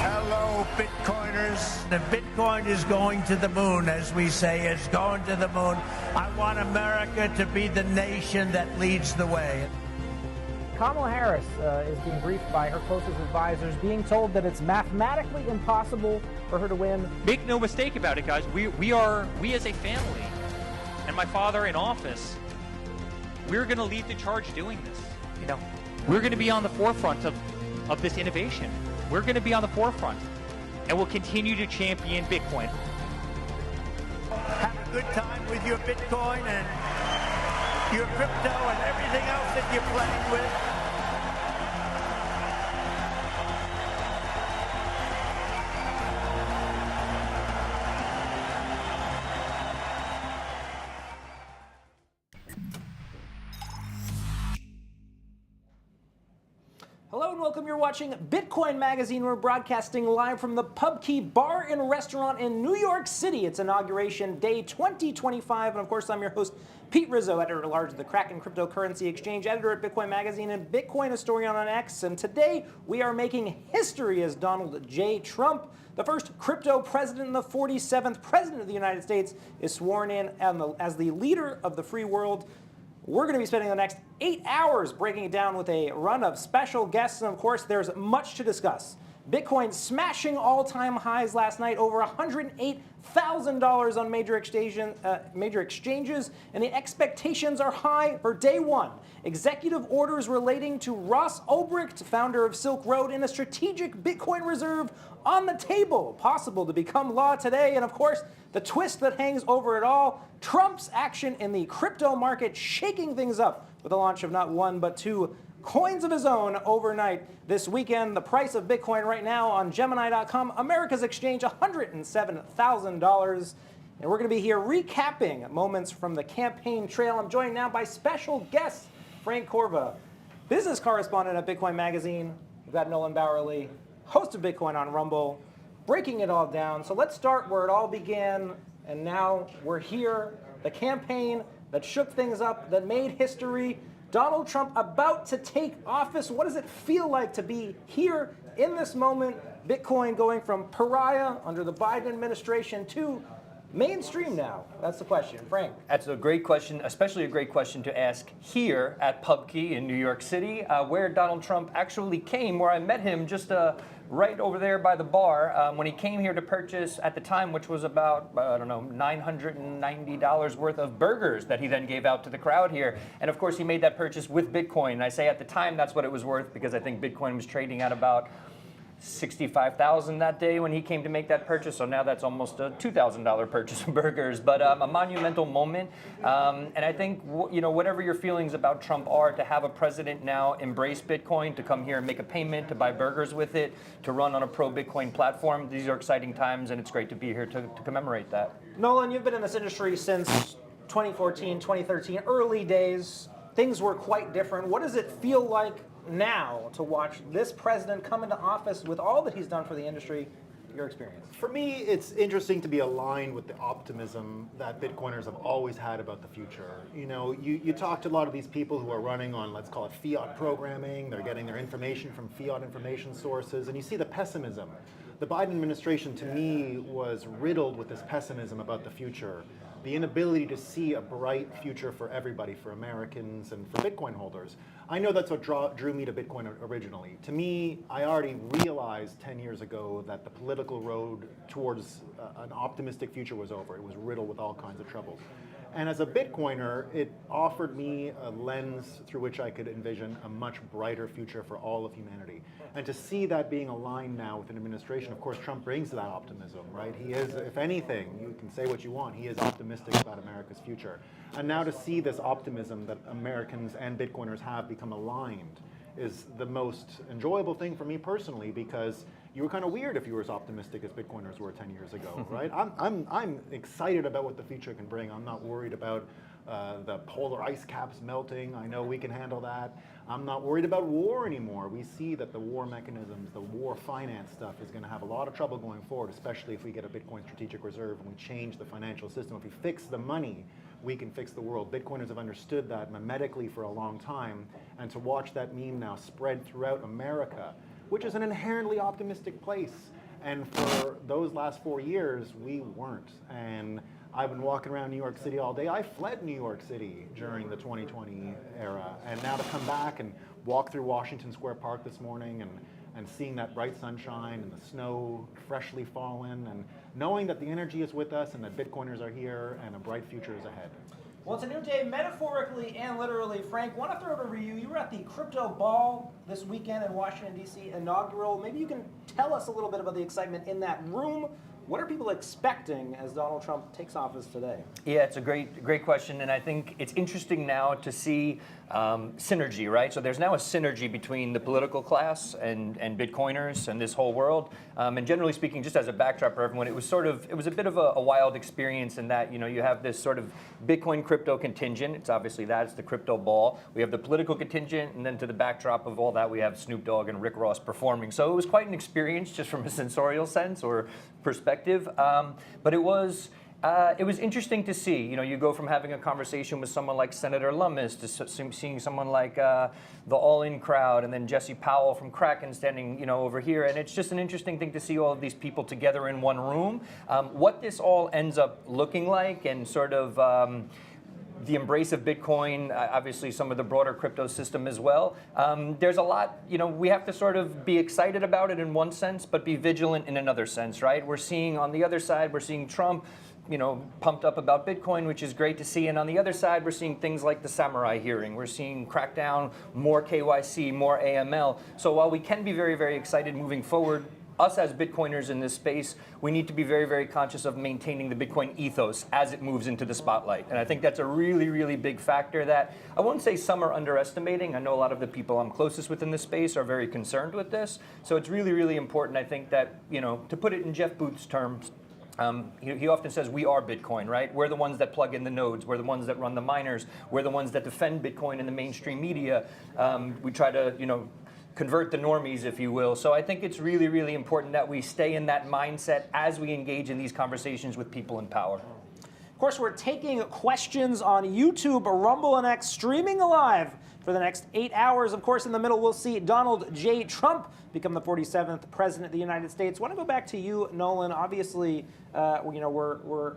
Hello, Bitcoiners. The Bitcoin is going to the moon, as we say. It's going to the moon. I want America to be the nation that leads the way. Kamala Harris is being briefed by her closest advisors, being told that it's mathematically impossible for her to win. Make no mistake about it, guys. We as a family, and my father in office, we're going to lead the charge doing this. You know, we're going to be on the forefront of this innovation. We're going to be on the forefront, and we'll continue to champion Bitcoin. Have a good time with your Bitcoin and your crypto and everything else that you're playing with. Hello and welcome. You're watching Bitcoin Magazine. We're broadcasting live from the PubKey Bar and Restaurant in New York City. It's Inauguration Day 2025. And of course, I'm your host, Pete Rizzo, editor-at-large of the Kraken Cryptocurrency Exchange, editor at Bitcoin Magazine, and Bitcoin historian on X. And today, we are making history as Donald J. Trump, the first crypto president and the 47th president of the United States, is sworn in as the leader of the free world. We're going to be spending the next 8 hours breaking it down with a run of special guests, and of course, there's much to discuss. Bitcoin smashing all-time highs last night, over $108,000 on major exchanges, and the expectations are high for day one. Executive orders relating to Ross Ulbricht, founder of Silk Road, and a strategic Bitcoin reserve on the table, possible to become law today. And of course, the twist that hangs over it all, Trump's action in the crypto market, shaking things up with the launch of not one but two coins of his own overnight this weekend. The price of Bitcoin right now on Gemini.com, America's exchange, $107,000. And we're going to be here recapping moments from the campaign trail. I'm joined now by special guest Frank Corva, business correspondent at Bitcoin Magazine. We've got Nolan Bowerly, host of Bitcoin on Rumble, breaking it all down. So let's start where it all began, and now we're here. The campaign that shook things up, that made history. Donald Trump about to take office. What does it feel like to be here in this moment? Bitcoin going from pariah under the Biden administration to mainstream now? That's the question. Frank. That's a great question, especially a great question to ask here at PubKey in New York City, where Donald Trump actually came, where I met him just right over there by the bar when he came here to purchase at the time, which was about, I don't know, $990 worth of burgers that he then gave out to the crowd here. And of course, he made that purchase with Bitcoin. And I say at the time that's what it was worth because I think Bitcoin was trading at about $65,000 that day when he came to make that purchase. So now that's almost a $2,000 purchase of burgers, but a monumental moment. And I think, whatever your feelings about Trump are, to have a president now embrace Bitcoin, to come here and make a payment, to buy burgers with it, to run on a pro-Bitcoin platform, these are exciting times, and it's great to be here to commemorate that. Nolan, you've been in this industry since 2014, 2013, early days. Things were quite different. What does it feel like now to watch this president come into office with all that he's done for the industry? Your experience? For me, it's interesting to be aligned with the optimism that Bitcoiners have always had about the future. You talk to a lot of these people who are running on, let's call it fiat programming. They're getting their information from fiat information sources, and you see the pessimism. The Biden administration, to me, was riddled with this pessimism about the future. The inability to see a bright future for everybody, for Americans and for Bitcoin holders. I know that's what drew me to Bitcoin originally. To me, I already realized 10 years ago that the political road towards an optimistic future was over. It was riddled with all kinds of troubles. And as a Bitcoiner, it offered me a lens through which I could envision a much brighter future for all of humanity. And to see that being aligned now with an administration, of course, Trump brings that optimism, right? He is, if anything, you can say what you want, he is optimistic about America's future. And now to see this optimism that Americans and Bitcoiners have become aligned is the most enjoyable thing for me personally, because you were kind of weird if you were as optimistic as Bitcoiners were 10 years ago, right? I'm excited about what the future can bring. I'm not worried about the polar ice caps melting. I know we can handle that. I'm not worried about war anymore. We see that the war mechanisms, the war finance stuff is going to have a lot of trouble going forward, especially if we get a Bitcoin strategic reserve and we change the financial system. If we fix the money we can fix the world. Bitcoiners have understood that mimetically for a long time, and to watch that meme now spread throughout America, which is an inherently optimistic place. And for those last 4 years, we weren't. And I've been walking around New York City all day. I fled New York City during the 2020 era. And now to come back and walk through Washington Square Park this morning and seeing that bright sunshine and the snow freshly fallen, and knowing that the energy is with us and that Bitcoiners are here and a bright future is ahead. Well, it's a new day, metaphorically and literally. Frank, want to throw it over to you. You were at the Crypto Ball this weekend in Washington, D.C., inaugural. Maybe you can tell us a little bit about the excitement in that room. What are people expecting as Donald Trump takes office today? Yeah, it's a great question, and I think it's interesting now to see synergy, right? So there's now a synergy between the political class and Bitcoiners and this whole world. And generally speaking, just as a backdrop for everyone, it was a bit of a wild experience in that, you have this sort of Bitcoin crypto contingent. It's obviously that, it's the crypto ball. We have the political contingent, and then to the backdrop of all that, we have Snoop Dogg and Rick Ross performing. So it was quite an experience just from a sensorial sense or perspective. But it was interesting to see. You go from having a conversation with someone like Senator Lummis to seeing someone like the All-In crowd, and then Jesse Powell from Kraken standing, over here. And it's just an interesting thing to see all of these people together in one room. What this all ends up looking like, and sort of the embrace of Bitcoin, obviously some of the broader crypto system as well. There's a lot, we have to sort of be excited about it in one sense, but be vigilant in another sense, right? We're seeing on the other side, we're seeing Trump, pumped up about Bitcoin, which is great to see. And on the other side, we're seeing things like the Samurai hearing. We're seeing crackdown, more KYC, more AML. So while we can be very, very excited moving forward, us as Bitcoiners in this space, we need to be very, very conscious of maintaining the Bitcoin ethos as it moves into the spotlight. And I think that's a really, really big factor that I won't say some are underestimating. I know a lot of the people I'm closest with in this space are very concerned with this. So it's really, really important, I think, that, to put it in Jeff Booth's terms, he often says we are Bitcoin, right? We're the ones that plug in the nodes. We're the ones that run the miners. We're the ones that defend Bitcoin in the mainstream media. We try to, convert the normies, if you will. So I think it's really, really important that we stay in that mindset as we engage in these conversations with people in power. Of course, we're taking questions on YouTube, Rumble, and X, streaming live for the next 8 hours. Of course, in the middle, we'll see Donald J. Trump become the 47th president of the United States. I want to go back to you, Nolan. Obviously, we're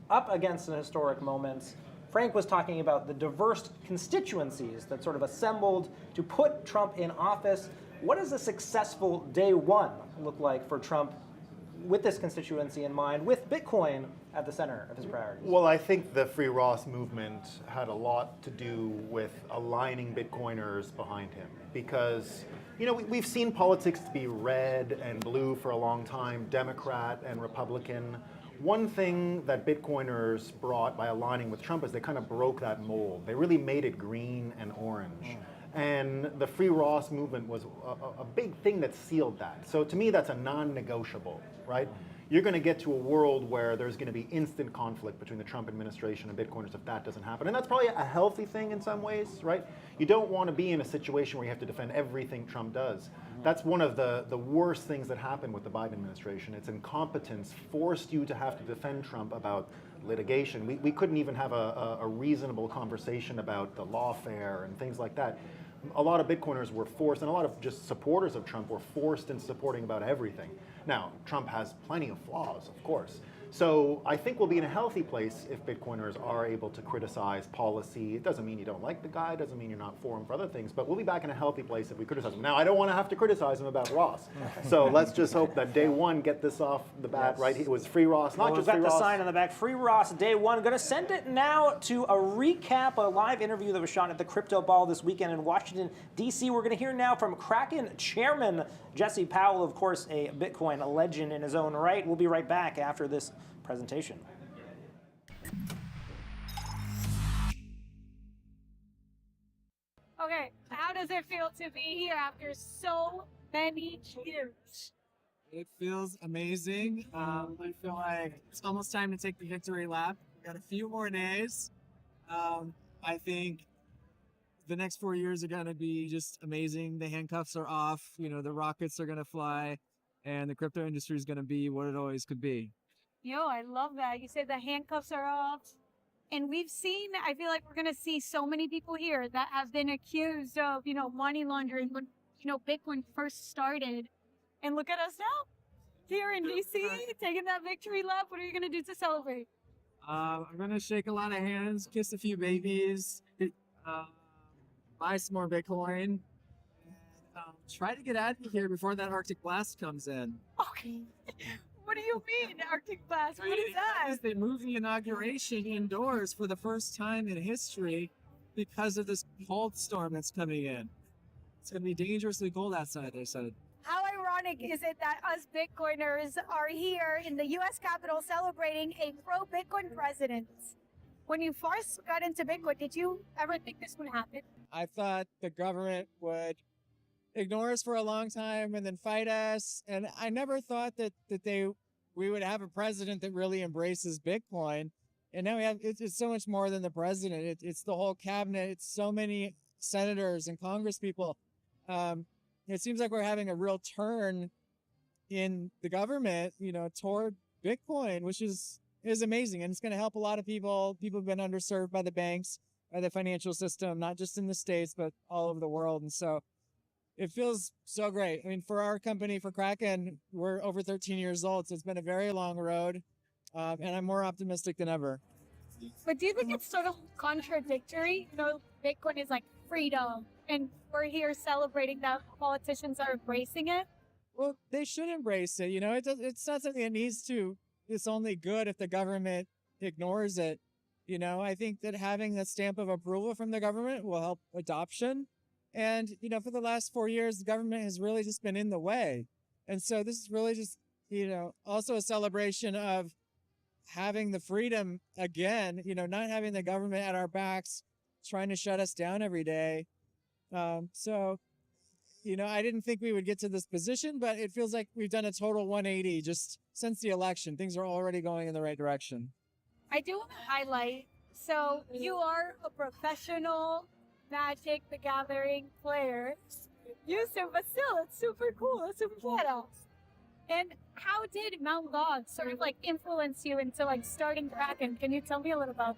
up against an historic moment. Frank was talking about the diverse constituencies that sort of assembled to put Trump in office. What does a successful day one look like for Trump with this constituency in mind, with Bitcoin at the center of his priorities? Well, I think the Free Ross movement had a lot to do with aligning Bitcoiners behind him, because we've seen politics to be red and blue for a long time, Democrat and Republican. One thing that Bitcoiners brought by aligning with Trump is they kind of broke that mold. They really made it green and orange. And the Free Ross movement was a big thing that sealed that. So to me, that's a non-negotiable, right? You're going to get to a world where there's going to be instant conflict between the Trump administration and Bitcoiners if that doesn't happen. And that's probably a healthy thing in some ways, right? You don't want to be in a situation where you have to defend everything Trump does. That's one of the worst things that happened with the Biden administration. Its incompetence forced you to have to defend Trump about litigation. We couldn't even have a reasonable conversation about the lawfare and things like that. A lot of Bitcoiners were forced, and a lot of just supporters of Trump were forced into supporting about everything. Now, Trump has plenty of flaws, of course. So I think we'll be in a healthy place if Bitcoiners are able to criticize policy. It doesn't mean you don't like the guy, it doesn't mean you're not for him for other things, but we'll be back in a healthy place if we criticize him. Now, I don't want to have to criticize him about Ross. So let's just hope that day one, get this off the bat, right? It was Free Ross, not just Free Ross. We've got the sign on the back, Free Ross, day one. Going to send it now to a recap, a live interview that was shot at the Crypto Ball this weekend in Washington, D.C. We're going to hear now from Kraken chairman Jesse Powell, of course, a Bitcoin legend in his own right. We'll be right back after this presentation. Okay, how does it feel to be here after so many years? It feels amazing. I feel like it's almost time to take the victory lap. We got a few more days. I think the next 4 years are going to be just amazing. The handcuffs are off, the rockets are going to fly, and the crypto industry is going to be what it always could be. Yo, I love that. You said the handcuffs are off And we've seen, I feel like we're going to see so many people here that have been accused of, money laundering when, Bitcoin first started. And look at us now here in DC, taking that victory lap. What are you going to do to celebrate? I'm going to shake a lot of hands, kiss a few babies, buy some more Bitcoin, and try to get out of here before that Arctic blast comes in. Okay. What do you mean, Arctic blast? What is that? They moved the inauguration indoors for the first time in history because of this cold storm that's coming in. It's going to be dangerously cold outside, they said. How ironic is it that us Bitcoiners are here in the U.S. Capitol celebrating a pro-Bitcoin president? When you first got into Bitcoin, did you ever think this would happen? I thought the government would ignore us for a long time and then fight us. And I never thought that we would have a president that really embraces Bitcoin. And now it's so much more than the president. It's the whole cabinet. It's so many senators and congresspeople. It seems like we're having a real turn in the government, toward Bitcoin, which is amazing. And it's going to help a lot of people. People have been underserved by the banks, by the financial system, not just in the States, but all over the world. And so it feels so great. I mean, for our company, for Kraken, we're over 13 years old, so it's been a very long road, and I'm more optimistic than ever. But do you think it's sort of contradictory? Bitcoin is like freedom, and we're here celebrating that politicians are embracing it? Well, they should embrace it. It's not something that needs to. It's only good if the government ignores it. I think that having the stamp of approval from the government will help adoption. And, for the last 4 years, the government has really just been in the way. And so this is really just, also a celebration of having the freedom again, not having the government at our backs trying to shut us down every day. So, I didn't think we would get to this position, but it feels like we've done a total 180 just since the election. Things are already going in the right direction. I do want to highlight, so you are a professional Magic the Gathering player. Yusuf, but still, it's super cool. It's super cool. And how did Mt. Gox sort of influence you into starting Kraken? Can you tell me a little about?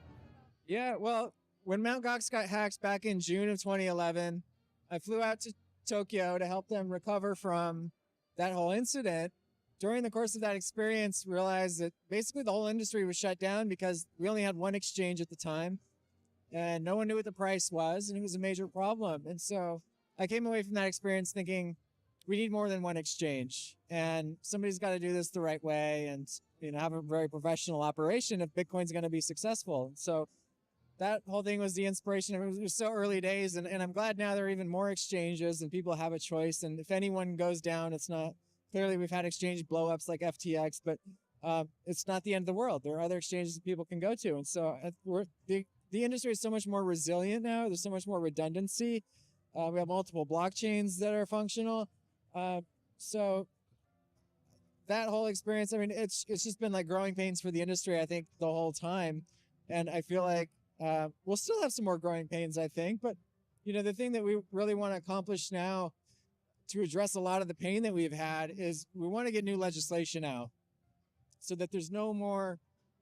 Yeah, well, when Mt. Gox got hacked back in June of 2011, I flew out to Tokyo to help them recover from that whole incident. During the course of that experience, realized that basically the whole industry was shut down because we only had one exchange at the time. And no one knew what the price was, and it was a major problem. And so I came away from that experience thinking we need more than one exchange, and somebody's got to do this the right way and have a very professional operation if Bitcoin's going to be successful. And so that whole thing was the inspiration. It was so early days, and I'm glad now there are even more exchanges and people have a choice. And if anyone goes down, it's not clearly we've had exchange blowups like FTX, but it's not the end of the world. There are other exchanges that people can go to, and so the industry is so much more resilient now. There's so much more redundancy. We have multiple blockchains that are functional. So that whole experience, it's just been like growing pains for the industry, I think, the whole time. And I feel like we'll still have some more growing pains, I think. But, the thing that we really want to accomplish now to address a lot of the pain that we've had is we want to get new legislation out so that there's no more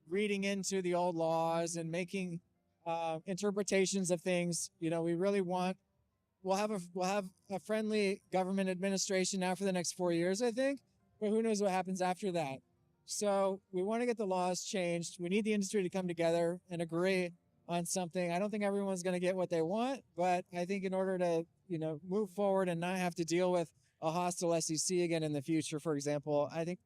reading into the old laws and making interpretations of things. We really we'll have a friendly government administration now for the next 4 years, I think, but who knows what happens after that. So we want to get the laws changed. We need the industry to come together and agree on something. I don't think everyone's going to get what they want, but I think in order to, move forward and not have to deal with a hostile SEC again in the future, for example, I think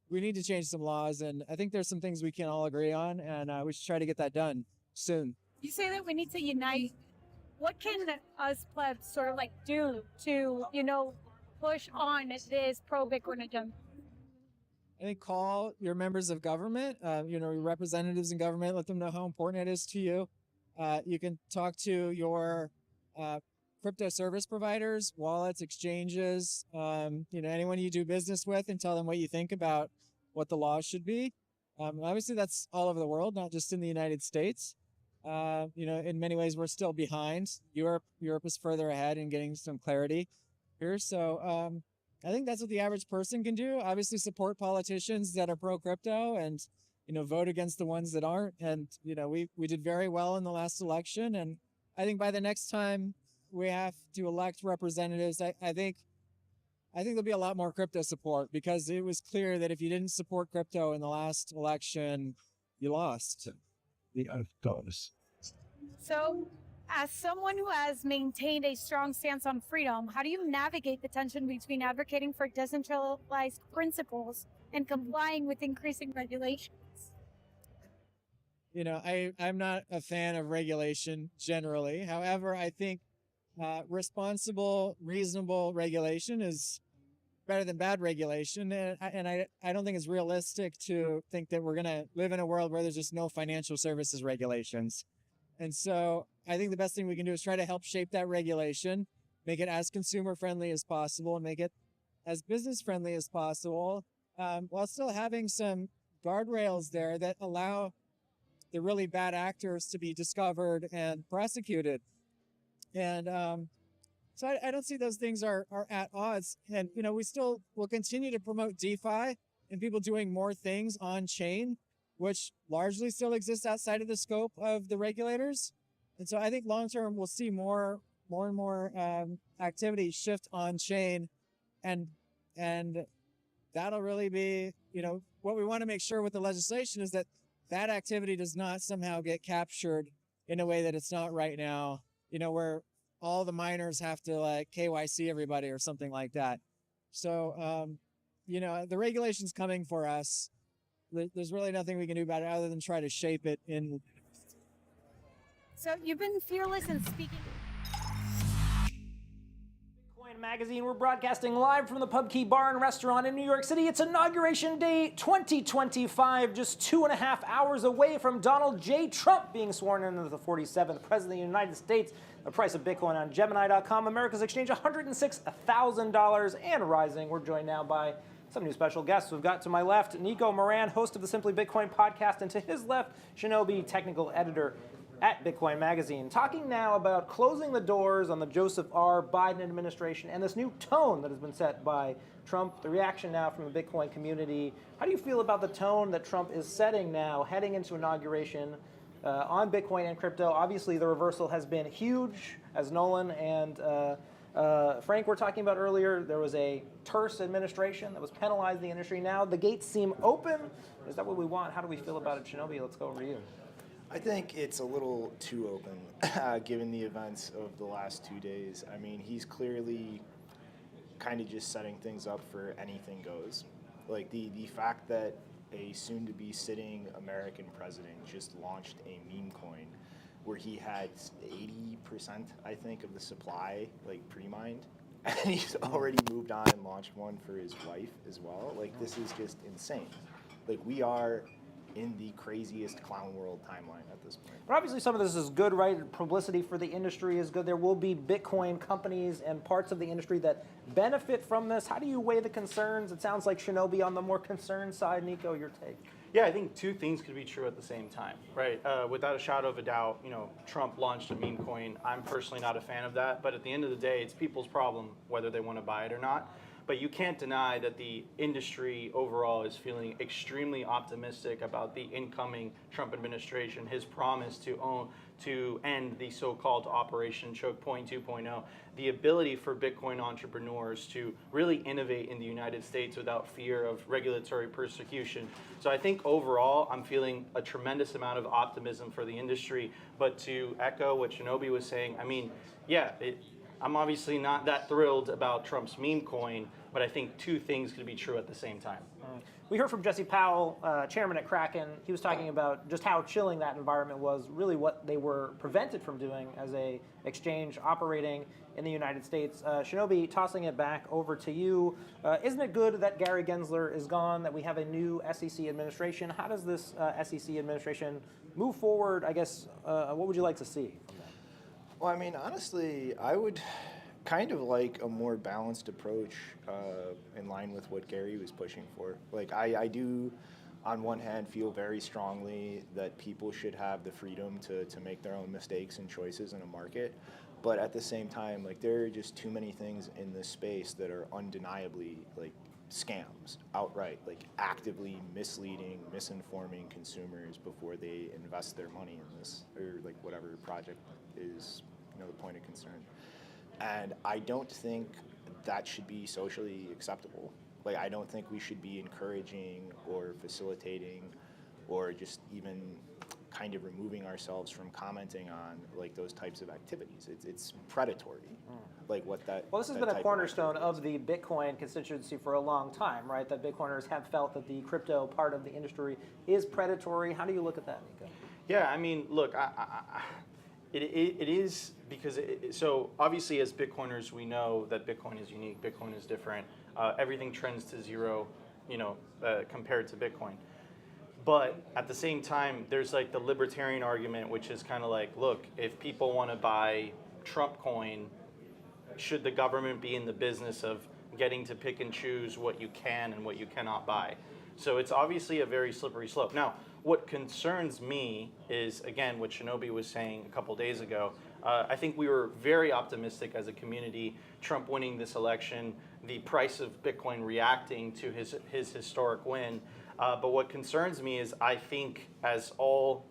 we need to change some laws. And I think there's some things we can all agree on, and we should try to get that done soon. You say that we need to unite. What can us plebs sort of do to, push on this pro-Bitcoin agenda? I think call your members of government, your representatives in government, let them know how important it is to you. You can talk to your crypto service providers, wallets, exchanges, anyone you do business with, and tell them what you think about what the laws should be. Obviously, that's all over the world, not just in the United States. In many ways, we're still behind. Europe is further ahead in getting some clarity here. So I think that's what the average person can do. Obviously, support politicians that are pro-crypto and, vote against the ones that aren't. And, we did very well in the last election. And I think by the next time we have to elect representatives, I think there'll be a lot more crypto support, because it was clear that if you didn't support crypto in the last election, you lost. So, as someone who has maintained a strong stance on freedom, how do you navigate the tension between advocating for decentralized principles and complying with increasing regulations? I'm not a fan of regulation generally. However, I think responsible, reasonable regulation is better than bad regulation. And I don't think it's realistic to think that we're going to live in a world where there's just no financial services regulations. And so I think the best thing we can do is try to help shape that regulation, make it as consumer friendly as possible, and make it as business friendly as possible, while still having some guardrails there that allow the really bad actors to be discovered and prosecuted. And so I don't see those things are at odds. And, we still will continue to promote DeFi and people doing more things on chain, which largely still exists outside of the scope of the regulators. And so I think long-term we'll see more and more activity shift on chain. And that'll really be, what we want to make sure with the legislation is that activity does not somehow get captured in a way that it's not right now, where all the miners have to KYC everybody or something like that. So, the regulation's coming for us. There's really nothing we can do about it other than try to shape it in. So you've been fearless in speaking. Bitcoin Magazine, we're broadcasting live from the PubKey Bar and Restaurant in New York City. It's Inauguration Day 2025, just 2.5 hours away from Donald J. Trump being sworn in as the 47th President of the United States. The price of Bitcoin on Gemini.com, America's exchange, $106,000 and rising. We're joined now by some new special guests. We've got to my left, Nico Moran, host of the Simply Bitcoin podcast, and to his left, Shinobi, technical editor at Bitcoin Magazine, talking now about closing the doors on the Joseph R. Biden administration and this new tone that has been set by Trump, the reaction now from the Bitcoin community. How do you feel about the tone that Trump is setting now, heading into inauguration on Bitcoin and crypto? Obviously, the reversal has been huge, as Nolan and Frank were talking about earlier. There was a terse administration that was penalizing the industry. Now the gates seem open. Is that what we want? How do we feel about it? Shinobi, let's go over to you. I think it's a little too open, given the events of the last 2 days. I mean, he's clearly kind of just setting things up for anything goes. Like the fact that a soon-to-be sitting American president just launched a meme coin where he had 80%, I think, of the supply pre-mined, and he's already moved on and launched one for his wife as well. This is just insane. We are in the craziest clown world timeline at this point. But obviously some of this is good, right? Publicity for the industry is good. There will be Bitcoin companies and parts of the industry that benefit from this. How do you weigh the concerns? It sounds like Shinobi on the more concerned side. Nico, your take. Yeah, I think two things could be true at the same time, right? Without a shadow of a doubt, Trump launched a meme coin. I'm personally not a fan of that, but at the end of the day, it's people's problem whether they want to buy it or not. But you can't deny that the industry overall is feeling extremely optimistic about the incoming Trump administration, his promise to end the so-called Operation Choke Point 2.0, the ability for Bitcoin entrepreneurs to really innovate in the United States without fear of regulatory persecution. So I think overall, I'm feeling a tremendous amount of optimism for the industry. But to echo what Shinobi was saying, I mean, yeah, I'm obviously not that thrilled about Trump's meme coin, but I think two things could be true at the same time. We heard from Jesse Powell, chairman at Kraken. He was talking about just how chilling that environment was, really what they were prevented from doing as a exchange operating in the United States. Shinobi, tossing it back over to you. Isn't it good that Gary Gensler is gone, that we have a new SEC administration? How does this SEC administration move forward? I guess, what would you like to see? Well, I mean, honestly, I would kind of like a more balanced approach in line with what Gary was pushing for. I do, on one hand, feel very strongly that people should have the freedom to make their own mistakes and choices in a market. But at the same time, there are just too many things in this space that are undeniably scams outright, like actively misleading, misinforming consumers before they invest their money in this or like whatever project is, the point of concern. And I don't think that should be socially acceptable. Like, I don't think we should be encouraging or facilitating or just even kind of removing ourselves from commenting on like those types of activities. It's predatory. Like what that. Well, this has been a cornerstone of the Bitcoin constituency for a long time, right? That Bitcoiners have felt that the crypto part of the industry is predatory. How do you look at that, Nico? Yeah, I mean, look, it is because so obviously as Bitcoiners we know that Bitcoin is unique, Bitcoin is different. Everything trends to zero, compared to Bitcoin. But at the same time, there's like the libertarian argument, which is kind of like, look, if people want to buy Trump coin, should the government be in the business of getting to pick and choose what you can and what you cannot buy? So it's obviously a very slippery slope. Now, what concerns me is, again, what Shinobi was saying a couple days ago. I think we were very optimistic as a community, Trump winning this election, the price of Bitcoin reacting to his historic win. But what concerns me is I think as all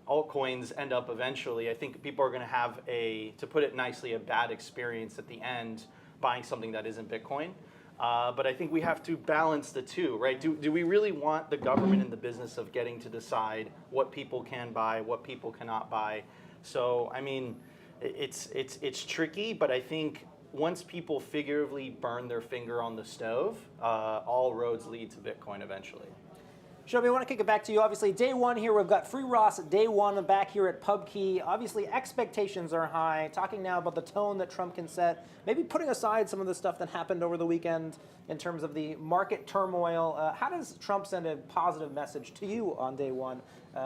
altcoins end up eventually, I think people are going to have to put it nicely, a bad experience at the end buying something that isn't Bitcoin. But I think we have to balance the two, right? Do we really want the government in the business of getting to decide what people can buy, what people cannot buy? So, I mean, it's tricky, but I think once people figuratively burn their finger on the stove, all roads lead to Bitcoin eventually. Shobi, I want to kick it back to you. Obviously, day one here, we've got Free Ross, day one back here at PubKey. Obviously, expectations are high. Talking now about the tone that Trump can set, maybe putting aside some of the stuff that happened over the weekend in terms of the market turmoil. How does Trump send a positive message to you on day one?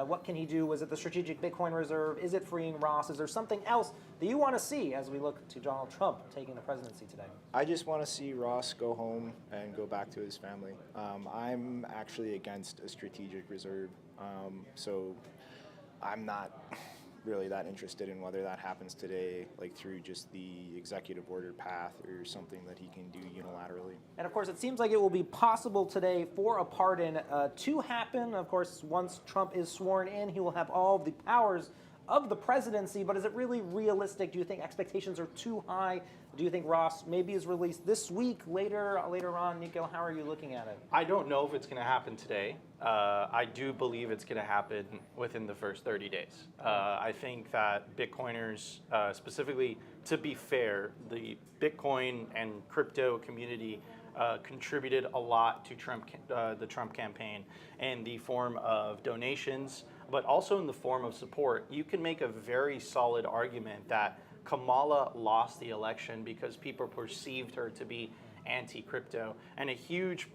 What can he do? Was it the strategic Bitcoin reserve? Is it freeing Ross? Is there something else that you want to see as we look to Donald Trump taking the presidency today? I just want to see Ross go home and go back to his family. I'm actually against a strategic reserve, so I'm not really that interested in whether that happens today, like through just the executive order path or something that he can do unilaterally. And of course, it seems like it will be possible today for a pardon to happen. Of course, once Trump is sworn in, he will have all of the powers of the presidency, but is it really realistic? Do you think expectations are too high? Do you think Ross maybe is released this week, later on? Nico, how are you looking at it? I don't know if it's going to happen today. I do believe it's going to happen within the first 30 days. I think that Bitcoiners, specifically, to be fair, the Bitcoin and crypto community contributed a lot to the Trump campaign in the form of donations, but also in the form of support. You can make a very solid argument that Kamala lost the election because people perceived her to be anti-crypto, and a huge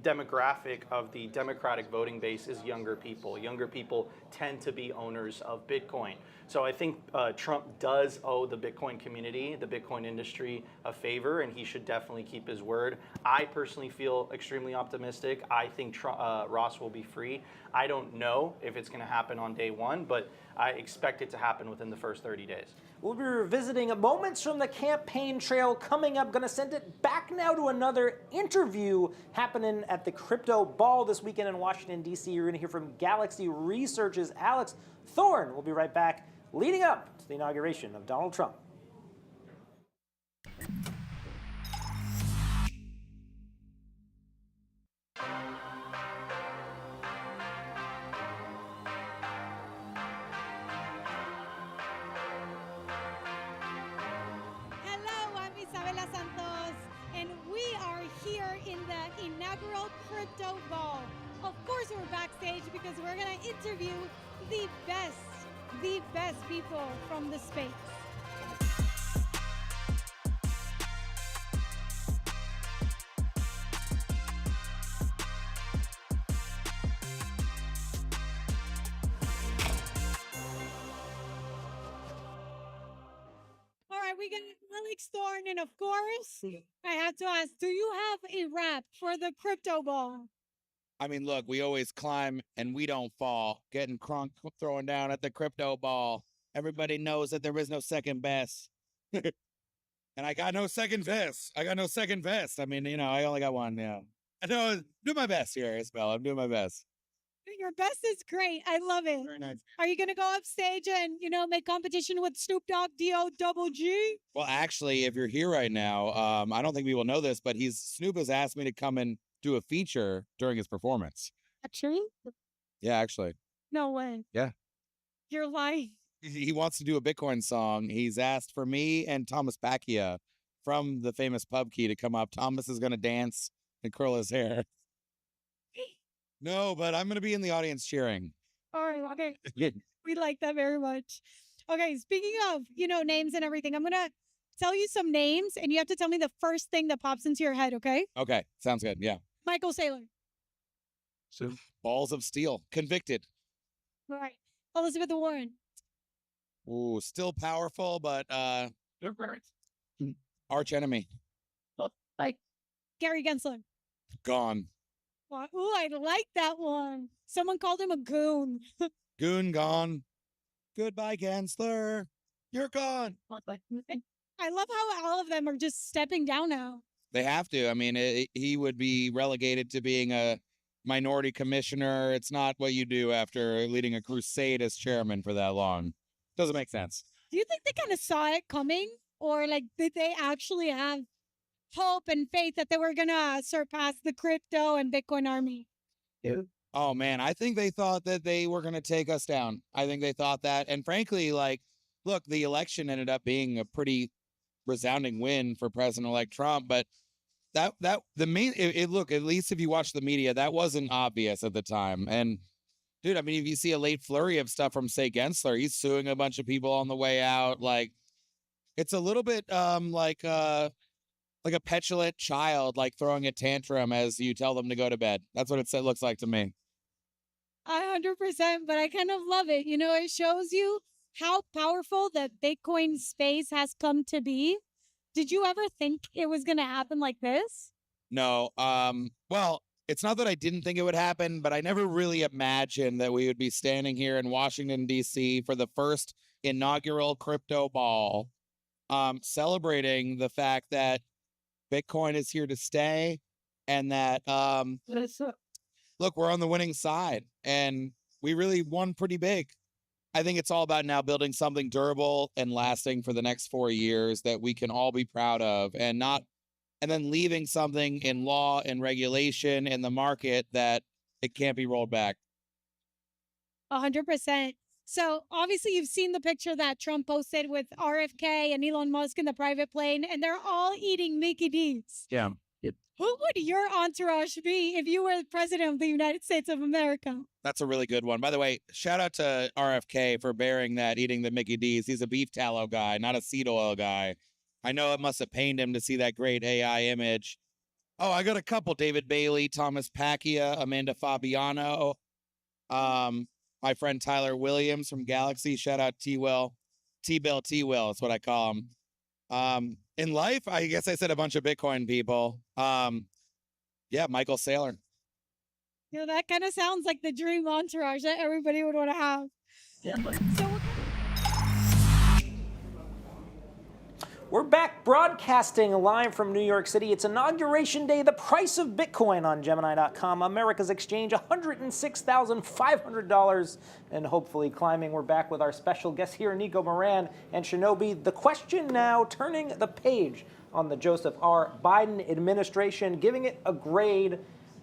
demographic of the Democratic voting base is younger people. Younger people tend to be owners of Bitcoin. So I think Trump does owe the Bitcoin community, the Bitcoin industry, a favor, and he should definitely keep his word. I personally feel extremely optimistic. I think Ross will be free. I don't know if it's going to happen on day one, but I expect it to happen within the first 30 days. We'll be revisiting moments from the campaign trail coming up. Going to send it back now to another interview happening at the Crypto Ball this weekend in Washington, D.C. You're going to hear from Galaxy Research's Alex Thorn. We'll be right back leading up to the inauguration of Donald Trump. Inaugural Crypto Ball. Of course we're backstage because we're going to interview the best people from the space. All right, we got Alex Thorn, and of course, I have to ask, do you have a rap for the Crypto Ball? I mean, look, we always climb and we don't fall. Getting crunk throwing down at the Crypto Ball. Everybody knows that there is no second best. And I got no second best. I mean, I only got one. Yeah. I know. Do my best here, Isabel. I'm doing my best. Your best is great. I love it. Very nice. Are you gonna go up stage and make competition with Snoop Dogg, D-O-double-G? Well, actually, if you're here right now, I don't think people know this, but Snoop has asked me to come and do a feature during his performance. Actually? Yeah, actually. No way. Yeah. You're lying. He wants to do a Bitcoin song. He's asked for me and Thomas Pacchia from the famous PubKey to come up. Thomas is going to dance and curl his hair. No, but I'm going to be in the audience cheering. All right, okay. We like that very much. Okay, speaking of, names and everything, I'm going to tell you some names, and you have to tell me the first thing that pops into your head, okay? Okay, sounds good. Yeah. Michael Saylor. So, balls of steel. Convicted. All right. Elizabeth Warren. Ooh, still powerful, but arch enemy. Like Gary Gensler. Gone. Ooh, I like that one. Someone called him a goon. Goon gone. Goodbye, Gensler. You're gone. I love how all of them are just stepping down now. They have to. I mean, he would be relegated to being a minority commissioner. It's not what you do after leading a crusade as chairman for that long. Doesn't make sense. Do you think they kind of saw it coming? Or did they actually have hope and faith that they were going to surpass the crypto and Bitcoin army? Yeah. Oh, man, I think they thought that they were going to take us down. I think they thought that. And frankly, look, the election ended up being a pretty resounding win for President-elect Trump. But look, at least if you watch the media, that wasn't obvious at the time. And dude, I mean, if you see a late flurry of stuff from, say, Gensler, he's suing a bunch of people on the way out. It's a little bit like a petulant child, throwing a tantrum as you tell them to go to bed. That's what it looks like to me. 100%, but I kind of love it. It shows you how powerful the Bitcoin space has come to be. Did you ever think it was going to happen like this? No. Well, it's not that I didn't think it would happen, but I never really imagined that we would be standing here in Washington, D.C. for the first inaugural crypto ball, celebrating the fact that Bitcoin is here to stay and that, look, we're on the winning side and we really won pretty big. I think it's all about now building something durable and lasting for the next 4 years that we can all be proud of and then leaving something in law and regulation in the market that it can't be rolled back. 100%. So obviously you've seen the picture that Trump posted with RFK and Elon Musk in the private plane, and they're all eating Mickey D's. Yeah. Who would your entourage be if you were the president of the United States of America? That's a really good one. By the way, shout out to RFK for bearing that, eating the Mickey D's. He's a beef tallow guy, not a seed oil guy. I know it must have pained him to see that great AI image. Oh, I got a couple. David Bailey, Thomas Pacchia, Amanda Fabiano, my friend Tyler Williams from Galaxy. Shout out T-Will. T-Bill, that's what I call him. In life, I guess I said a bunch of Bitcoin people. Yeah, Michael Saylor. That kind of sounds like the dream entourage that everybody would want to have. Yeah. So we're back broadcasting live from New York City. It's Inauguration Day. The price of Bitcoin on Gemini.com, America's exchange, $106,500 and hopefully climbing. We're back with our special guests here, Nico Moran and Shinobi. The question now, turning the page on the Joseph R. Biden administration, giving it a grade.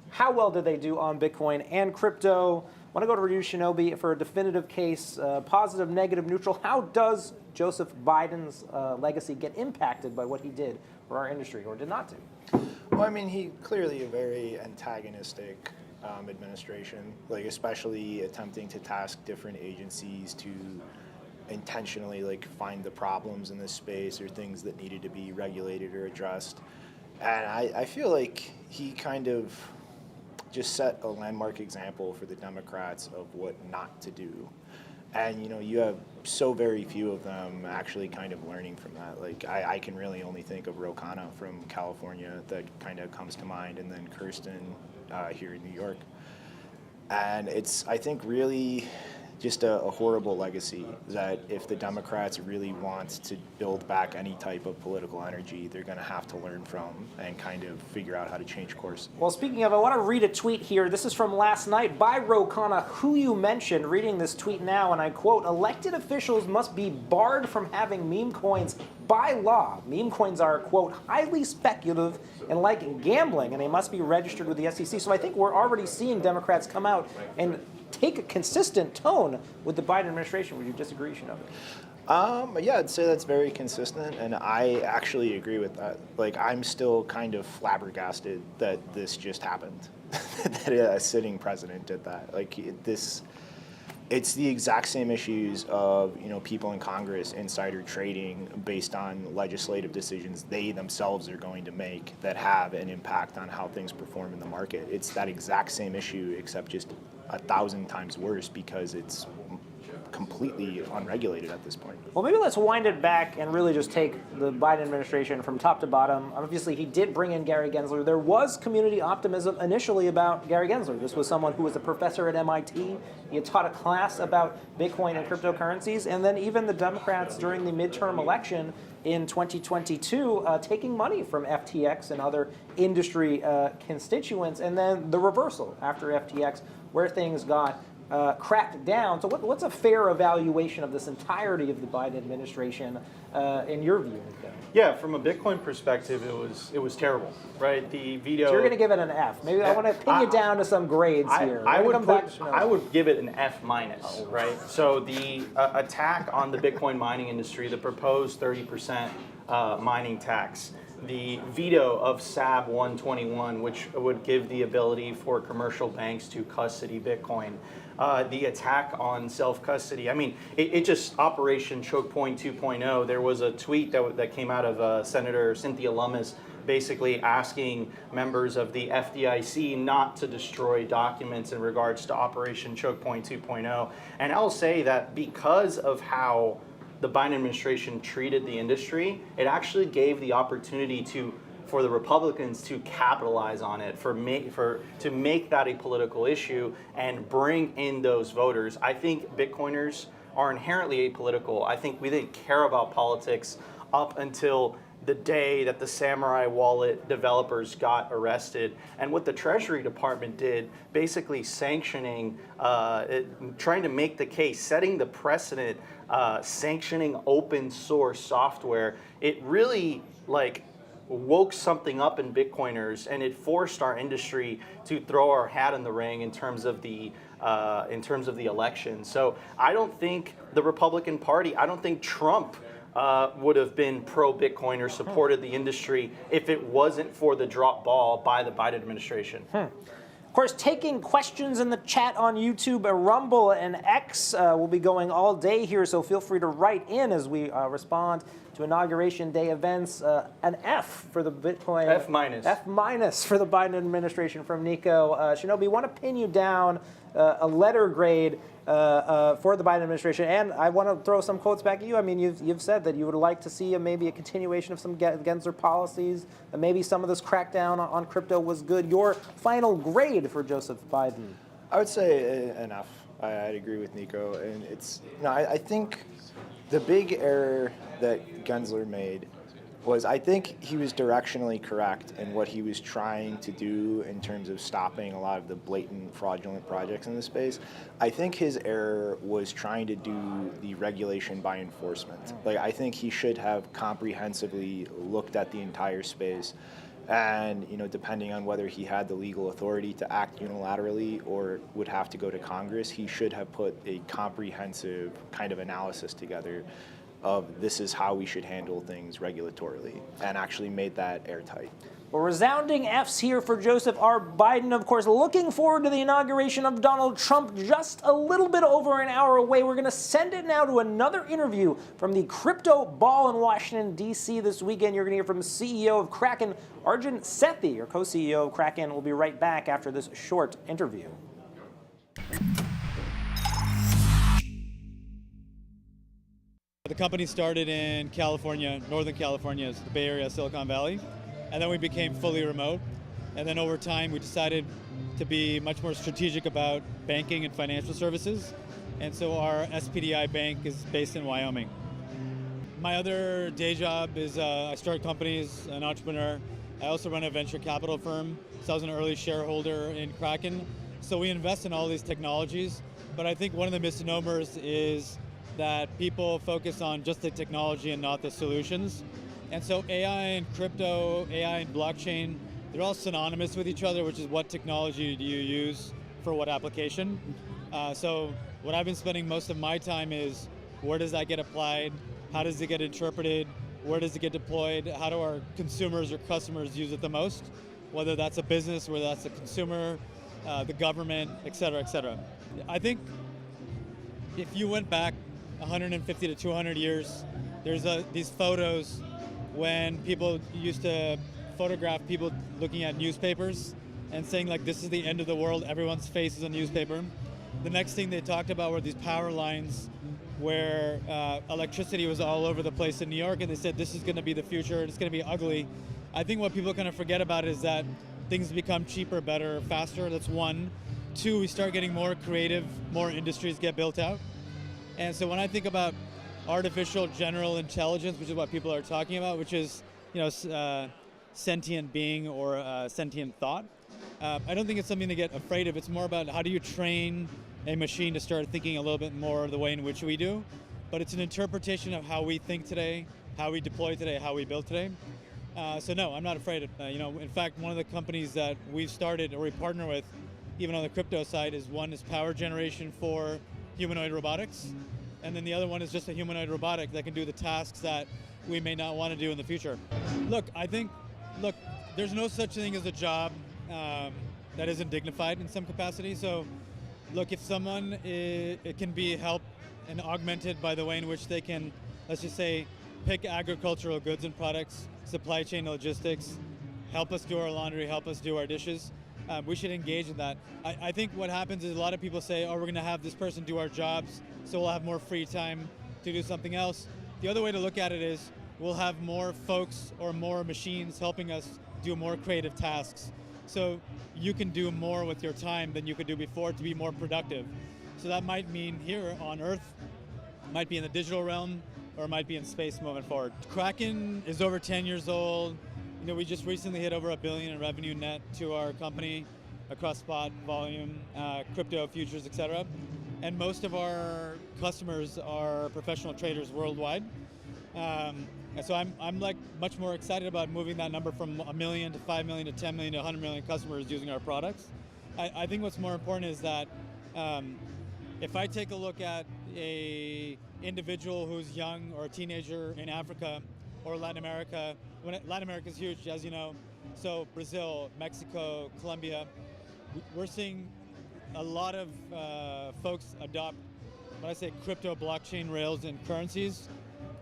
How well did they do on Bitcoin and crypto? I want to go to you, Shinobi, for a definitive case, positive, negative, neutral. How does Joseph Biden's legacy get impacted by what he did for our industry or did not do? Well, I mean, he clearly a very antagonistic administration, especially attempting to task different agencies to intentionally find the problems in this space or things that needed to be regulated or addressed. And I feel like he kind of just set a landmark example for the Democrats of what not to do. And, you have so very few of them actually kind of learning from that. I can really only think of Ro Khanna from California that kind of comes to mind, and then Kirsten here in New York. And it's, I think, really just a horrible legacy that if the Democrats really want to build back any type of political energy, they're going to have to learn from and kind of figure out how to change course. Well, speaking of, I want to read a tweet here. This is from last night by Rokana, who you mentioned, reading this tweet now, and I quote, elected officials must be barred from having meme coins by law. Meme coins are, quote, highly speculative and like gambling, and they must be registered with the SEC. So I think we're already seeing Democrats come out and take a consistent tone with the Biden administration. Would you disagree, Shinobi? Yeah, I'd say that's very consistent, and I actually agree with that. Like, I'm still kind of flabbergasted that this just happened, that a sitting president did that. Like, it's the exact same issues of, people in Congress insider trading based on legislative decisions they themselves are going to make that have an impact on how things perform in the market. It's that exact same issue, except just 1,000 times worse because it's completely unregulated at this point. Well, maybe let's wind it back and really just take the Biden administration from top to bottom. Obviously, he did bring in Gary Gensler. There was community optimism initially about Gary Gensler. This was someone who was a professor at MIT. He had taught a class about Bitcoin and cryptocurrencies. And then even the Democrats during the midterm election in 2022 taking money from FTX and other industry constituents. And then the reversal after FTX, where things got cracked down. So what's a fair evaluation of this entirety of the Biden administration in your view? Yeah, from a Bitcoin perspective, it was terrible, right? The veto. So you're going to give it an F. Maybe I want to pin you down to some grades here. I would give it an F minus, right? So the attack on the Bitcoin mining industry, the proposed 30% mining tax, the veto of SAB 121, which would give the ability for commercial banks to custody Bitcoin, the attack on self-custody. I mean, it just Operation Choke Point 2.0. There was a tweet that came out of Senator Cynthia Lummis basically asking members of the FDIC not to destroy documents in regards to Operation Choke Point 2.0. And I'll say that because of how the Biden administration treated the industry, it actually gave the opportunity for the Republicans to capitalize on it, to make that a political issue and bring in those voters. I think Bitcoiners are inherently apolitical. I think we didn't care about politics up until the day that the Samurai Wallet developers got arrested. And what the Treasury Department did, basically sanctioning, trying to make the case, setting the precedent, sanctioning open source software, it really woke something up in Bitcoiners, and it forced our industry to throw our hat in the ring in terms of the election. So I don't think the Republican Party, I don't think Trump would have been pro-Bitcoin or supported the industry if it wasn't for the drop ball by the Biden administration. Of course, taking questions in the chat on YouTube, Rumble, and X will be going all day here, so feel free to write in as we respond to Inauguration Day events. An F for the Bitcoin. F minus. F minus for the Biden administration from Nico. Shinobi, want to pin you down a letter grade for the Biden administration, and I want to throw some quotes back at you. I mean, you've said that you would like to see maybe a continuation of some Gensler policies, and maybe some of this crackdown on crypto was good. Your final grade for Joseph Biden? I would say an F. I'd agree with Nico, and I think the big error that Gensler made was, I think he was directionally correct in what he was trying to do in terms of stopping a lot of the blatant fraudulent projects in the space. I think his error was trying to do the regulation by enforcement. I think he should have comprehensively looked at the entire space, and depending on whether he had the legal authority to act unilaterally or would have to go to Congress, he should have put a comprehensive kind of analysis together of this is how we should handle things regulatorily, and actually made that airtight. Well, resounding Fs here for Joseph R. Biden. Of course, looking forward to the inauguration of Donald Trump just a little bit over an hour away. We're going to send it now to another interview from the Crypto Ball in Washington, D.C. this weekend. You're going to hear from CEO of Kraken, Arjun Sethi, or co-CEO of Kraken. We'll be right back after this short interview. The company started in California, Northern California, the Bay Area, Silicon Valley, and then we became fully remote. And then over time, we decided to be much more strategic about banking and financial services. And so our SPDI bank is based in Wyoming. My other day job is I start companies, an entrepreneur. I also run a venture capital firm, so I was an early shareholder in Kraken. So we invest in all these technologies, but I think one of the misnomers is that people focus on just the technology and not the solutions. And so AI and crypto, AI and blockchain, they're all synonymous with each other, which is what technology do you use for what application. So what I've been spending most of my time is, where does that get applied? How does it get interpreted? Where does it get deployed? How do our consumers or customers use it the most? Whether that's a business, whether that's a consumer, the government, et cetera, et cetera. I think if you went back 150 to 200 years, there's these photos when people used to photograph people looking at newspapers and saying like, this is the end of the world, everyone's face is a newspaper. The next thing they talked about were these power lines where electricity was all over the place in New York, and they said this is going to be the future, it's going to be ugly. I think what people kind of forget about is that things become cheaper, better, faster. That's one. Two, we start getting more creative, more industries get built out. And so when I think about artificial general intelligence, which is what people are talking about, which is, you know, sentient being or sentient thought, I don't think it's something to get afraid of. It's more about how do you train a machine to start thinking a little bit more the way in which we do. But it's an interpretation of how we think today, how we deploy today, how we build today. So no, I'm not afraid of, you know, in fact, one of the companies that we've started or we partner with, even on the crypto side, is one is power generation for humanoid robotics. And then the other one is just a humanoid robotic that can do the tasks that we may not want to do in the future. Look, I think, there's no such thing as a job that isn't dignified in some capacity. So look, if someone it can be helped and augmented by the way in which they can, let's just say, pick agricultural goods and products, supply chain logistics, help us do our laundry, help us do our dishes, we should engage in that. I think what happens is a lot of people say, oh, we're going to have this person do our jobs, so we'll have more free time to do something else. The other way to look at it is we'll have more folks or more machines helping us do more creative tasks. So you can do more with your time than you could do before to be more productive. So that might mean here on Earth, might be in the digital realm, or it might be in space moving forward. Kraken is over 10 years old. You know, we just recently hit over $1 billion in revenue net to our company across spot, volume, crypto, futures, et cetera. And most of our customers are professional traders worldwide. And so I'm like much more excited about moving that number from 1 million to 5 million to 10 million to 100 million customers using our products. I think what's more important is that if I take a look at a individual who's young or a teenager in Africa or Latin America, Latin America is huge, as you know, so Brazil, Mexico, Colombia, we're seeing a lot of folks adopt, when I say crypto, blockchain, rails, and currencies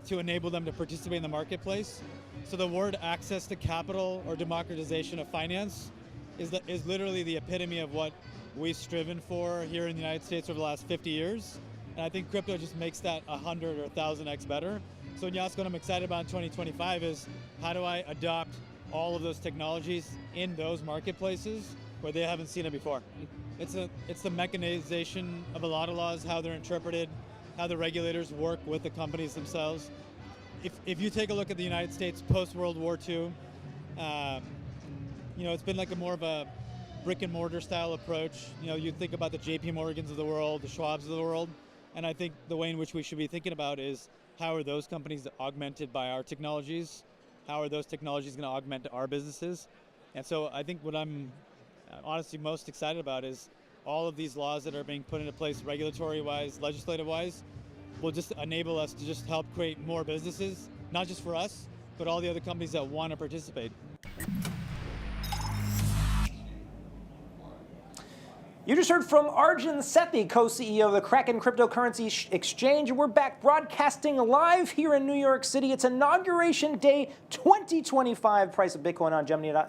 to enable them to participate in the marketplace. So the word access to capital or democratization of finance is literally the epitome of what we've striven for here in the United States over the last 50 years. And I think crypto just makes that 100 or 1,000x better. So when you ask what I'm excited about in 2025 is, how do I adopt all of those technologies in those marketplaces where they haven't seen it before? It's the mechanization of a lot of laws, how they're interpreted, how the regulators work with the companies themselves. If you take a look at the United States post-World War II, you know, it's been like a more of a brick and mortar style approach. You know, you think about the JP Morgans of the world, the Schwabs of the world, and I think the way in which we should be thinking about is, how are those companies augmented by our technologies? How are those technologies going to augment our businesses? And so I think what I'm honestly most excited about is all of these laws that are being put into place regulatory-wise, legislative-wise, will just enable us to just help create more businesses, not just for us, but all the other companies that want to participate. You just heard from Arjun Sethi, co-CEO of the Kraken Cryptocurrency Exchange. We're back broadcasting live here in New York City. It's Inauguration Day 2025. Price of Bitcoin on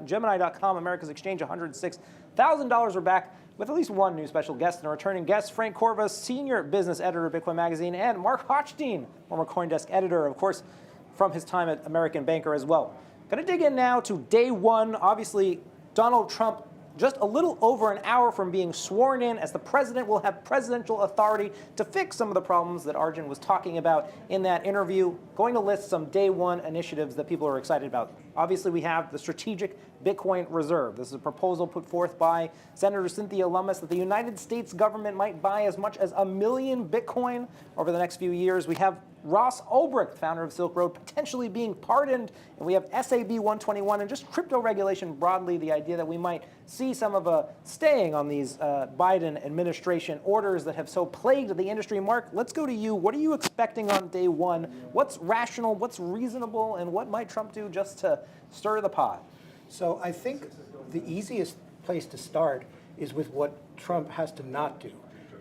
Gemini.com, America's Exchange, $106,000. We're back with at least one new special guest and a returning guest, Frank Corva, Senior Business Editor of Bitcoin Magazine, and Mark Hochstein, former CoinDesk editor, of course, from his time at American Banker as well. Going to dig in now to day one. Obviously, Donald Trump just a little over an hour from being sworn in, as the president will have presidential authority to fix some of the problems that Arjun was talking about in that interview. Going to list some day one initiatives that people are excited about. Obviously, we have the Strategic Bitcoin Reserve. This is a proposal put forth by Senator Cynthia Lummis that the United States government might buy as much as 1 million Bitcoin over the next few years. We have Ross Ulbricht, founder of Silk Road, potentially being pardoned. And we have SAB 121 and just crypto regulation broadly, the idea that we might see some of a staying on these Biden administration orders that have so plagued the industry. Mark, let's go to you. What are you expecting on day one? What's rational, what's reasonable, and what might Trump do just to stir the pot? So I think the easiest place to start is with what Trump has to not do.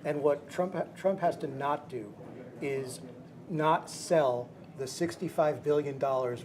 And what Trump has to not do is not sell the $65 billion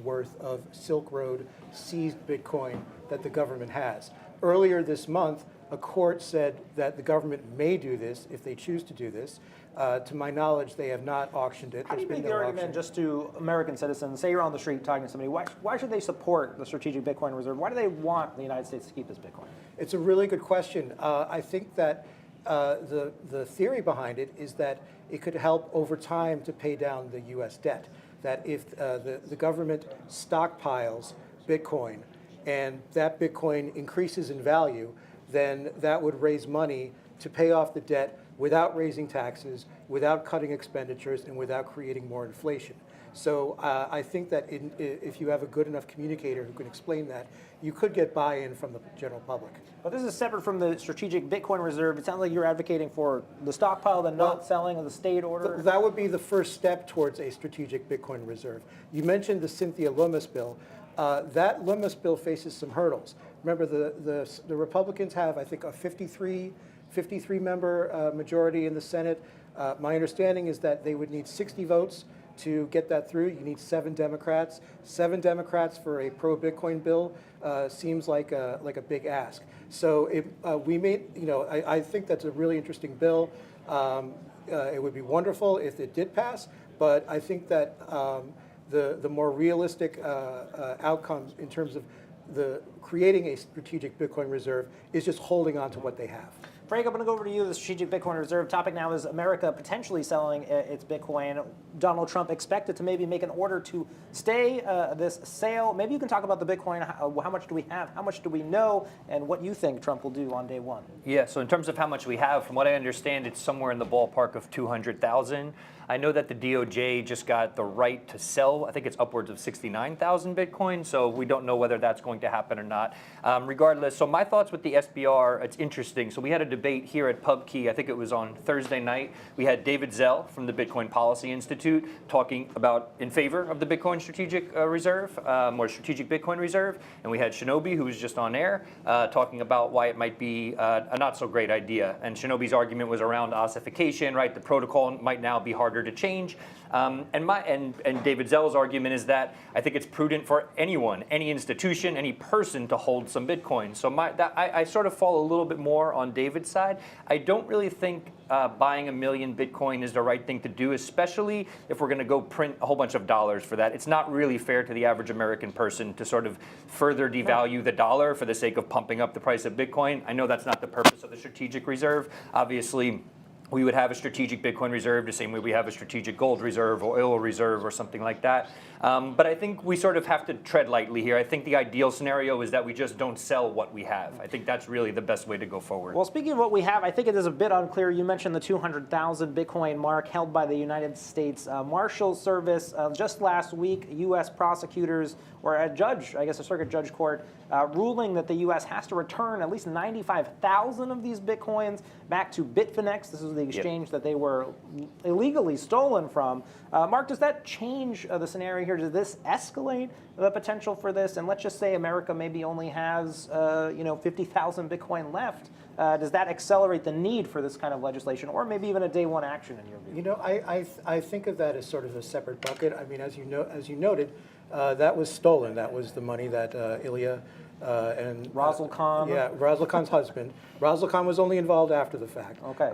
worth of Silk Road seized Bitcoin that the government has. Earlier this month, a court said that the government may do this if they choose to do this. To my knowledge, they have not auctioned it. How do you make the argument just to American citizens, say you're on the street talking to somebody, why should they support the Strategic Bitcoin Reserve? Why do they want the United States to keep this Bitcoin? It's a really good question. I think that the theory behind it is that it could help over time to pay down the U.S. debt. That if the government stockpiles Bitcoin and that Bitcoin increases in value, then that would raise money to pay off the debt without raising taxes, without cutting expenditures, and without creating more inflation. So I think that if you have a good enough communicator who can explain that, you could get buy-in from the general public. But this is separate from the Strategic Bitcoin Reserve. It sounds like you're advocating for the stockpile, the not selling of the state order. That would be the first step towards a Strategic Bitcoin Reserve. You mentioned the Cynthia Lummis bill. That Lummis bill faces some hurdles. Remember, the Republicans have, I think, a 53-member majority in the Senate. My understanding is that they would need 60 votes to get that through. You need 7 Democrats. 7 Democrats for a pro-Bitcoin bill seems like a big ask. So I think that's a really interesting bill. It would be wonderful if it did pass, but I think that the more realistic outcome in terms of creating a strategic Bitcoin reserve is just holding on to what they have. Frank, I'm going to go over to you. The Strategic Bitcoin Reserve topic now is America potentially selling its Bitcoin. Donald Trump expected to maybe make an order to stay this sale. Maybe you can talk about the Bitcoin. How much do we have? How much do we know? And what you think Trump will do on day one? Yeah, so in terms of how much we have, from what I understand, it's somewhere in the ballpark of 200,000. I know that the DOJ just got the right to sell, I think it's upwards of 69,000 Bitcoin, so we don't know whether that's going to happen or not. Regardless, so my thoughts with the SBR, it's interesting. So we had a debate here at PubKey, I think it was on Thursday night. We had David Zell from the Bitcoin Policy Institute talking about in favor of the Bitcoin Strategic Reserve, or Strategic Bitcoin Reserve, and we had Shinobi, who was just on air, talking about why it might be a not so great idea. And Shinobi's argument was around ossification, right? The protocol might now be harder to change. And David Zell's argument is that I think it's prudent for anyone, any institution, any person to hold some Bitcoin. So I sort of fall a little bit more on David's side. I don't really think buying 1 million Bitcoin is the right thing to do, especially if we're going to go print a whole bunch of dollars for that. It's not really fair to the average American person to sort of further devalue the dollar for the sake of pumping up the price of Bitcoin. I know that's not the purpose of the strategic reserve. Obviously, we would have a strategic Bitcoin reserve the same way we have a strategic gold reserve or oil reserve or something like that. But I think we sort of have to tread lightly here. I think the ideal scenario is that we just don't sell what we have. I think that's really the best way to go forward. Well, speaking of what we have, I think it is a bit unclear. You mentioned the 200,000 Bitcoin mark held by the United States Marshal Service. Just last week, U.S. prosecutors, or a judge, I guess a circuit judge court, ruling that the U.S. has to return at least 95,000 of these Bitcoins back to Bitfinex. This is the exchange that they were illegally stolen from. Mark, does that change the scenario here? Does this escalate the potential for this? And let's just say America maybe only has 50,000 Bitcoin left. Does that accelerate the need for this kind of legislation, or maybe even a day one action in your view? You know, I think of that as sort of a separate bucket. I mean, as you noted, that was stolen. That was the money that Ilya and Rasul Khan. Yeah, Rasul Khan's husband. Rasul Khan was only involved after the fact. Okay.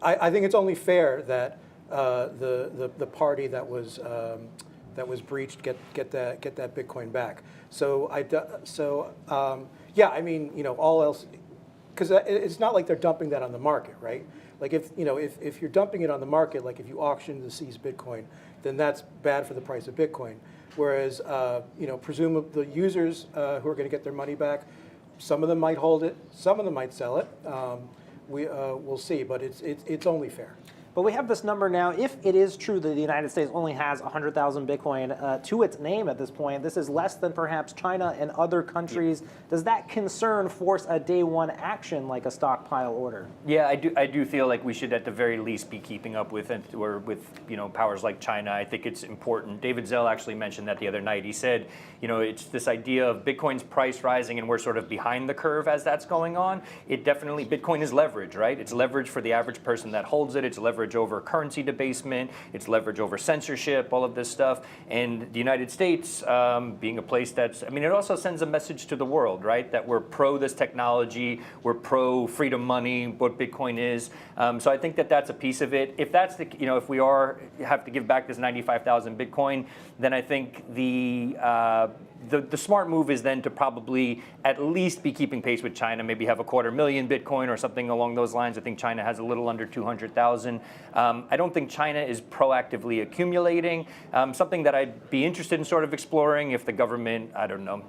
I think it's only fair that the party that was that was breached get that Bitcoin back. So yeah, I mean, you know, all else, because it's not like they're dumping that on the market, right? Like if you're dumping it on the market, like if you auction the seized Bitcoin, then that's bad for the price of Bitcoin. Whereas you know, presumably the users who are going to get their money back, some of them might hold it, some of them might sell it. We'll see, but it's only fair. But we have this number now. If it is true that the United States only has 100,000 Bitcoin to its name at this point, this is less than perhaps China and other countries. Does that concern force a day one action like a stockpile order? Yeah, I do feel like we should at the very least be keeping up with it, or with, you know, powers like China. I think it's important. David Zell actually mentioned that the other night. He said, you know, it's this idea of Bitcoin's price rising and we're sort of behind the curve as that's going on. It definitely, Bitcoin is leverage, right? It's leverage for the average person that holds it. It's leverage over currency debasement. It's leverage over censorship, all of this stuff. And the United States, being a place that's, I mean, it also sends a message to the world, right? That we're pro this technology, we're pro freedom money, what Bitcoin is. So I think that that's a piece of it. If that's the, you know, if we have to give back this 95,000 Bitcoin, then I think the smart move is then to probably at least be keeping pace with China, maybe have 250,000 Bitcoin or something along those lines. I think China has a little under 200,000. I don't think China is proactively accumulating. Something that I'd be interested in sort of exploring if the government, I don't know,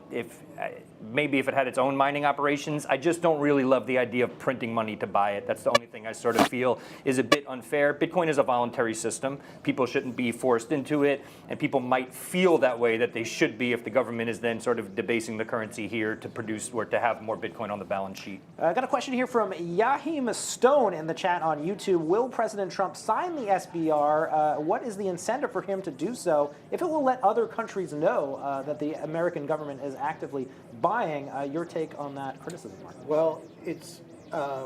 maybe if it had its own mining operations. I just don't really love the idea of printing money to buy it. That's the only thing I sort of feel is a bit unfair. Bitcoin is a voluntary system. People shouldn't be forced into it, and people might feel that way that they should be if the government is then sort of debasing the currency here to produce or to have more Bitcoin on the balance sheet. I got a question here from Yahim Stone in the chat on YouTube. Will President Trump sign the SBR? What is the incentive for him to do so? If it will let other countries know that the American government is actively buying, your take on that criticism, Mark? Well, it's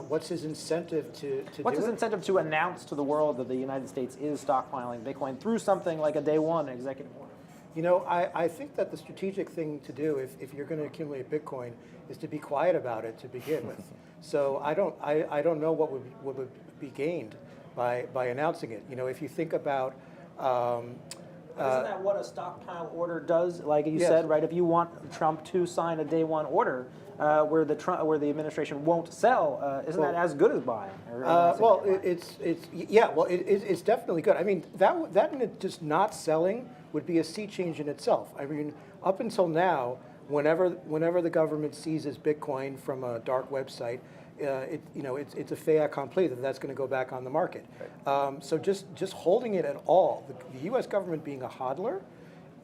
what's his incentive to What's his incentive to announce to the world that the United States is stockpiling Bitcoin through something like a day one executive order? You know, I think that the strategic thing to do if you're going to accumulate Bitcoin is to be quiet about it to begin with. So I don't know what would be gained by announcing it. You know, if you think about isn't that what a stockpile order does? Like you said, right? If you want Trump to sign a day one order where the administration won't sell, isn't that as good as buying? Well, it's definitely good. I mean, that and just not selling would be a sea change in itself. I mean, up until now, whenever the government seizes Bitcoin from a dark website, it's a fait accompli that's going to go back on the market. Right. So just holding it at all, the U.S. government being a hodler,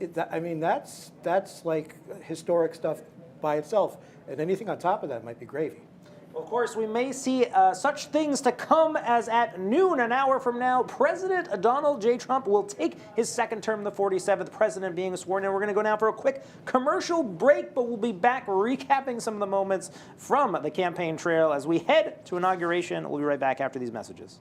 that's like historic stuff by itself, and anything on top of that might be gravy. Well, of course, we may see such things to come as at noon, an hour from now, President Donald J. Trump will take his second term, the 47th president being sworn in. We're going to go now for a quick commercial break, but we'll be back recapping some of the moments from the campaign trail as we head to inauguration. We'll be right back after these messages.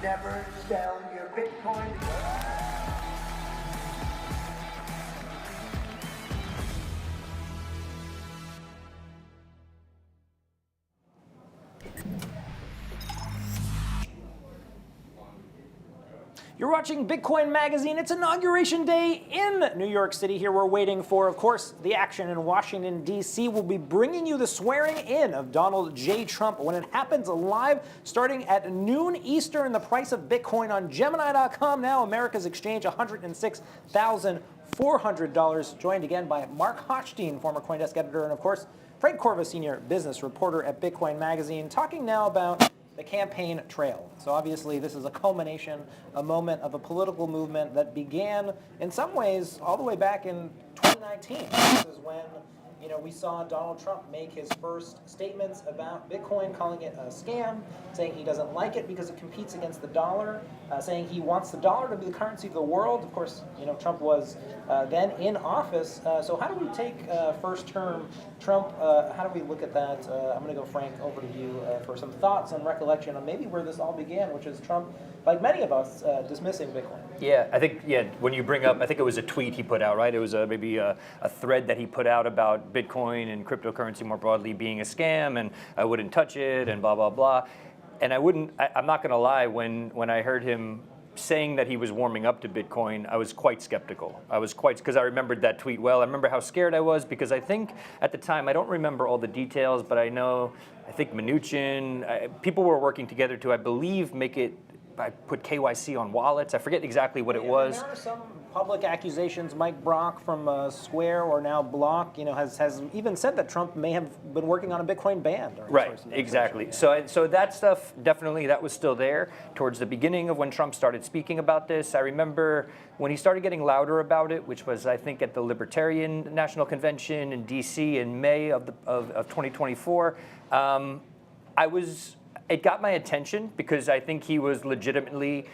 never sell your Bitcoin. You're watching Bitcoin Magazine. It's Inauguration Day in New York City. Here we're waiting for, of course, the action in Washington, D.C. We'll be bringing you the swearing in of Donald J. Trump when it happens live starting at noon Eastern. The price of Bitcoin on Gemini.com now, America's exchange, $106,400. Joined again by Mark Hochstein, former CoinDesk editor, and, of course, Fred Corva, senior business reporter at Bitcoin Magazine, talking now about the campaign trail. So obviously this is a culmination, a moment of a political movement that began in some ways all the way back in 2019. This is when we saw Donald Trump make his first statements about Bitcoin, calling it a scam, saying he doesn't like it because it competes against the dollar, saying he wants the dollar to be the currency of the world. Of course, Trump was then in office. So how do we take first term Trump? How do we look at that? I'm going to go, Frank, over to you for some thoughts and recollection on maybe where this all began, which is Trump, like many of us, dismissing Bitcoin. Yeah, I think, when you bring up, I think it was a tweet he put out, right? It was maybe a thread that he put out about Bitcoin and cryptocurrency more broadly being a scam, and I wouldn't touch it, and blah, blah, blah. And I'm not going to lie, when I heard him saying that he was warming up to Bitcoin, I was quite skeptical. Because I remembered that tweet well. I remember how scared I was, because I think at the time, I don't remember all the details, but I think Mnuchin, people were working together to, I believe, I put KYC on wallets. I forget exactly what it was. There are some public accusations. Mike Brock from Square, or now Block, has even said that Trump may have been working on a Bitcoin ban. Right, exactly. So that stuff, definitely, that was still there towards the beginning of when Trump started speaking about this. I remember when he started getting louder about it, which was, I think, at the Libertarian National Convention in D.C. in May of 2024, it got my attention because I think he was legitimately,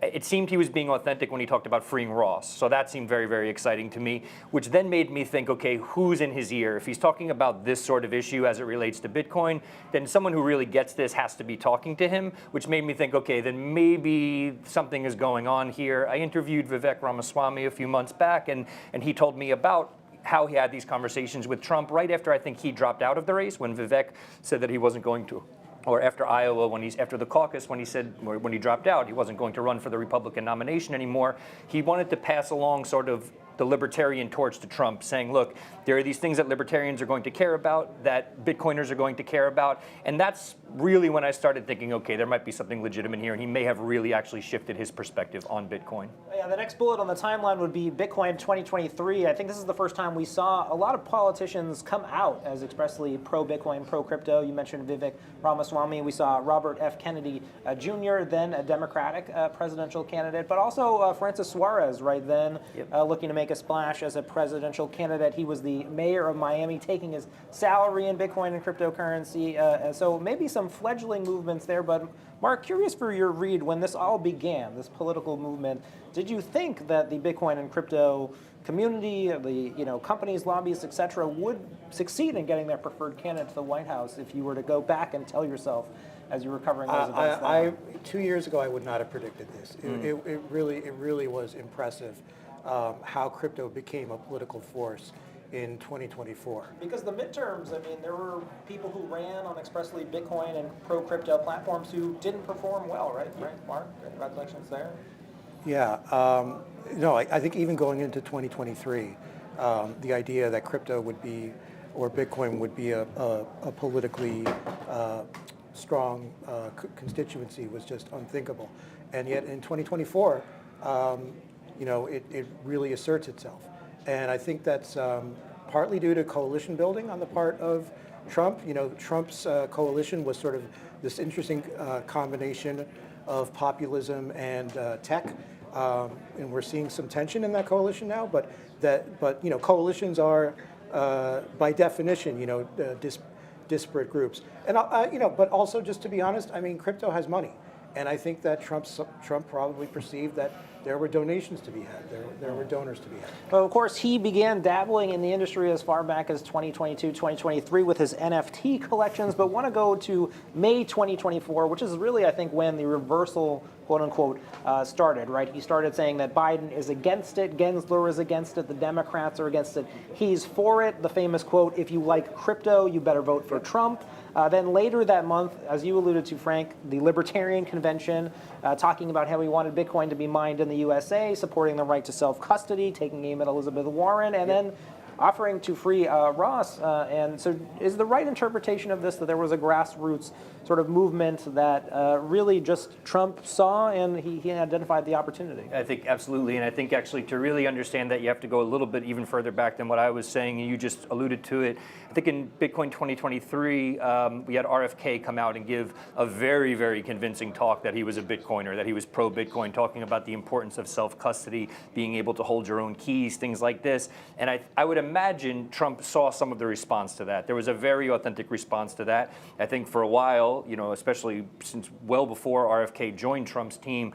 it seemed he was being authentic when he talked about freeing Ross. So that seemed very, very exciting to me, which then made me think, okay, who's in his ear? If he's talking about this sort of issue as it relates to Bitcoin, then someone who really gets this has to be talking to him, which made me think, okay, then maybe something is going on here. I interviewed Vivek Ramaswamy a few months back, and he told me about how he had these conversations with Trump right after I think he dropped out of the race, when Vivek said that he wasn't going to. Or after Iowa, after the caucus, when he dropped out, he wasn't going to run for the Republican nomination anymore. He wanted to pass along sort of the libertarian torch to Trump, saying, look, there are these things that libertarians are going to care about, that Bitcoiners are going to care about. And that's really when I started thinking, okay, there might be something legitimate here, and he may have really actually shifted his perspective on Bitcoin. Yeah, the next bullet on the timeline would be Bitcoin 2023. I think this is the first time we saw a lot of politicians come out as expressly pro-Bitcoin, pro-crypto. You mentioned Vivek Ramaswamy. We saw Robert F. Kennedy Jr., then a Democratic presidential candidate, but also Francis Suarez, right then, looking to make a splash as a presidential candidate. He was the mayor of Miami, taking his salary in Bitcoin and cryptocurrency. So maybe some fledgling movements there. But Mark, curious for your read, when this all began, this political movement, did you think that the Bitcoin and crypto community, the companies, lobbyists, et cetera, would succeed in getting their preferred candidate to the White House if you were to go back and tell yourself as you were covering those events? 2 years ago, I would not have predicted this. It really was impressive how crypto became a political force in 2024. Because the midterms, there were people who ran on expressly Bitcoin and pro-crypto platforms who didn't perform well, right? Mark, congratulations there. Yeah, I think even going into 2023, the idea that crypto would be, or Bitcoin would be a politically strong constituency was just unthinkable. And yet in 2024, it really asserts itself. And I think that's partly due to coalition building on the part of Trump. Trump's coalition was sort of this interesting combination of populism and tech. And we're seeing some tension in that coalition now, but coalitions are, by definition, disparate groups. And, but also, just to be honest, crypto has money. And I think that Trump probably perceived that There were donations to be had. There were donors to be had. Well, of course, he began dabbling in the industry as far back as 2022, 2023 with his NFT collections, but want to go to May 2024, which is really, I think, when the reversal, quote unquote, started, right? He started saying that Biden is against it, Gensler is against it, the Democrats are against it. He's for it. The famous quote, if you like crypto, you better vote for Trump. Then later that month, as you alluded to, Frank, the Libertarian Convention, talking about how he wanted Bitcoin to be mined in the USA, supporting the right to self-custody, taking aim at Elizabeth Warren, and then offering to free Ross. And so is the right interpretation of this that there was a grassroots sort of movement that really just Trump saw and he identified the opportunity? I think absolutely. And I think actually to really understand that, you have to go a little bit even further back than what I was saying. And you just alluded to it. I think in Bitcoin 2023, we had RFK come out and give a very, very convincing talk that he was a Bitcoiner, that he was pro-Bitcoin, talking about the importance of self-custody, being able to hold your own keys, things like this. And I would imagine Trump saw some of the response to that. There was a very authentic response to that. I think for a while, especially since well before RFK joined Trump's team,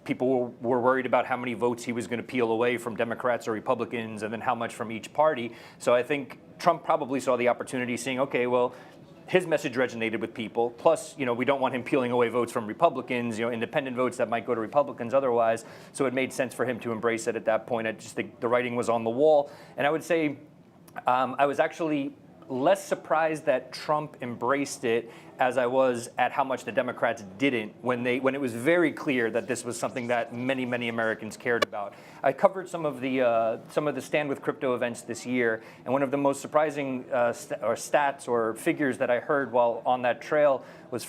people were worried about how many votes he was going to peel away from Democrats or Republicans, and then how much from each party. So I think Trump probably saw the opportunity, seeing, okay, well, his message resonated with people. Plus, we don't want him peeling away votes from Republicans, independent votes that might go to Republicans otherwise. So it made sense for him to embrace it at that point. I just think the writing was on the wall. And I would say I was actually less surprised that Trump embraced it as I was at how much the Democrats didn't when it was very clear that this was something that many, many Americans cared about. I covered some of the Stand with Crypto events this year, and one of the most surprising stats or figures that I heard while on that trail was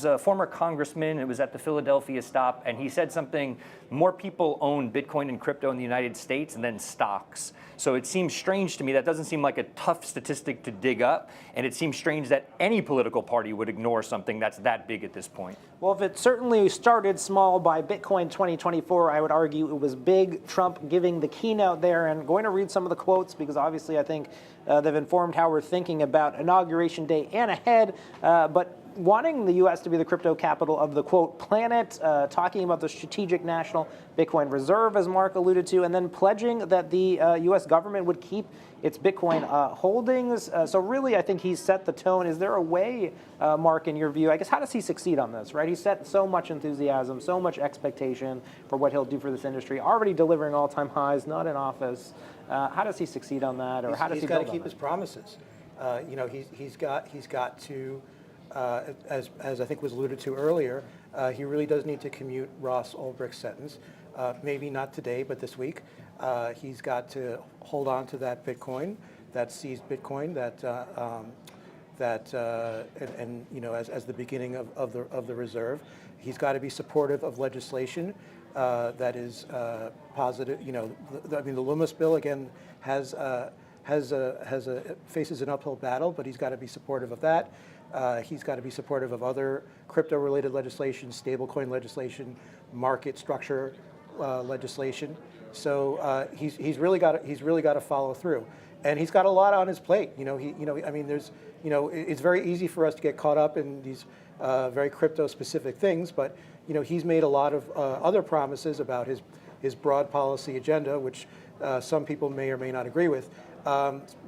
a former congressman. It was at the Philadelphia stop, and he said something: more people own Bitcoin and crypto in the United States than stocks. So it seems strange to me. That doesn't seem like a tough statistic to dig up, and it seems strange that any political party would ignore something that's that big at this point. Well, if it certainly started small by Bitcoin 2024, I would argue it was big. Trump giving the keynote there, and going to read some of the quotes because obviously I think they've informed how we're thinking about Inauguration Day and ahead, but wanting the U.S. to be the crypto capital of the, quote, planet, talking about the strategic national Bitcoin reserve, as Mark alluded to, and then pledging that the U.S. government would keep its Bitcoin holdings. So really, I think he's set the tone. Is there a way, Mark, in your view, I guess, how does he succeed on this, right? He's set so much enthusiasm, so much expectation for what he'll do for this industry, already delivering all-time highs, not in office. How does he succeed on that, or how does he build on that? He's got to keep his promises. He's got to, as I think was alluded to earlier, he really does need to commute Ross Ulbricht's sentence. Maybe not today, but this week. He's got to hold on to that Bitcoin, that seized Bitcoin, as the beginning of the reserve. He's got to be supportive of legislation that is positive. The Loomis bill again faces an uphill battle, but he's got to be supportive of that. He's got to be supportive of other crypto-related legislation, stablecoin legislation, market structure legislation. So he's really got to follow through, and he's got a lot on his plate. It's very easy for us to get caught up in these very crypto-specific things, but he's made a lot of other promises about his broad policy agenda, which some people may or may not agree with.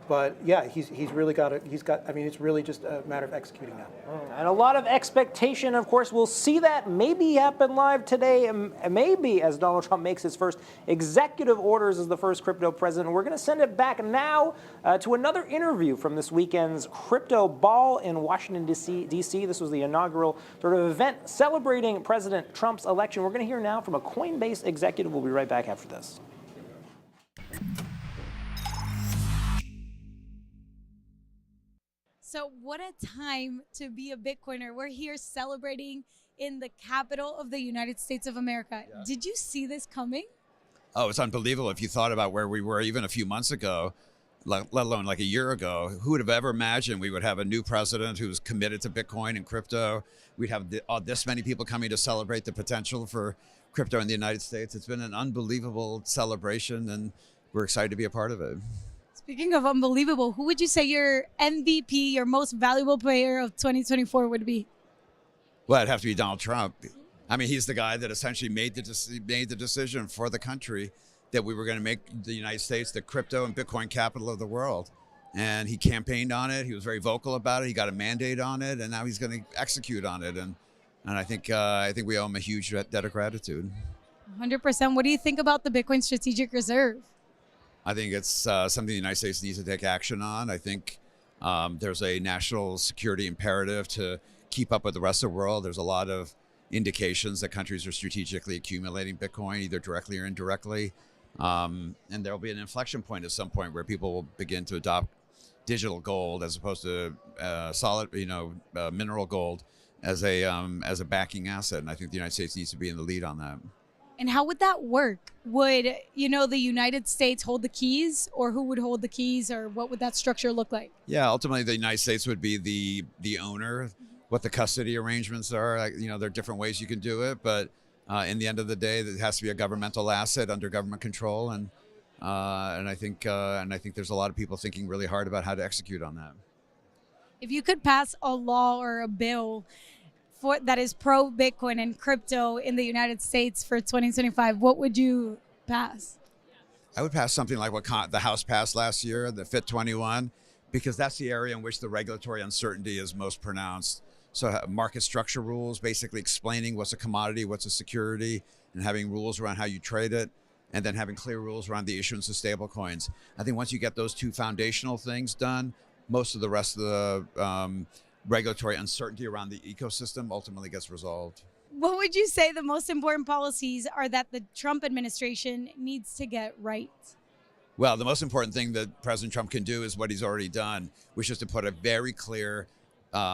But yeah, he's really got it. It's really just a matter of executing that. And a lot of expectation, of course. We'll see that maybe happen live today, maybe as Donald Trump makes his first executive orders as the first crypto president. We're going to send it back now to another interview from this weekend's Crypto Ball in Washington, D.C. This was the inaugural sort of event celebrating President Trump's election. We're going to hear now from a Coinbase executive. We'll be right back after this. So what a time to be a Bitcoiner. We're here celebrating in the capital of the United States of America. Yeah. Did you see this coming? Oh, it's unbelievable. If you thought about where we were even a few months ago, let alone like a year ago, who would have ever imagined we would have a new president who's committed to Bitcoin and crypto? We'd have this many people coming to celebrate the potential for crypto in the United States. It's been an unbelievable celebration, and we're excited to be a part of it. Speaking of unbelievable, who would you say your MVP, your most valuable player of 2024 would be? Well, it'd have to be Donald Trump. I mean, he's the guy that essentially made the decision for the country that we were going to make the United States the crypto and Bitcoin capital of the world. And he campaigned on it. He was very vocal about it. He got a mandate on it, and now he's going to execute on it. And I think we owe him a huge debt of gratitude. 100%. What do you think about the Bitcoin Strategic Reserve? I think it's something the United States needs to take action on. I think there's a national security imperative to keep up with the rest of the world. There's a lot of indications that countries are strategically accumulating Bitcoin, either directly or indirectly. And there'll be an inflection point at some point where people will begin to adopt digital gold as opposed to solid, mineral gold as a backing asset. And I think the United States needs to be in the lead on that. And how would that work? Would, the United States hold the keys, or who would hold the keys, or what would that structure look like? Yeah, ultimately the United States would be the owner. What the custody arrangements are, there are different ways you can do it, but in the end of the day, it has to be a governmental asset under government control, and I think there's a lot of people thinking really hard about how to execute on that. If you could pass a law or a bill that is pro Bitcoin and crypto in the United States for 2025, what would you pass? I would pass something like what the House passed last year, the FIT 21, because that's the area in which the regulatory uncertainty is most pronounced. So market structure rules, basically explaining what's a commodity, what's a security, and having rules around how you trade it, and then having clear rules around the issuance of stable coins. I think once you get those two foundational things done, most of the rest of the regulatory uncertainty around the ecosystem ultimately gets resolved. What would you say the most important policies are that the Trump administration needs to get right? Well, the most important thing that President Trump can do is what he's already done, which is to put a very clear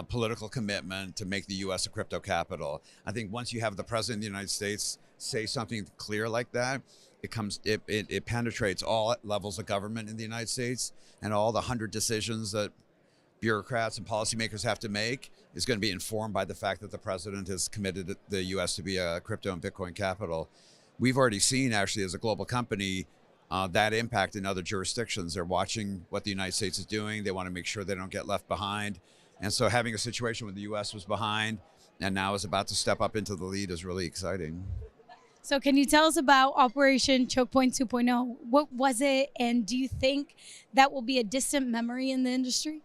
political commitment to make the U.S. a crypto capital. I think once you have the President of the United States say something clear like that, it penetrates all levels of government in the United States, and all the 100 decisions that bureaucrats and policymakers have to make is going to be informed by the fact that the president has committed the U.S. to be a crypto and Bitcoin capital. We've already seen, actually, as a global company, that impact in other jurisdictions. They're watching what the United States is doing. They want to make sure they don't get left behind. And so having a situation where the U.S. was behind and now is about to step up into the lead is really exciting. So can you tell us about Operation Choke Point 2.0? What was it, and do you think that will be a distant memory in the industry?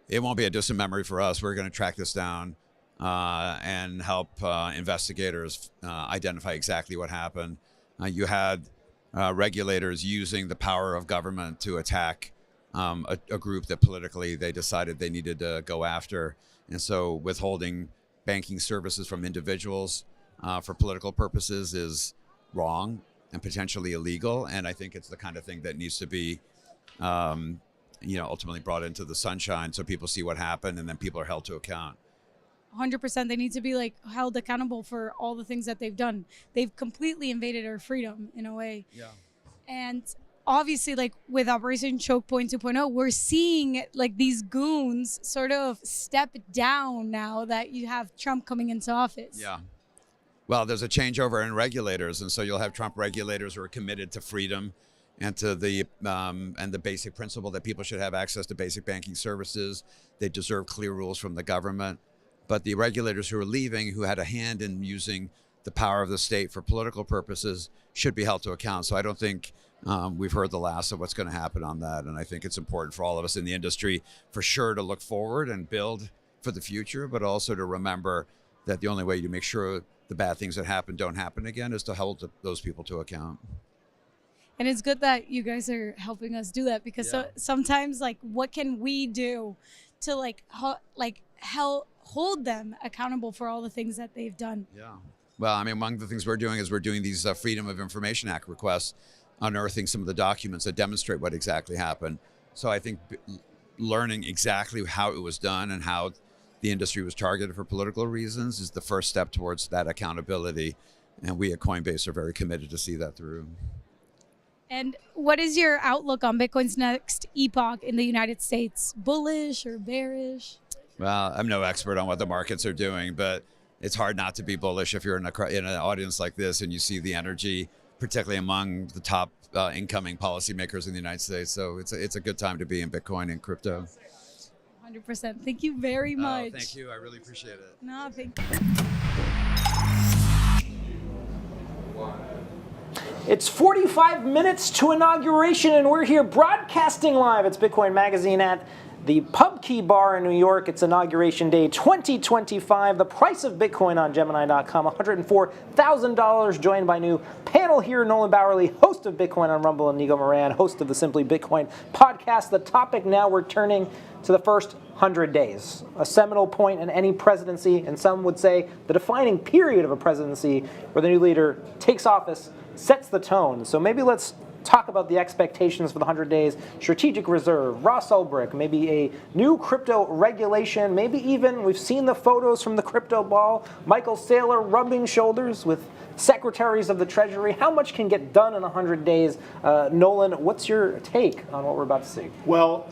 It won't be a distant memory for us. We're going to track this down and help investigators identify exactly what happened. You had regulators using the power of government to attack a group that politically they decided they needed to go after. And so withholding banking services from individuals for political purposes is wrong and potentially illegal. And I think it's the kind of thing that needs to be ultimately brought into the sunshine so people see what happened and then people are held to account. 100%. They need to be held accountable for all the things that they've done. They've completely invaded our freedom in a way. Yeah. And obviously, with Operation Choke Point 2.0, we're seeing these goons sort of step down now that you have Trump coming into office. Yeah. Well, there's a changeover in regulators, and so you'll have Trump regulators who are committed to freedom and to the basic principle that people should have access to basic banking services. They deserve clear rules from the government. But the regulators who are leaving, who had a hand in using the power of the state for political purposes, should be held to account. So I don't think we've heard the last of what's going to happen on that. And I think it's important for all of us in the industry, for sure, to look forward and build for the future, but also to remember that the only way to make sure the bad things that happen don't happen again is to hold those people to account. And it's good that you guys are helping us do that, because sometimes, what can we do to hold them accountable for all the things that they've done? Yeah. Well, I mean, among the things we're doing is we're doing these Freedom of Information Act requests, unearthing some of the documents that demonstrate what exactly happened. So I think learning exactly how it was done and how the industry was targeted for political reasons is the first step towards that accountability. And we at Coinbase are very committed to see that through. And what is your outlook on Bitcoin's next epoch in the United States? Bullish or bearish? Well, I'm no expert on what the markets are doing, but it's hard not to be bullish if you're in an audience like this and you see the energy, particularly among the top incoming policymakers in the United States. So it's a good time to be in Bitcoin and crypto. 100%. Thank you very much. Thank you. I really appreciate it. No, thank you. It's 45 minutes to inauguration, and we're here broadcasting live. It's Bitcoin Magazine at the PubKey Bar in New York. It's Inauguration Day 2025. The price of Bitcoin on Gemini.com, $104,000. Joined by new panel here, Nolan Bowerly, host of Bitcoin on Rumble, and Nigo Moran, host of the Simply Bitcoin podcast. The topic now, we're turning to the first 100 days, a seminal point in any presidency, and some would say the defining period of a presidency where the new leader takes office, sets the tone. So maybe let's talk about the expectations for the 100 days, strategic reserve, Ross Ulbricht, maybe a new crypto regulation, maybe even, we've seen the photos from the crypto ball, Michael Saylor rubbing shoulders with secretaries of the Treasury. How much can get done in 100 days? Nolan, what's your take on what we're about to see? Well,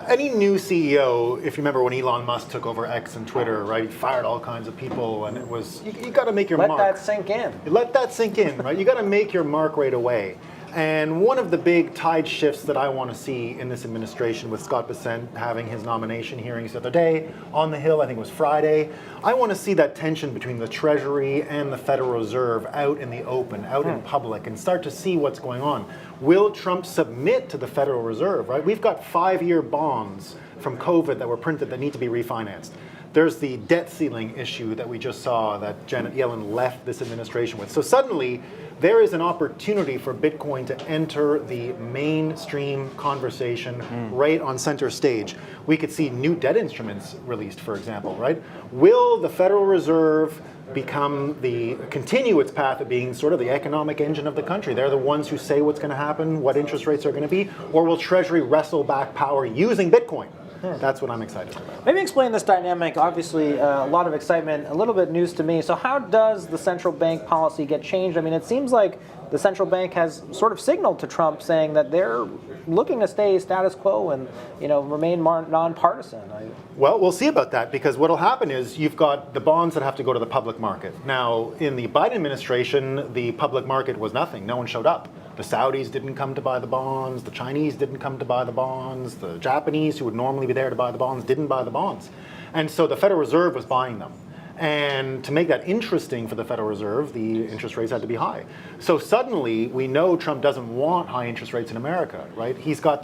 any new CEO, if you remember when Elon Musk took over X and Twitter, right, he fired all kinds of people, and it was, you got to make your mark. Let that sink in. Let that sink in, right? You got to make your mark right away. And one of the big tide shifts that I want to see in this administration, with Scott Bessent having his nomination hearings the other day on the Hill, I think it was Friday, I want to see that tension between the Treasury and the Federal Reserve out in the open, out in public, and start to see what's going on. Will Trump submit to the Federal Reserve, right? We've got 5-year bonds from COVID that were printed that need to be refinanced. There's the debt ceiling issue that we just saw that Janet Yellen left this administration with. So suddenly, there is an opportunity for Bitcoin to enter the mainstream conversation right on center stage. We could see new debt instruments released, for example, right? Will the Federal Reserve continue its path of being sort of the economic engine of the country? They're the ones who say what's going to happen, what interest rates are going to be, or will Treasury wrestle back power using Bitcoin? That's what I'm excited about. Maybe explain this dynamic. Obviously, a lot of excitement, a little bit news to me. So how does the central bank policy get changed? I mean, it seems like the central bank has sort of signaled to Trump saying that they're looking to stay status quo and, remain nonpartisan. Well, we'll see about that, because what will happen is you've got the bonds that have to go to the public market. Now, in the Biden administration, the public market was nothing. No one showed up. The Saudis didn't come to buy the bonds. The Chinese didn't come to buy the bonds. The Japanese, who would normally be there to buy the bonds, didn't buy the bonds. And so the Federal Reserve was buying them. And to make that interesting for the Federal Reserve, the interest rates had to be high. So suddenly, we know Trump doesn't want high interest rates in America, right? He's got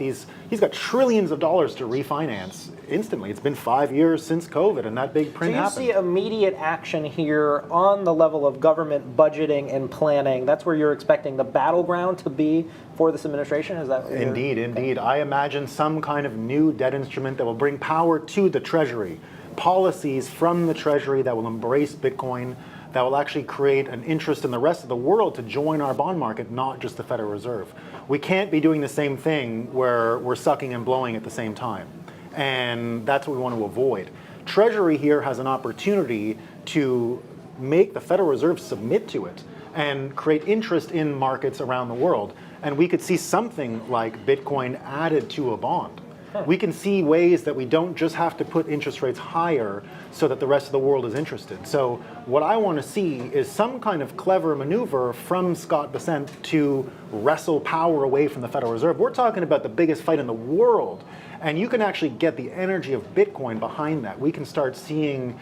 trillions of dollars to refinance instantly. It's been 5 years since COVID, and that big print happened. So you see immediate action here on the level of government budgeting and planning. That's where you're expecting the battleground to be for this administration? Is that Indeed. I imagine some kind of new debt instrument that will bring power to the Treasury. Policies from the Treasury that will embrace Bitcoin, that will actually create an interest in the rest of the world to join our bond market, not just the Federal Reserve. We can't be doing the same thing where we're sucking and blowing at the same time. And that's what we want to avoid. Treasury here has an opportunity to make the Federal Reserve submit to it and create interest in markets around the world. And we could see something like Bitcoin added to a bond. We can see ways that we don't just have to put interest rates higher so that the rest of the world is interested. So what I want to see is some kind of clever maneuver from Scott Bessent to wrestle power away from the Federal Reserve. We're talking about the biggest fight in the world, and you can actually get the energy of Bitcoin behind that. We can start seeing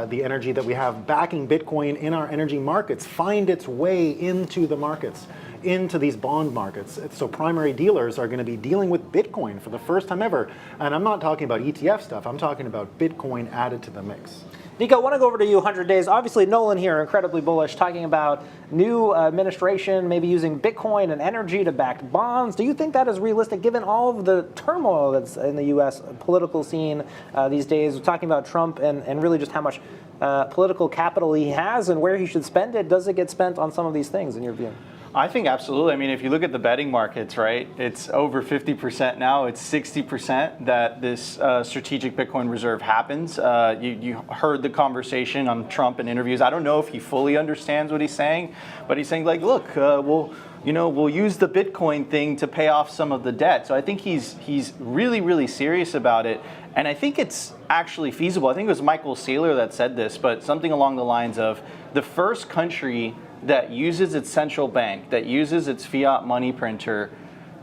the energy that we have backing Bitcoin in our energy markets find its way into the markets, into these bond markets. So primary dealers are going to be dealing with Bitcoin for the first time ever. And I'm not talking about ETF stuff. I'm talking about Bitcoin added to the mix. Nico, I want to go over to you 100 days. Obviously, Nolan here, incredibly bullish, talking about new administration, maybe using Bitcoin and energy to back bonds. Do you think that is realistic, given all of the turmoil that's in the U.S. political scene these days? We're talking about Trump and really just how much political capital he has and where he should spend it. Does it get spent on some of these things, in your view? I think absolutely. I mean, if you look at the betting markets, right, it's over 50% now. It's 60% that this strategic Bitcoin reserve happens. You heard the conversation on Trump in interviews. I don't know if he fully understands what he's saying, but he's saying, like, look, we'll use the Bitcoin thing to pay off some of the debt. So I think he's really, really serious about it. And I think it's actually feasible. I think it was Michael Saylor that said this, but something along the lines of the first country that uses its central bank, that uses its fiat money printer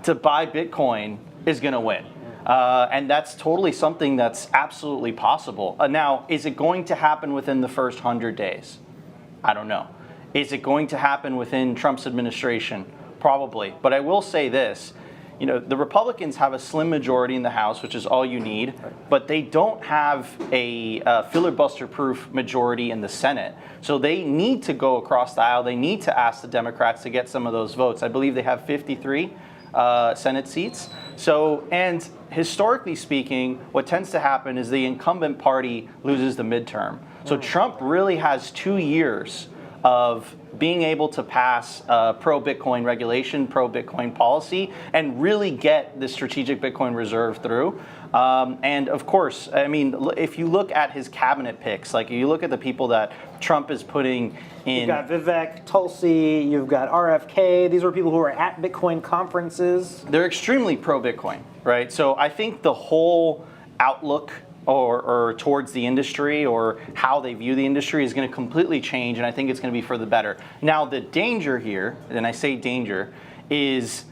to buy Bitcoin is going to win. And that's totally something that's absolutely possible. Now, is it going to happen within the first 100 days? I don't know. Is it going to happen within Trump's administration? Probably. But I will say this. The Republicans have a slim majority in the House, which is all you need, but they don't have a filibuster-proof majority in the Senate. So they need to go across the aisle. They need to ask the Democrats to get some of those votes. I believe they have 53 Senate seats. So, and historically speaking, what tends to happen is the incumbent party loses the midterm. So Trump really has 2 years of being able to pass pro-Bitcoin regulation, pro-Bitcoin policy, and really get the strategic Bitcoin reserve through. And of course, I mean, if you look at his cabinet picks, like you look at the people that Trump is putting in. You've got Vivek, Tulsi, you've got RFK. These are people who are at Bitcoin conferences. They're extremely pro-Bitcoin, right? So I think the whole outlook or towards the industry or how they view the industry is going to completely change, and I think it's going to be for the better. Now, the danger here, and I say danger, is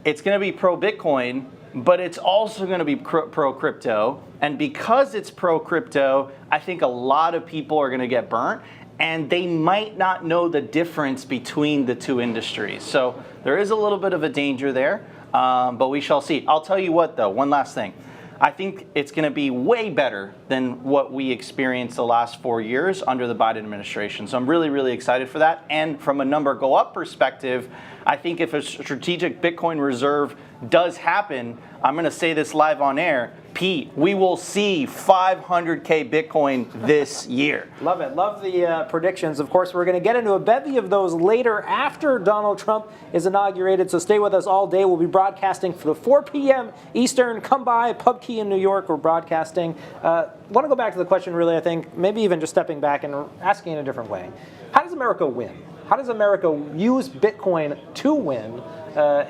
it's going to be pro-Bitcoin, but it's also going to be pro-crypto, and because it's pro-crypto, I think a lot of people are going to get burnt, and they might not know the difference between the two industries. So there is a little bit of a danger there, but we shall see. I'll tell you what, though, one last thing. I think it's going to be way better than what we experienced the last 4 years under the Biden administration. So I'm really, really excited for that. And from a number go up perspective, I think if a strategic Bitcoin reserve does happen, I'm going to say this live on air, Pete, we will see 500K Bitcoin this year. Love it. Love the predictions. Of course, we're going to get into a bevy of those later after Donald Trump is inaugurated. So stay with us all day. We'll be broadcasting for the 4 p.m. Eastern. Come by PubKey in New York. We're broadcasting. I want to go back to the question, really, I think, maybe even just stepping back and asking in a different way. How does America win? How does America use Bitcoin to win?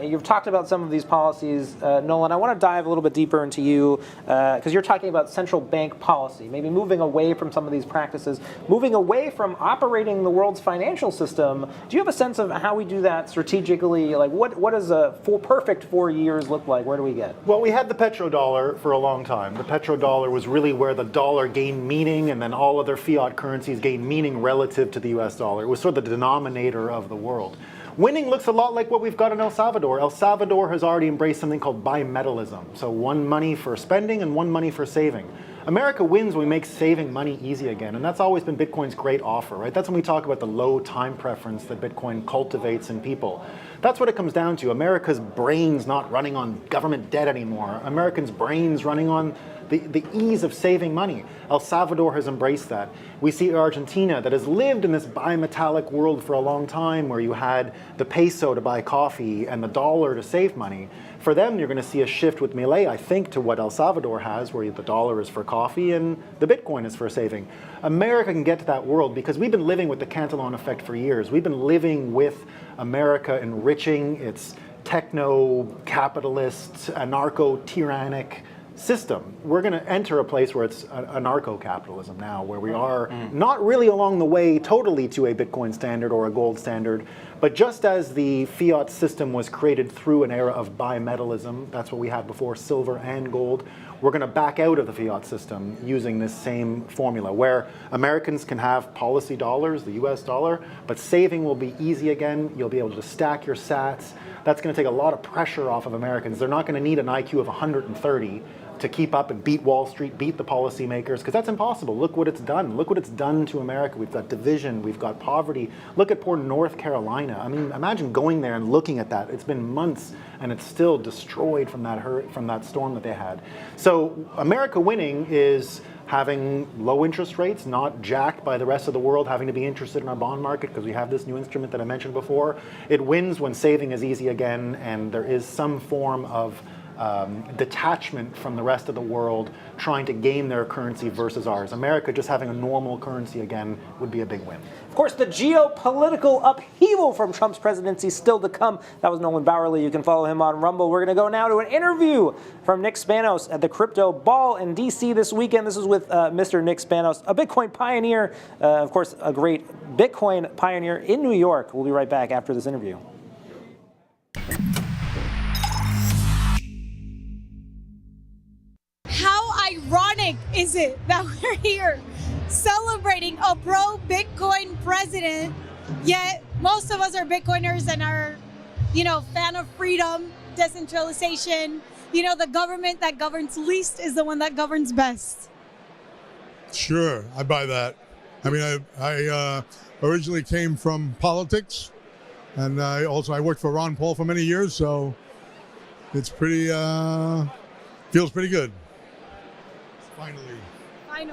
You've talked about some of these policies, Nolan. I want to dive a little bit deeper into you because you're talking about central bank policy, maybe moving away from some of these practices, moving away from operating the world's financial system. Do you have a sense of how we do that strategically? Like, what does a perfect 4 years look like? Where do we get? Well, we had the petrodollar for a long time. The petrodollar was really where the dollar gained meaning, and then all other fiat currencies gained meaning relative to the US dollar. It was sort of the denominator of the world. Winning looks a lot like what we've got in El Salvador. El Salvador has already embraced something called bimetallism. So one money for spending and one money for saving. America wins when we make saving money easy again. And that's always been Bitcoin's great offer, right? That's when we talk about the low time preference that Bitcoin cultivates in people. That's what it comes down to. America's brains not running on government debt anymore. Americans' brains running on the ease of saving money. El Salvador has embraced that. We see Argentina that has lived in this bimetallic world for a long time where you had the peso to buy coffee and the dollar to save money. For them, you're going to see a shift with Milei, I think, to what El Salvador has, where the dollar is for coffee and the Bitcoin is for saving. America can get to that world because we've been living with the Cantillon effect for years. We've been living with America enriching its techno-capitalist, anarcho-tyrannic system. We're going to enter a place where it's anarcho-capitalism now, where we are not really along the way totally to a Bitcoin standard or a gold standard, but just as the fiat system was created through an era of bimetallism, that's what we had before, silver and gold, we're going to back out of the fiat system using this same formula, where Americans can have policy dollars, the US dollar, but saving will be easy again. You'll be able to stack your sats. That's going to take a lot of pressure off of Americans. They're not going to need an IQ of 130 to keep up and beat Wall Street, beat the policymakers, because that's impossible. Look what it's done. Look what it's done to America. We've got division, we've got poverty. Look at poor North Carolina. I mean, imagine going there and looking at that. It's been months and it's still destroyed from that storm that they had. So America winning is having low interest rates, not jacked by the rest of the world having to be interested in our bond market because we have this new instrument that I mentioned before. It wins when saving is easy again and there is some form of detachment from the rest of the world trying to gain their currency versus ours. America just having a normal currency again would be a big win. Of course, the geopolitical upheaval from Trump's presidency still to come. That was Nolan Bowerly. You can follow him on Rumble. We're going to go now to an interview from Nick Spanos at the Crypto Ball in D.C. this weekend. This is with Mr. Nick Spanos, a Bitcoin pioneer, of course, a great Bitcoin pioneer in New York. We'll be right back after this interview. Ironic is it that we're here celebrating a pro-Bitcoin president, yet most of us are Bitcoiners and are fan of freedom, decentralization. The government that governs least is the one that governs best. Sure, I buy that. I mean, I originally came from politics, and I worked for Ron Paul for many years, so it's pretty, feels pretty good. Finally. 100%.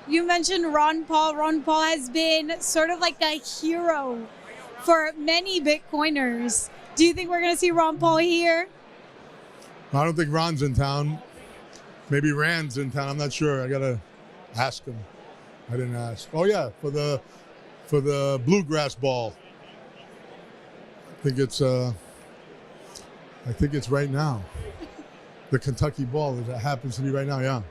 You mentioned Ron Paul. Ron Paul has been sort of like a hero for many Bitcoiners. Do you think we're going to see Ron Paul here? I don't think Ron's in town. Maybe Rand's in town. I'm not sure. I got to ask him. I didn't ask. Oh, yeah, for the bluegrass ball. I think it's right now. The Kentucky ball that happens to be right now, yeah.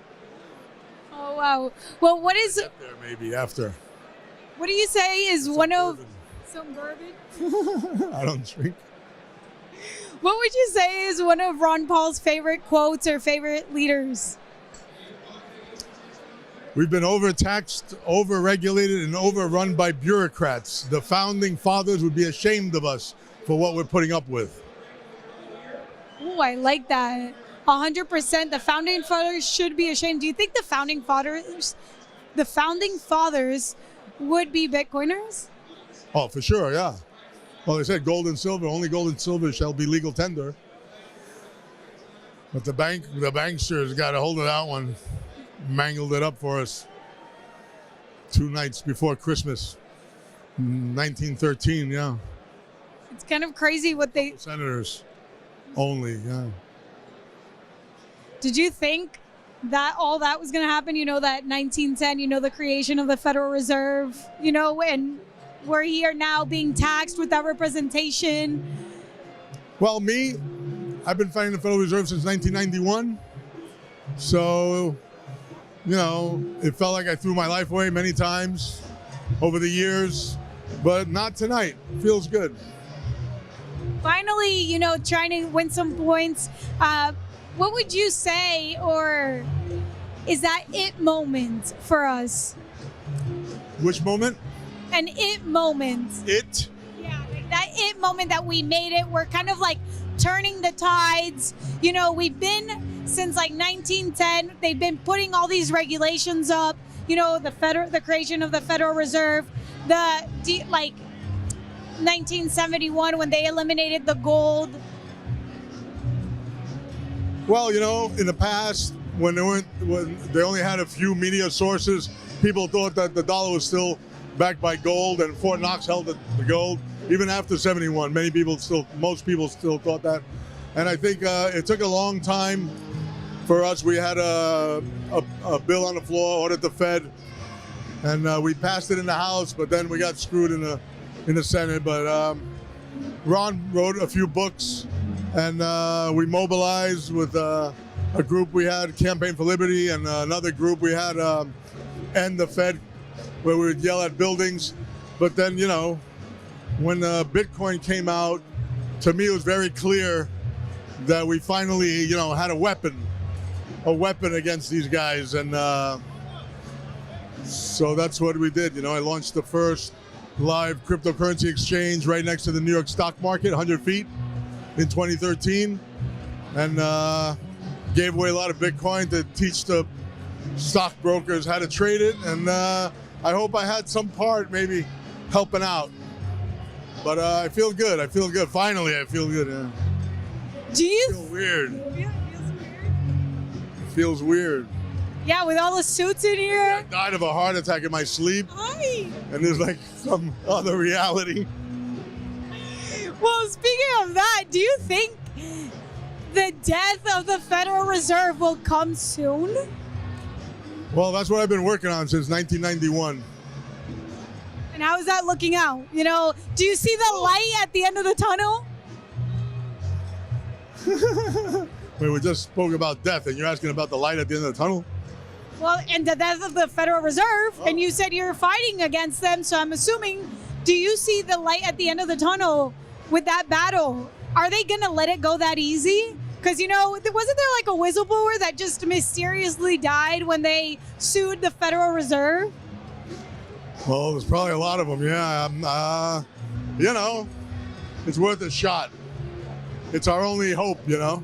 Oh, wow. Well, what is... Get there maybe after. What do you say is one of... Some bourbon? I don't drink. What would you say is one of Ron Paul's favorite quotes or favorite leaders? We've been overtaxed, overregulated, and overrun by bureaucrats. The founding fathers would be ashamed of us for what we're putting up with. Oh, I like that. 100%. The founding fathers should be ashamed. Do you think the founding fathers would be Bitcoiners? Oh, for sure, yeah. Well, they said gold and silver, only gold and silver shall be legal tender. But the banksters got a hold of that one, mangled it up for us 2 nights before Christmas, 1913, yeah. It's kind of crazy what they... Senators only, yeah. Did you think that all that was going to happen? That 1910, the creation of the Federal Reserve, and we're here now being taxed without representation. Well, I've been fighting the Federal Reserve since 1991. So, it felt like I threw my life away many times over the years, but not tonight. Feels good. Finally, trying to win some points. What would you say, or is that it moment for us? Which moment? An it moment. It? Yeah, like that it moment that we made it. We're kind of like turning the tides. We've been since like 1910. They've been putting all these regulations up. The creation of the Federal Reserve, 1971 when they eliminated the gold. Well, in the past, when they only had a few media sources, people thought that the dollar was still backed by gold, and Fort Knox held the gold. Even after 71, most people still thought that. And I think it took a long time for us. We had a bill on the floor, ordered the Fed, and we passed it in the House, but then we got screwed in the Senate. But Ron wrote a few books, and we mobilized with a group we had, Campaign for Liberty, and another group we had, End the Fed, where we would yell at buildings. But then, when Bitcoin came out, to me it was very clear that we finally, had a weapon against these guys. And so that's what we did. I launched the first live cryptocurrency exchange right next to the New York stock market, 100 feet, in 2013. And gave away a lot of Bitcoin to teach the stockbrokers how to trade it. And I hope I had some part maybe helping out. But I feel good. Finally, I feel good. Yeah. Do you feel weird? Yeah, it feels weird. Yeah, with all the suits in here. I died of a heart attack in my sleep. Hi. And there's like some other reality. Well, speaking of that, do you think the death of the Federal Reserve will come soon? Well, that's what I've been working on since 1991. And how is that looking out? Do you see the light at the end of the tunnel? Wait, we just spoke about death, and you're asking about the light at the end of the tunnel? Well, and the death of the Federal Reserve, and you said you're fighting against them, so I'm assuming, do you see the light at the end of the tunnel with that battle? Are they going to let it go that easy? Because, wasn't there like a whistleblower that just mysteriously died when they sued the Federal Reserve? Well, there's probably a lot of them, yeah. it's worth a shot. It's our only hope, you know?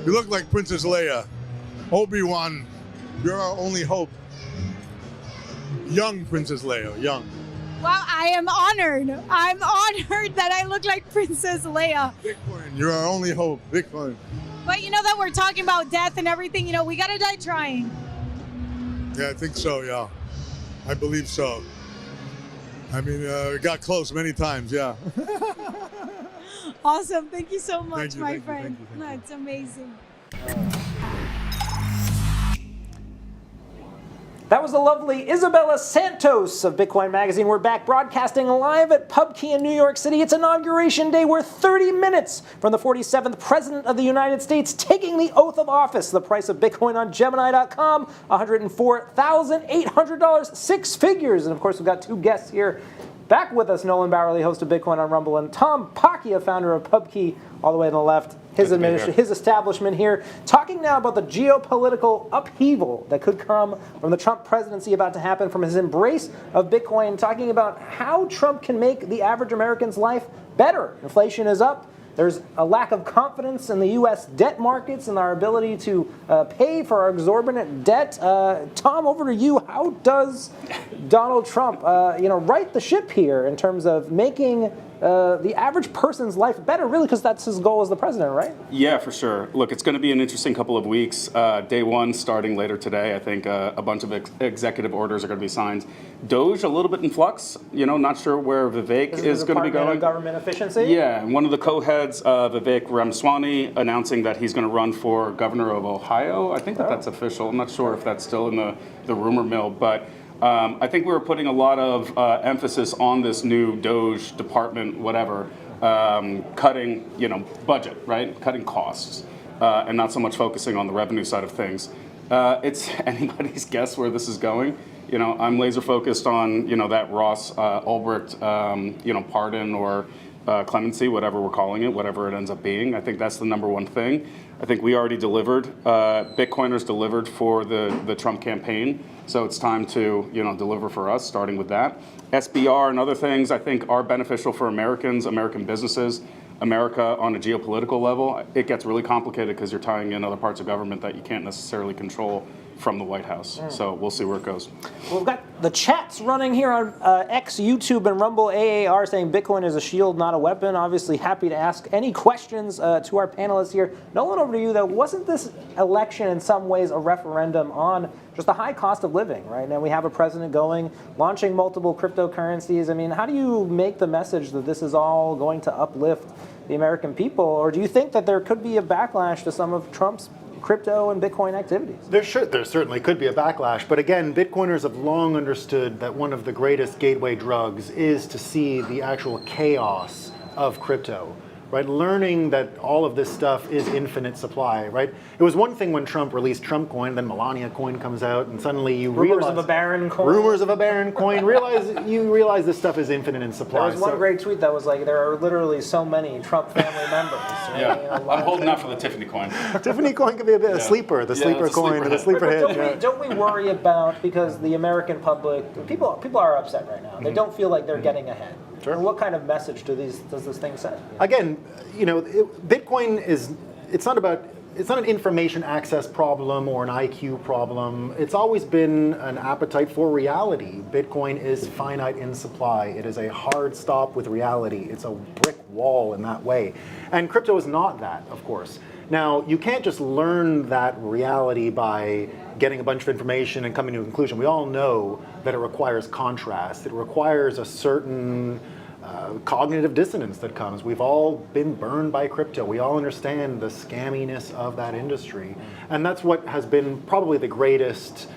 You look like Princess Leia. Obi-Wan, you're our only hope. Young Princess Leia, young. Wow, I am honored. I'm honored that I look like Princess Leia. Bitcoin, you're our only hope. Bitcoin. But you know that we're talking about death and everything, you know, we gotta die trying. Yeah, I think so, yeah. I believe so. I mean, it got close many times, yeah. Awesome. Thank you so much, my friend. Thank you. No, it's amazing. That was the lovely Isabella Santos of Bitcoin Magazine. We're back broadcasting live at PubKey in New York City. It's Inauguration Day. We're 30 minutes from the 47th President of the United States taking the oath of office. The price of Bitcoin on Gemini.com, $104,800, six figures. And of course, we've got two guests here. Back with us, Nolan Bowerly, host of Bitcoin on Rumble, and Tom Pacchia, founder of PubKey, all the way on the left, his establishment here, talking now about the geopolitical upheaval that could come from the Trump presidency about to happen, from his embrace of Bitcoin, talking about how Trump can make the average American's life better. Inflation is up. There's a lack of confidence in the U.S. debt markets and our ability to pay for our exorbitant debt. Tom, over to you. How does Donald Trump, right the ship here in terms of making the average person's life better, really, because that's his goal as the president, right? Yeah, for sure. Look, it's going to be an interesting couple of weeks. Day one starting later today. I think a bunch of executive orders are going to be signed. Doge, a little bit in flux. Not sure where Vivek is going to be going. Of government efficiency? Yeah, and one of the co-heads, Vivek Ramaswamy, announcing that he's going to run for governor of Ohio. I think that's official. I'm not sure if that's still in the rumor mill, but I think we were putting a lot of emphasis on this new Doge department, whatever, cutting, budget, right? Cutting costs, and not so much focusing on the revenue side of things. It's anybody's guess where this is going. I'm laser focused on, that Ross Ulbricht, pardon or clemency, whatever we're calling it, whatever it ends up being. I think that's the number one thing. I think we already delivered. Bitcoiners delivered for the Trump campaign. So it's time to, deliver for us, starting with that. SBR and other things I think are beneficial for Americans, American businesses, America on a geopolitical level. It gets really complicated because you're tying in other parts of government that you can't necessarily control from the White House. So we'll see where it goes. Well, we've got the chats running here on X, YouTube, and Rumble. AAR saying Bitcoin is a shield, not a weapon. Obviously happy to ask any questions to our panelists here. Nolan, over to you, though. Wasn't this election in some ways a referendum on just the high cost of living, right? Now we have a president launching multiple cryptocurrencies. I mean, how do you make the message that this is all going to uplift the American people? Or do you think that there could be a backlash to some of Trump's crypto and Bitcoin activities? There certainly could be a backlash, but again, Bitcoiners have long understood that one of the greatest gateway drugs is to see the actual chaos of crypto, right? Learning that all of this stuff is infinite supply, right? It was one thing when Trump released Trump coin, then Melania coin comes out, and suddenly you realize rumors of a Barron coin. Rumors of a Barron coin. You realize this stuff is infinite in supply. There was one great tweet that was like, there are literally so many Trump family members. Right? Yeah, I'm holding out for the Tiffany coin. Tiffany coin could be a bit a sleeper, the sleeper coin, or the sleeper hit. Don't we worry about, because the American public, people are upset right now. They don't feel like they're getting ahead. Sure. And what kind of message does this thing send? Again, Bitcoin it's not an information access problem or an IQ problem. It's always been an appetite for reality. Bitcoin is finite in supply. It is a hard stop with reality. It's a brick wall in that way. And crypto is not that, of course. Now, you can't just learn that reality by getting a bunch of information and coming to a conclusion. We all know that it requires contrast. It requires a certain cognitive dissonance that comes. We've all been burned by crypto. We all understand the scamminess of that industry. And that's what has been probably the greatest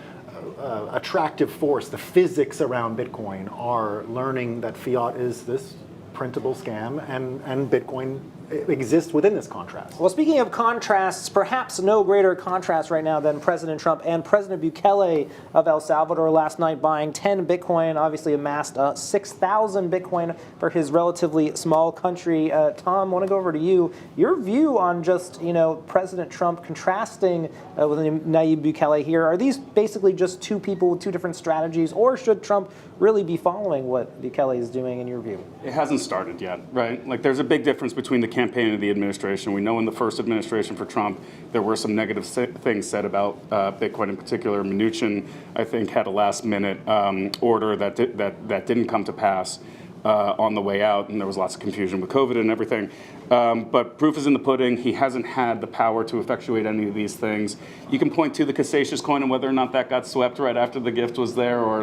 attractive force. The physics around Bitcoin are learning that fiat is this printable scam and Bitcoin exist within this contrast. Well, speaking of contrasts, perhaps no greater contrast right now than President Trump and President Bukele of El Salvador last night buying 10 Bitcoin, obviously amassed 6,000 Bitcoin for his relatively small country. Tom, I want to go over to you. Your view on just, President Trump contrasting with Nayib Bukele here. Are these basically just two people with two different strategies, or should Trump really be following what Bukele is doing in your view? It hasn't started yet, right? Like, there's a big difference between the campaign and the administration. We know in the first administration for Trump, there were some negative things said about Bitcoin in particular. Mnuchin, I think, had a last-minute order that didn't come to pass on the way out, and there was lots of confusion with COVID and everything. But proof is in the pudding. He hasn't had the power to effectuate any of these things. You can point to the Casasius coin and whether or not that got swept right after the gift was there, or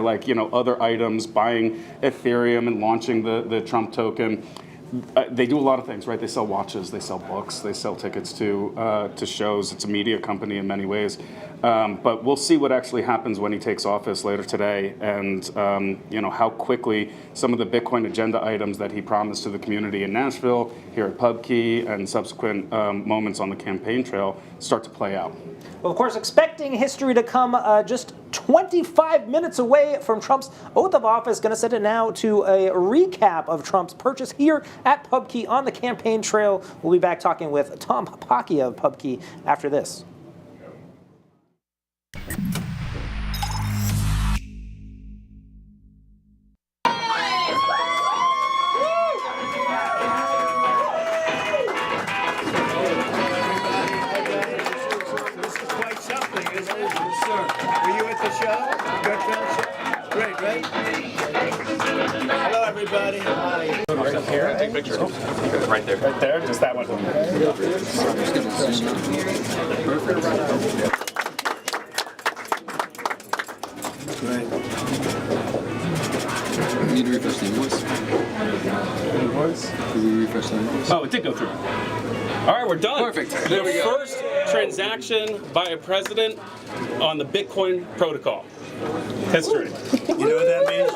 other items, buying Ethereum and launching the Trump token. They do a lot of things, right? They sell watches, they sell books, they sell tickets to shows. It's a media company in many ways. But we'll see what actually happens when he takes office later today, and how quickly some of the Bitcoin agenda items that he promised to the community in Nashville, here at PubKey, and subsequent moments on the campaign trail start to play out. Well, of course, expecting history to come just 25 minutes away from Trump's oath of office. Going to send it now to a recap of Trump's purchase here at PubKey on the campaign trail. We'll be back talking with Tom PubKey of PubKey after this. Great, right? Hello, everybody. Hi. Right here. Take pictures. Right there. Right there. Just that one. Great. We need to refresh the invoice. Did we refresh the invoice? Oh, it did go through. All right, we're done. Perfect. There we The go. first transaction by a president on the Bitcoin protocol. History. You know what that means?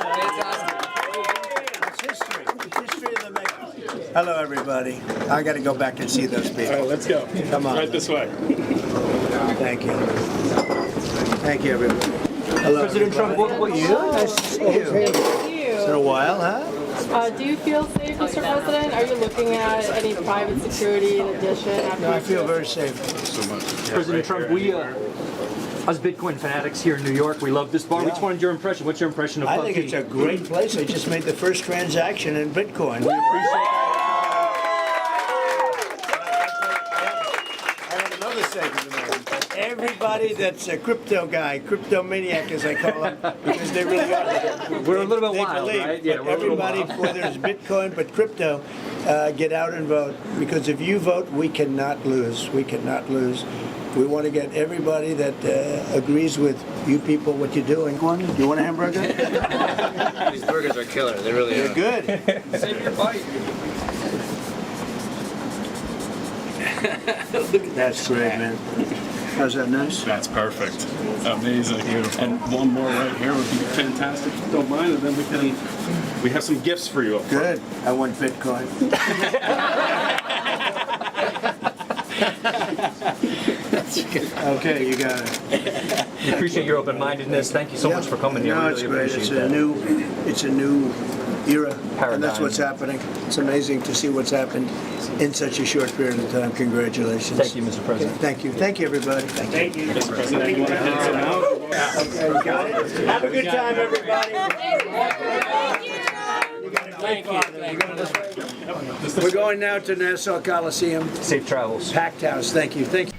It's history. It's history of the making. Hello, everybody. I got to go back and see those people. All right, let's go. Come on. Right this way. Thank you. Thank you, everybody. Hello, President Trump, what you? Nice to see you. It's been a while, huh? Do you feel safe, Mr. President? Are you looking at any private security in addition? No, I feel very safe. So much. President Trump, we, us Bitcoin fanatics here in New York, we love this bar. We just wanted your impression. What's your impression of PubKey? I think it's a great place. I just made the first transaction in Bitcoin. We appreciate I have another segment. Everybody that's a crypto guy, crypto maniac as I call them, because they really are. We're a little bit wild, believe, right? Yeah, we're everybody, a little wild. whether it's Bitcoin but crypto, get out and vote. Because if you vote, we cannot lose. We cannot lose. We want to get everybody that agrees with you people what you're doing. Do you want a hamburger? These burgers are killer. They really are. They're good. Save your bite. Look at that. That's great, man. How's that nice? That's perfect. Amazing. And one more right here would be fantastic. Don't mind, and then we have some gifts for you. Good. I want Bitcoin. Okay, you got it. We appreciate your open-mindedness. Thank you so much for coming here. No, We it's really great. appreciate It's a new era, Paradigm. and that's what's happening. It's amazing to see what's happened in such a short period of time. Congratulations. Thank you, Mr. President. Thank you. Thank you, everybody. Thank you. Mr. President, you want to head some out? Okay, you got it. Have a good time, everybody. We're going now to Nassau Coliseum. Safe travels. Packed house. Thank you. Thank you.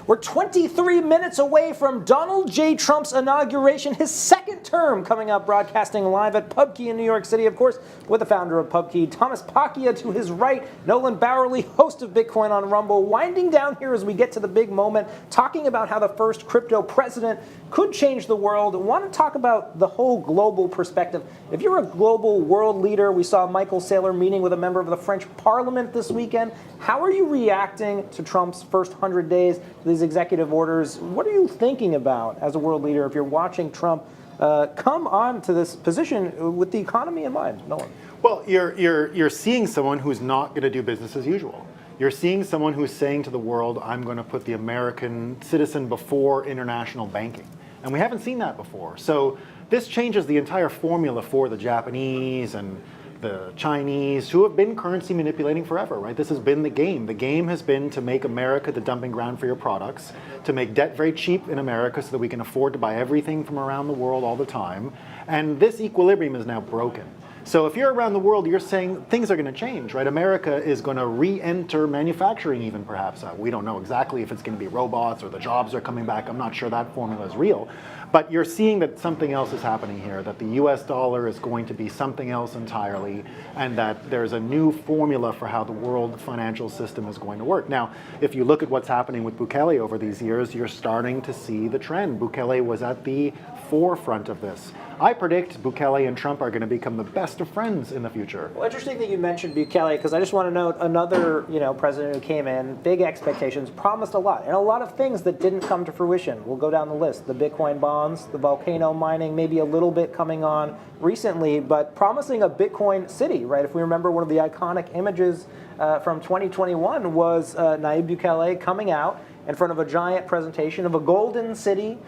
We're 23 minutes away from Donald J. Trump's inauguration, his second term coming up, broadcasting live at PubKey in New York City, of course, with the founder of PubKey, Thomas Pacchia to his right, Nolan Bowerly, host of Bitcoin on Rumble, winding down here as we get to the big moment, talking about how the first crypto president could change the world. I want to talk about the whole global perspective. If you're a global world leader, we saw Michael Saylor meeting with a member of the French Parliament this weekend. How are you reacting to Trump's first 100 days, to these executive orders? What are you thinking about as a world leader if you're watching Trump come on to this position with the economy in mind? No one. Well, you're seeing someone who's not going to do business as usual. You're seeing someone who's saying to the world, I'm going to put the American citizen before international banking. And we haven't seen that before. So this changes the entire formula for the Japanese and the Chinese, who have been currency manipulating forever, right? This has been the game. The game has been to make America the dumping ground for your products, to make debt very cheap in America so that we can afford to buy everything from around the world all the time. And this equilibrium is now broken. So if you're around the world, you're saying things are going to change, right? America is going to re-enter manufacturing even, perhaps. We don't know exactly if it's going to be robots or the jobs are coming back. I'm not sure that formula is real. But you're seeing that something else is happening here, that the US dollar is going to be something else entirely, and that there's a new formula for how the world financial system is going to work. Now, if you look at what's happening with Bukele over these years, you're starting to see the trend. Bukele was at the forefront of this. I predict Bukele and Trump are going to become the best of friends in the future. Well, interesting that you mentioned Bukele, because I just want to note another, president who came in, big expectations, promised a lot, and a lot of things that didn't come to fruition. We'll go down the list: the Bitcoin bonds, the volcano mining, maybe a little bit coming on recently, but promising a Bitcoin city, right? If we remember, one of the iconic images from 2021 was Nayib Bukele coming out in front of a giant presentation of a golden city,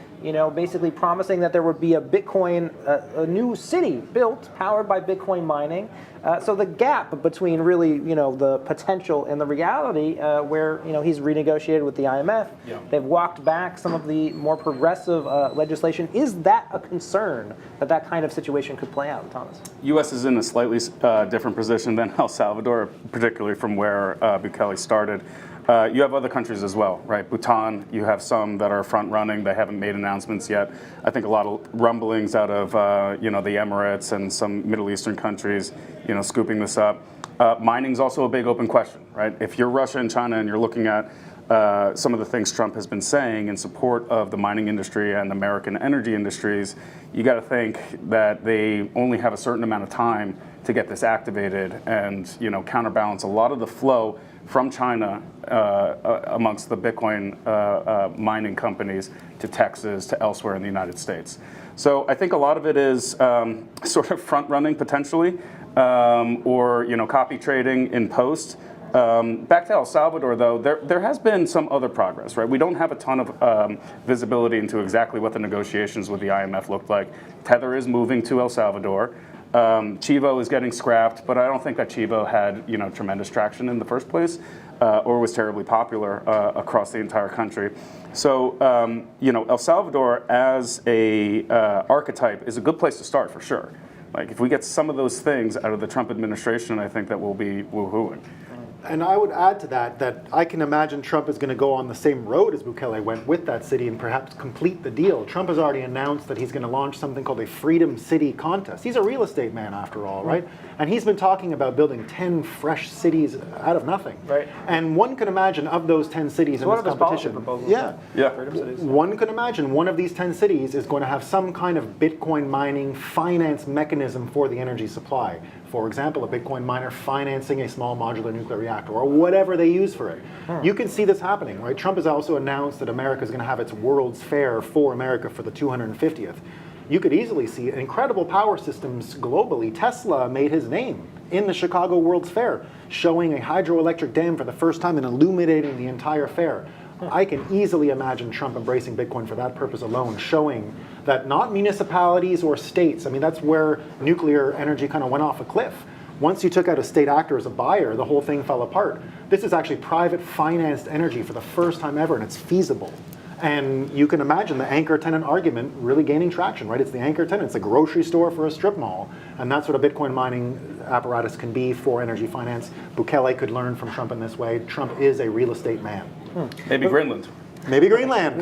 basically promising that there would be a Bitcoin, a new city built, powered by Bitcoin mining. So the gap between really, the potential and the reality, where, he's renegotiated with the IMF, they've walked back some of the more progressive legislation. Is that a concern that kind of situation could play out, Thomas? U.S. is in a slightly different position than El Salvador, particularly from where Bukele started. You have other countries as well, right? Bhutan, you have some that are front running. They haven't made announcements yet. I think a lot of rumblings out of, the Emirates and some Middle Eastern countries, scooping this up. Mining's also a big open question, right? If you're Russia and China and you're looking at some of the things Trump has been saying in support of the mining industry and American energy industries, you got to think that they only have a certain amount of time to get this activated and, counterbalance a lot of the flow from China amongst the Bitcoin mining companies to Texas, to elsewhere in the United States. So I think a lot of it is sort of front running potentially, or copy trading in post. Back to El Salvador, though, there has been some other progress, right? We don't have a ton of visibility into exactly what the negotiations with the IMF looked like. Tether is moving to El Salvador. Chivo is getting scrapped, but I don't think that Chivo had tremendous traction in the first place, or was terribly popular across the entire country. So El Salvador as a archetype is a good place to start for sure. Like if we get some of those things out of the Trump administration, I think that we'll be woohooing. And I would add to that I can imagine Trump is going to go on the same road as Bukele went with that city and perhaps complete the deal. Trump has already announced that he's going to launch something called a Freedom City contest. He's a real estate man after all, right? And he's been talking about building 10 fresh cities out of nothing. Right. And one could imagine of those 10 cities in this competition. One could imagine one of these 10 cities is going to have some kind of Bitcoin mining finance mechanism for the energy supply. For example, a Bitcoin miner financing a small modular nuclear reactor or whatever they use for it. You can see this happening, right? Trump has also announced that America is going to have its World's Fair for America for the 250th. You could easily see incredible power systems globally. Tesla made his name in the Chicago World's Fair, showing a hydroelectric dam for the first time and illuminating the entire fair. I can easily imagine Trump embracing Bitcoin for that purpose alone, showing that not municipalities or states, I mean, that's where nuclear energy kind of went off a cliff. Once you took out a state actor as a buyer, the whole thing fell apart. This is actually private financed energy for the first time ever, and it's feasible. And you can imagine the anchor tenant argument really gaining traction, right? It's the anchor tenant, it's a grocery store for a strip mall, and that's what a Bitcoin mining apparatus can be for energy finance. Bukele could learn from Trump in this way. Trump is a real estate man. Maybe Greenland. Maybe Greenland.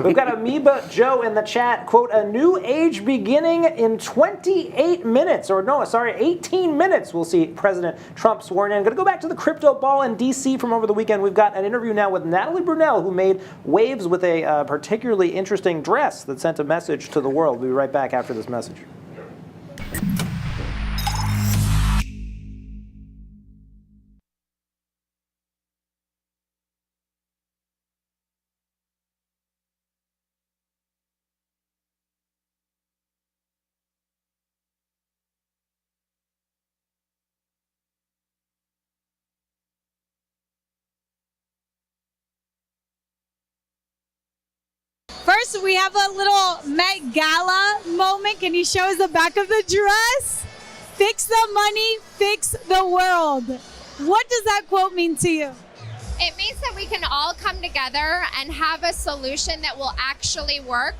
We've got Amoeba Joe in the chat, quote, a new age beginning in 18 minutes. We'll see President Trump sworn in. Going to go back to the crypto ball in D.C. from over the weekend. We've got an interview now with Natalie Brunell, who made waves with a particularly interesting dress that sent a message to the world. We'll be right back after this message. First, we have a little Met Gala moment. Can you show us the back of the dress? Fix the money, fix the world. What does that quote mean to you? It means that we can all come together and have a solution that will actually work.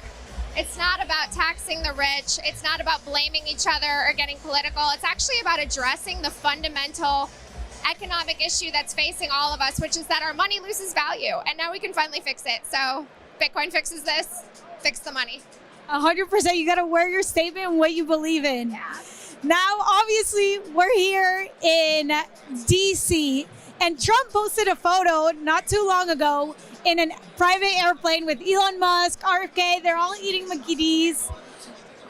It's not about taxing the rich. It's not about blaming each other or getting political. It's actually about addressing the fundamental economic issue that's facing all of us, which is that our money loses value. And now we can finally fix it. So Bitcoin fixes this, fix the money. 100%. You got to wear your statement and what you believe in. Yeah. Now, obviously, we're here in DC, and Trump posted a photo not too long ago in a private airplane with Elon Musk, RFK. They're all eating Mickey D's.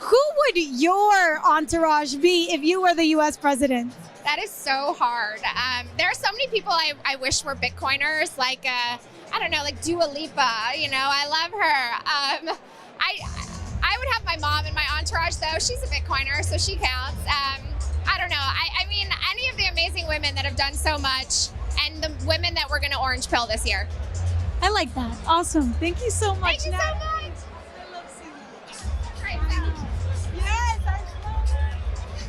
Who would your entourage be if you were the U.S. president? That is so hard. There are so many people I wish were Bitcoiners, like, I don't know, like Dua Lipa. You know, I love her. I would have my mom in my entourage, though. She's a Bitcoiner, so she counts. I don't know. I mean, any of the amazing women that have done so much, and the women that we're going to orange pill this year. I like that. Awesome. Thank you so much. Thank you so much. I love seeing you. Great. Yes, I love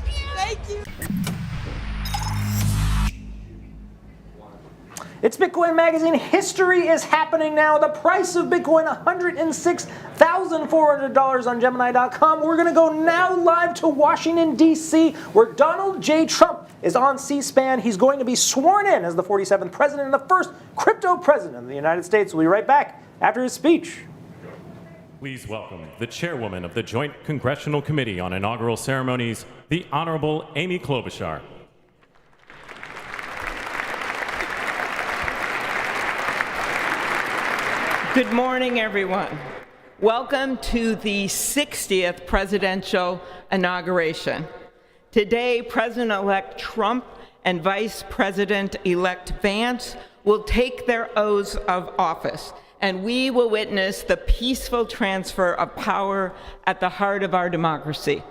it. Thank you. It's Bitcoin Magazine. History is happening now. The price of Bitcoin, $106,400 on Gemini.com. We're going to go now live to Washington, D.C., where Donald J. Trump is on C-SPAN. He's going to be sworn in as the 47th president and the first crypto president of the United States. We'll be right back after his speech. Please welcome the chairwoman of the Joint Congressional Committee on Inaugural Ceremonies, the Honorable Amy Klobuchar. Good morning, everyone. Welcome to the 60th presidential inauguration. Today, President-elect Trump and Vice President-elect Vance will take their oaths of office, and we will witness the peaceful transfer of power at the heart of our democracy.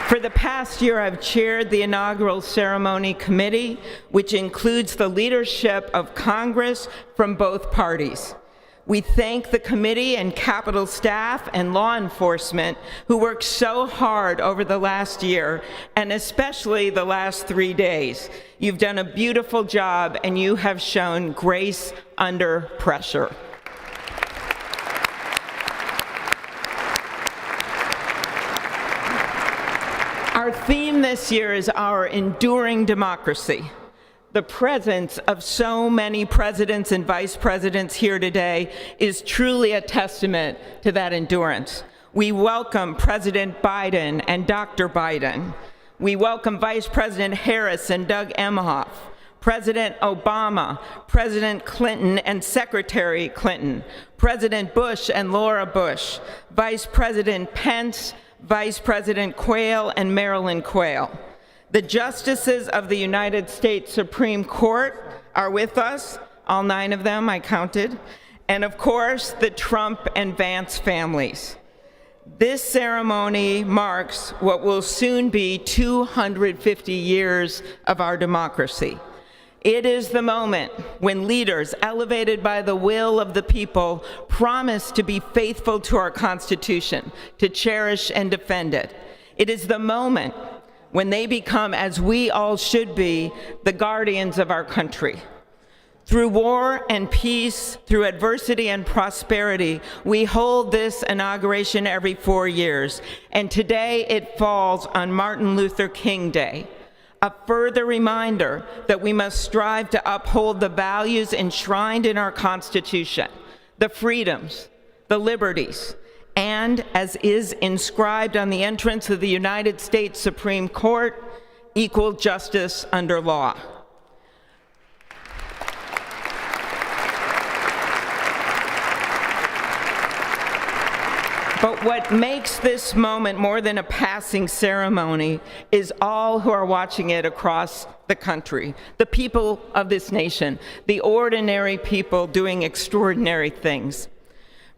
For the past year, I've chaired the Inaugural Ceremony Committee, which includes the leadership of Congress from both parties. We thank the committee and Capitol staff and law enforcement who worked so hard over the last year, and especially the last 3 days. You've done a beautiful job, and you have shown grace under pressure. Our theme this year is our enduring democracy. The presence of so many presidents and vice presidents here today is truly a testament to that endurance. We welcome President Biden and Dr. Biden. We welcome Vice President Harris and Doug Emhoff, President Obama, President Clinton and Secretary Clinton, President Bush and Laura Bush, Vice President Pence, Vice President Quayle and Marilyn Quayle. The justices of the United States Supreme Court are with us, all 9 of them I counted, and of course the Trump and Vance families. This ceremony marks what will soon be 250 years of our democracy. It is the moment when leaders, elevated by the will of the people, promise to be faithful to our Constitution, to cherish and defend it. It is the moment when they become, as we all should be, the guardians of our country. Through war and peace, through adversity and prosperity, we hold this inauguration every 4 years, and today it falls on Martin Luther King Day. A further reminder that we must strive to uphold the values enshrined in our Constitution, the freedoms, the liberties, and, as is inscribed on the entrance of the United States Supreme Court, equal justice under law. But what makes this moment more than a passing ceremony is all who are watching it across the country, the people of this nation, the ordinary people doing extraordinary things.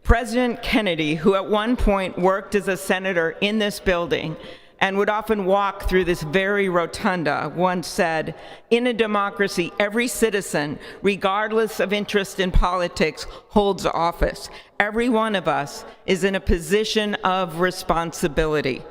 President Kennedy, who at one point worked as a senator in this building and would often walk through this very rotunda, once said, "In a democracy, every citizen, regardless of interest in politics, holds office. Every one of us is in a position of responsibility.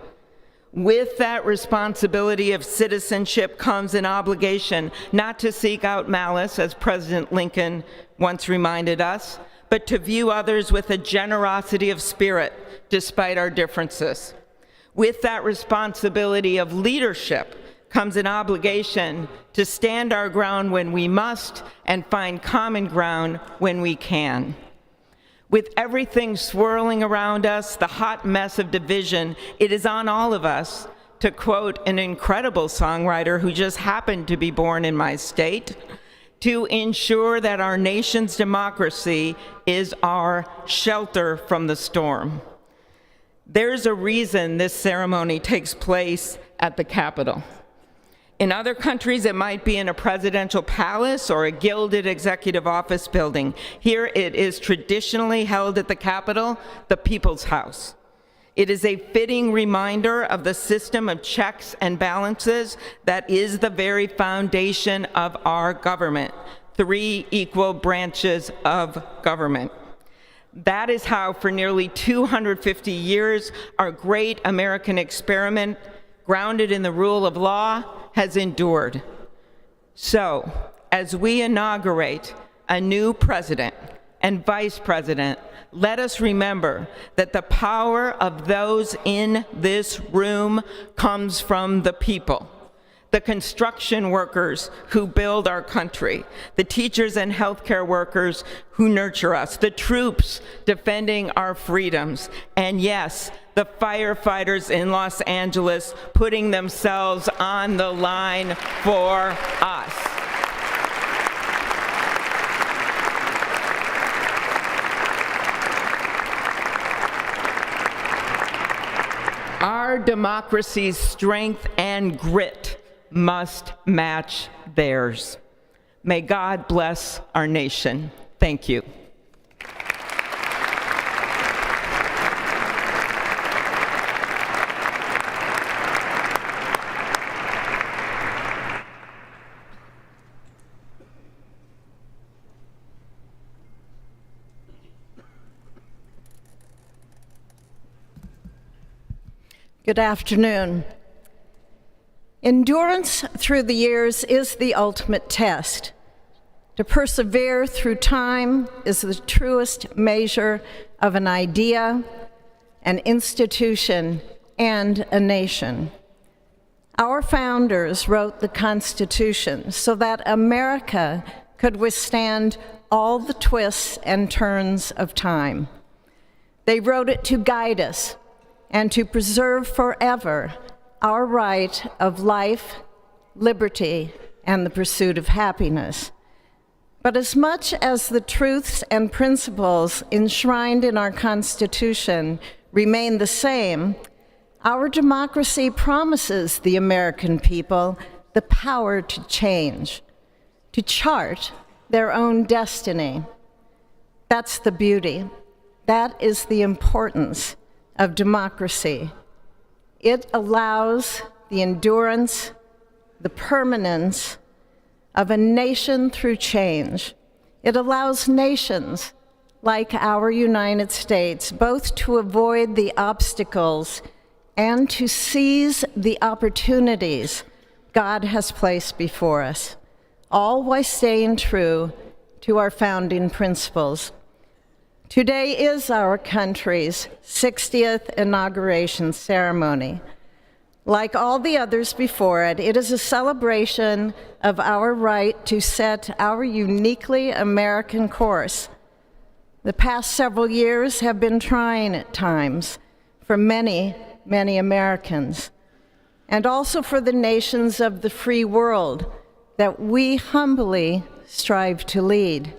With that responsibility of citizenship comes an obligation not to seek out malice, as President Lincoln once reminded us, but to view others with a generosity of spirit despite our differences. With that responsibility of leadership comes an obligation to stand our ground when we must and find common ground when we can. With everything swirling around us, the hot mess of division, it is on all of us, to quote an incredible songwriter who just happened to be born in my state, to ensure that our nation's democracy is our shelter from the storm. There's a reason this ceremony takes place at the Capitol. In other countries, it might be in a presidential palace or a gilded executive office building. Here it is traditionally held at the Capitol, the People's House. It is a fitting reminder of the system of checks and balances that is the very foundation of our government, 3 equal branches of government. That is how, for nearly 250 years, our great American experiment, grounded in the rule of law, has endured. So, as we inaugurate a new president and vice president, let us remember that the power of those in this room comes from the people. The construction workers who build our country, the teachers and healthcare workers who nurture us, the troops defending our freedoms, and yes, the firefighters in Los Angeles putting themselves on the line for us. Our democracy's strength and grit must match theirs. May God bless our nation. Thank you. Good afternoon. Endurance through the years is the ultimate test. To persevere through time is the truest measure of an idea, an institution, and a nation. Our founders wrote the Constitution so that America could withstand all the twists and turns of time. They wrote it to guide us and to preserve forever our right of life, liberty, and the pursuit of happiness. But as much as the truths and principles enshrined in our Constitution remain the same, our democracy promises the American people the power to change, to chart their own destiny. That's the beauty. That is the importance of democracy. It allows the endurance, the permanence of a nation through change. It allows nations like our United States both to avoid the obstacles and to seize the opportunities God has placed before us, all while staying true to our founding principles. Today is our country's 60th inauguration ceremony. Like all the others before it, it is a celebration of our right to set our uniquely American course. The past several years have been trying at times for many, many Americans, and also for the nations of the free world that we humbly strive to lead.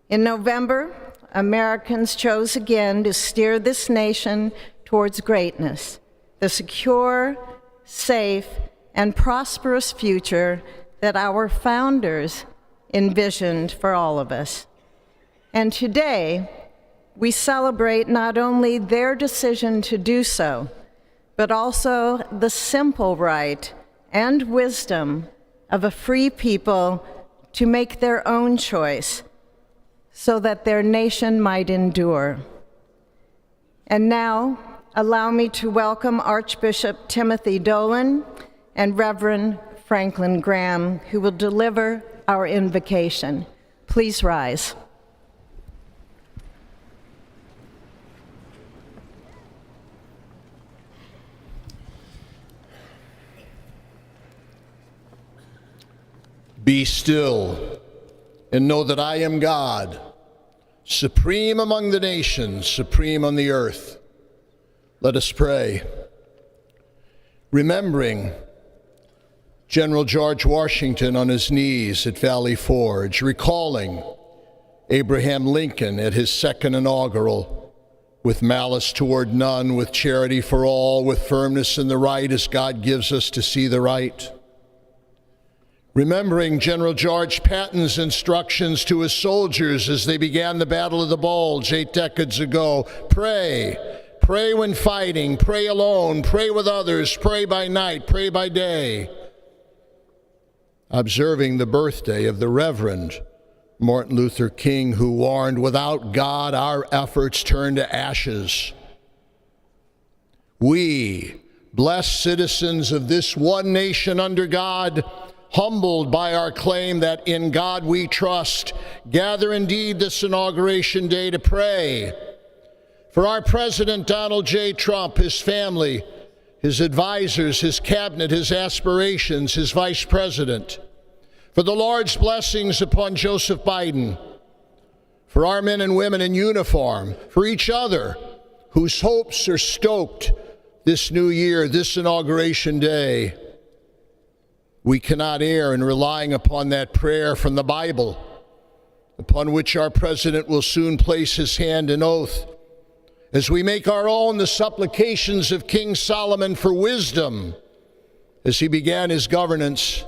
In November, Americans chose again to steer this nation towards greatness, the secure, safe, and prosperous future that our founders envisioned for all of us. And today, we celebrate not only their decision to do so, but also the simple right and wisdom of a free people to make their own choice so that their nation might endure. And now, allow me to welcome Archbishop Timothy Dolan and Reverend Franklin Graham, who will deliver our invocation. Please rise. Be still and know that I am God, supreme among the nations, supreme on the earth. Let us pray. Remembering General George Washington on his knees at Valley Forge, recalling Abraham Lincoln at his second inaugural, with malice toward none, with charity for all, with firmness in the right as God gives us to see the right. Remembering General George Patton's instructions to his soldiers as they began the Battle of the Bulge 8 decades ago. Pray. Pray when fighting. Pray alone. Pray with others. Pray by night. Pray by day. Observing the birthday of the Reverend Martin Luther King, who warned, without God, our efforts turn to ashes. We, blessed citizens of this one nation under God, humbled by our claim that in God we trust, gather indeed this Inauguration Day to pray for our President Donald J. Trump, his family, his advisors, his cabinet, his aspirations, his vice president, for the Lord's blessings upon Joseph Biden, for our men and women in uniform, for each other whose hopes are stoked this new year, this Inauguration Day. We cannot err in relying upon that prayer from the Bible, upon which our president will soon place his hand in oath, as we make our own the supplications of King Solomon for wisdom as he began his governance.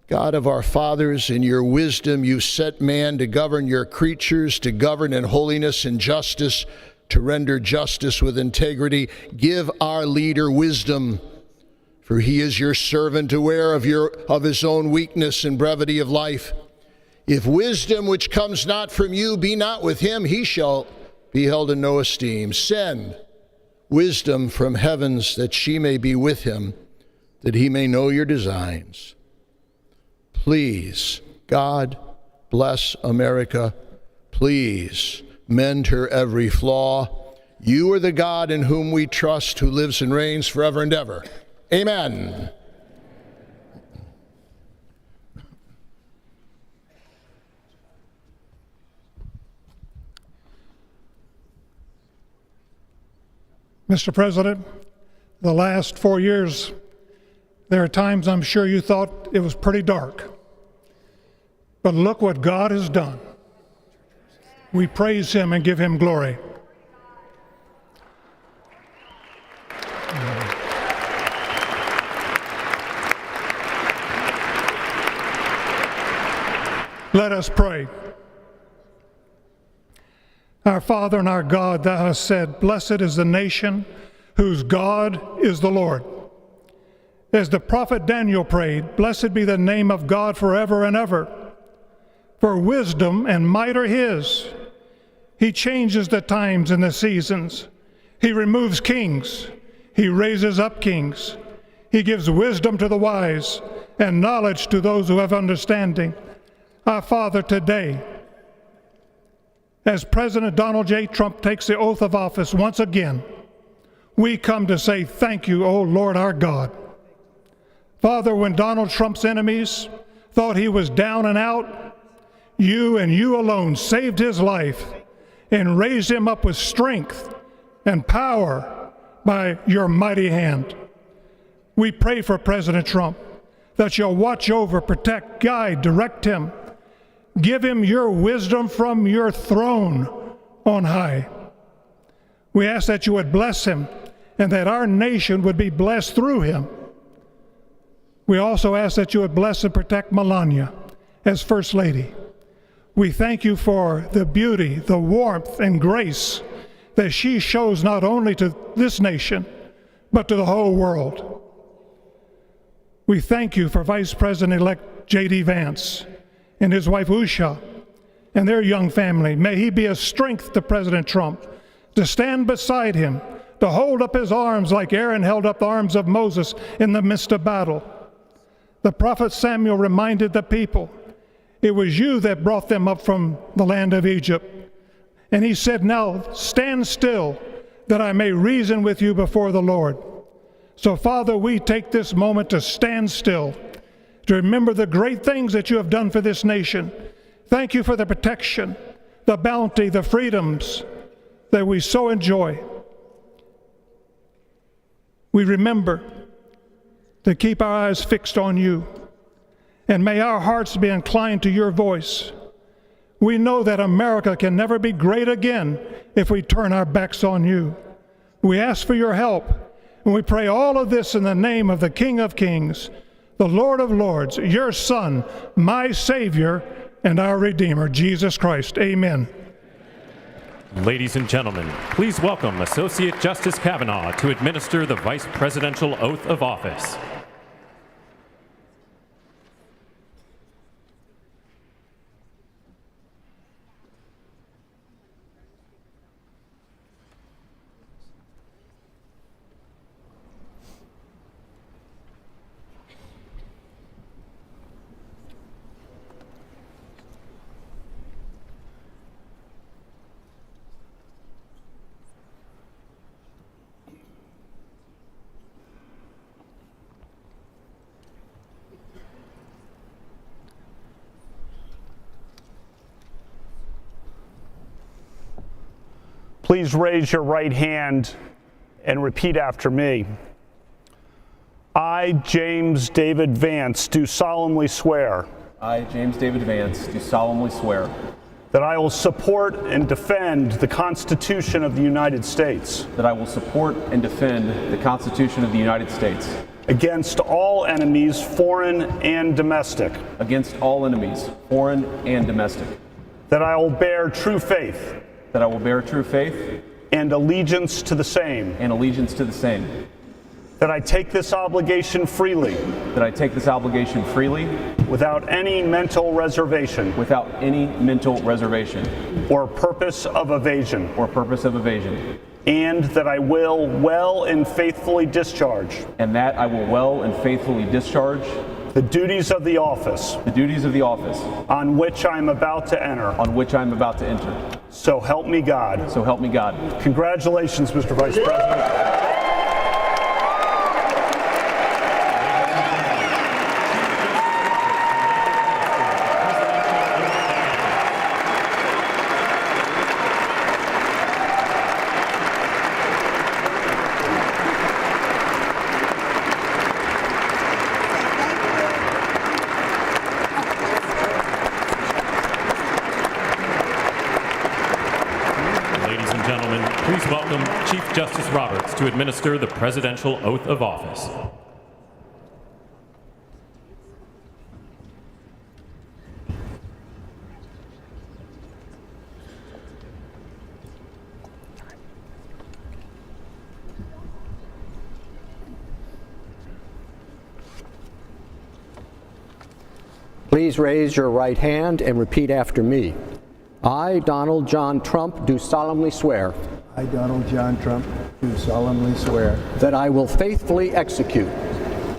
God of our fathers, in your wisdom you set man to govern your creatures, to govern in holiness and justice, to render justice with integrity. Give our leader wisdom, for he is your servant, aware of his own weakness and brevity of life. If wisdom which comes not from you be not with him, he shall be held in no esteem. Send wisdom from heavens that she may be with him, that he may know your designs. Please, God, bless America. Please mend her every flaw. You are the God in whom we trust, who lives and reigns forever and ever. Amen. Mr. President, the last 4 years, there are times I'm sure you thought it was pretty dark. But look what God has done. We praise him and give him glory. Let us pray. Our Father and our God, thou hast said, blessed is the nation whose God is the Lord. As the prophet Daniel prayed, blessed be the name of God forever and ever. For wisdom and might are his. He changes the times and the seasons. He removes kings. He raises up kings. He gives wisdom to the wise and knowledge to those who have understanding. Our Father, today, as President Donald J. Trump takes the oath of office once again, we come to say thank you, O Lord our God. Father, when Donald Trump's enemies thought he was down and out, you and you alone saved his life and raised him up with strength and power by your mighty hand. We pray for President Trump that you'll watch over, protect, guide, direct him. Give him your wisdom from your throne on high. We ask that you would bless him and that our nation would be blessed through him. We also ask that you would bless and protect Melania as First Lady. We thank you for the beauty, the warmth, and grace that she shows not only to this nation, but to the whole world. We thank you for Vice President-elect J.D. Vance and his wife Usha and their young family. May he be a strength to President Trump, to stand beside him, to hold up his arms like Aaron held up the arms of Moses in the midst of battle. The prophet Samuel reminded the people, it was you that brought them up from the land of Egypt. And he said, now stand still, that I may reason with you before the Lord. So, Father, we take this moment to stand still, to remember the great things that you have done for this nation. Thank you for the protection, the bounty, the freedoms that we so enjoy. We remember to keep our eyes fixed on you, and may our hearts be inclined to your voice. We know that America can never be great again if we turn our backs on you. We ask for your help, and we pray all of this in the name of the King of Kings, the Lord of Lords, your Son, my Savior, and our Redeemer, Jesus Christ. Amen. Ladies and gentlemen, please welcome Associate Justice Kavanaugh to administer the Vice Presidential Oath of Office. Please raise your right hand and repeat after me. I, James David Vance, do solemnly swear. I, James David Vance, do solemnly swear that I will support and defend the Constitution of the United States. That I will support and defend the Constitution of the United States. Against all enemies, foreign and domestic. Against all enemies, foreign and domestic. That I will bear true faith. That I will bear true faith. And allegiance to the same. And allegiance to the same. That I take this obligation freely. That I take this obligation freely. Without any mental reservation. Without any mental reservation. Or purpose of evasion. Or purpose of evasion. And that I will well and faithfully discharge. And that I will well and faithfully discharge. The duties of the office. The duties of the office. On which I am about to enter. On which I am about to enter. So help me God. So help me God. Congratulations, Mr. Vice President. Please welcome Chief Justice Roberts to administer the Presidential Oath of Office. Please raise your right hand and repeat after me. I, Donald John Trump, do solemnly swear. I, Donald John Trump, do solemnly swear. That I will faithfully execute.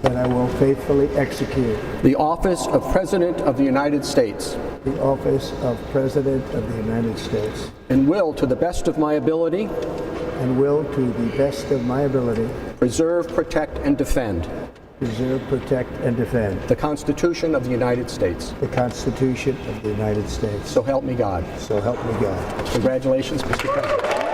That I will faithfully execute. The office of President of the United States. The office of President of the United States. And will, to the best of my ability. And will, to the best of my ability. Preserve, protect, and defend. Preserve, protect, and defend. The Constitution of the United States. The Constitution of the United States. So help me God. So help me God. Congratulations, Mr. President.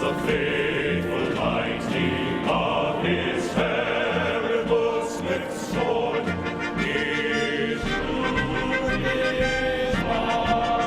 the faithful lightning of his terrible swift sword. His truth is marching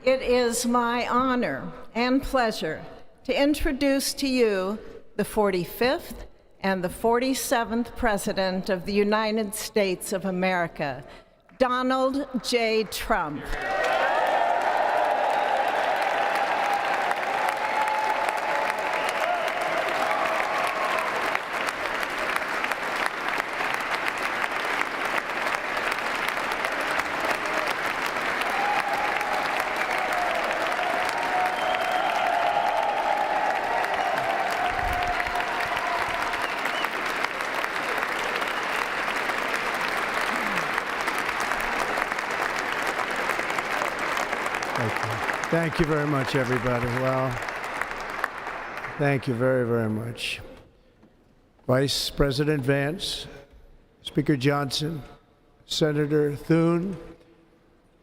It is my honor and pleasure to introduce to you the 45th and the 47th President of the United States of America, Donald J. Trump. Thank you very much, everybody. Well, thank you very, very much. Vice President Vance, Speaker Johnson, Senator Thune,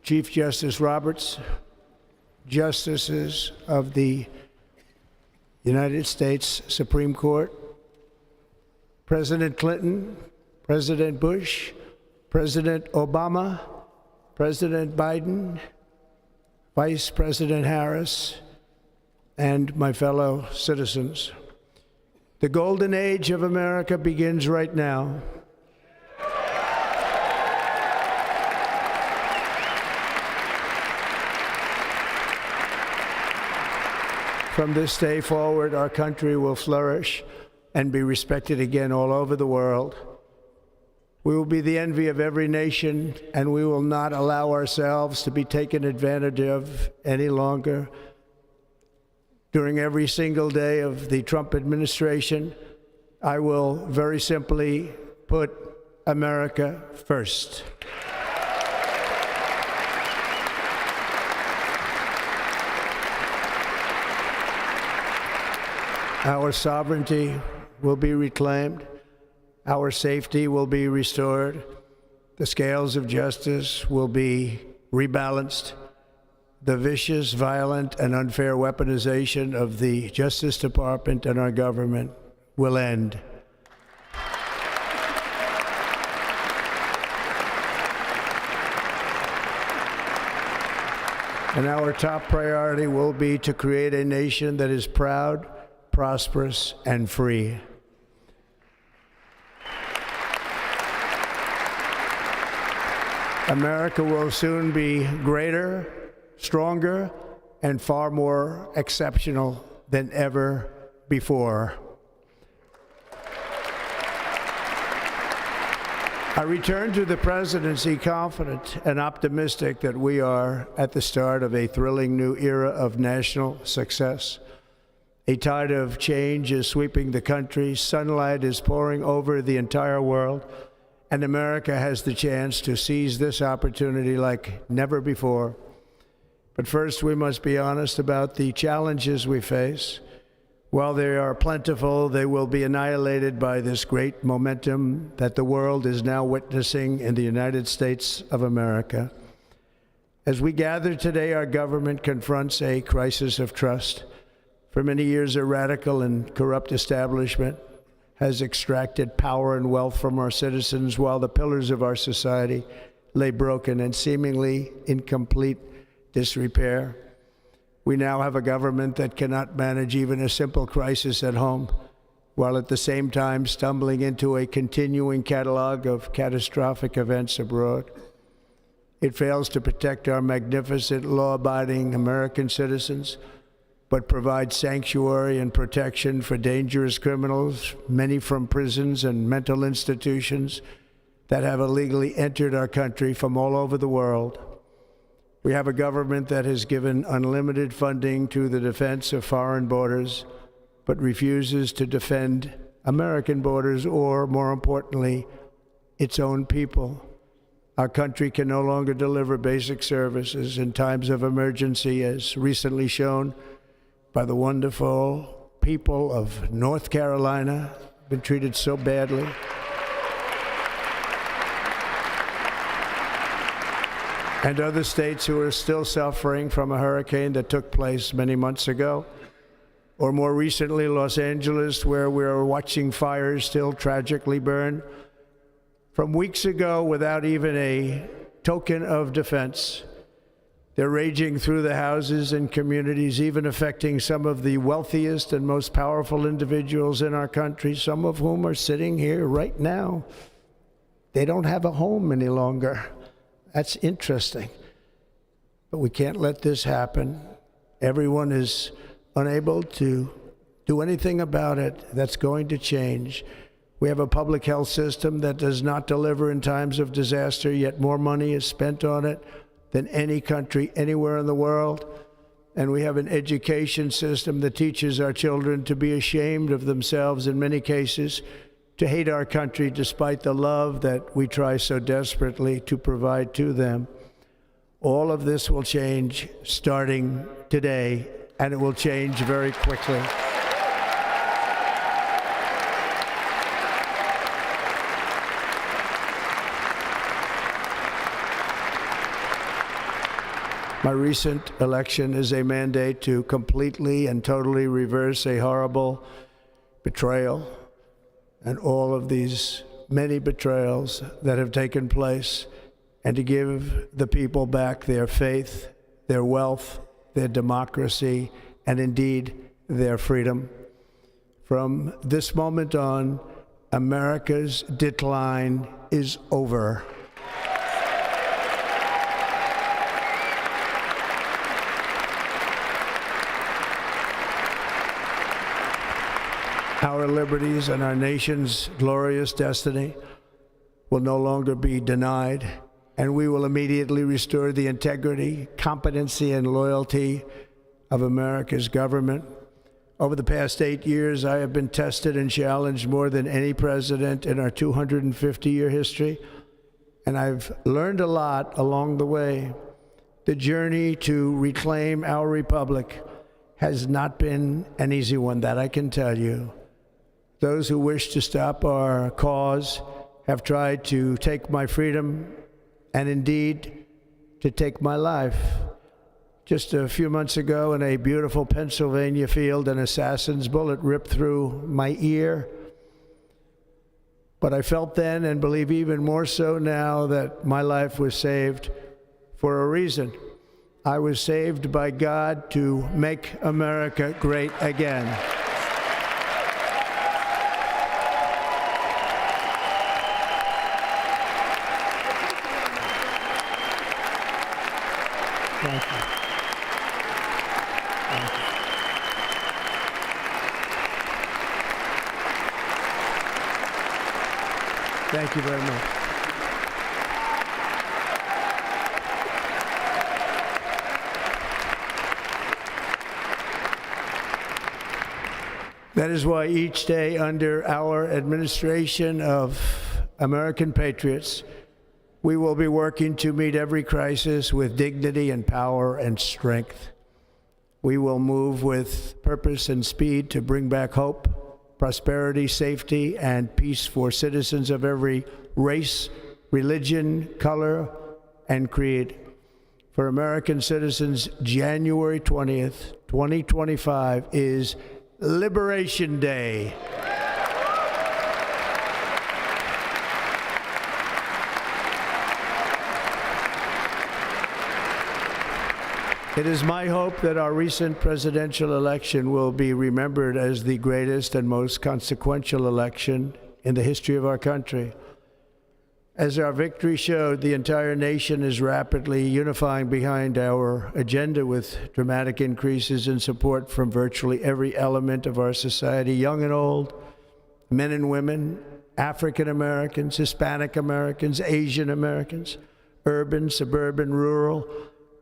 Chief Justice Roberts, Justices of the United States Supreme Court, President Clinton, President Bush, President Obama, President Biden, Vice President Harris, and my fellow citizens. The golden age of America begins right now. From this day forward, our country will flourish and be respected again all over the world. We will be the envy of every nation, and we will not allow ourselves to be taken advantage of any longer. During every single day of the Trump administration, I will very simply put America first. Our sovereignty will be reclaimed. Our safety will be restored. The scales of justice will be rebalanced. The vicious, violent, and unfair weaponization of the Justice Department and our government will end. And our top priority will be to create a nation that is proud, prosperous, and free. America will soon be greater, stronger, and far more exceptional than ever before. I return to the presidency confident and optimistic that we are at the start of a thrilling new era of national success. A tide of change is sweeping the country, sunlight is pouring over the entire world, and America has the chance to seize this opportunity like never before. But first, we must be honest about the challenges we face. While they are plentiful, they will be annihilated by this great momentum that the world is now witnessing in the United States of America. As we gather today, our government confronts a crisis of trust. For many years, a radical and corrupt establishment has extracted power and wealth from our citizens while the pillars of our society lay broken and seemingly in complete disrepair. We now have a government that cannot manage even a simple crisis at home, while at the same time stumbling into a continuing catalog of catastrophic events abroad. It fails to protect our magnificent, law-abiding American citizens, but provides sanctuary and protection for dangerous criminals, many from prisons and mental institutions that have illegally entered our country from all over the world. We have a government that has given unlimited funding to the defense of foreign borders, but refuses to defend American borders or, more importantly, its own people. Our country can no longer deliver basic services in times of emergency, as recently shown by the wonderful people of North Carolina, been treated so badly. And other states who are still suffering from a hurricane that took place many months ago. Or more recently, Los Angeles, where we are watching fires still tragically burn. From weeks ago, without even a token of defense, they're raging through the houses and communities, even affecting some of the wealthiest and most powerful individuals in our country, some of whom are sitting here right now. They don't have a home any longer. That's interesting. But we can't let this happen. Everyone is unable to do anything about it. That's going to change. We have a public health system that does not deliver in times of disaster, yet more money is spent on it than any country anywhere in the world. And we have an education system that teaches our children to be ashamed of themselves in many cases, to hate our country despite the love that we try so desperately to provide to them. All of this will change starting today, and it will change very quickly. My recent election is a mandate to completely and totally reverse a horrible betrayal and all of these many betrayals that have taken place, and to give the people back their faith, their wealth, their democracy, and indeed their freedom. From this moment on, America's decline is over. Our liberties and our nation's glorious destiny will no longer be denied, and we will immediately restore the integrity, competency, and loyalty of America's government. Over the past 8 years, I have been tested and challenged more than any president in our 250-year history, and I've learned a lot along the way. The journey to reclaim our republic has not been an easy one, that I can tell you. Those who wish to stop our cause have tried to take my freedom and indeed to take my life. Just a few months ago in a beautiful Pennsylvania field, an assassin's bullet ripped through my ear. But I felt then, and believe even more so now, that my life was saved for a reason. I was saved by God to make America great again. Thank you. Thank you. Thank you very much. That is why each day under our administration of American patriots, we will be working to meet every crisis with dignity and power and strength. We will move with purpose and speed to bring back hope, prosperity, safety, and peace for citizens of every race, religion, color, and creed. For American citizens, January 20th, 2025 is Liberation Day. It is my hope that our recent presidential election will be remembered as the greatest and most consequential election in the history of our country. As our victory showed, the entire nation is rapidly unifying behind our agenda with dramatic increases in support from virtually every element of our society, young and old, men and women, African Americans, Hispanic Americans, Asian Americans, urban, suburban, rural,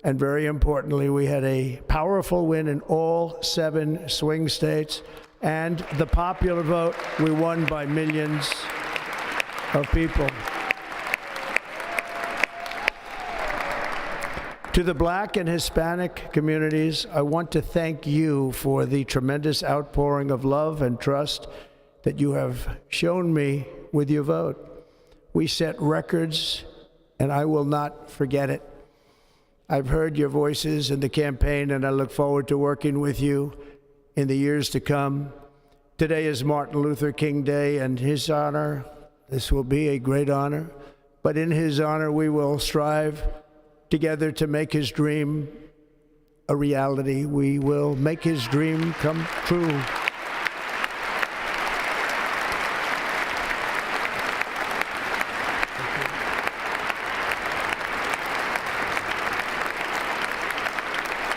and very importantly, we had a powerful win in all 7 swing states, and the popular vote, we won by millions of people. To the Black and Hispanic communities, I want to thank you for the tremendous outpouring of love and trust that you have shown me with your vote. We set records, and I will not forget it. I've heard your voices in the campaign, and I look forward to working with you in the years to come. Today is Martin Luther King Day, and his honor, this will be a great honor, but in his honor, we will strive together to make his dream a reality. We will make his dream come true.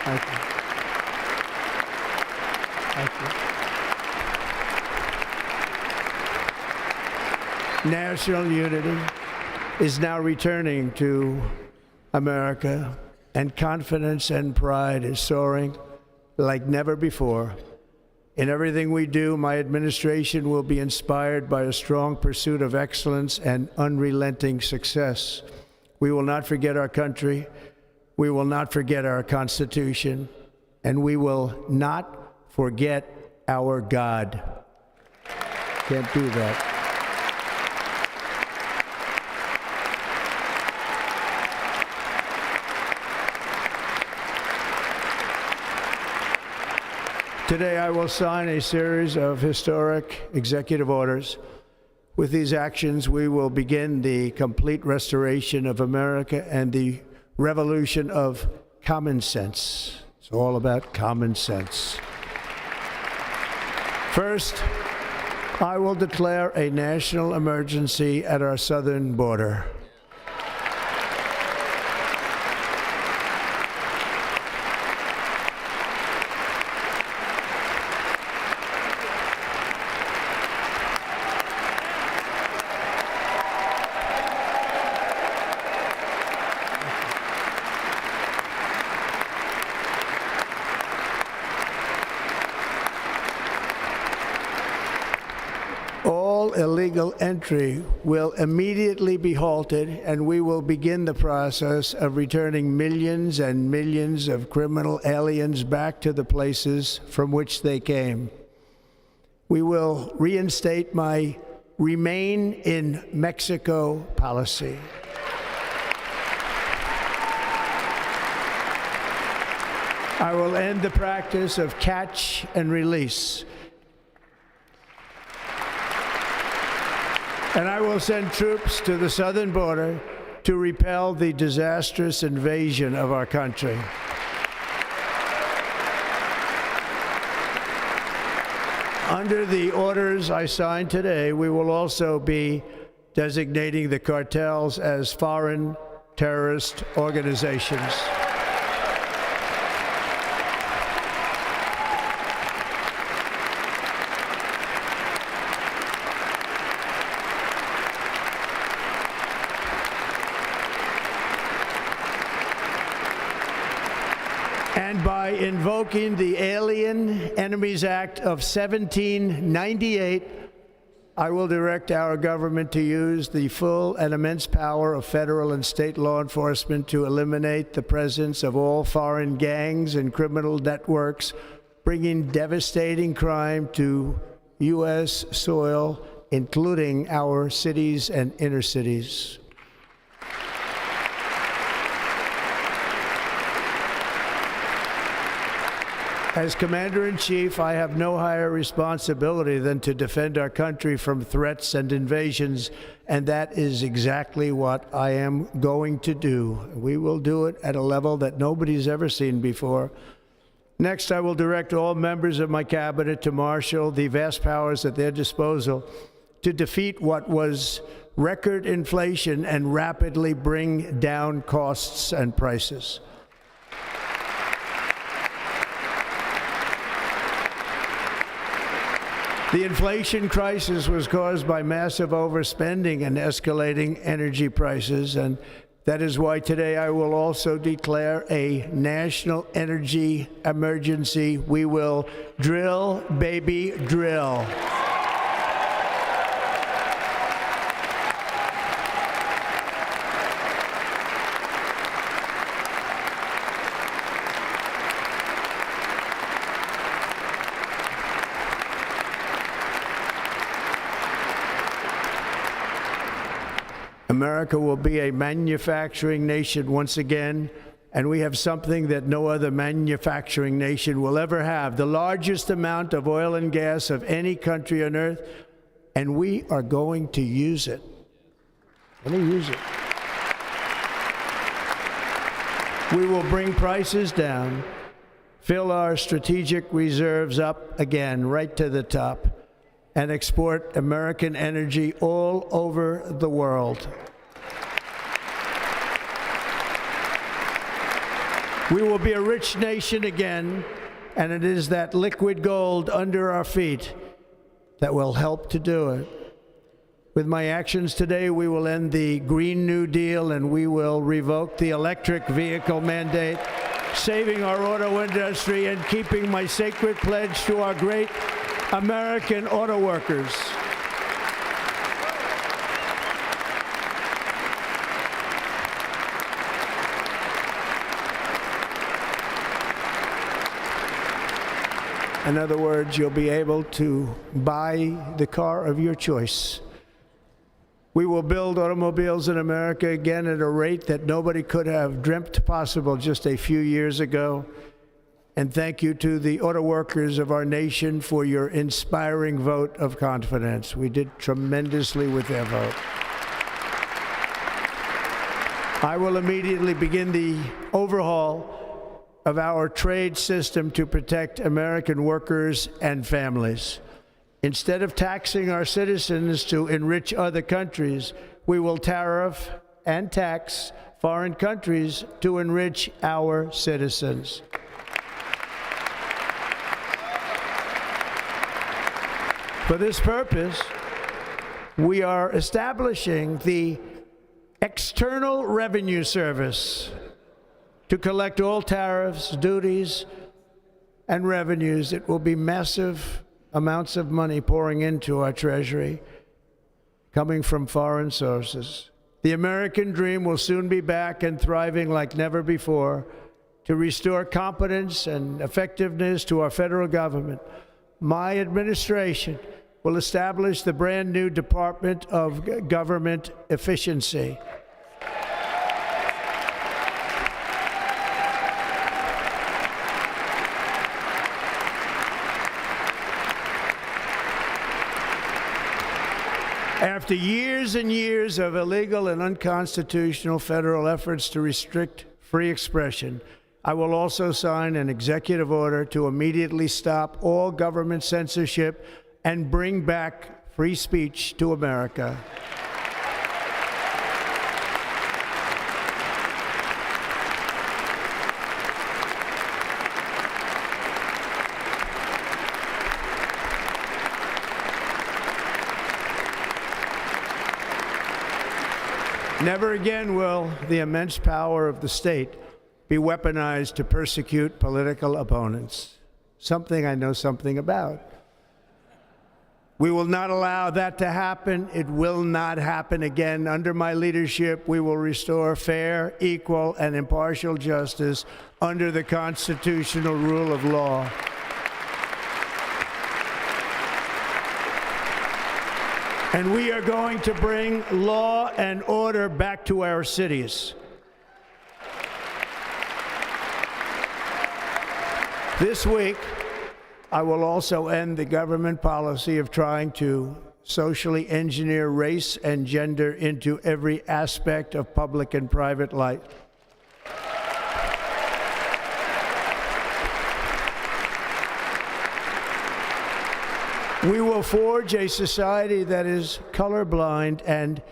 Thank you. Thank you. National unity is now returning to America, and confidence and pride is soaring like never before. In everything we do, my administration will be inspired by a strong pursuit of excellence and unrelenting success. We will not forget our country. We will not forget our Constitution, and we will not forget our God. Can't do that. Today, I will sign a series of historic executive orders. With these actions, we will begin the complete restoration of America and the revolution of common sense. It's all about common sense. First, I will declare a national emergency at our southern border. All illegal entry will immediately be halted, and we will begin the process of returning millions and millions of criminal aliens back to the places from which they came. We will reinstate my Remain in Mexico policy. I will end the practice of catch and release. And I will send troops to the southern border to repel the disastrous invasion of our country. Under the orders I signed today, we will also be designating the cartels as foreign terrorist organizations. And by invoking the Alien Enemies Act of 1798, I will direct our government to use the full and immense power of federal and state law enforcement to eliminate the presence of all foreign gangs and criminal networks, bringing devastating crime to U.S. soil, including our cities and inner cities. As Commander-in-Chief, I have no higher responsibility than to defend our country from threats and invasions, and that is exactly what I am going to do. We will do it at a level that nobody's ever seen before. Next, I will direct all members of my cabinet to marshal the vast powers at their disposal to defeat what was record inflation and rapidly bring down costs and prices. The inflation crisis was caused by massive overspending and escalating energy prices, and that is why today I will also declare a national energy emergency. We will drill, baby, drill. America will be a manufacturing nation once again, and we have something that no other manufacturing nation will ever have, the largest amount of oil and gas of any country on earth, and we are going to use it. Let me use it. We will bring prices down, fill our strategic reserves up again, right to the top, and export American energy all over the world. We will be a rich nation again, and it is that liquid gold under our feet that will help to do it. With my actions today, we will end the Green New Deal, and we will revoke the electric vehicle mandate, saving our auto industry and keeping my sacred pledge to our great American auto workers. In other words, you'll be able to buy the car of your choice. We will build automobiles in America again at a rate that nobody could have dreamt possible just a few years ago. And thank you to the auto workers of our nation for your inspiring vote of confidence. We did tremendously with their vote. I will immediately begin the overhaul of our trade system to protect American workers and families. Instead of taxing our citizens to enrich other countries, we will tariff and tax foreign countries to enrich our citizens. For this purpose, we are establishing the External Revenue Service to collect all tariffs, duties, and revenues. It will be massive amounts of money pouring into our treasury, coming from foreign sources. The American dream will soon be back and thriving like never before to restore competence and effectiveness to our federal government. My administration will establish the brand new Department of Government Efficiency. After years and years of illegal and unconstitutional federal efforts to restrict free expression, I will also sign an executive order to immediately stop all government censorship and bring back free speech to America. Never again will the immense power of the state be weaponized to persecute political opponents, something I know something about. We will not allow that to happen. It will not happen again. Under my leadership, we will restore fair, equal, and impartial justice under the constitutional rule of law. And we are going to bring law and order back to our cities. This week, I will also end the government policy of trying to socially engineer race and gender into every aspect of public and private life. We will forge a society that is colorblind and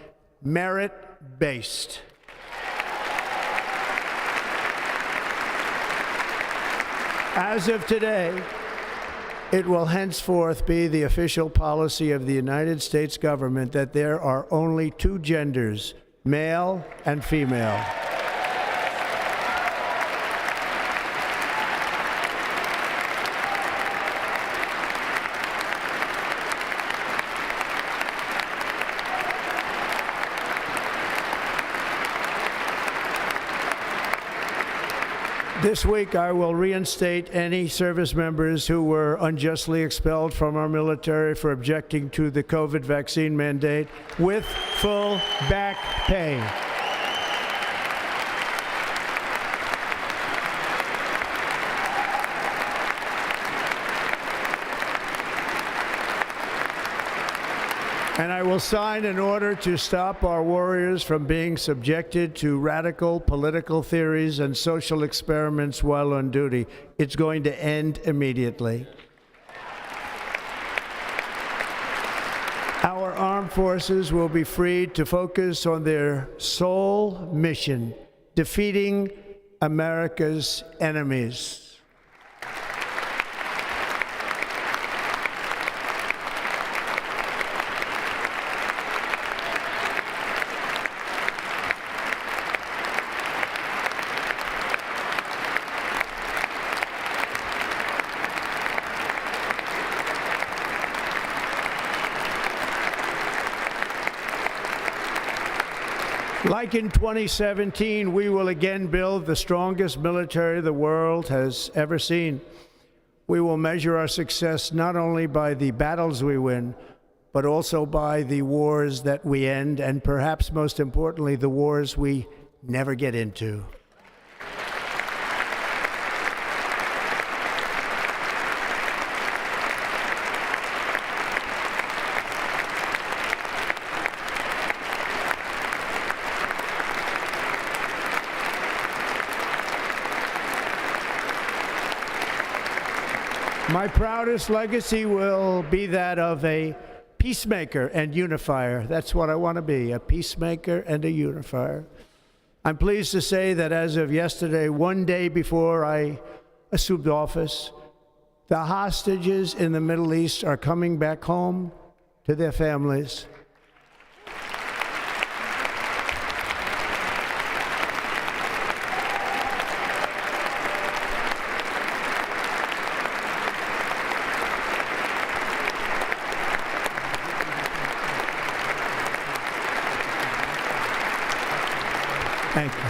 merit-based. As of today, it will henceforth be the official policy of the United States government that there are only two genders, male and female. This week, I will reinstate any service members who were unjustly expelled from our military for objecting to the COVID vaccine mandate with full back pay. And I will sign an order to stop our warriors from being subjected to radical political theories and social experiments while on duty. It's going to end immediately. Our armed forces will be freed to focus on their sole mission, defeating America's enemies. Like in 2017, we will again build the strongest military the world has ever seen. We will measure our success not only by the battles we win, but also by the wars that we end, and perhaps most importantly, the wars we never get into. My proudest legacy will be that of a peacemaker and unifier. That's what I want to be, a peacemaker and a unifier. I'm pleased to say that as of yesterday, one day before I assumed office, the hostages in the Middle East are coming back home to their families. Thank you.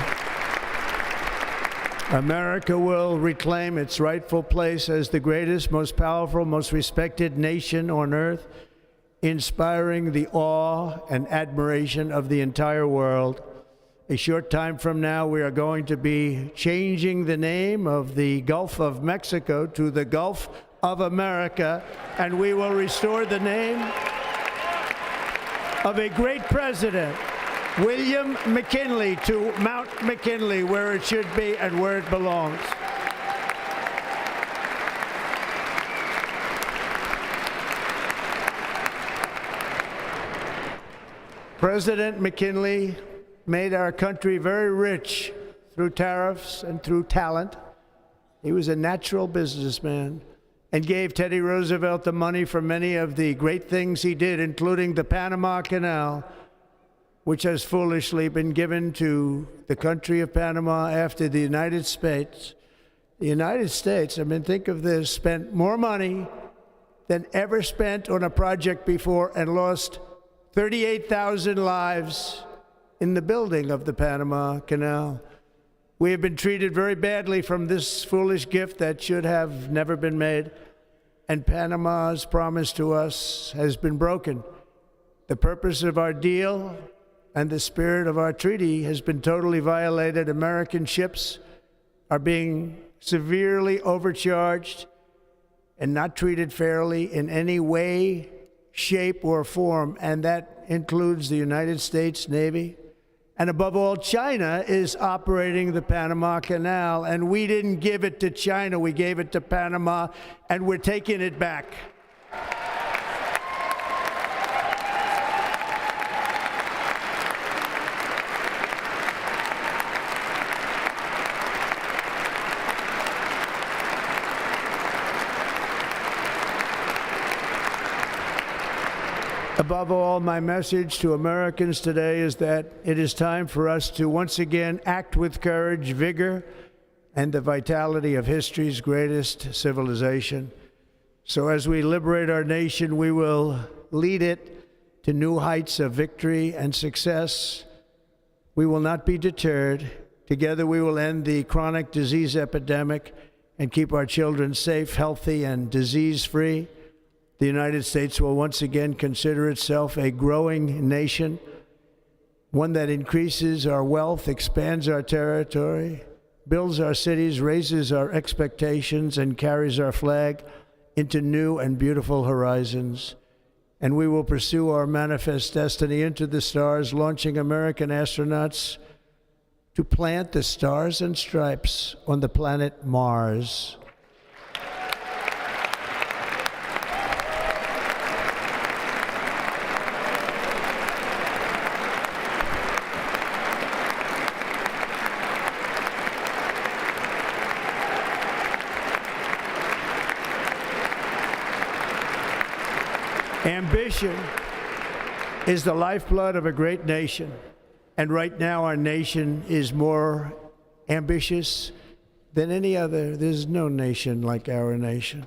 America will reclaim its rightful place as the greatest, most powerful, most respected nation on earth, inspiring the awe and admiration of the entire world. A short time from now, we are going to be changing the name of the Gulf of Mexico to the Gulf of America, and we will restore the name of a great president, William McKinley, to Mount McKinley, where it should be and where it belongs. President McKinley made our country very rich through tariffs and through talent. He was a natural businessman and gave Teddy Roosevelt the money for many of the great things he did, including the Panama Canal, which has foolishly been given to the country of Panama after the United States. The United States, I mean, think of this, spent more money than ever spent on a project before and lost 38,000 lives in the building of the Panama Canal. We have been treated very badly from this foolish gift that should have never been made, and Panama's promise to us has been broken. The purpose of our deal and the spirit of our treaty has been totally violated. American ships are being severely overcharged and not treated fairly in any way, shape, or form, and that includes the United States Navy. And above all, China is operating the Panama Canal, and we didn't give it to China, we gave it to Panama, and we're taking it back. Above all, my message to Americans today is that it is time for us to once again act with courage, vigor, and the vitality of history's greatest civilization. So as we liberate our nation, we will lead it to new heights of victory and success. We will not be deterred. Together we will end the chronic disease epidemic and keep our children safe, healthy, and disease-free. The United States will once again consider itself a growing nation, one that increases our wealth, expands our territory, builds our cities, raises our expectations, and carries our flag into new and beautiful horizons. And we will pursue our manifest destiny into the stars, launching American astronauts to plant the stars and stripes on the planet Mars. Ambition is the lifeblood of a great nation, and right now our nation is more ambitious than any other. There's no nation like our nation.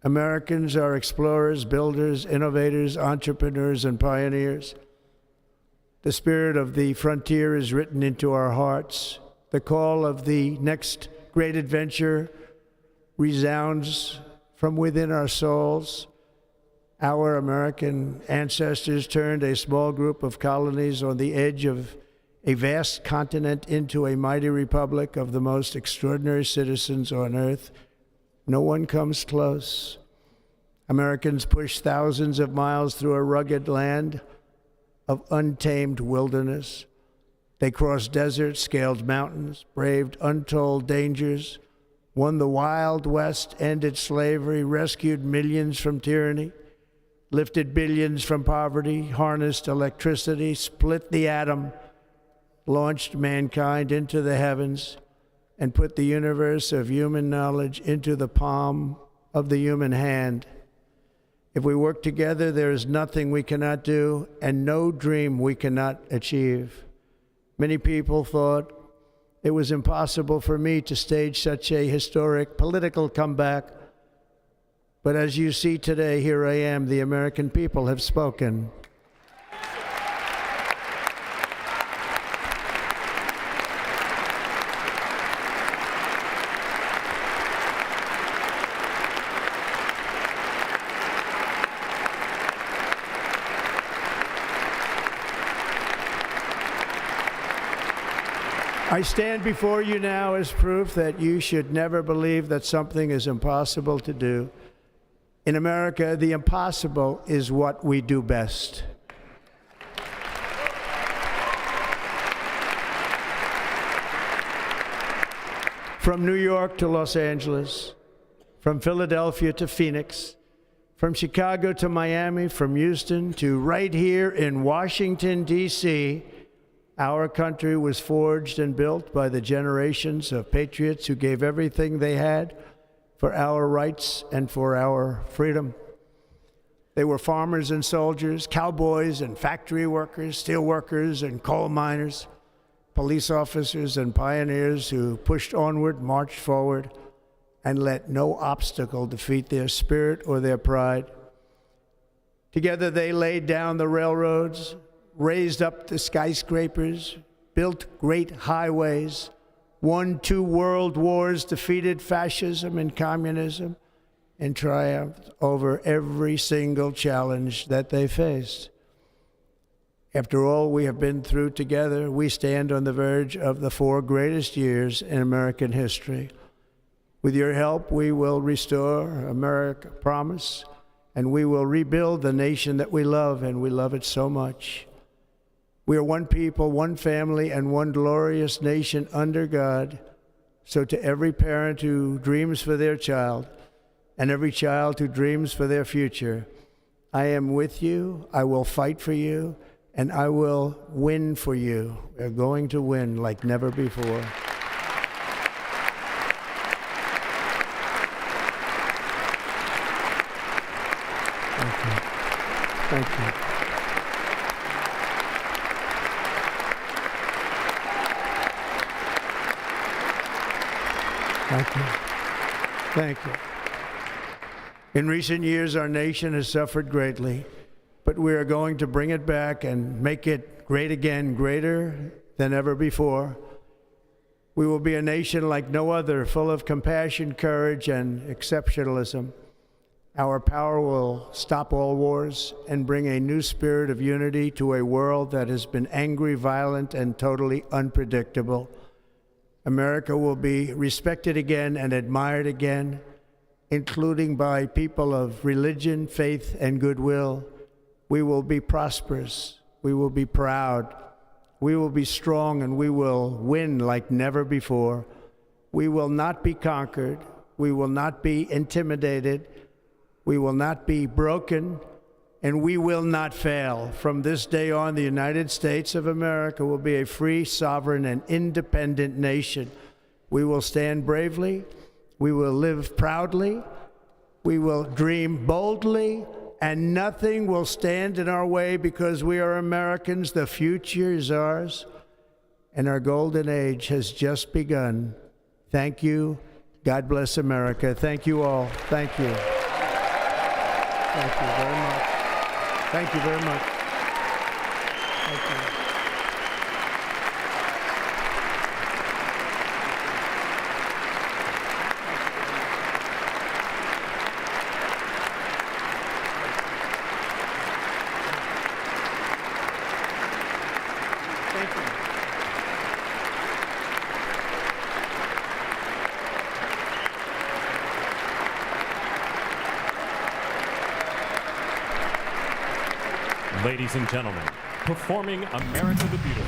Americans are explorers, builders, innovators, entrepreneurs, and pioneers. The spirit of the frontier is written into our hearts. The call of the next great adventure resounds from within our souls. Our American ancestors turned a small group of colonies on the edge of a vast continent into a mighty republic of the most extraordinary citizens on earth. No one comes close. Americans pushed thousands of miles through a rugged land of untamed wilderness. They crossed deserts, scaled mountains, braved untold dangers, won the Wild West, ended slavery, rescued millions from tyranny, lifted billions from poverty, harnessed electricity, split the atom, launched mankind into the heavens, and put the universe of human knowledge into the palm of the human hand. If we work together, there is nothing we cannot do and no dream we cannot achieve. Many people thought it was impossible for me to stage such a historic political comeback. But as you see today, here I am. The American people have spoken. I stand before you now as proof that you should never believe that something is impossible to do. In America, the impossible is what we do best. From New York to Los Angeles, from Philadelphia to Phoenix, from Chicago to Miami, from Houston to right here in Washington, D.C., our country was forged and built by the generations of patriots who gave everything they had for our rights and for our freedom. They were farmers and soldiers, cowboys and factory workers, steel workers and coal miners, police officers and pioneers who pushed onward, marched forward, and let no obstacle defeat their spirit or their pride. Together they laid down the railroads, raised up the skyscrapers, built great highways, won 2 world wars, defeated fascism and communism, and triumphed over every single challenge that they faced. After all we have been through together, we stand on the verge of the 4 greatest years in American history. With your help, we will restore America, promise, and we will rebuild the nation that we love, and we love it so much. We are one people, one family, and one glorious nation under God. So to every parent who dreams for their child, and every child who dreams for their future, I am with you, I will fight for you, and I will win for you. We're going to win like never before. Thank you. Thank you. Thank you. Thank you. In recent years, our nation has suffered greatly, but we are going to bring it back and make it great again, greater than ever before. We will be a nation like no other, full of compassion, courage, and exceptionalism. Our power will stop all wars and bring a new spirit of unity to a world that has been angry, violent, and totally unpredictable. America will be respected again and admired again, including by people of religion, faith, and goodwill. We will be prosperous. We will be proud. We will be strong, and we will win like never before. We will not be conquered. We will not be intimidated. We will not be broken, and we will not fail. From this day on, the United States of America will be a free, sovereign, and independent nation. We will stand bravely. We will live proudly. We will dream boldly, and nothing will stand in our way because we are Americans. The future is ours, and our golden age has just begun. Thank you. God bless America. Thank you all. Thank you. Thank you very much. Thank you very much. Thank you. Thank you. Ladies and gentlemen, performing America the Beautiful.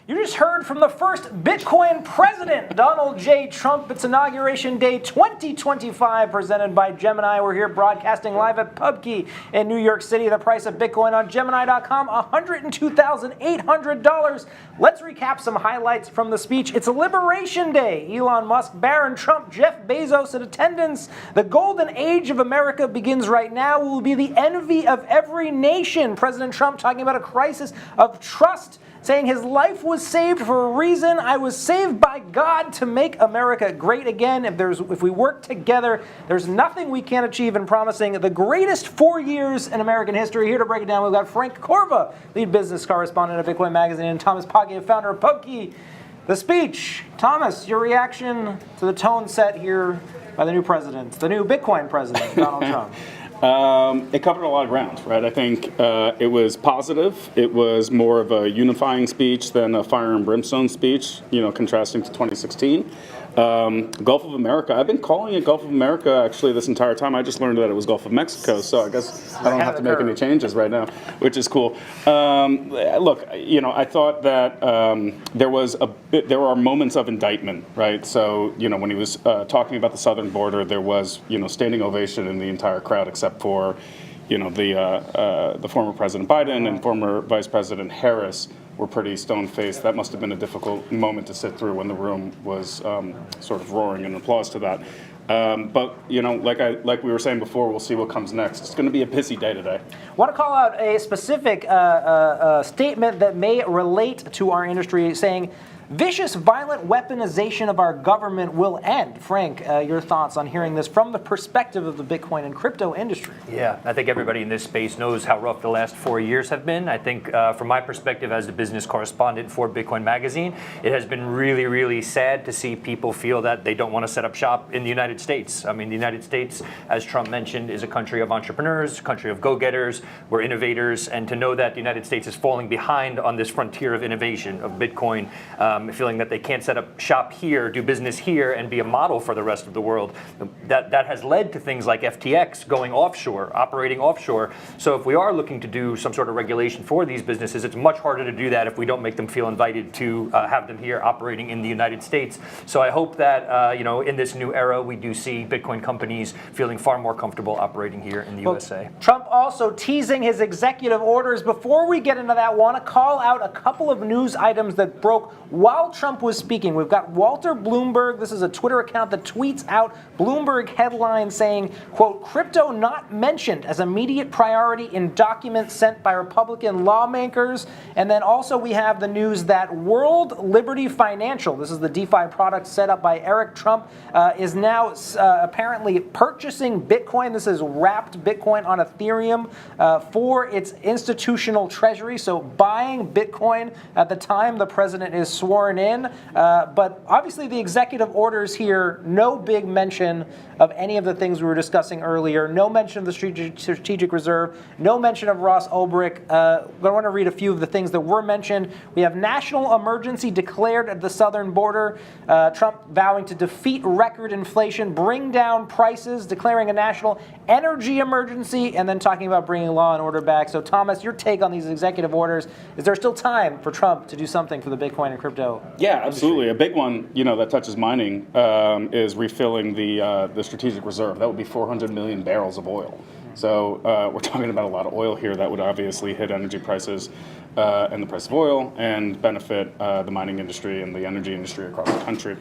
You just heard from the first Bitcoin president, Donald J. Trump. It's Inauguration Day 2025, presented by Gemini. We're here broadcasting live at PubKey in New York City. The price of Bitcoin on Gemini.com, $102,800. Let's recap some highlights from the speech. It's Liberation Day. Elon Musk, Barron Trump, Jeff Bezos in attendance. The golden age of America begins right now. We will be the envy of every nation. President Trump talking about a crisis of trust, saying his life was saved for a reason. I was saved by God to make America great again. If we work together, there's nothing we can't achieve, and promising the greatest 4 years in American history. Here to break it down, we've got Frank Corva, lead business correspondent of Bitcoin Magazine, and Thomas PubKey, founder of PubKey. The speech. Thomas, your reaction to the tone set here by the new president, the new Bitcoin president, Donald Trump. It covered a lot of ground, right? I think it was positive. It was more of a unifying speech than a fire and brimstone speech, contrasting to 2016. Gulf of America. I've been calling it Gulf of America actually this entire time. I just learned that it was Gulf of Mexico, so I guess I don't have to make any changes right now, which is cool. Look, I thought that there were moments of indictment, right? So, when he was talking about the southern border, there was, standing ovation in the entire crowd, except for, the former President Biden and former Vice President Harris were pretty stone-faced. That must have been a difficult moment to sit through when the room was sort of roaring in applause to that. But like we were saying before, we'll see what comes next. It's going to be a busy day today. I want to call out a specific statement that may relate to our industry, saying vicious, violent weaponization of our government will end. Frank, your thoughts on hearing this from the perspective of the Bitcoin and crypto industry? Yeah, I think everybody in this space knows how rough the last 4 years have been. I think from my perspective as the business correspondent for Bitcoin Magazine, it has been really, really sad to see people feel that they don't want to set up shop in the United States. I mean, the United States, as Trump mentioned, is a country of entrepreneurs, a country of go-getters, we're innovators, and to know that the United States is falling behind on this frontier of innovation, of Bitcoin, feeling that they can't set up shop here, do business here, and be a model for the rest of the world. That has led to things like FTX going offshore, operating offshore. So if we are looking to do some sort of regulation for these businesses, it's much harder to do that if we don't make them feel invited to have them here operating in the United States. So I hope that in this new era, we do see Bitcoin companies feeling far more comfortable operating here in the USA. Trump also teasing his executive orders. Before we get into that, want to call out a couple of news items that broke while Trump was speaking. We've got Walter Bloomberg. This is a Twitter account that tweets out Bloomberg headline saying, quote, crypto not mentioned as immediate priority in documents sent by Republican lawmakers. And then also we have the news that World Liberty Financial, this is the DeFi product set up by Eric Trump, is now apparently purchasing Bitcoin. This is wrapped Bitcoin on Ethereum for its institutional treasury. So buying Bitcoin at the time the president is sworn in. But obviously the executive orders here, no big mention of any of the things we were discussing earlier. No mention of the strategic reserve. No mention of Ross Ulbricht. I want to read a few of the things that were mentioned. We have national emergency declared at the southern border. Trump vowing to defeat record inflation, bring down prices, declaring a national energy emergency, and then talking about bringing law and order back. So Thomas, your take on these executive orders. Is there still time for Trump to do something for the Bitcoin and crypto? Yeah, absolutely. A big one, that touches mining is refilling the strategic reserve. That would be 400 million barrels of oil. So we're talking about a lot of oil here that would obviously hit energy prices and the price of oil and benefit the mining industry and the energy industry across the country.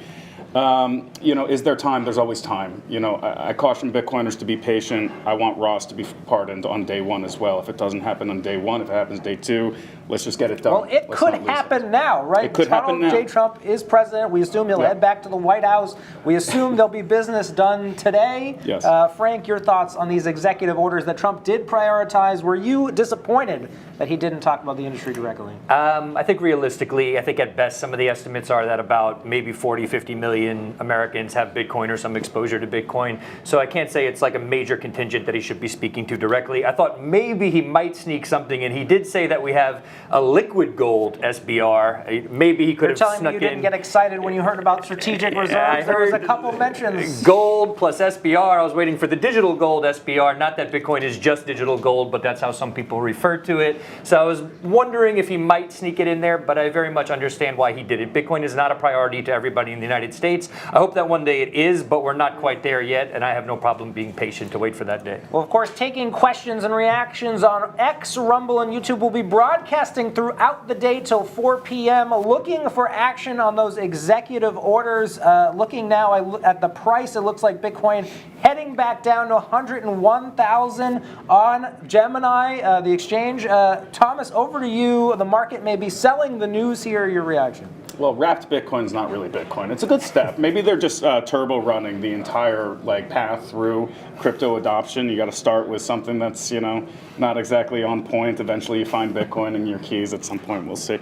Is there time? There's always time. I caution Bitcoiners to be patient. I want Ross to be pardoned on day one as well. If it doesn't happen on day one, if it happens day two, let's just get it done. Well, it could happen now, right? It could happen now. Donald J. Trump is president. We assume he'll head back to the White House. We assume there'll be business done today. Yes. Frank, your thoughts on these executive orders that Trump did prioritize. Were you disappointed that he didn't talk about the industry directly? I think realistically, I think at best some of the estimates are that about maybe 40, 50 million million Americans have Bitcoin or some exposure to Bitcoin. So I can't say it's like a major contingent that he should be speaking to directly. I thought maybe he might sneak something in. He did say that we have a liquid gold SBR. Maybe he could have telling me snuck you in. didn't get excited when you heard about strategic reserves. There was a couple mentions. Gold plus SBR. I was waiting for the digital gold SBR. Not that Bitcoin is just digital gold, but that's how some people refer to it. So I was wondering if he might sneak it in there, but I very much understand why he did it. Bitcoin is not a priority to everybody in the United States. I hope that one day it is, but we're not quite there yet, and I have no problem being patient to wait for that day. Well, of course, taking questions and reactions on X, Rumble, and YouTube. Will be broadcasting throughout the day till 4 p.m. Looking for action on those executive orders. Looking now at the price, it looks like Bitcoin heading back down to 101,000 on Gemini, the exchange. Thomas, over to you. The market may be selling the news here. Your reaction? Well, wrapped Bitcoin's not really Bitcoin. It's a good step. Maybe they're just turbo running the entire path through crypto adoption. You got to start with something that's not exactly on point. Eventually, you find Bitcoin in your keys. At some point, we'll see.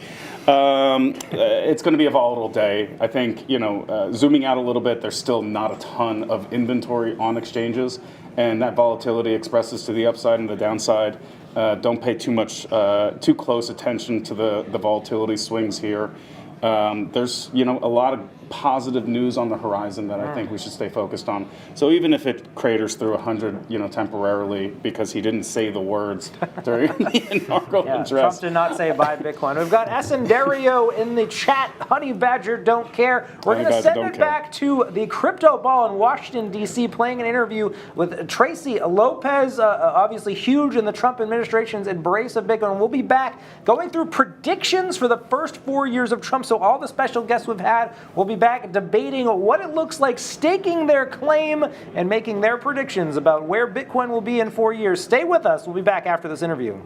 It's going to be a volatile day. I think zooming out a little bit, there's still not a ton of inventory on exchanges, and that volatility expresses to the upside and the downside. Don't pay too close attention to the volatility swings here. There's a lot of positive news on the horizon that I think we should stay focused on. So even if it craters through 100, temporarily because he didn't say the words during the inaugural address. Trump did not say buy Bitcoin. We've got Essendario in the chat. Honey Badger don't care. We're going to send it back to the Crypto Ball in Washington, D.C., playing an interview with Tracy Lopez, obviously huge in the Trump administration's embrace of Bitcoin. We'll be back going through predictions for the first 4 years of Trump. So all the special guests we've had will be back debating what it looks like, staking their claim and making their predictions about where Bitcoin will be in 4 years. Stay with us. We'll be back after this interview.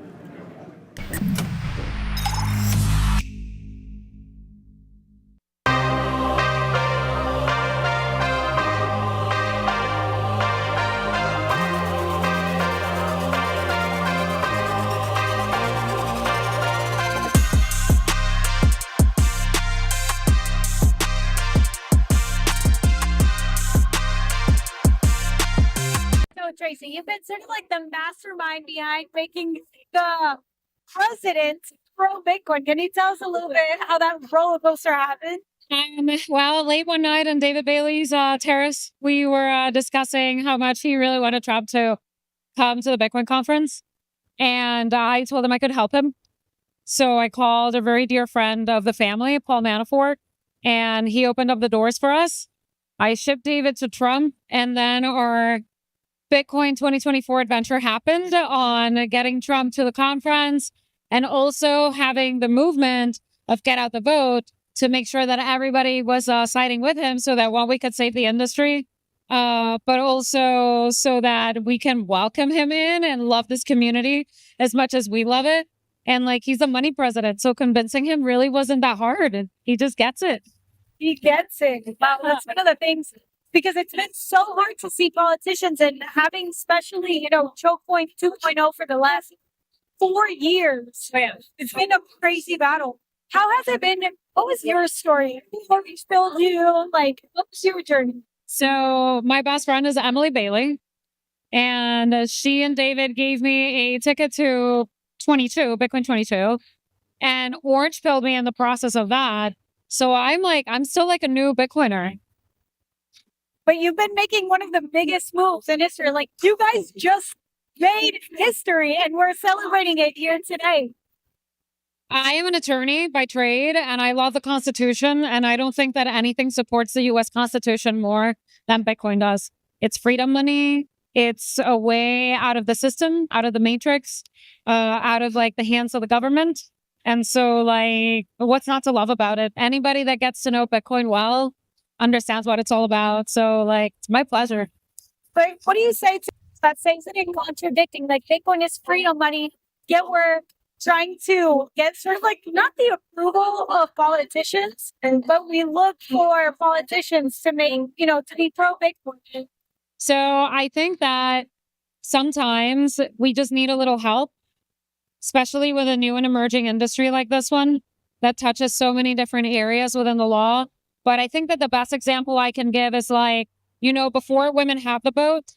Tracy, you've been sort of like the mastermind behind making the president pro-Bitcoin. Can you tell us a little bit how that roller coaster happened? Well, late one night on David Bailey's terrace, we were discussing how much he really wanted Trump to come to the Bitcoin conference. And I told him I could help him. So I called a very dear friend of the family, Paul Manafort, and he opened up the doors for us. I shipped David to Trump, and then our Bitcoin 2024 adventure happened on getting Trump to the conference and also having the movement of get out the vote to make sure that everybody was siding with him so that one, we could save the industry, but also so that we can welcome him in and love this community as much as we love it. And he's a money president, so convincing him really wasn't that hard. He just gets it. He gets it. Wow, that's one of the things. Because it's been so hard to see politicians and having especially, choke point 2.0 for the last 4 years. It's been a crazy battle. How has it been? What was your story? What filled you? What was your journey? So my best friend is Emily Bailey, and she and David gave me a ticket to Bitcoin 22, and orange pilled me in the process of that. So I'm still a new Bitcoiner. But you've been making one of the biggest moves in history. You guys just made history, and we're celebrating it here today. I am an attorney by trade, and I love the Constitution, and I don't think that anything supports the U.S. Constitution more than Bitcoin does. It's freedom money. It's a way out of the system, out of the matrix, out of the hands of the government. And so what's not to love about it? Anybody that gets to know Bitcoin well understands what it's all about. So it's my pleasure. But what do you say to that says it in contradicting? Bitcoin is freedom money, yet we're trying to get sort of not the approval of politicians, but we look for politicians to make, to be pro-Bitcoin. So I think that sometimes we just need a little help, especially with a new and emerging industry like this one that touches so many different areas within the law. But I think that the best example I can give is like, you know, before women have the vote,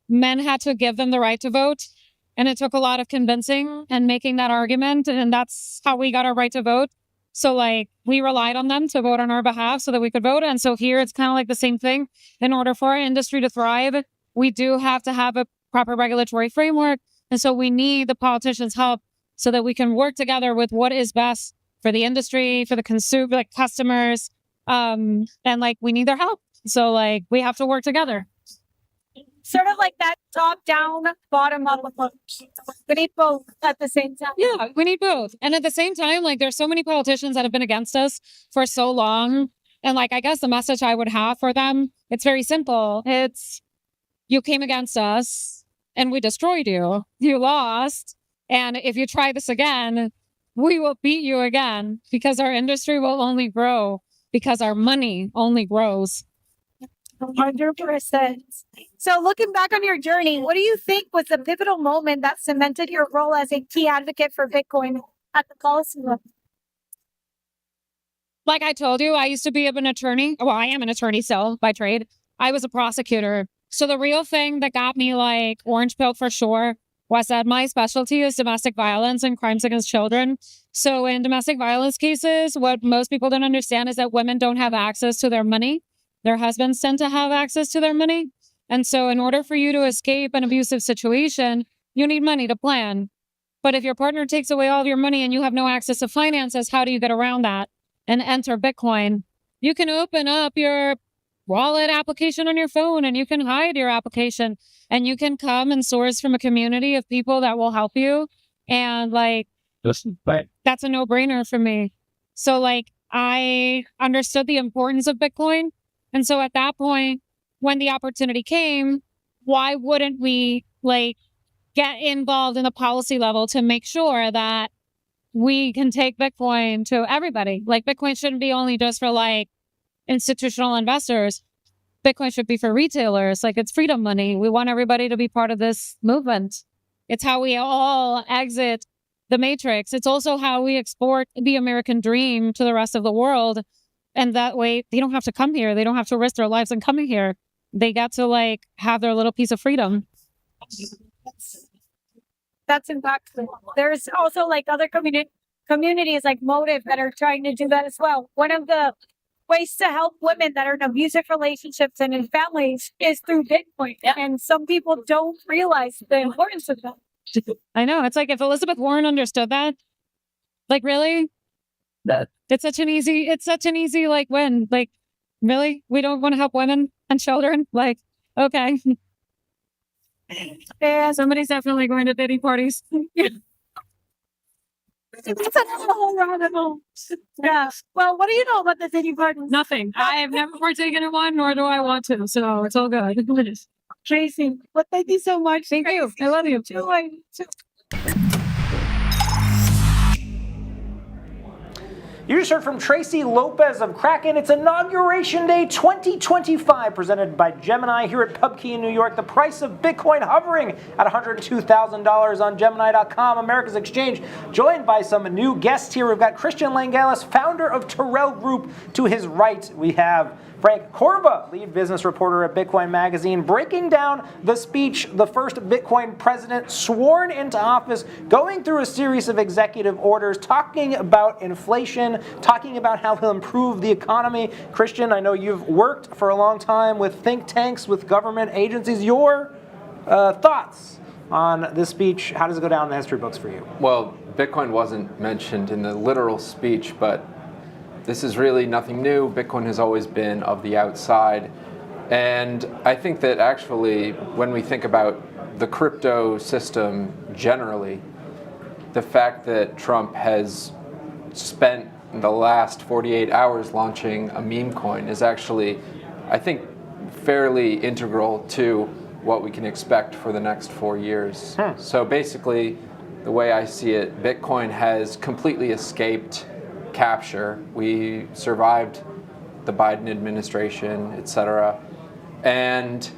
men had to give them the right to vote. And it took a lot of convincing and making that argument. And that's how we got our right to vote. So like we relied on them to vote on our behalf so that we could vote. And so here it's kind of like the same thing. In order for our industry to thrive, we do have to have a proper regulatory framework. And so we need the politicians' help so that we can work together with what is best for the industry, for the consumer, like customers. And like we need their help. So like we have to work together. Sort of like that top down, bottom up approach. We need both at the same time. Yeah, we need both. And at the same time, like there's so many politicians that have been against us for so long. And like, I guess the message I would have for them, it's very simple. It's, you came against us and we destroyed you. You lost. And if you try this again, we will beat you again because our industry will only grow because our money only grows. 100%. So looking back on your journey, what do you think was the pivotal moment that cemented your role as a key advocate for Bitcoin at the policy level? Like I told you, I used to be an attorney. Well, I am an attorney still by trade. I was a prosecutor. So the real thing that got me like orange pilled for sure was that my specialty is domestic violence and crimes against children. So in domestic violence cases, what most people don't understand is that women don't have access to their money. Their husbands tend to have access to their money. And so in order for you to escape an abusive situation, you need money to plan. But if your partner takes away all of your money and you have no access to finances, how do you get around that and enter Bitcoin? You can open up your wallet application on your phone and you can hide your application and you can come and source from a community of people that will help you. And like, that's a no-brainer for me. So like, I understood the importance of Bitcoin. And so at that point, when the opportunity came, why wouldn't we like get involved in the policy level to make sure that we can take Bitcoin to everybody? Like Bitcoin shouldn't be only just for like institutional investors. Bitcoin should be for retailers. Like it's freedom money. We want everybody to be part of this movement. It's how we all exit the matrix. It's also how we export the American dream to the rest of the world. And that way they don't have to come here. They don't have to risk their lives in coming here. They get to like have their little piece of freedom. That's impactful. There's also like other communities like Motive that are trying to do that as well. One of the ways to help women that are in abusive relationships and in families is through Bitcoin. Yeah. And some people don't realize the importance of that. I know. It's like if Elizabeth Warren understood that, like really? It's such an easy like win. Like, really? We don't want to help women and children? Like, okay. Yeah, somebody's definitely going to Diddy parties. That's another whole rabbit hole. Yeah. Well, what do you know about the Diddy parties? Nothing. I have never partaken in one, nor do I want to. So it's all good. Tracy, well, thank you so much. Thank you. I love you too. You just heard from Tracy Lopez of Kraken. It's Inauguration Day 2025, presented by Gemini here at PubKey in New York. The price of Bitcoin hovering at $102,000 on Gemini.com, America's exchange. Joined by some new guests here. We've got Christian Langelis, founder of Terrell Group. To his right, we have Frank Corva, lead business reporter at Bitcoin Magazine, breaking down the speech the first Bitcoin president sworn into office, going through a series of executive orders, talking about inflation, talking about how he'll improve the economy. Christian, I know you've worked for a long time with think tanks, with government agencies. Your thoughts on this speech? How does it go down in the history books for you? Well, Bitcoin wasn't mentioned in the literal speech, but this is really nothing new. Bitcoin has always been of the outside. And I think that actually, when we think about the crypto system generally, the fact that Trump has spent the last 48 hours launching a meme coin is actually, I think, fairly integral to what we can expect for the next 4 years. So basically, the way I see it, Bitcoin has completely escaped capture. We survived the Biden administration, etc. And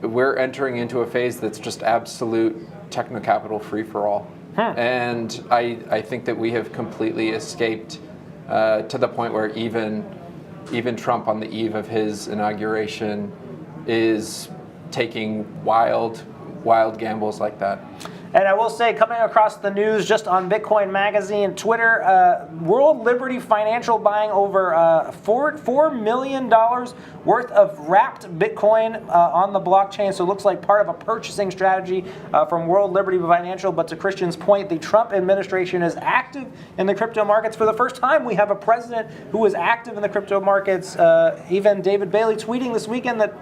we're entering into a phase that's just absolute techno-capital free-for-all. And I think that we have completely escaped to the point where even even Trump on the eve of his inauguration is taking wild gambles like that. And I will say, coming across the news just on Bitcoin Magazine, Twitter, World Liberty Financial buying over $4 million worth of wrapped Bitcoin on the blockchain. So it looks like part of a purchasing strategy from World Liberty Financial. But to Christian's point, the Trump administration is active in the crypto markets. For the first time, we have a president who is active in the crypto markets. Even David Bailey tweeting this weekend that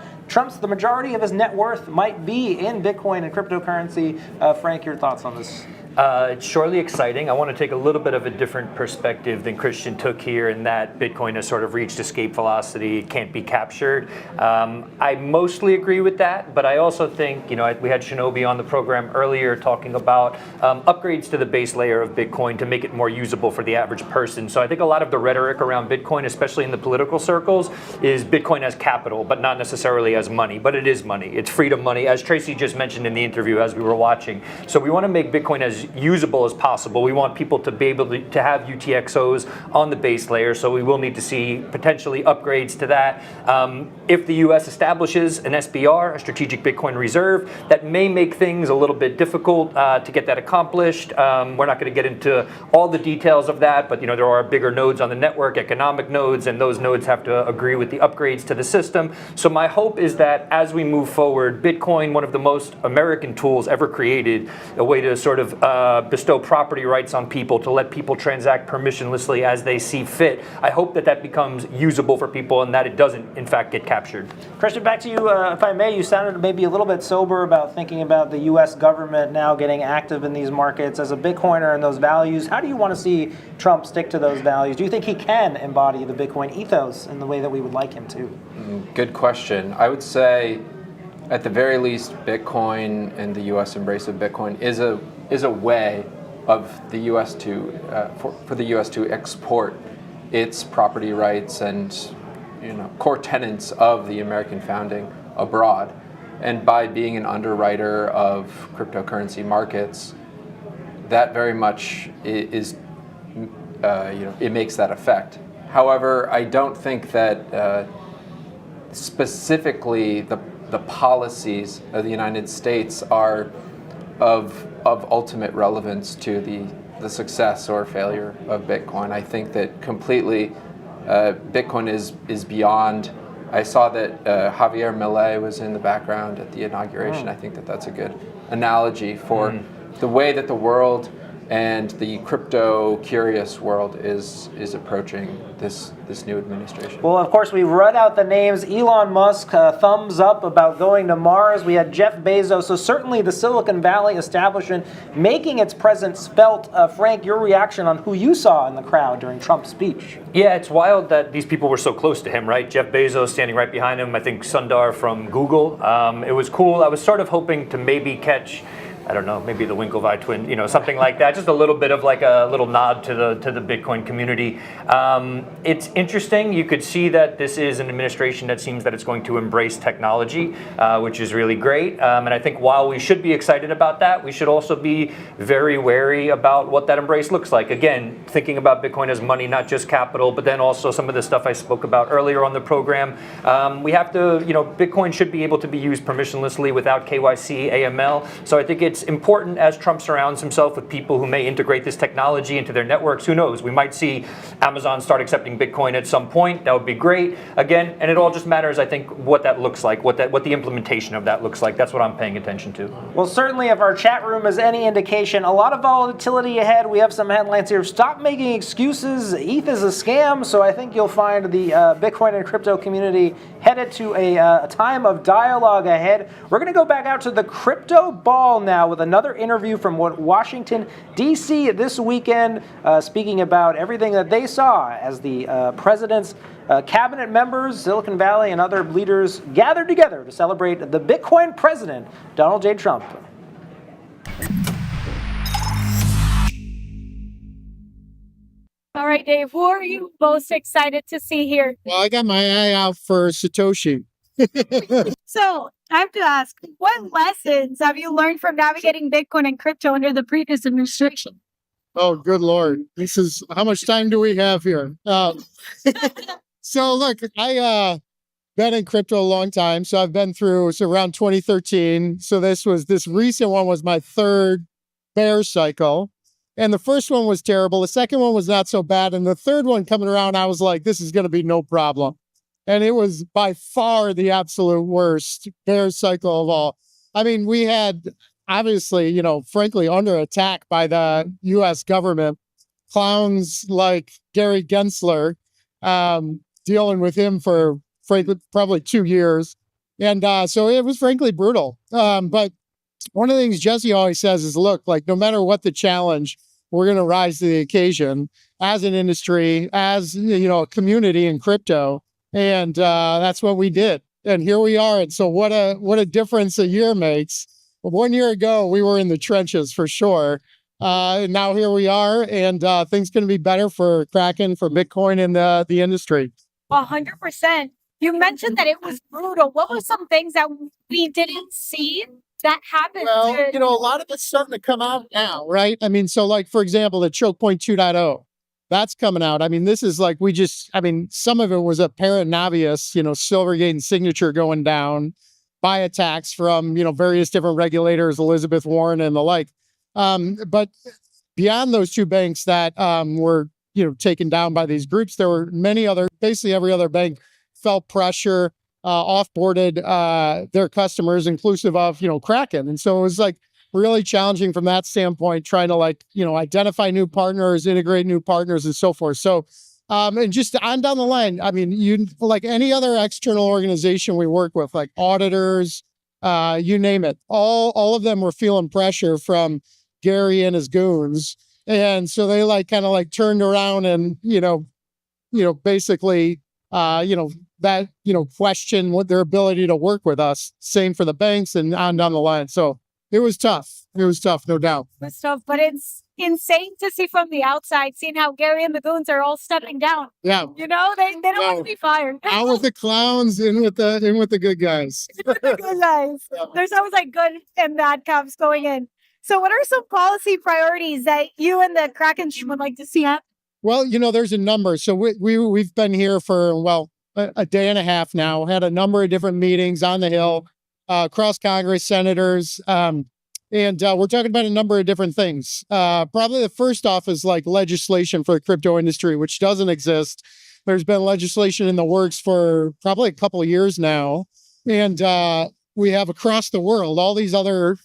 the majority of his net worth might be in Bitcoin and cryptocurrency. Frank, your thoughts on this? It's surely exciting. I want to take a little bit of a different perspective than Christian took here, in that Bitcoin has sort of reached escape velocity, it can't be captured. I mostly agree with that, but I also think, we had Shinobi on the program earlier talking about upgrades to the base layer of Bitcoin to make it more usable for the average person. So I think a lot of the rhetoric around Bitcoin, especially in the political circles, is Bitcoin as capital, but not necessarily as money. But it is money. It's freedom money, as Tracy just mentioned in the interview as we were watching. So we want to make Bitcoin as usable as possible. We want people to be able to have UTXOs on the base layer, so we will need to see potentially upgrades to that. If the US establishes an SBR, a strategic Bitcoin reserve, that may make things a little bit difficult to get that accomplished. We're not going to get into all the details of that, but there are bigger nodes on the network, economic nodes, and those nodes have to agree with the upgrades to the system. So my hope is that as we move forward, Bitcoin, one of the most American tools ever created, a way to sort of bestow property rights on people, to let people transact permissionlessly as they see fit. I hope that becomes usable for people and that it doesn't, in fact, get captured. Christian, back to you, if I may. You sounded maybe a little bit sober about thinking about the U.S. government now getting active in these markets. As a Bitcoiner and those values, how do you want to see Trump stick to those values? Do you think he can embody the Bitcoin ethos in the way that we would like him to? Good question. I would say, at the very least, Bitcoin and the U.S. embrace of Bitcoin is a way of the U.S. for the U.S. to export its property rights and core tenets of the American founding abroad. And by being an underwriter of cryptocurrency markets, that very much is it makes that effect. However, I don't think that specifically the policies of the United States are of ultimate relevance to the success or failure of Bitcoin. I think that completely Bitcoin is beyond. I saw that Javier Milei was in the background at the inauguration. I think that that's a good analogy for the way that the world and the crypto curious world is approaching this new administration. Well, of course, we've read out the names. Elon Musk, thumbs up about going to Mars. We had Jeff Bezos. So certainly the Silicon Valley establishment making its presence felt. Frank, your reaction on who you saw in the crowd during Trump's speech? Yeah, it's wild that these people were so close to him, right? Jeff Bezos standing right behind him. I think Sundar from Google. It was cool. I was sort of hoping to maybe catch, I don't know, maybe the Winklevi twin, something like that. Just a little bit of like a little nod to the Bitcoin community. It's interesting. You could see that this is an administration that seems that it's going to embrace technology, which is really great. And I think while we should be excited about that, we should also be very wary about what that embrace looks like. Again, thinking about Bitcoin as money, not just capital, but then also some of the stuff I spoke about earlier on the program. We have to, Bitcoin should be able to be used permissionlessly without KYC, AML. So I think it's important as Trump surrounds himself with people who may integrate this technology into their networks. Who knows? We might see Amazon start accepting Bitcoin at some point. That would be great. Again, and it all just matters, I think, what that looks like, what the implementation of that looks like. That's what I'm paying attention to. Well, certainly if our chat room is any indication, a lot of volatility ahead. We have some headlines here. Stop making excuses. ETH is a scam. So I think you'll find the Bitcoin and crypto community headed to a time of dialogue ahead. We're going to go back out to the crypto ball now with another interview from Washington, D.C. this weekend, speaking about everything that they saw as the president's cabinet members, Silicon Valley, and other leaders gathered together to celebrate the Bitcoin president, Donald J. Trump. All right, Dave, who are you most excited to see here? Well, I got my eye out for Satoshi. So I have to ask, what lessons have you learned from navigating Bitcoin and crypto under the previous administration? Oh, good Lord. This is, how much time do we have here? So look, I been in crypto a long time. So I've been through around 2013. So this recent one was my third bear cycle. And the first one was terrible. The second one was not so bad. And the third one coming around, I was like, this is going to be no problem. And it was by far the absolute worst bear cycle of all. I mean, we had obviously, frankly, under attack by the US government, clowns like Gary Gensler, dealing with him for frankly, probably 2 years. And so it was frankly brutal. But one of the things Jesse always says is, look, like no matter what the challenge, we're going to rise to the occasion as an industry, as, a community in crypto. And that's what we did. And here we are. And so what a difference a year makes. 1 year ago, we were in the trenches for sure. And now here we are, and things going to be better for Kraken, for Bitcoin, and the industry. 100%. You mentioned that it was brutal. What were some things that we didn't see that happened? Well, a lot of it's starting to come out now, right? I mean, so like, for example, the choke point 2.0, that's coming out. I mean, this is like, some of it was apparent and obvious, Silvergate and Signature going down by attacks from, various different regulators, Elizabeth Warren and the like. But beyond those two banks that were, taken down by these groups, there were many other, basically every other bank felt pressure, offboarded their customers, inclusive of, Kraken. And so it was like really challenging from that standpoint, trying to identify new partners, integrate new partners and so forth. So, and just on down the line, I mean, you like any other external organization we work with, like auditors, you name it, all of them were feeling pressure from Gary and his goons. And so they kind of turned around and, basically, that, question what their ability to work with us. Same for the banks and on down the line. So it was tough. It was tough, no doubt. It was tough, but it's insane to see from the outside, seeing how Gary and the goons are all stepping down. Yeah. They don't want to be fired. Out with the clowns, in with the good guys. The good guys. There's always good and bad cops going in. So what are some policy priorities that you and the Kraken team would like to see happen? Well, there's a number. So we've been here for, a day and a half now, had a number of different meetings on the Hill, across Congress, senators, and we're talking about a number of different things. Probably the first off is legislation for the crypto industry, which doesn't exist. There's been legislation in the works for probably a couple of years now. And we have across the world, all these other,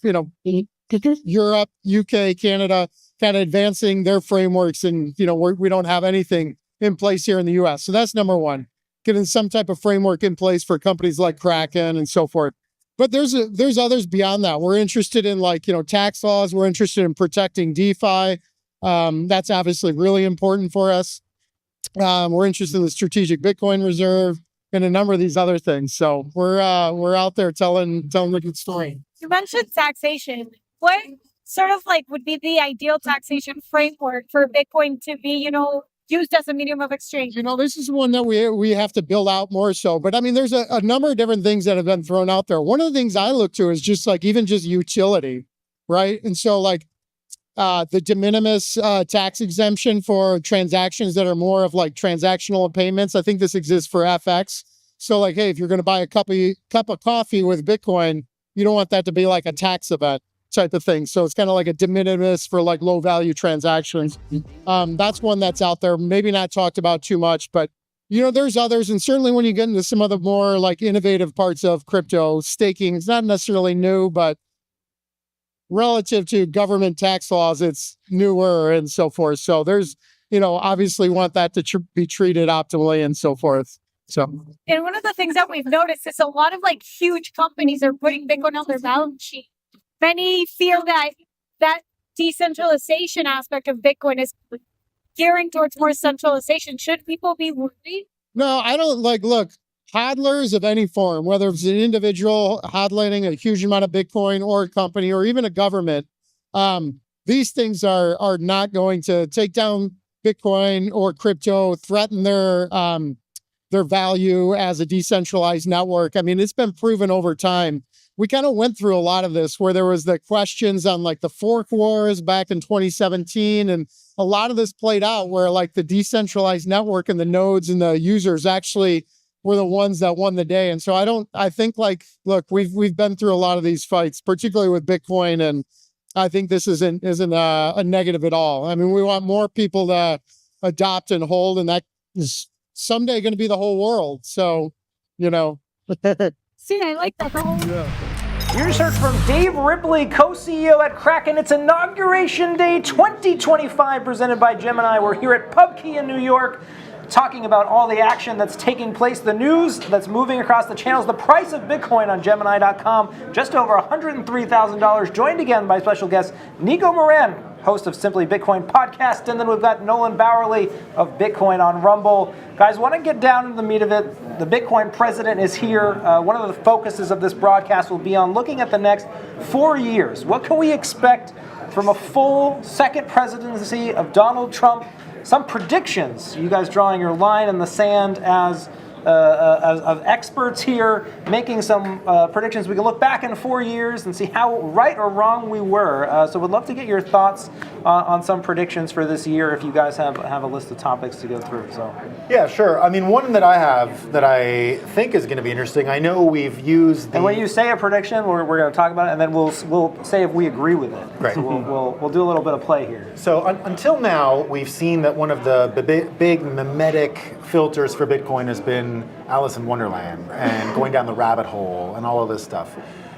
Europe, UK, Canada, kind of advancing their frameworks. And, we don't have anything in place here in the US. So that's number one, getting some type of framework in place for companies like Kraken and so forth. But there's others beyond that. We're interested in tax laws. We're interested in protecting DeFi. That's obviously really important for us. We're interested in the strategic Bitcoin reserve and a number of these other things. So we're out there telling the good story. You mentioned taxation. What sort of would be the ideal taxation framework for Bitcoin to be, used as a medium of exchange? This is one that we have to build out more so. But I mean, there's a number of different things that have been thrown out there. One of the things I look to is just even just utility, right? And so the de minimis tax exemption for transactions that are more of transactional payments. I think this exists for FX. So hey, if you're going to buy a cup of coffee with Bitcoin, you don't want that to be a tax event type of thing. So it's kind of a de minimis for low value transactions. That's one that's out there, maybe not talked about too much, but there's others. And certainly when you get into some of the more innovative parts of crypto, staking, it's not necessarily new, but relative to government tax laws, it's newer and so forth. So there's, obviously want that to be treated optimally and so forth. So, and one of the things that we've noticed is a lot of huge companies are putting Bitcoin on their balance sheet. Many feel that decentralization aspect of Bitcoin is gearing towards more centralization. Should people be worried? No, I don't look, hodlers of any form, whether it's an individual hodling a huge amount of Bitcoin or a company or even a government, these things are not going to take down Bitcoin or crypto, threaten their value as a decentralized network. I mean, it's been proven over time we kind of went through a lot of this where there was the questions on like the fork wars back in 2017. And a lot of this played out where like the decentralized network and the nodes and the users actually were the ones that won the day. And so I think like, look, we've been through a lot of these fights, particularly with Bitcoin. And I think this isn't a negative at all. I mean, we want more people to adopt and hold, and that is someday going to be the whole world. So, you know. See, I like that whole. You just heard from Dave Ripley, co-CEO at Kraken. It's Inauguration Day 2025, presented by Gemini. We're here at PubKey in New York, talking about all the action that's taking place, the news that's moving across the channels, the price of Bitcoin on Gemini.com, just over $103,000. Joined again by special guest Nico Moran, host of Simply Bitcoin podcast, and then we've got Nolan Bowerly of Bitcoin on Rumble. Guys, want to get down to the meat of it. The Bitcoin president is here. One of the focuses of this broadcast will be on looking at the next 4 years. What can we expect from a full second presidency of Donald Trump? Some predictions. You guys drawing your line in the sand as experts here, making some predictions. We can look back in 4 years and see how right or wrong we were. So we'd love to get your thoughts on some predictions for this year if you guys have a list of topics to go through. So yeah, sure. I mean, one that I have that I think is going to be interesting. I know we've used. And when you say a prediction, we're going to talk about it, and then we'll say if we agree with it. Great. So we'll do a little bit of play here. So until now, we've seen that one of the big mimetic filters for Bitcoin has been Alice in Wonderland and going down the rabbit hole and all of this stuff.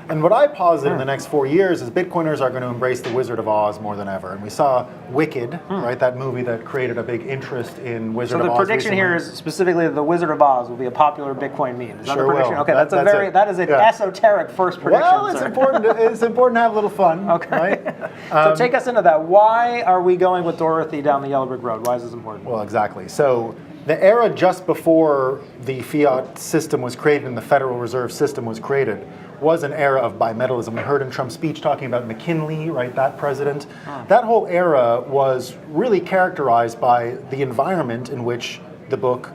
And what I posit in the next 4 years is Bitcoiners are going to embrace the Wizard of Oz more than ever. And we saw Wicked, right? That movie that created a big interest in Wizard of Oz. So the prediction here is specifically the Wizard of Oz will be a popular Bitcoin meme. Is that the prediction? Will. Okay, that is an esoteric first prediction. Well, it's important. It's important to have a little fun. Okay. Right? So take us into that. Why are we going with Dorothy down the yellow brick road? Why is this important? Well, exactly. So the era just before the fiat system was created and the Federal Reserve System was created was an era of bimetallism. We heard in Trump's speech talking about McKinley, right, that president. That whole era was really characterized by the environment in which the book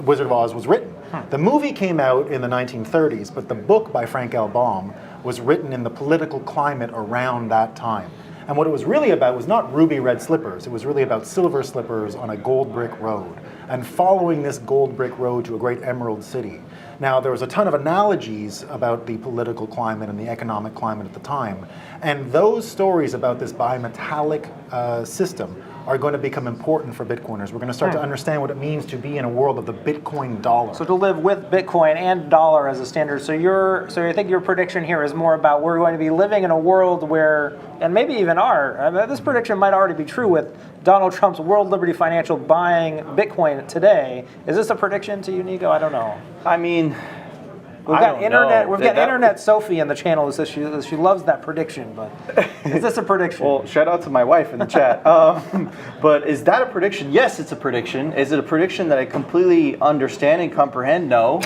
Wizard of Oz was written. The movie came out in the 1930s, but the book by Frank L. Baum was written in the political climate around that time. And what it was really about was not ruby red slippers. It was really about silver slippers on a gold brick road and following this gold brick road to a great emerald city. Now, there was a ton of analogies about the political climate and the economic climate at the time. And those stories about this bimetallic system are going to become important for Bitcoiners. We're going to start to understand what it means to be in a world of the Bitcoin dollar. So to live with Bitcoin and dollar as a standard. So I think your prediction here is more about we're going to be living in a world where, and maybe even this prediction might already be true with Donald Trump's World Liberty Financial buying Bitcoin today. Is this a prediction to you, Nico? I don't know. I mean, We've got Internet Sophie in the channel who says she loves that prediction, but is this a prediction? Well, shout out to my wife in the chat. But is that a prediction? Yes, it's a prediction. Is it a prediction that I completely understand and comprehend? No.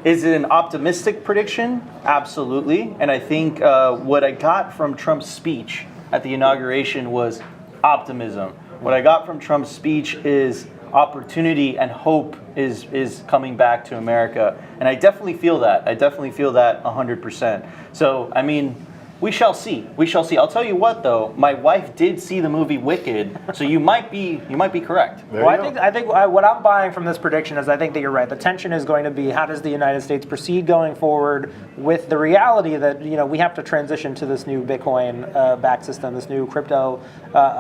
Is it an optimistic prediction? Absolutely. And I think what I got from Trump's speech at the inauguration was optimism. What I got from Trump's speech is opportunity and hope is coming back to America. And I definitely feel that. I definitely feel that 100%. So, I mean, we shall see. We shall see. I'll tell you what, though. My wife did see the movie Wicked, so you might be correct. Well, I think what I'm buying from this prediction is I think that you're right. The tension is going to be how does the United States proceed going forward with the reality that we have to transition to this new Bitcoin backed system, this new crypto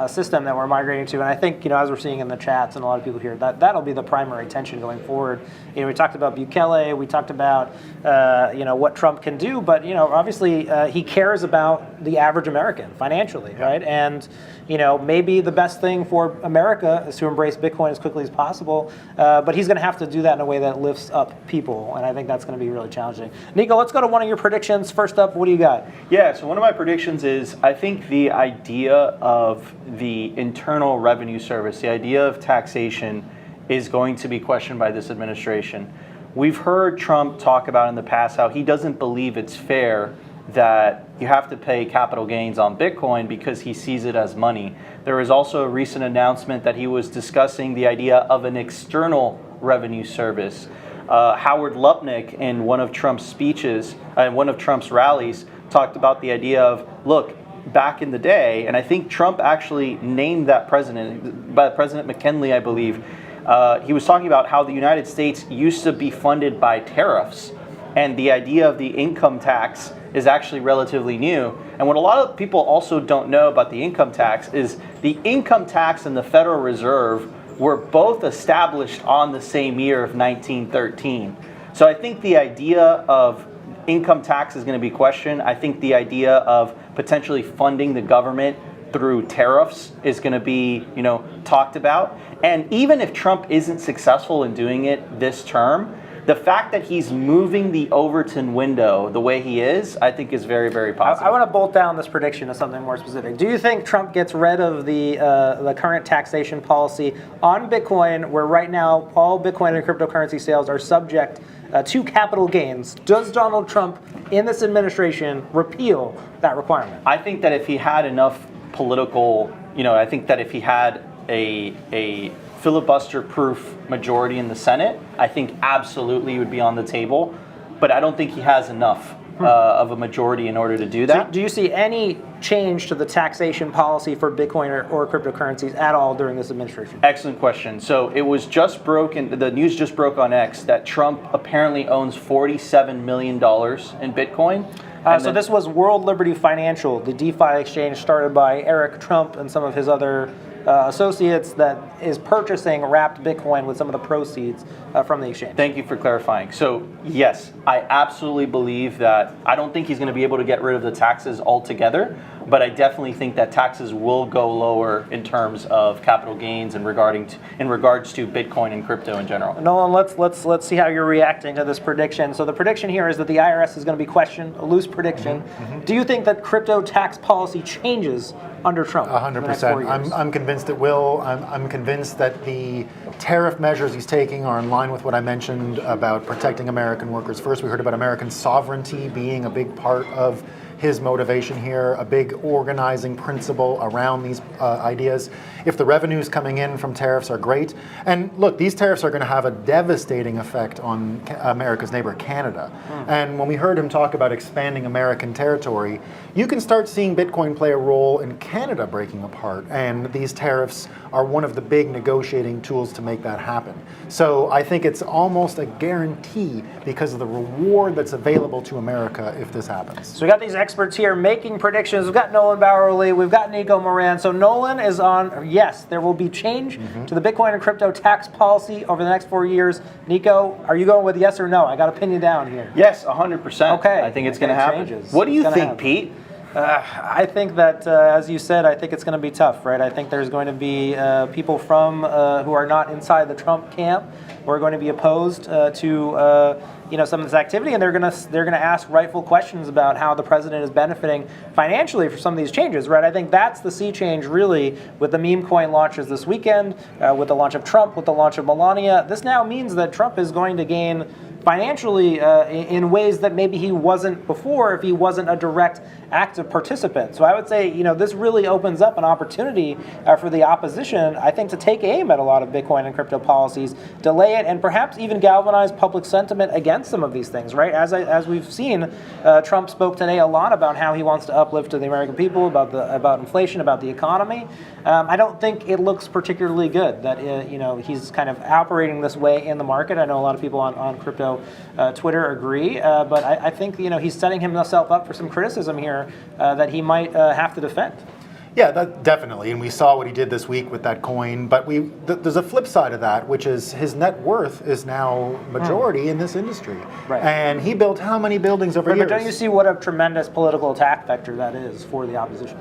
system that we're migrating to. And I think as we're seeing in the chats and a lot of people here, that'll be the primary tension going forward. We talked about Bukele, we talked about what Trump can do, but obviously he cares about the average American financially, right? And maybe the best thing for America is to embrace Bitcoin as quickly as possible, but he's going to have to do that in a way that lifts up people, and I think that's going to be really challenging. Nico, let's go to one of your predictions. First up, what do you got? Yeah, so one of my predictions is I think the idea of the Internal Revenue Service, the idea of taxation, is going to be questioned by this administration. We've heard Trump talk about in the past how he doesn't believe it's fair that you have to pay capital gains on Bitcoin because he sees it as money. There was also a recent announcement that he was discussing the idea of an external revenue service. Howard Lupnick, in one of Trump's speeches, one of Trump's rallies, talked about the idea of, look, back in the day, and I think Trump actually named that president, by President McKinley, I believe. He was talking about how the United States used to be funded by tariffs, and the idea of the income tax is actually relatively new. And what a lot of people also don't know about the income tax is the income tax and the Federal Reserve were both established on the same year of 1913. So I think the idea of income tax is going to be questioned. I think the idea of potentially funding the government through tariffs is going to be, talked about. And even if Trump isn't successful in doing it this term, the fact that he's moving the Overton window the way he is, I think is very, very positive. I want to bolt down this prediction to something more specific. Do you think Trump gets rid of the current taxation policy on Bitcoin, where right now all Bitcoin and cryptocurrency sales are subject to capital gains? Does Donald Trump in this administration repeal that requirement? I think that if he had enough political, I think that if he had a filibuster-proof majority in the Senate, I think absolutely he would be on the table. But I don't think he has enough of a majority in order to do that. So do you see any change to the taxation policy for Bitcoin or cryptocurrencies at all during this administration? Excellent question. So it was just broken, the news just broke on X that Trump apparently owns $47 million in Bitcoin. So this was World Liberty Financial, the DeFi exchange started by Eric Trump and some of his other associates, that is purchasing wrapped Bitcoin with some of the proceeds from the exchange. Thank you for clarifying. So yes, I absolutely believe that. I don't think he's going to be able to get rid of the taxes altogether, but I definitely think that taxes will go lower in terms of capital gains in regards to Bitcoin and crypto in general. Nolan, let's see how you're reacting to this prediction. So the prediction here is that the IRS is going to be questioned, a loose prediction. Do you think that crypto tax policy changes under Trump? 100%. I'm convinced it will. I'm convinced that the tariff measures he's taking are in line with what I mentioned about protecting American workers. First, we heard about American sovereignty being a big part of his motivation here, a big organizing principle around these ideas. If the revenues coming in from tariffs are great, and look, these tariffs are going to have a devastating effect on America's neighbor, Canada. And when we heard him talk about expanding American territory, you can start seeing Bitcoin play a role in Canada breaking apart, and these tariffs are one of the big negotiating tools to make that happen. So I think it's almost a guarantee because of the reward that's available to America if this happens. So we got these experts here making predictions. We've got Nolan Bowerly, we've got Nico Moran. So Nolan is on, yes, there will be change to the Bitcoin and crypto tax policy over the next 4 years. Nico, are you going with yes or no? I got to pin you down here. Yes, 100%. Okay. I think it's going to happen. Changes. What do you think, Pete? I think that, as you said, I think it's going to be tough, right? I think there's going to be people from who are not inside the Trump camp who are going to be opposed to some of this activity, and they're going to ask rightful questions about how the president is benefiting financially for some of these changes, right? I think that's the sea change, really, with the meme coin launches this weekend, with the launch of Trump, with the launch of Melania. This now means that Trump is going to gain financially in ways that maybe he wasn't before if he wasn't a direct active participant. So I would say, this really opens up an opportunity for the opposition, I think, to take aim at a lot of Bitcoin and crypto policies, delay it, and perhaps even galvanize public sentiment against some of these things, right? As we've seen, Trump spoke today a lot about how he wants to uplift to the American people, about inflation, about the economy. I don't think it looks particularly good that he's kind of operating this way in the market. I know a lot of people on crypto Twitter agree, but I think he's setting himself up for some criticism here that he might have to defend. Yeah, that definitely, and we saw what he did this week with that coin. But there's a flip side of that, which is his net worth is now majority in this industry, right? And he built how many buildings over years? But don't you see what a tremendous political attack vector that is for the opposition?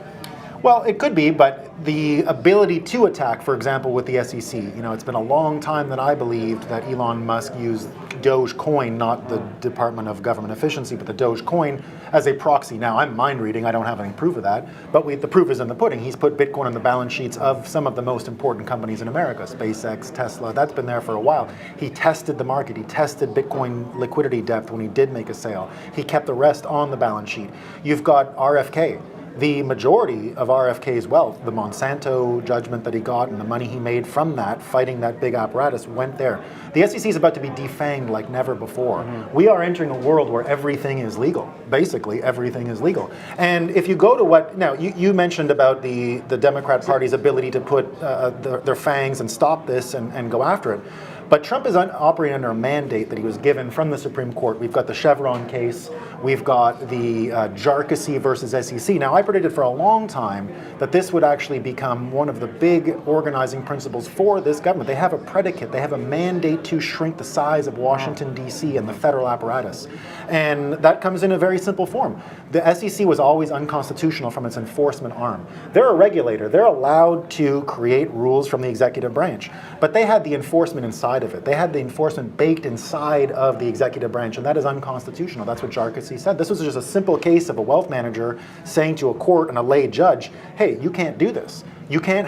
Well, it could be, but the ability to attack, for example, with the SEC, it's been a long time that I believed that Elon Musk used Dogecoin, not the Department of Government Efficiency, but the Dogecoin as a proxy. Now, I'm mind reading, I don't have any proof of that, but the proof is in the pudding. He's put Bitcoin on the balance sheets of some of the most important companies in America, SpaceX, Tesla, that's been there for a while. He tested the market, he tested Bitcoin liquidity depth when he did make a sale. He kept the rest on the balance sheet. You've got RFK. the majority of RFK's wealth, the Monsanto judgment that he got and the money he made from that, fighting that big apparatus, went there. The SEC is about to be defanged like never before. We are entering a world where everything is legal. Basically, everything is legal. And if you go to what, now you mentioned about the Democrat Party's ability to put their fangs and stop this and go after it. But Trump is operating under a mandate that he was given from the Supreme Court. We've got the Chevron case. We've got the Jarkissi versus SEC. Now, I predicted for a long time that this would actually become one of the big organizing principles for this government. They have a predicate. They have a mandate to shrink the size of Washington, D.C. and the federal apparatus. And that comes in a very simple form. The SEC was always unconstitutional from its enforcement arm. They're a regulator. They're allowed to create rules from the executive branch. But they had the enforcement inside of it. They had the enforcement baked inside of the executive branch, and that is unconstitutional. That's what Jarkissi said. This was just a simple case of a wealth manager saying to a court and a lay judge, hey, you can't do this. You can't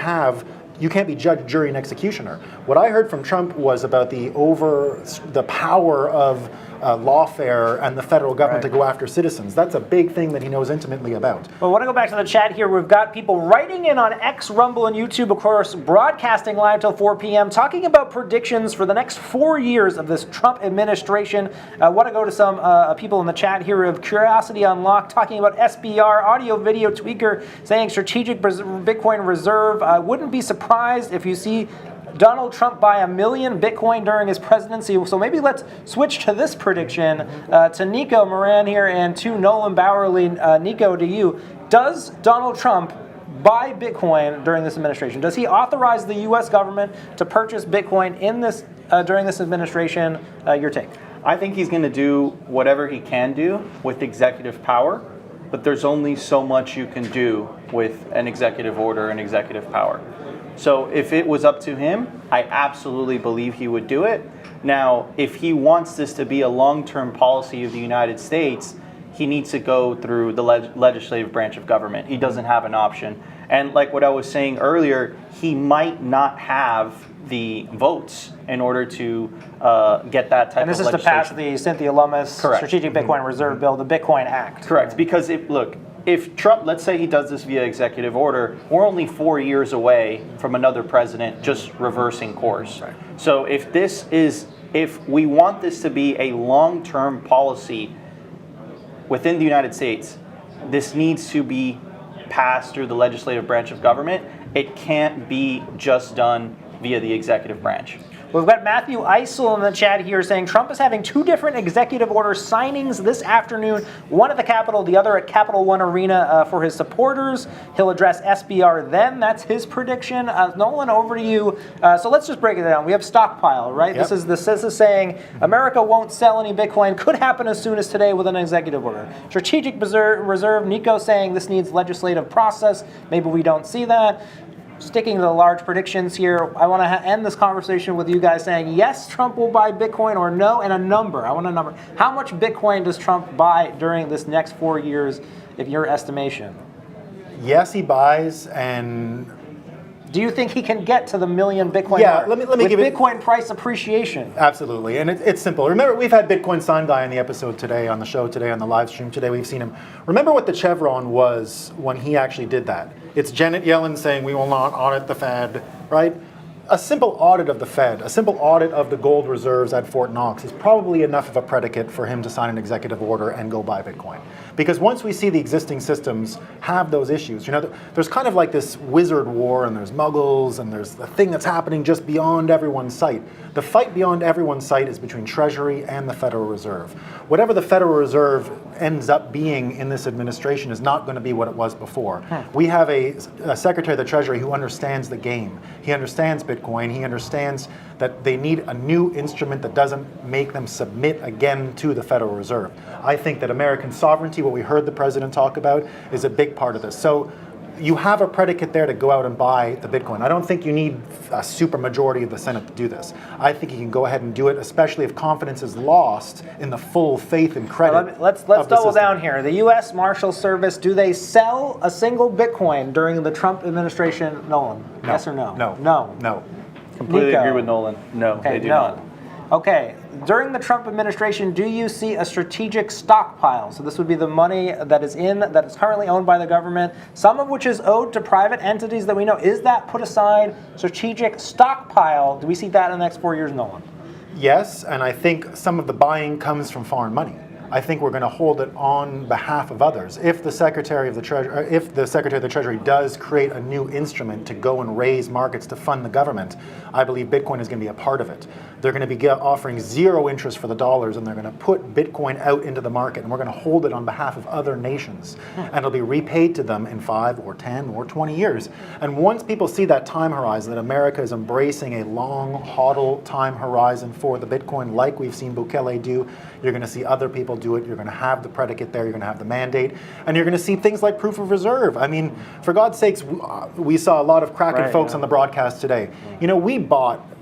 be judge, jury, and executioner. What I heard from Trump was about the power of lawfare and the federal government to go after citizens. That's a big thing that he knows intimately about. Well, I want to go back to the chat here. We've got people writing in on X, Rumble, and YouTube, of course, broadcasting live till 4 p.m., talking about predictions for the next 4 years of this Trump administration. I want to go to some people in the chat here of Curiosity Unlocked, talking about SBR, audio video tweaker, saying strategic Bitcoin reserve. I wouldn't be surprised if you see Donald Trump buy 1 million Bitcoin during his presidency. So maybe let's switch to this prediction. To Nico Moran here and to Nolan Bowerly. Nico, to you. Does Donald Trump buy Bitcoin during this administration? Does he authorize the U.S. government to purchase Bitcoin in this during this administration? Your take? I think he's going to do whatever he can do with executive power, but there's only so much you can do with an executive order and executive power. So if it was up to him, I absolutely believe he would do it. Now, if he wants this to be a long-term policy of the United States, he needs to go through the legislative branch of government. He doesn't have an option. And like what I was saying earlier, he might not have the votes in order to get that type of legislation. And this is to pass the Cynthia Lummis Strategic Bitcoin Reserve Bill, the Bitcoin Act. Correct, because if Trump, let's say he does this via executive order, we're only 4 years away from another president just reversing course. Right. So if we want this to be a long-term policy within the United States, this needs to be passed through the legislative branch of government. It can't be just done via the executive branch. We've got Matthew Eisel in the chat here saying Trump is having 2 different executive order signings this afternoon, one at the Capitol, the other at Capital One Arena for his supporters. He'll address SBR then. That's his prediction. Nolan, over to you. So let's just break it down. We have stockpile, right? Yep. This is saying America won't sell any Bitcoin. Could happen as soon as today with an executive order. Strategic reserve, Nico saying this needs legislative process. Maybe we don't see that. Sticking to the large predictions here, I want to end this conversation with you guys saying yes, Trump will buy Bitcoin, or no, and a number. I want a number. How much Bitcoin does Trump buy during this next 4 years, in your estimation? Yes, he buys, and do you think he can get to the 1 million Bitcoin mark? let me with give Bitcoin price appreciation? Absolutely, and it's simple. Remember, we've had Bitcoin Sign Guy on the episode today, on the show today, on the live stream today. We've seen him. Remember what the Chevron was when he actually did that? It's Janet Yellen saying we will not audit the Fed, right? A simple audit of the Fed, a simple audit of the gold reserves at Fort Knox is probably enough of a predicate for him to sign an executive order and go buy Bitcoin. Because once we see the existing systems have those issues, there's kind of like this wizard war, and there's muggles, and there's the thing that's happening just beyond everyone's sight. The fight beyond everyone's sight is between Treasury and the Federal Reserve. Whatever the Federal Reserve ends up being in this administration is not going to be what it was before. We have a Secretary of the Treasury who understands the game. He understands Bitcoin. He understands that they need a new instrument that doesn't make them submit again to the Federal Reserve. I think that American sovereignty, what we heard the president talk about, is a big part of this. So you have a predicate there to go out and buy the Bitcoin. I don't think you need a super majority of the Senate to do this. I think you can go ahead and do it, especially if confidence is lost in the full faith and credit. Let's double down here. The U.S. Marshal Service, do they sell a single Bitcoin during the Trump administration, Nolan? No. Yes or no? No. No. No. Completely Nico. agree with Nolan. No, Okay, they do not. Okay, during the Trump administration, do you see a strategic stockpile? So this would be the money that is currently owned by the government, some of which is owed to private entities that we know. Is that put aside strategic stockpile? Do we see that in the next 4 years, Nolan? Yes, and I think some of the buying comes from foreign money. I think we're going to hold it on behalf of others. If the Secretary of the Treasury does create a new instrument to go and raise markets to fund the government, I believe Bitcoin is going to be a part of it. They're going to be offering zero interest for the dollars, and they're going to put Bitcoin out into the market, and we're going to hold it on behalf of other nations. And it'll be repaid to them in 5 or 10 or 20 years. And once people see that time horizon, that America is embracing a long, hodl time horizon for the Bitcoin, like we've seen Bukele do, you're going to see other people do it. You're going to have the predicate there. You're going to have the mandate. And you're going to see things like proof of reserve. I mean, for God's sakes, we saw a lot of Kraken folks on the broadcast today. You know,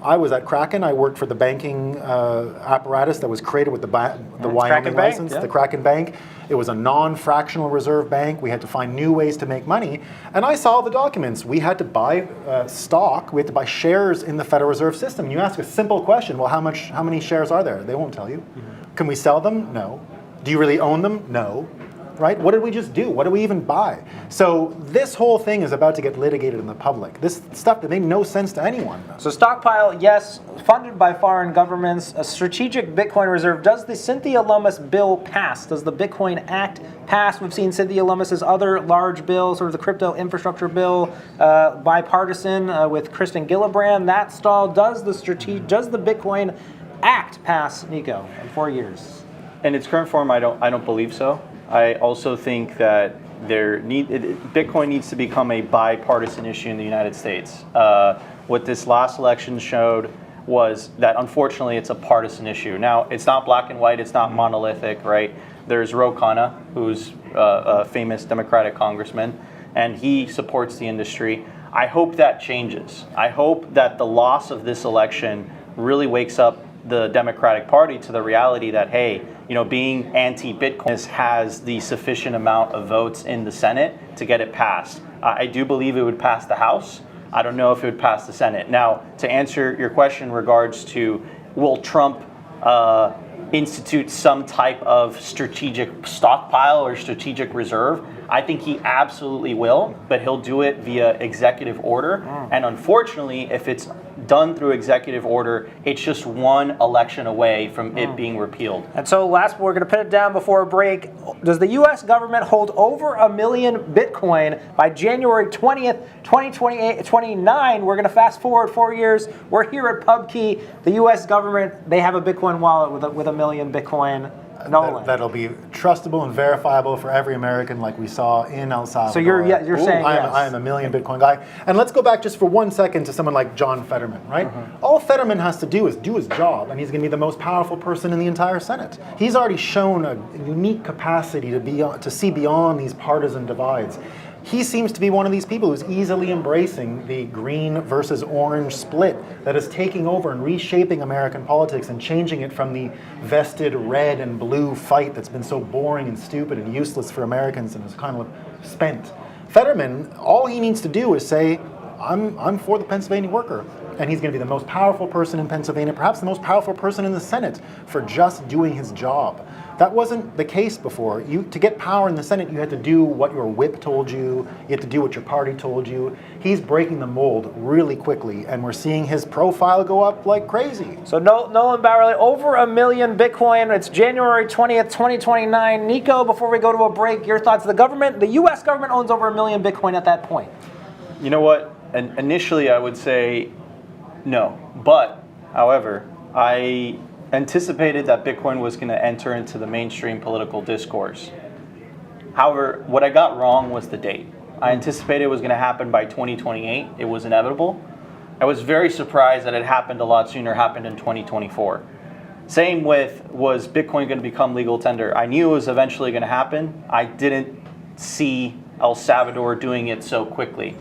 I was at Kraken. I worked for the banking apparatus that was created with the Wyoming license, the Kraken Bank. It was a non-fractional reserve bank. We had to find new ways to make money. And I saw the documents. We had to buy stock. We had to buy shares in the Federal Reserve System. You ask a simple question, well, how many shares are there? They won't tell you. Can we sell them? No. Do you really own them? No. Right? What did we just do? What did we even buy? So this whole thing is about to get litigated in the public. This stuff that made no sense to anyone. So stockpile, yes, funded by foreign governments. A strategic Bitcoin reserve. Does the Cynthia Lummis bill pass? Does the Bitcoin Act pass? We've seen Cynthia Lummis's other large bill, sort of the crypto infrastructure bill, bipartisan with Kristen Gillibrand. That stalled. Does the Bitcoin Act pass, Nico, in 4 years? In its current form, I don't believe so. I also think that Bitcoin needs to become a bipartisan issue in the United States. What this last election showed was that unfortunately it's a partisan issue. Now, it's not black and white, it's not monolithic, right? There's Ro Khanna, who's a famous Democratic congressman, and he supports the industry. I hope that changes. I hope that the loss of this election really wakes up the Democratic Party to the reality that, hey, you know, being anti-Bitcoin has the sufficient amount of votes in the Senate to get it passed. I do believe it would pass the House. I don't know if it would pass the Senate. Now, to answer your question in regards to will Trump institute some type of strategic stockpile or strategic reserve, I think he absolutely will, but he'll do it via executive order. And unfortunately, if it's done through executive order, it's just one election away from it being repealed. And so last, we're going to put it down before a break. Does the U.S. government hold over 1 million Bitcoin by January 20th, 2029? We're going to fast forward 4 years. We're here at PubKey. The U.S. government, they have a Bitcoin wallet with 1 million Bitcoin. Nolan. That'll be trustable and verifiable for every American, like we saw in El Salvador. So you're saying yes. I am a million Bitcoin guy. And let's go back just for 1 second to someone like John Fetterman, right? All Fetterman has to do is do his job, and he's going to be the most powerful person in the entire Senate. He's already shown a unique capacity to see beyond these partisan divides. He seems to be one of these people who's easily embracing the green versus orange split that is taking over and reshaping American politics and changing it from the vested red and blue fight that's been so boring and stupid and useless for Americans and is kind of spent. Fetterman, all he needs to do is say, I'm for the Pennsylvania worker. And he's going to be the most powerful person in Pennsylvania, perhaps the most powerful person in the Senate for just doing his job. That wasn't the case before. To get power in the Senate, you had to do what your whip told you. You had to do what your party told you. He's breaking the mold really quickly, and we're seeing his profile go up like crazy. So Nolan Bowerly, over 1 million Bitcoin. It's January 20th, 2029. Nico, before we go to a break, your thoughts. The U.S. government owns over 1 million Bitcoin at that point. You know what? Initially, I would say no. But, however, I anticipated that Bitcoin was going to enter into the mainstream political discourse. However, what I got wrong was the date. I anticipated it was going to happen by 2028. It was inevitable. I was very surprised that it happened a lot sooner, happened in 2024. Same with, was Bitcoin going to become legal tender? I knew it was eventually going to happen. I didn't see El Salvador doing it so quickly.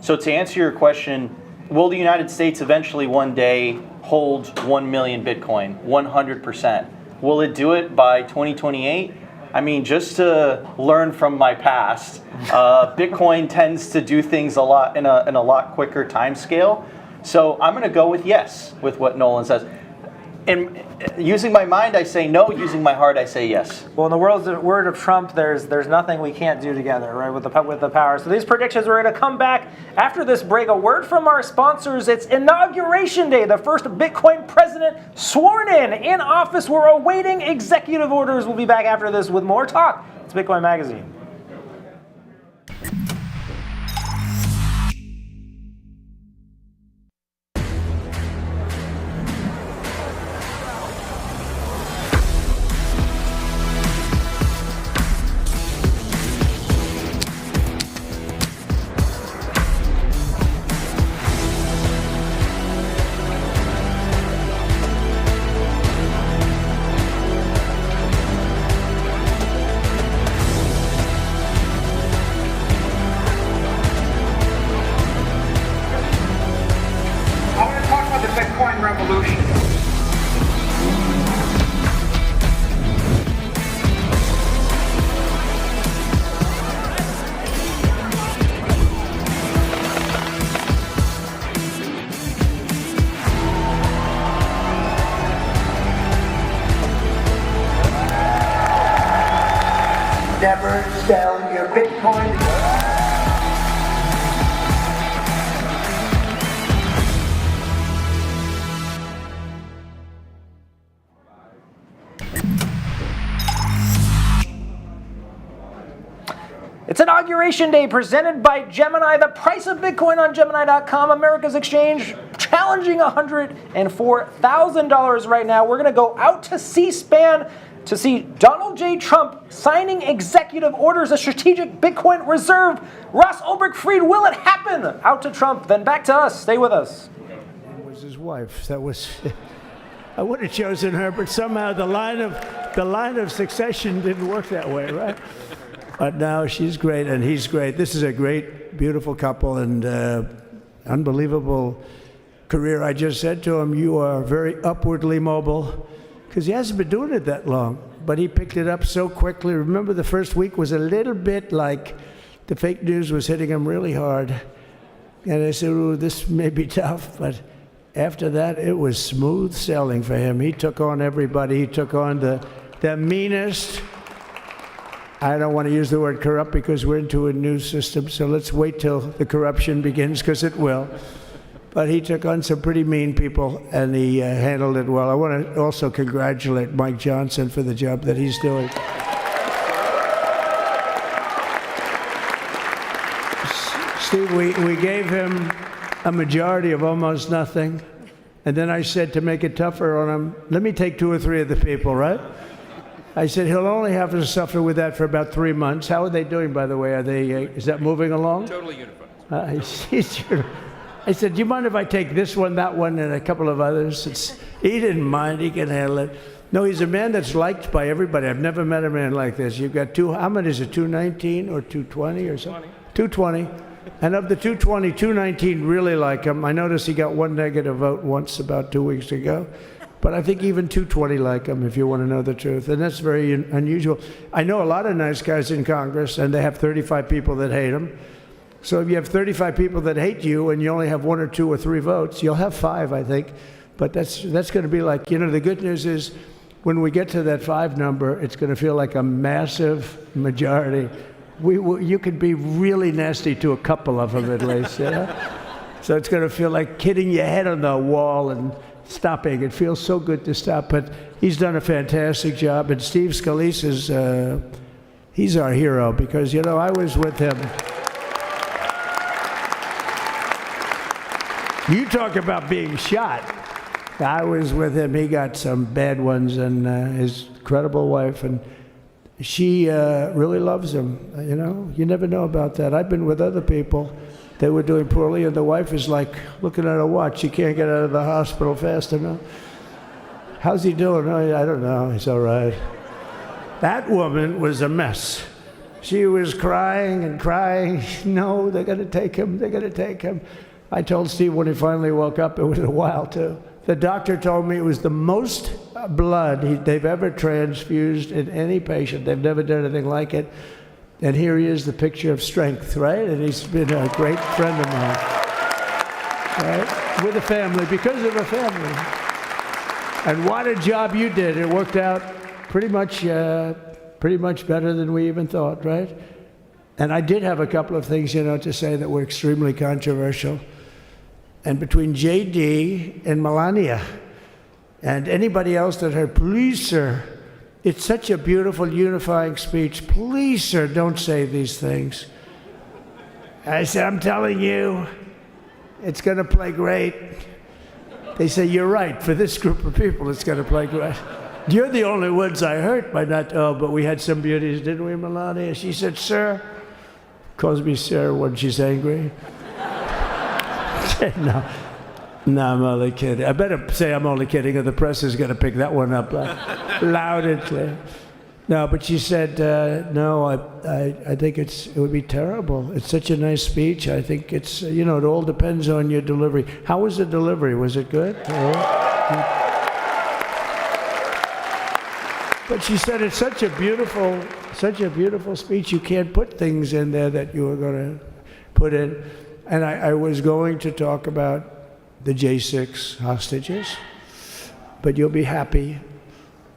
So to answer your question, will the United States eventually one day hold 1 million Bitcoin, 100%? Will it do it by 2028? I mean, just to learn from my past, Bitcoin tends to do things in a lot quicker time scale. So I'm going to go with yes, with what Nolan says. using my mind, I say no. Using my heart, I say yes. Well, in the word of Trump, there's nothing we can't do together, right? With the power. So these predictions, we're going to come back after this break. A word from our sponsors. It's Inauguration Day. The first Bitcoin president sworn in office. We're awaiting executive orders. We'll be back after this with more talk. It's Bitcoin Magazine. Never sell your Bitcoin. It's Inauguration Day presented by Gemini. The price of Bitcoin on Gemini.com, America's exchange, challenging $104,000 right now. We're going to go out to C-SPAN to see Donald J. Trump signing executive orders, a strategic Bitcoin reserve. Ross Ulbricht-Fried, will it happen? Out to Trump, then back to us. Stay with us. It was his wife. That was. I would have chosen her, but somehow the line of succession didn't work that way, right? But now she's great and he's great. This is a great, beautiful couple and unbelievable career. I just said to him, you are very upwardly mobile, because he hasn't been doing it that long, but he picked it up so quickly. Remember, the first week was a little bit like the fake news was hitting him really hard. And I said, ooh, this may be tough, but after that, it was smooth sailing for him. He took on everybody. He took on the meanest. I don't want to use the word corrupt because we're into a new system, so let's wait till the corruption begins, because it will. But he took on some pretty mean people, and he handled it well. I want to also congratulate Mike Johnson for the job that he's doing. Steve, we gave him a majority of almost nothing, and then I said to make it tougher on him, let me take 2 or 3 of the people, right? I said he'll only have to suffer with that for about 3 months. How are they doing, by the way? Are they? Is that moving along? Totally unified. I said, do you mind if I take this one, that one, and a couple of others? He didn't mind. He can handle it. No, he's a man that's liked by everybody. I've never met a man like this. You've got how many is it, 219 or 220 or something? 220. And of the 220, 219 really like him. I noticed he got 1 negative vote once about 2 weeks ago. But I think even 220 like him, if you want to know the truth. And that's very unusual. I know a lot of nice guys in Congress, and they have 35 people that hate him. So if you have 35 people that hate you and you only have 1 or 2 or 3 votes, you'll have 5, I think. But that's going to be like, the good news is when we get to that 5 number, it's going to feel like a massive majority. You could be really nasty to a couple of them at least, So it's going to feel like hitting your head on the wall and stopping. It feels so good to stop, but he's done a fantastic job. And Steve Scalise he's our hero because, I was with him. You talk about being shot. I was with him. He got some bad ones, and his incredible wife, and she really loves him. You never know about that. I've been with other people that were doing poorly, and the wife is like looking at a watch. She can't get out of the hospital fast enough. How's he doing? Oh, I don't know. He's all right. That woman was a mess. She was crying and crying. No, they're going to take him. They're going to take him. I told Steve when he finally woke up, it was a while too. The doctor told me it was the most blood they've ever transfused in any patient. They've never done anything like it. And here he is, the picture of strength, right? And he's been a great friend of mine, right? With a family, because of a family. And what a job you did. It worked out pretty much better than we even thought, right? And I did have a couple of things, to say that were extremely controversial. And between JD and Melania and anybody else that heard, please, sir, it's such a beautiful unifying speech. Please, sir, don't say these things. I said, I'm telling you, it's going to play great. They say, you're right. For this group of people, it's going to play great. You're the only ones I hurt by not, but we had some beauties, didn't we, Melania? She said, sir, calls me sir when she's angry. No, I'm only kidding. I better say I'm only kidding, or the press is going to pick that one up loud and clear. No, but she said, no, I think it would be terrible. It's such a nice speech. I think it's, it all depends on your delivery. How was the delivery? Was it good? But she said it's such a beautiful speech. You can't put things in there that you were going to put in. And I was going to talk about the J6 hostages, but you'll be happy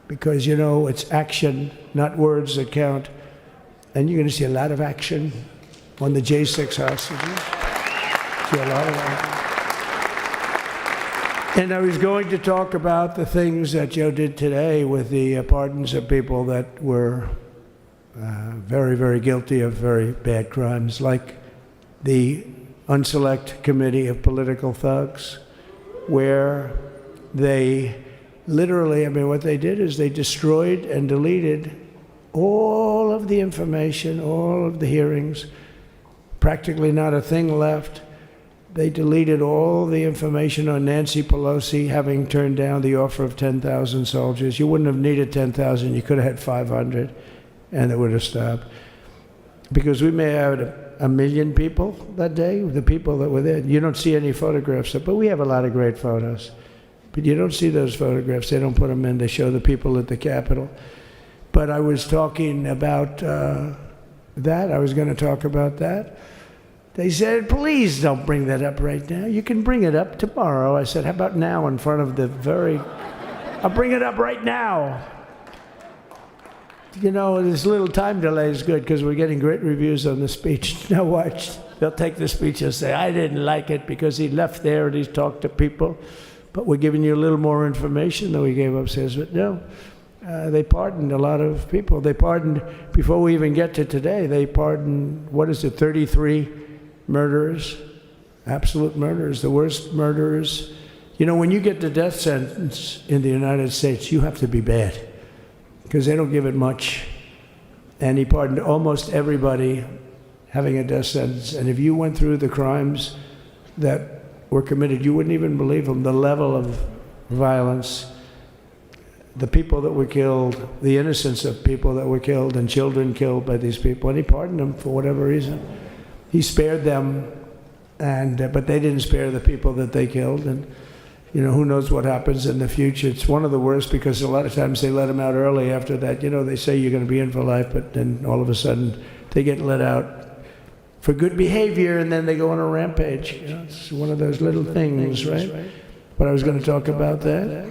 because, it's action, not words that count. And you're going to see a lot of action on the J6 hostages. See a lot of action. And I was going to talk about the things that Joe did today with the pardons of people that were very, very guilty of very bad crimes, like the Unselect Committee of Political Thugs, where they literally, what they did is they destroyed and deleted all of the information, all of the hearings, practically not a thing left. They deleted all the information on Nancy Pelosi having turned down the offer of 10,000 soldiers. You wouldn't have needed 10,000, you could have had 500, and it would have stopped. Because we may have had 1 million people that day, the people that were there. You don't see any photographs, but we have a lot of great photos. But you don't see those photographs. They don't put them in. They show the people at the Capitol. But I was talking about that. I was going to talk about that. They said, please don't bring that up right now. You can bring it up tomorrow. I said, how about now in front of I'll bring it up right now. This little time delay is good because we're getting great reviews on the speech. Now watch. They'll take the speech and say, I didn't like it because he left there and he's talked to people. But we're giving you a little more information than we gave upstairs. But no, they pardoned a lot of people. They pardoned, before we even get to today, they pardoned, 33 murderers, absolute murderers, the worst murderers. When you get the death sentence in the United States, you have to be bad because they don't give it much. And he pardoned almost everybody having a death sentence. And if you went through the crimes that were committed, you wouldn't even believe them, the level of violence, the people that were killed, the innocence of people that were killed and children killed by these people. And he pardoned them for whatever reason. He spared them, but they didn't spare the people that they killed. And who knows what happens in the future. It's one of the worst because a lot of times they let them out early after that. They say you're going to be in for life, but then all of a sudden they get let out for good behavior and then they go on a rampage. It's one of those little things, right? But I was going to talk about that.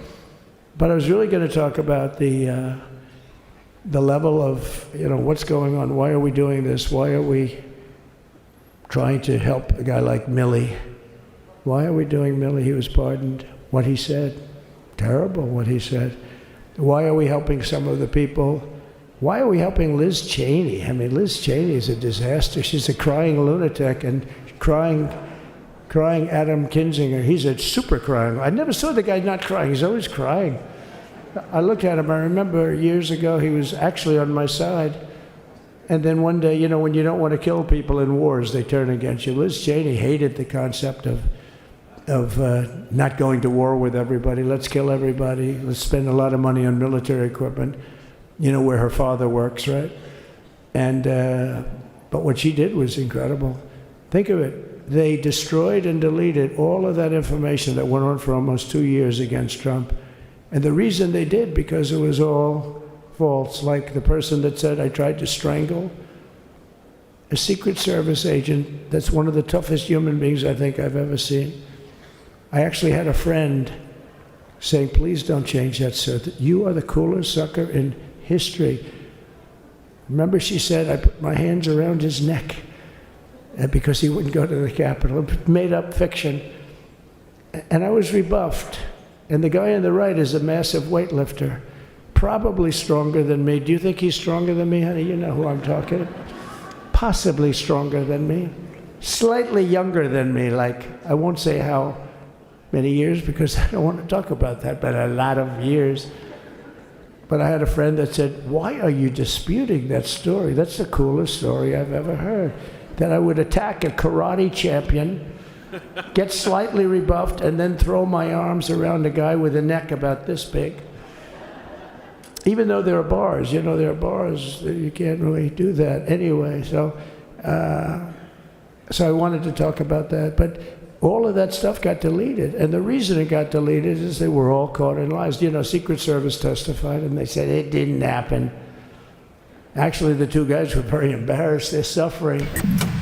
But I was really going to talk about the level of, what's going on. Why are we doing this? Why are we trying to help a guy like Milley? Why are we doing Milley? He was pardoned. What he said, terrible what he said. Why are we helping some of the people? Why are we helping Liz Cheney? Liz Cheney is a disaster. She's a crying lunatic and crying Adam Kinzinger. He's a super crying. I never saw the guy not crying. He's always crying. I looked at him. I remember years ago he was actually on my side. And then one day, when you don't want to kill people in wars, they turn against you. Liz Cheney hated the concept of not going to war with everybody. Let's kill everybody. Let's spend a lot of money on military equipment, where her father works, right? And but what she did was incredible. Think of it. They destroyed and deleted all of that information that went on for almost 2 years against Trump. And the reason they did, because it was all false. Like the person that said, I tried to strangle a Secret Service agent. That's one of the toughest human beings I think I've ever seen. I actually had a friend saying, please don't change that, sir. You are the coolest sucker in history. Remember, she said, I put my hands around his neck because he wouldn't go to the Capitol. Made up fiction. And I was rebuffed. And the guy on the right is a massive weightlifter, probably stronger than me. Do you think he's stronger than me, honey? You know who I'm talking. Possibly stronger than me. Slightly younger than me, like, I won't say how many years because I don't want to talk about that, but a lot of years. But I had a friend that said, why are you disputing that story? That's the coolest story I've ever heard. That I would attack a karate champion, get slightly rebuffed, and then throw my arms around a guy with a neck about this big. Even though there are bars, you can't really do that anyway. So I wanted to talk about that. But all of that stuff got deleted. And the reason it got deleted is they were all caught in lies. Secret Service testified, and they said it didn't happen. Actually, the two guys were very embarrassed. They're suffering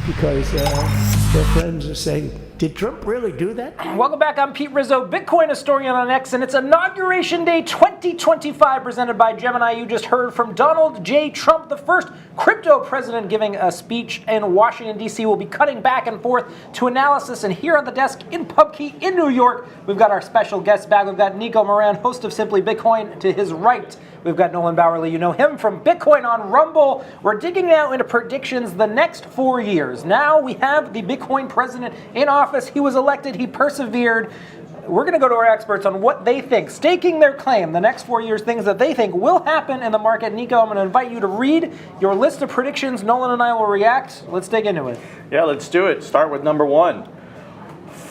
because their friends are saying, did Trump really do that? Welcome back. I'm Pete Rizzo, Bitcoin historian on X, and it's Inauguration Day 2025 presented by Gemini. You just heard from Donald J. Trump, the first crypto president, giving a speech in Washington, D.C. We'll be cutting back and forth to analysis, and here on the desk in PubKey in New York, we've got our special guest back. We've got Nico Moran, host of Simply Bitcoin. To his right, we've got Nolan Bowerly. You know him from Bitcoin on Rumble. We're digging now into predictions the next 4 years. Now we have the Bitcoin president in office. He was elected. He persevered. We're going to go to our experts on what they think, staking their claim the next 4 years, things that they think will happen in the market. Nico, I'm going to invite you to read your list of predictions. Nolan and I will react. Let's dig into it. Yeah, let's do it. Start with number one.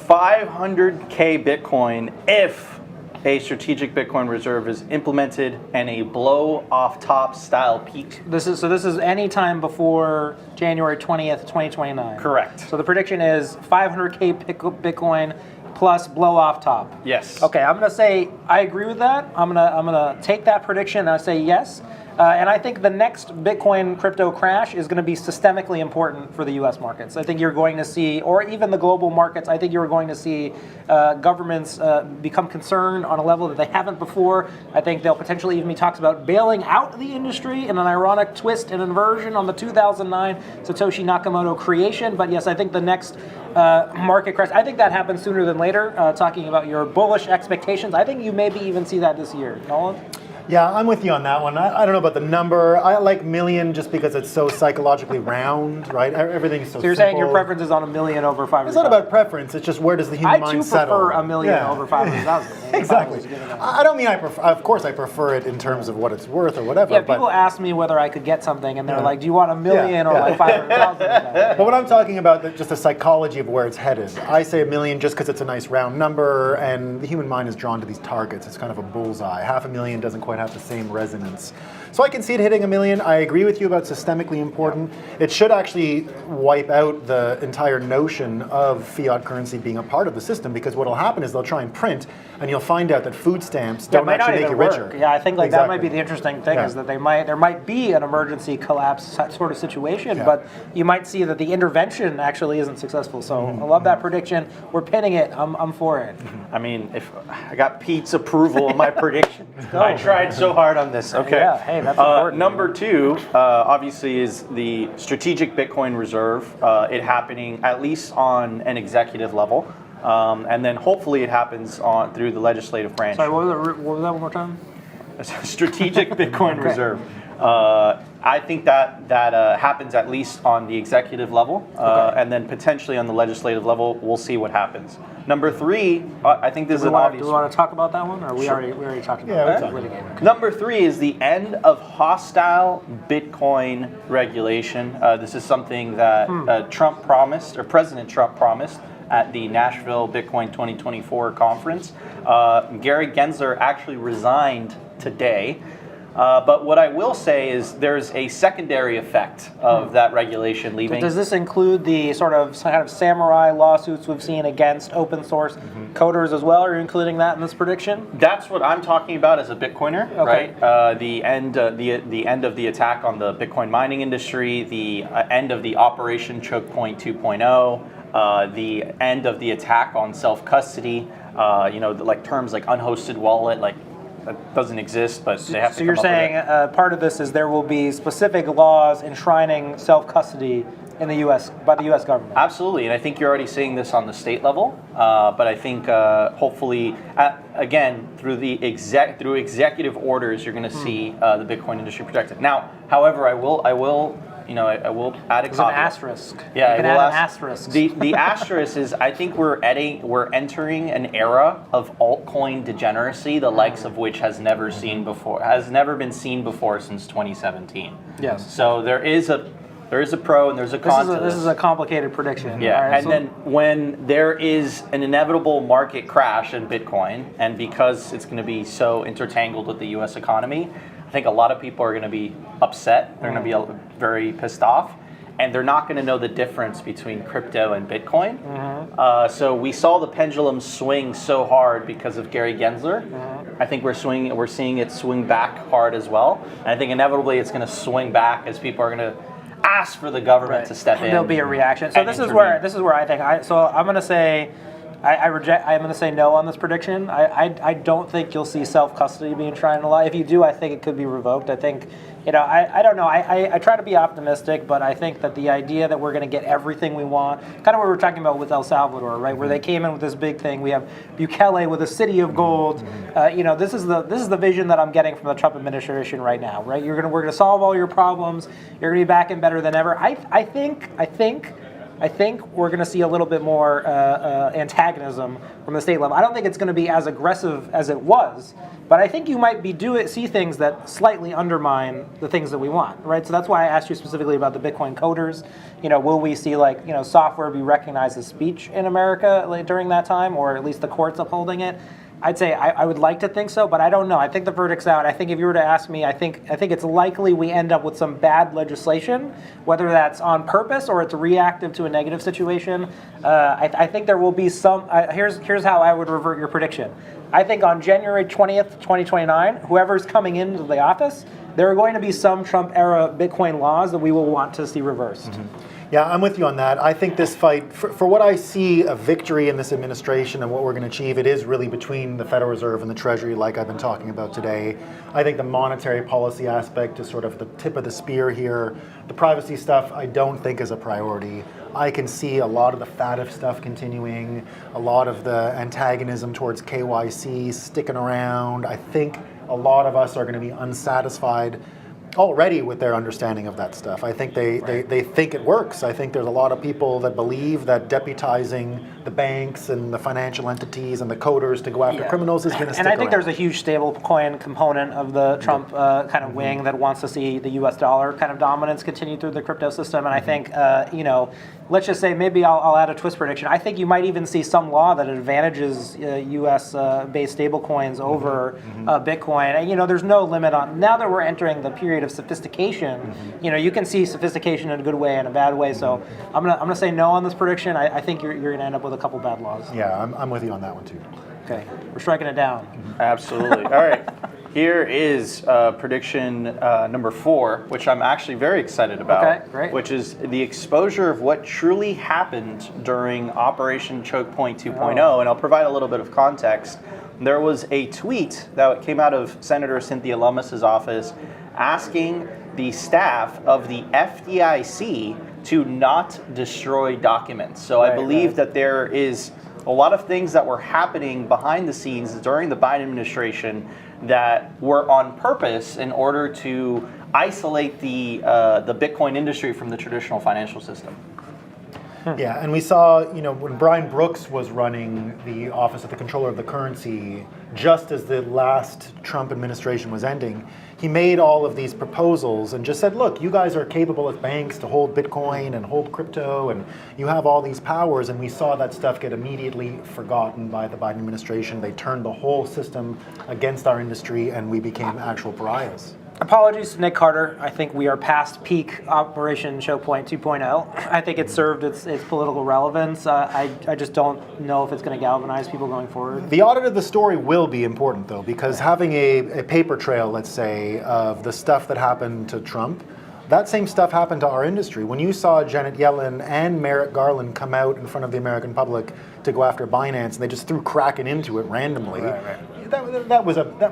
500K Bitcoin if a strategic Bitcoin reserve is implemented and a blow-off-top style peak. This is any time before January 20th, 2029. Correct. So the prediction is 500K Bitcoin plus blow-off top. Yes. Okay, I'm going to say I agree with that. I'm gonna take that prediction and I say yes. And I think the next Bitcoin crypto crash is going to be systemically important for the U.S. markets. I think you're going to see, or even the global markets, I think you're going to see governments become concerned on a level that they haven't before. I think there'll potentially even be talks about bailing out the industry in an ironic twist and inversion on the 2009 Satoshi Nakamoto creation. But yes, I think the next market crash, I think that happens sooner than later. Talking about your bullish expectations, I think you maybe even see that this year. Nolan? Yeah, I'm with you on that one. I don't know about the number. I like million just because it's so psychologically round, right? Everything's so you're simple. saying your preference is on a million over 500,000? It's not about preference. It's just where does the human mind settle? I too prefer a million over 500,000. Exactly. I don't mean I prefer. Of course, I prefer it in terms of what it's worth or whatever. Yeah, people ask me whether I could get something, and they're like, "Do you want a million or like 500,000?" But what I'm talking about, just the psychology of where it's headed. I say a million just because it's a nice round number, and the human mind is drawn to these targets. It's kind of a bullseye. 500,000 doesn't quite have the same resonance. So I can see it hitting a million. I agree with you about systemically important. It should actually wipe out the entire notion of fiat currency being a part of the system, because what will happen is they'll try and print, and you'll find out that food stamps don't actually make you richer. Yeah, I think that might be the interesting thing is that there might be an emergency collapse sort of situation, but you might see that the intervention actually isn't successful. So I love that prediction. We're pinning it. I'm for it. I mean, if I got Pete's approval on my prediction, I tried so hard on this. Okay. Yeah, hey, that's important. Number two, obviously, is the strategic Bitcoin reserve. It happening at least on an executive level, and then hopefully it happens through the legislative branch. Sorry, what was that one more time? Strategic Bitcoin reserve. I think that happens at least on the executive level, and then potentially on the legislative level. We'll see what happens. Number three, I think this is an obvious. Do we want to talk about that one, or we already talked about it? Okay. Number three is the end of hostile Bitcoin regulation. This is something that Trump promised, or President Trump promised, at the Nashville Bitcoin 2024 conference. Gary Gensler actually resigned today. But what I will say is there's a secondary effect of that regulation leaving. So does this include the sort of samurai lawsuits we've seen against open source coders as well? Are you including that in this prediction? That's what I'm talking about as a Bitcoiner, right? The end of the attack on the Bitcoin mining industry, the end of the Operation Choke Point 2.0, the end of the attack on self-custody. like terms like unhosted wallet, like that doesn't exist, but they have to. So you're saying part of this is there will be specific laws enshrining self-custody in the U.S. by the U.S. government? Absolutely, and I think you're already seeing this on the state level. But I think hopefully, again, through executive orders, you're going to see the Bitcoin industry protected. Now, however, I will add a caveat. An asterisk. Yeah, you can add an asterisk. The asterisk is I think we're entering an era of altcoin degeneracy, the likes of which has never been seen before since 2017. Yes. So there is a pro and there's a con. This is a complicated prediction. Yeah, right, and then when there is an inevitable market crash in Bitcoin, and because it's going to be so intertangled with the U.S. economy, I think a lot of people are going to be upset. They're going to be very pissed off, and they're not going to know the difference between crypto and Bitcoin. So we saw the pendulum swing so hard because of Gary Gensler. I think we're seeing it swing back hard as well. And I think inevitably it's going to swing back as people are going to ask for the government to step in. There'll be a reaction. So this is where I think I'm going to say I'm going to say no on this prediction. I don't think you'll see self-custody being enshrined in the law. If you do, I think it could be revoked. I think, I don't know. I try to be optimistic, but I think that the idea that we're going to get everything we want, kind of what we were talking about with El Salvador, right, where they came in with this big thing. We have Bukele with a city of gold. This is the vision that I'm getting from the Trump administration right now, right? We're going to solve all your problems. You're going to be back and better than ever. I think we're going to see a little bit more antagonism from the state level. I don't think it's going to be as aggressive as it was, but I think you might see things that slightly undermine the things that we want, right? So that's why I asked you specifically about the Bitcoin coders. Will we see software be recognized as speech in America during that time, or at least the courts upholding it? I'd say I would like to think so, but I don't know. I think the verdict's out. I think if you were to ask me, I think it's likely we end up with some bad legislation, whether that's on purpose or it's reactive to a negative situation. I think there will be some. Here's how I would revert your prediction. I think on January 20th, 2029, whoever's coming into the office, there are going to be some Trump-era Bitcoin laws that we will want to see reversed. Yeah, I'm with you on that. I think this fight, for what I see a victory in this administration and what we're going to achieve, it is really between the Federal Reserve and the Treasury, like I've been talking about today. I think the monetary policy aspect is sort of the tip of the spear here. The privacy stuff, I don't think is a priority. I can see a lot of the FATF stuff continuing, a lot of the antagonism towards KYC sticking around. I think a lot of us are going to be unsatisfied already with their understanding of that stuff. I think they think it works. I think there's a lot of people that believe that deputizing the banks and the financial entities and the coders to go after criminals is going to stick around. And I think there's a huge stablecoin component of the Trump kind of wing that wants to see the U.S. dollar kind of dominance continue through the crypto system. And I think, let's just say maybe I'll add a twist prediction. I think you might even see some law that advantages U.S.-based stablecoins over Bitcoin. And, there's no limit on, now that we're entering the period of sophistication, you can see sophistication in a good way and a bad way. So I'm gonna say no on this prediction. I think you're gonna end up with a couple bad laws. Yeah, I'm with you on that one too. Okay, we're striking it down. Absolutely. All right. Here is prediction number 4, which I'm actually very excited about. Okay, great. Which is the exposure of what truly happened during Operation Choke Point 2.0. And I'll provide a little bit of context. There was a tweet that came out of Senator Cynthia Lummis's office asking the staff of the FDIC to not destroy documents. So I believe that there is a lot of things that were happening behind the scenes during the Biden administration that were on purpose in order to isolate the Bitcoin industry from the traditional financial system. Yeah, and we saw, when Brian Brooks was running the Office of the Comptroller of the Currency, just as the last Trump administration was ending, he made all of these proposals and just said, look, you guys are capable as banks to hold Bitcoin and hold crypto, and you have all these powers. And we saw that stuff get immediately forgotten by the Biden administration. They turned the whole system against our industry, and we became actual pariahs. Apologies to Nick Carter. I think we are past peak Operation Choke Point 2.0. I think it served its political relevance. I just don't know if it's going to galvanize people going forward. The audit of the story will be important, though, because having a paper trail, let's say, of the stuff that happened to Trump That same stuff happened to our industry. When you saw Janet Yellen and Merrick Garland come out in front of the American public to go after Binance, and they just threw Kraken into it randomly, that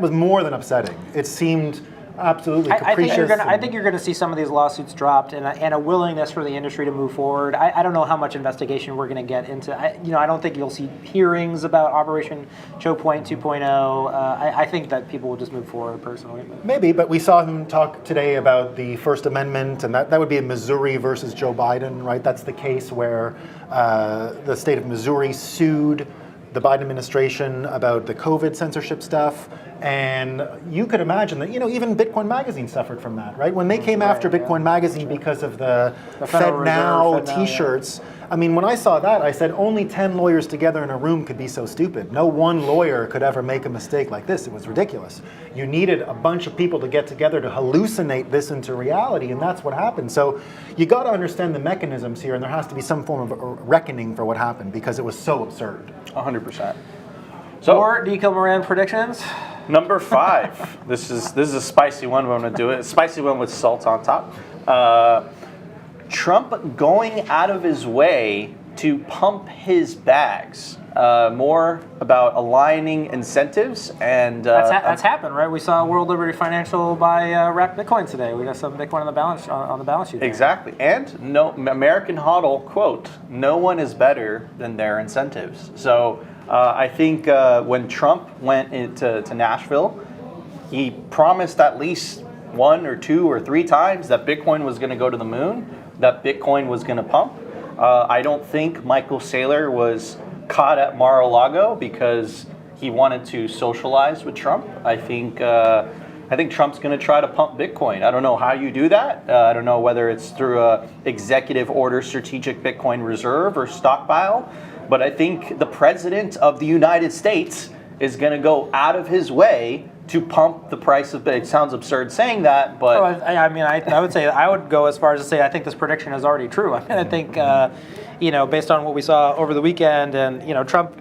was more than upsetting. It seemed absolutely capricious. I think you're going to see some of these lawsuits dropped, and a willingness for the industry to move forward. I don't know how much investigation we're going to get into. I don't think you'll see hearings about Operation Choke Point 2.0. I think that people will just move forward personally. Maybe, but we saw him talk today about the First Amendment, and that would be in Missouri versus Joe Biden, right? That's the case where the state of Missouri sued the Biden administration about the COVID censorship stuff. And you could imagine that, even Bitcoin Magazine suffered from that, right? When they came after Bitcoin Magazine because of the Fed Now t-shirts, I mean, when I saw that, I said only 10 lawyers together in a room could be so stupid. No one lawyer could ever make a mistake like this. It was ridiculous. You needed a bunch of people to get together to hallucinate this into reality, and that's what happened. So you got to understand the mechanisms here, and there has to be some form of a reckoning for what happened because it was so absurd. 100%. So, more DK Moran predictions? Number 5. This is a spicy one. I'm going to do it. A spicy one with salt on top. Trump going out of his way to pump his bags. More about aligning incentives and that's happened, right? We saw World Liberty Financial buy wrap Bitcoin today. We got some Bitcoin on the balance sheet. Exactly, and no American HODL quote: "No one is better than their incentives." So I think when Trump went to Nashville, he promised at least 1 or 2 or 3 times that Bitcoin was going to go to the moon, that Bitcoin was going to pump. I don't think Michael Saylor was caught at Mar-a-Lago because he wanted to socialize with Trump. I think Trump's going to try to pump Bitcoin. I don't know how you do that. I don't know whether it's through a executive order strategic Bitcoin reserve or stockpile. But I think the president of the United States is going to go out of his way to pump the price of Bitcoin. It sounds absurd saying that, but I would say I would go as far as to say I think this prediction is already true. I think based on what we saw over the weekend, and Trump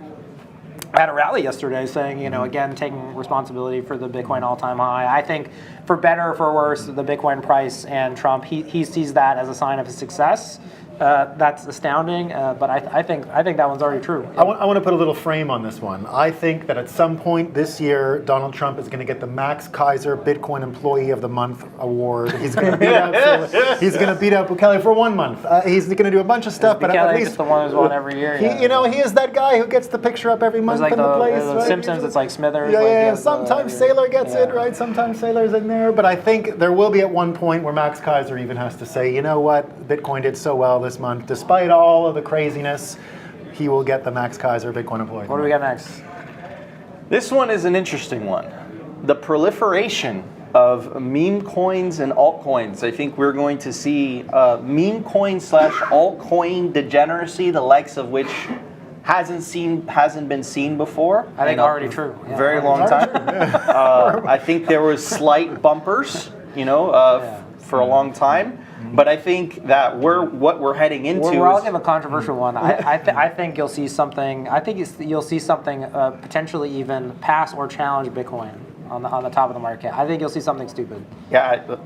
at a rally yesterday saying, again, taking responsibility for the Bitcoin all-time high. I think for better or for worse, the Bitcoin price and Trump, he sees that as a sign of his success. That's astounding, but I think that one's already true. I want to put a little frame on this one. I think that at some point this year, Donald Trump is going to get the Max Kaiser Bitcoin Employee of the Month award. He's going to beat out he's going to beat out Bukele for 1 month. He's going to do a bunch of stuff, but at least the one who's won every year. He is that guy who gets the picture up every month in the place. The right? Simpsons, it's like Smithers. Yeah. Sometimes Saylor gets it, right? Sometimes Saylor's in there, but I think there will be at one point where Max Kaiser even has to say, you know what, Bitcoin did so well this month, despite all of the craziness, he will get the Max Kaiser Bitcoin Employee. What do we got next? This one is an interesting one. The proliferation of meme coins and altcoins. I think we're going to see meme coin / altcoin degeneracy, the likes of which hasn't been seen before. I think already true. Yeah, very long time. I think there was slight bumpers, for a long time. But I think that what we're heading into. We're all give a controversial one. I think you'll see something. I think you'll see something potentially even pass or challenge Bitcoin on the top of the market. I think you'll see something stupid. Yeah,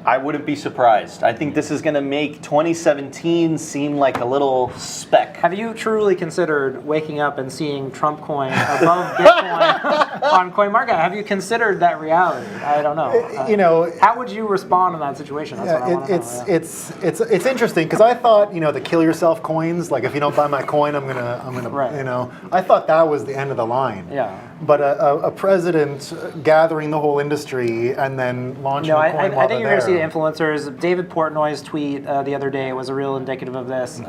I wouldn't be surprised. I think this is going to make 2017 seem like a little speck. Have you truly considered waking up and seeing Trump coin above Bitcoin on CoinMarket? Have you considered that reality? I don't know. How would you respond in that situation? That's what I want to know. It's interesting because I thought the kill yourself coins, like if you don't buy my coin, I'm gonna right. I thought that was the end of the line. Yeah. But a president gathering the whole industry and then launching a coin I think you're going to see the influencers. David Portnoy's tweet the other day was a real indicative of this.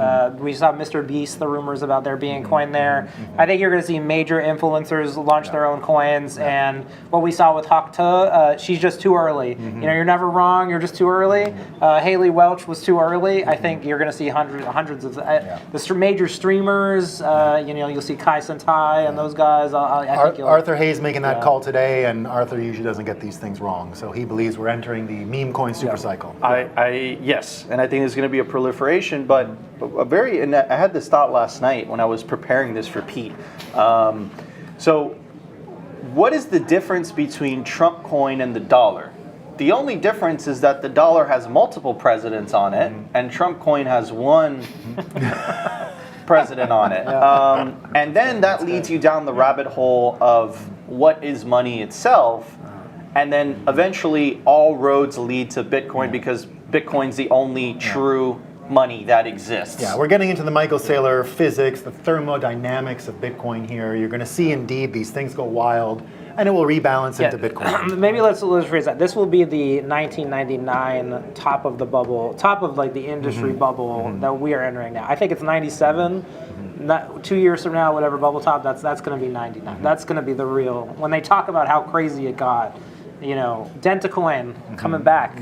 We saw Mr. Beast, the rumors about there being coin there. I think you're going to see major influencers launch their own coins. And what we saw with Hakta, she's just too early. You're never wrong. You're just too early. Haley Welch was too early. I think you're going to see hundreds of the major streamers. You'll see Kai Sentai and those guys. I think Arthur Hayes making that call today, and Arthur usually doesn't get these things wrong, so he believes we're entering the meme coin super cycle. Yes, and I think there's going to be a proliferation, but and I had this thought last night when I was preparing this for Pete. So, what is the difference between Trump coin and the dollar? The only difference is that the dollar has multiple presidents on it, and Trump coin has one president on it. And then that leads you down the rabbit hole of what is money itself. And then eventually all roads lead to Bitcoin because Bitcoin's the only true money that exists. Yeah, we're getting into the Michael Saylor physics, the thermodynamics of Bitcoin here. You're going to see indeed these things go wild, and it will rebalance into Bitcoin. Maybe let's phrase that. This will be the 1999 top of the bubble, top of like the industry bubble that we are entering now. I think it's 97. 2 years from now, whatever bubble top, that's going to be 99. That's going to be the real. When they talk about how crazy it got, you know, Dentacoin coming back.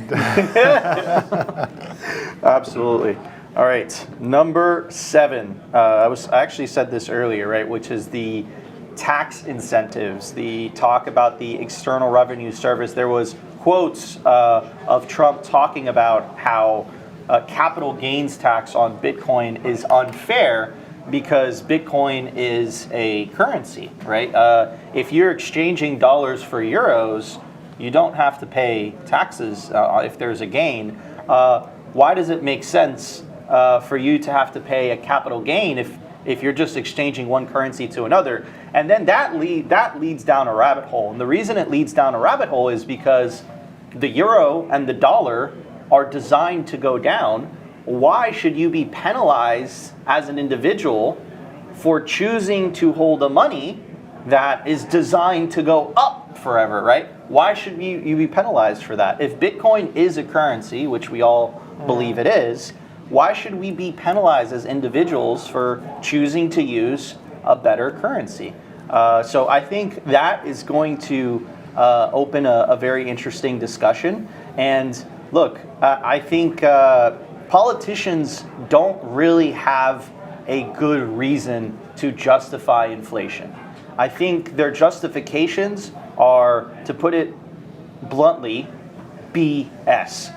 Absolutely. All right, number 7. I actually said this earlier, right? Which is the tax incentives. The talk about the External Revenue Service. There was quotes of Trump talking about how capital gains tax on Bitcoin is unfair because Bitcoin is a currency, right? If you're exchanging dollars for euros, you don't have to pay taxes if there's a gain. Why does it make sense for you to have to pay a capital gain if you're just exchanging one currency to another? And then that leads down a rabbit hole. And the reason it leads down a rabbit hole is because the euro and the dollar are designed to go down. Why should you be penalized as an individual for choosing to hold a money that is designed to go up forever, right? Why should you be penalized for that? If Bitcoin is a currency, which we all believe it is, why should we be penalized as individuals for choosing to use a better currency? So I think that is going to open a very interesting discussion. And look, I think politicians don't really have a good reason to justify inflation. I think their justifications are, to put it bluntly, BS.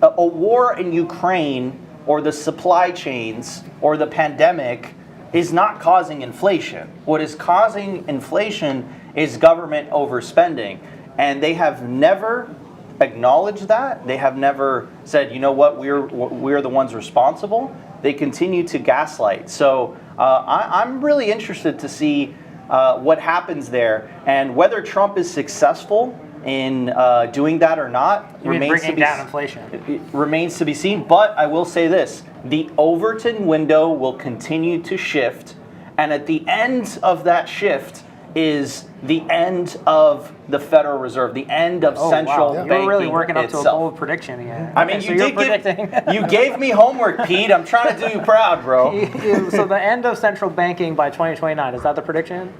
A war in Ukraine or the supply chains or the pandemic is not causing inflation. What is causing inflation is government overspending. And they have never acknowledged that. They have never said, you know what, we're the ones responsible. They continue to gaslight. So I'm really interested to see what happens there, and whether Trump is successful in doing that or not remains to be seen. But I will say this: the Overton window will continue to shift, and at the end of that shift is the end of the Federal Reserve, the end of central banking. You're really working up itself. to a bold prediction again. I mean, you gave me homework, Pete. I'm trying to do you proud, bro. So the end of central banking by 2029, is that the prediction?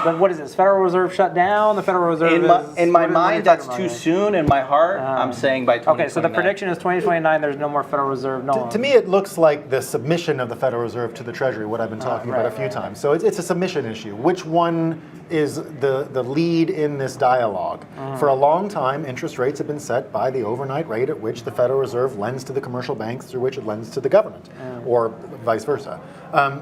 Then what is this? Federal Reserve shut down? The Federal Reserve in my mind, that's too soon. In my heart, I'm saying by 2029. Okay, so the prediction is 2029. There's no more Federal Reserve. To me, it looks like the submission of the Federal Reserve to the Treasury, what I've been talking about a few times. So it's a submission issue. Which one is the lead in this dialogue? For a long time, interest rates have been set by the overnight rate at which the Federal Reserve lends to the commercial banks, through which it lends to the government, or vice versa.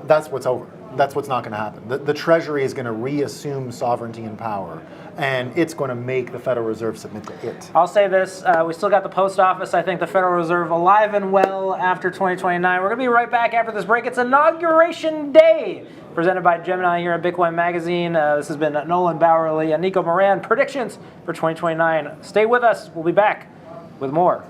That's what's over. That's what's not going to happen. The Treasury is going to reassume sovereignty and power, and it's going to make the Federal Reserve submit to it. I'll say this, we still got the post office. I think the Federal Reserve alive and well after 2029. We're going to be right back after this break. It's Inauguration Day, presented by Gemini here at Bitcoin Magazine. This has been Nolan Bowerly and Nico Moran. Predictions for 2029. Stay with us. We'll be back with more.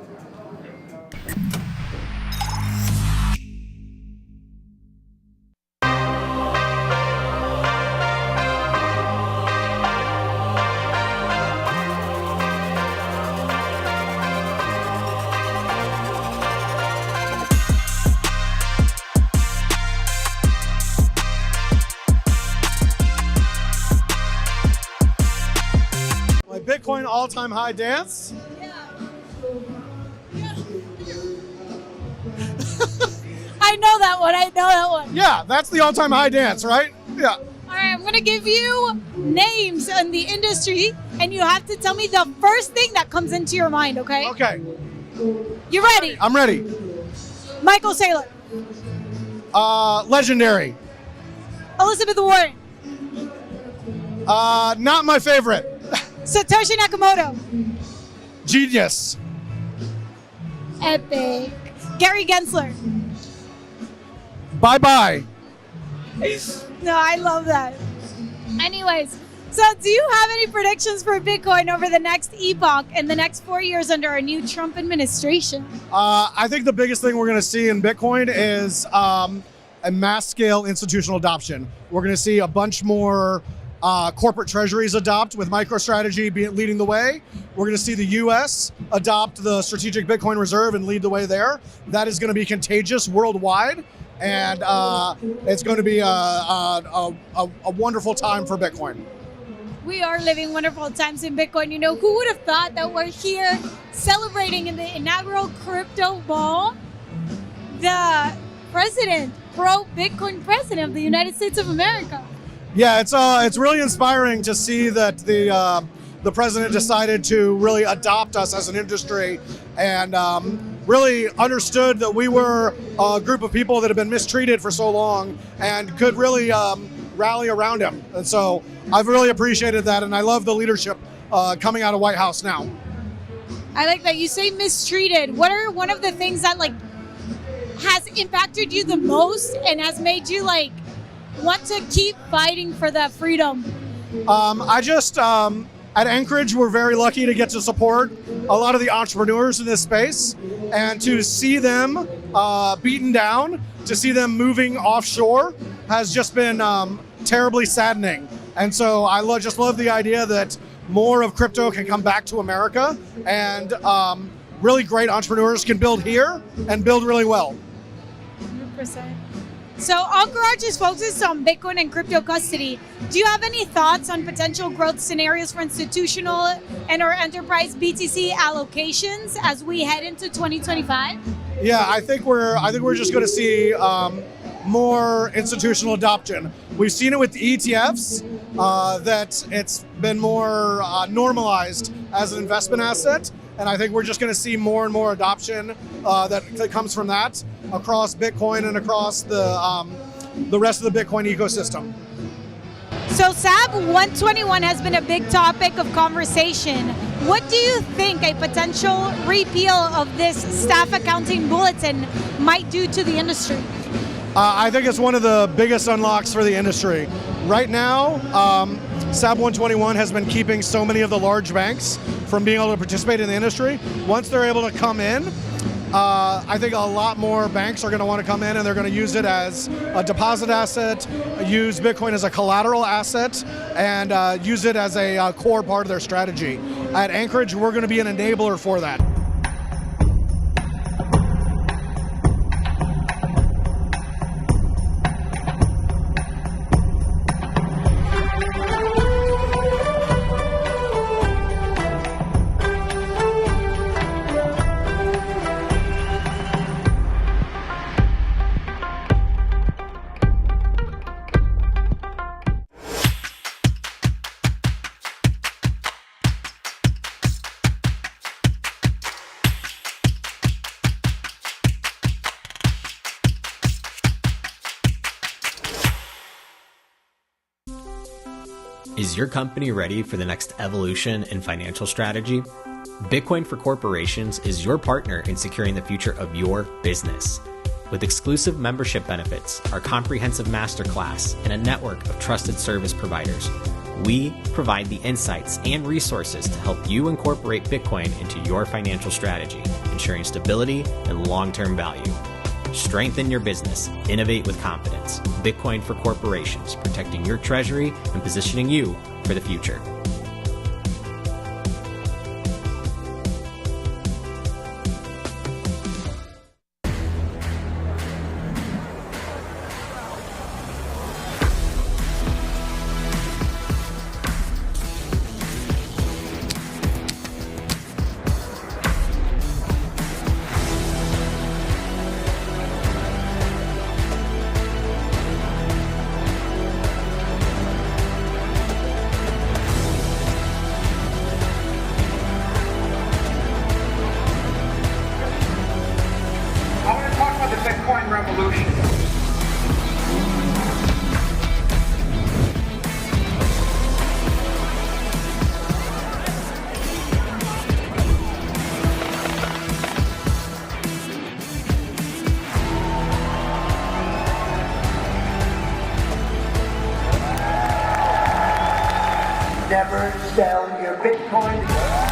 Bitcoin all-time high dance? I know that one. Yeah, that's the all-time high dance, right? Yeah. All right, I'm going to give you names in the industry, and you have to tell me the first thing that comes into your mind, okay? Okay. You ready? I'm ready. Michael Saylor. Legendary. Elizabeth Warren. Not my favorite. Satoshi Nakamoto. Genius. Epic. Gary Gensler. Bye-bye. No, I love that. Anyways, so do you have any predictions for Bitcoin over the next epoch and the next 4 years under a new Trump administration? I think the biggest thing we're going to see in Bitcoin is a mass scale institutional adoption. We're going to see a bunch more corporate treasuries adopt, with MicroStrategy leading the way. We're going to see the US adopt the strategic Bitcoin reserve and lead the way there. That is going to be contagious worldwide, and it's going to be a wonderful time for Bitcoin. We are living wonderful times in Bitcoin. You know, who would have thought that we're here celebrating in the inaugural Crypto Ball the president, pro-Bitcoin president of the United States of America? Yeah, it's really inspiring to see that the president decided to really adopt us as an industry, and really understood that we were a group of people that have been mistreated for so long and could really rally around him. And so I've really appreciated that, and I love the leadership coming out of White House now. I like that you say mistreated. What are one of the things that like has impacted you the most and has made you like want to keep fighting for that freedom? At Anchorage, we're very lucky to get to support a lot of the entrepreneurs in this space, and to see them beaten down, to see them moving offshore has just been terribly saddening. And so I just love the idea that more of crypto can come back to America, and really great entrepreneurs can build here and build really well. 100%. So Anchorage is focused on Bitcoin and crypto custody. Do you have any thoughts on potential growth scenarios for institutional and or enterprise BTC allocations as we head into 2025? Yeah, I think we're just going to see more institutional adoption. We've seen it with the ETFs, that it's been more normalized as an investment asset. And I think we're just going to see more and more adoption that comes from that across Bitcoin and across the rest of the Bitcoin ecosystem. So SAB 121 has been a big topic of conversation. What do you think a potential repeal of this staff accounting bulletin might do to the industry? I think it's one of the biggest unlocks for the industry. Right now, SAB 121 has been keeping so many of the large banks from being able to participate in the industry. Once they're able to come in, I think a lot more banks are going to want to come in, and they're going to use it as a deposit asset, use Bitcoin as a collateral asset, and use it as a core part of their strategy. At Anchorage, we're going to be an enabler for that. Is your company ready for the next evolution in financial strategy? Bitcoin for Corporations is your partner in securing the future of your business. With exclusive membership benefits, our comprehensive masterclass, and a network of trusted service providers, we provide the insights and resources to help you incorporate Bitcoin into your financial strategy, ensuring stability and long-term value. Strengthen your business. Innovate with confidence. Bitcoin for Corporations, protecting your treasury and positioning you for the future. never sell your Bitcoin.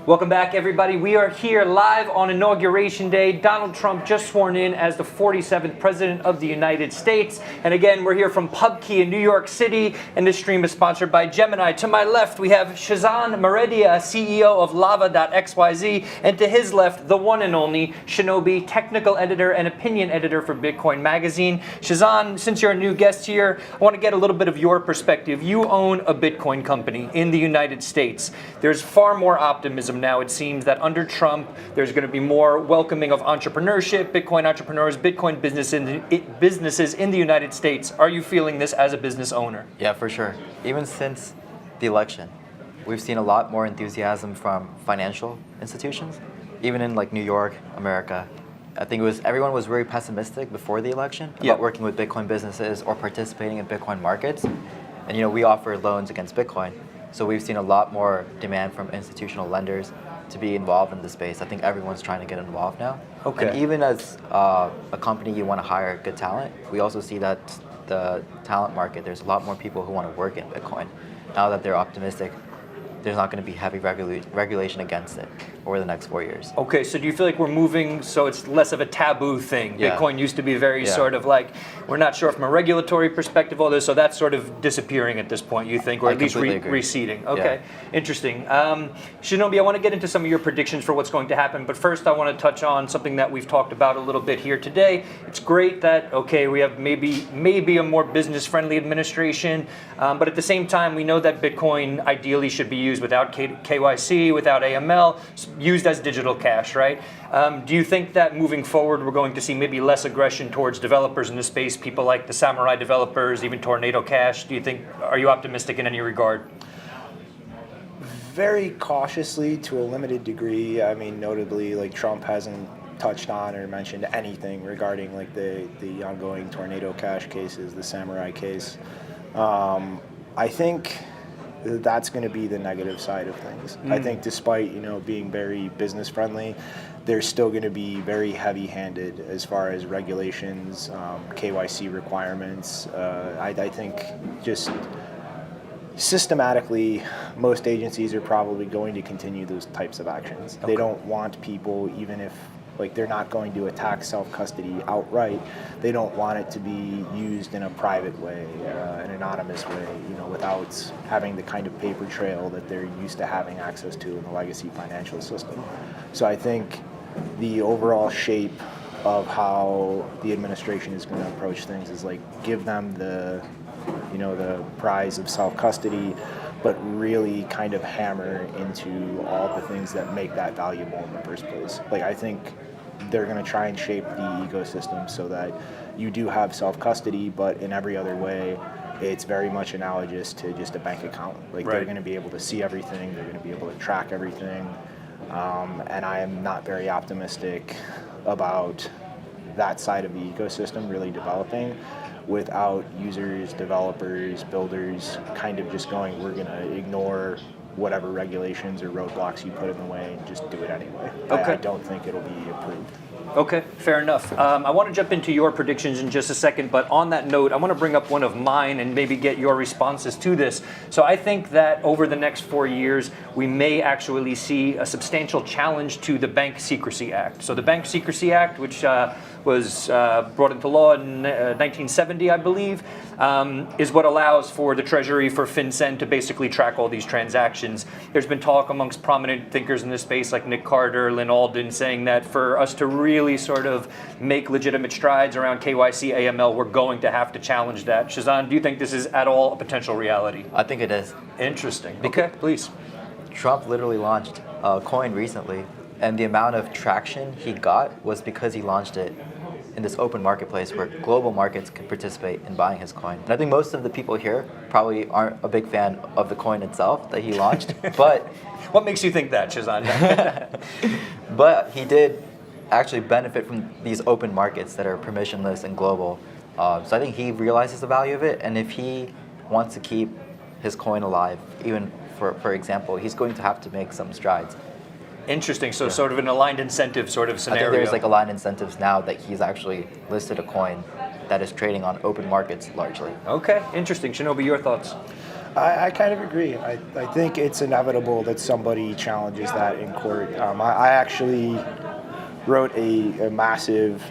Welcome back, everybody. We are here live on Inauguration Day. Donald Trump just sworn in as the 47th President of the United States. And again, we're here from PubKey in New York City, and this stream is sponsored by Gemini. To my left, we have Shazan Meredia, CEO of Lava.xyz, and to his left, the one and only Shinobi, technical editor and opinion editor for Bitcoin Magazine. Shazan, since you're a new guest here, I want to get a little bit of your perspective. You own a Bitcoin company in the United States. There's far more optimism now. It seems that under Trump, there's going to be more welcoming of entrepreneurship, Bitcoin entrepreneurs, Bitcoin businesses in the United States. Are you feeling this as a business owner? Yeah, for sure. Even since the election, we've seen a lot more enthusiasm from financial institutions, even in like New York, America. I think everyone was very pessimistic before the election about working with Bitcoin businesses or participating in Bitcoin markets. And we offer loans against Bitcoin. So we've seen a lot more demand from institutional lenders to be involved in the space. I think everyone's trying to get involved now. Okay. And even as a company, you want to hire good talent. We also see that the talent market, there's a lot more people who want to work in Bitcoin. Now that they're optimistic, there's not going to be heavy regulation against it over the next 4 years. Okay, so do you feel like we're moving so it's less of a taboo thing? Yeah. Bitcoin used to be very sort of like, we're not sure from a regulatory perspective, all this, so that's sort of disappearing at this point, you think, or at least receding. Okay, interesting. Shinobi, I want to get into some of your predictions for what's going to happen, but first I want to touch on something that we've talked about a little bit here today. It's great that, okay, we have maybe a more business-friendly administration, but at the same time, we know that Bitcoin ideally should be used without KYC, without AML, used as digital cash, right? Do you think that moving forward, we're going to see maybe less aggression towards developers in the space, people like the Samurai developers, even Tornado Cash? Are you optimistic in any regard? Very cautiously to a limited degree. I mean, notably, like Trump hasn't touched on or mentioned anything regarding like the ongoing Tornado Cash cases, the Samurai case. I think that's going to be the negative side of things. I think despite being very business friendly, they're still going to be very heavy-handed as far as regulations, KYC requirements. I think just systematically, most agencies are probably going to continue those types of actions. They don't want people, even if they're not going to attack self-custody outright, they don't want it to be used in a private way, an anonymous way, without having the kind of paper trail that they're used to having access to in the legacy financial system. So I think the overall shape of how the administration is going to approach things is give them the prize of self-custody, but really kind of hammer into all the things that make that valuable in the first place. I think they're going to try and shape the ecosystem so that you do have self-custody, but in every other way, it's very much analogous to just a bank account. They're going to be able to see everything, they're going to be able to track everything, and I am not very optimistic about that side of the ecosystem really developing without users, developers, builders kind of just going, we're going to ignore whatever regulations or roadblocks you put in the way and just do it anyway. I don't think it'll be approved. Okay, fair enough. I want to jump into your predictions in just a second, but on that note, I want to bring up one of mine and maybe get your responses to this. So I think that over the next 4 years, we may actually see a substantial challenge to the Bank Secrecy Act. So the Bank Secrecy Act, which was brought into law in 1970, I believe, is what allows for the Treasury, for FinCEN, to basically track all these transactions. There's been talk amongst prominent thinkers in this space like Nick Carter, Lynn Alden, saying that for us to really sort of make legitimate strides around KYC, AML, we're going to have to challenge that. Shazan, do you think this is at all a potential reality? I think it is. Interesting. Okay, please. Trump literally launched a coin recently, and the amount of traction he got was because he launched it in this open marketplace where global markets can participate in buying his coin. And I think most of the people here probably aren't a big fan of the coin itself that he launched, but... What makes you think that, Shazan? But he did actually benefit from these open markets that are permissionless and global. So I think he realizes the value of it, and if he wants to keep his coin alive, even for example, he's going to have to make some strides. Interesting. So sort of an aligned incentive sort of I scenario. think there's like aligned incentives now that he's actually listed a coin that is trading on open markets largely. Okay, interesting. Shinobi, your thoughts? I kind of agree. I think it's inevitable that somebody challenges that in court. I actually wrote a massive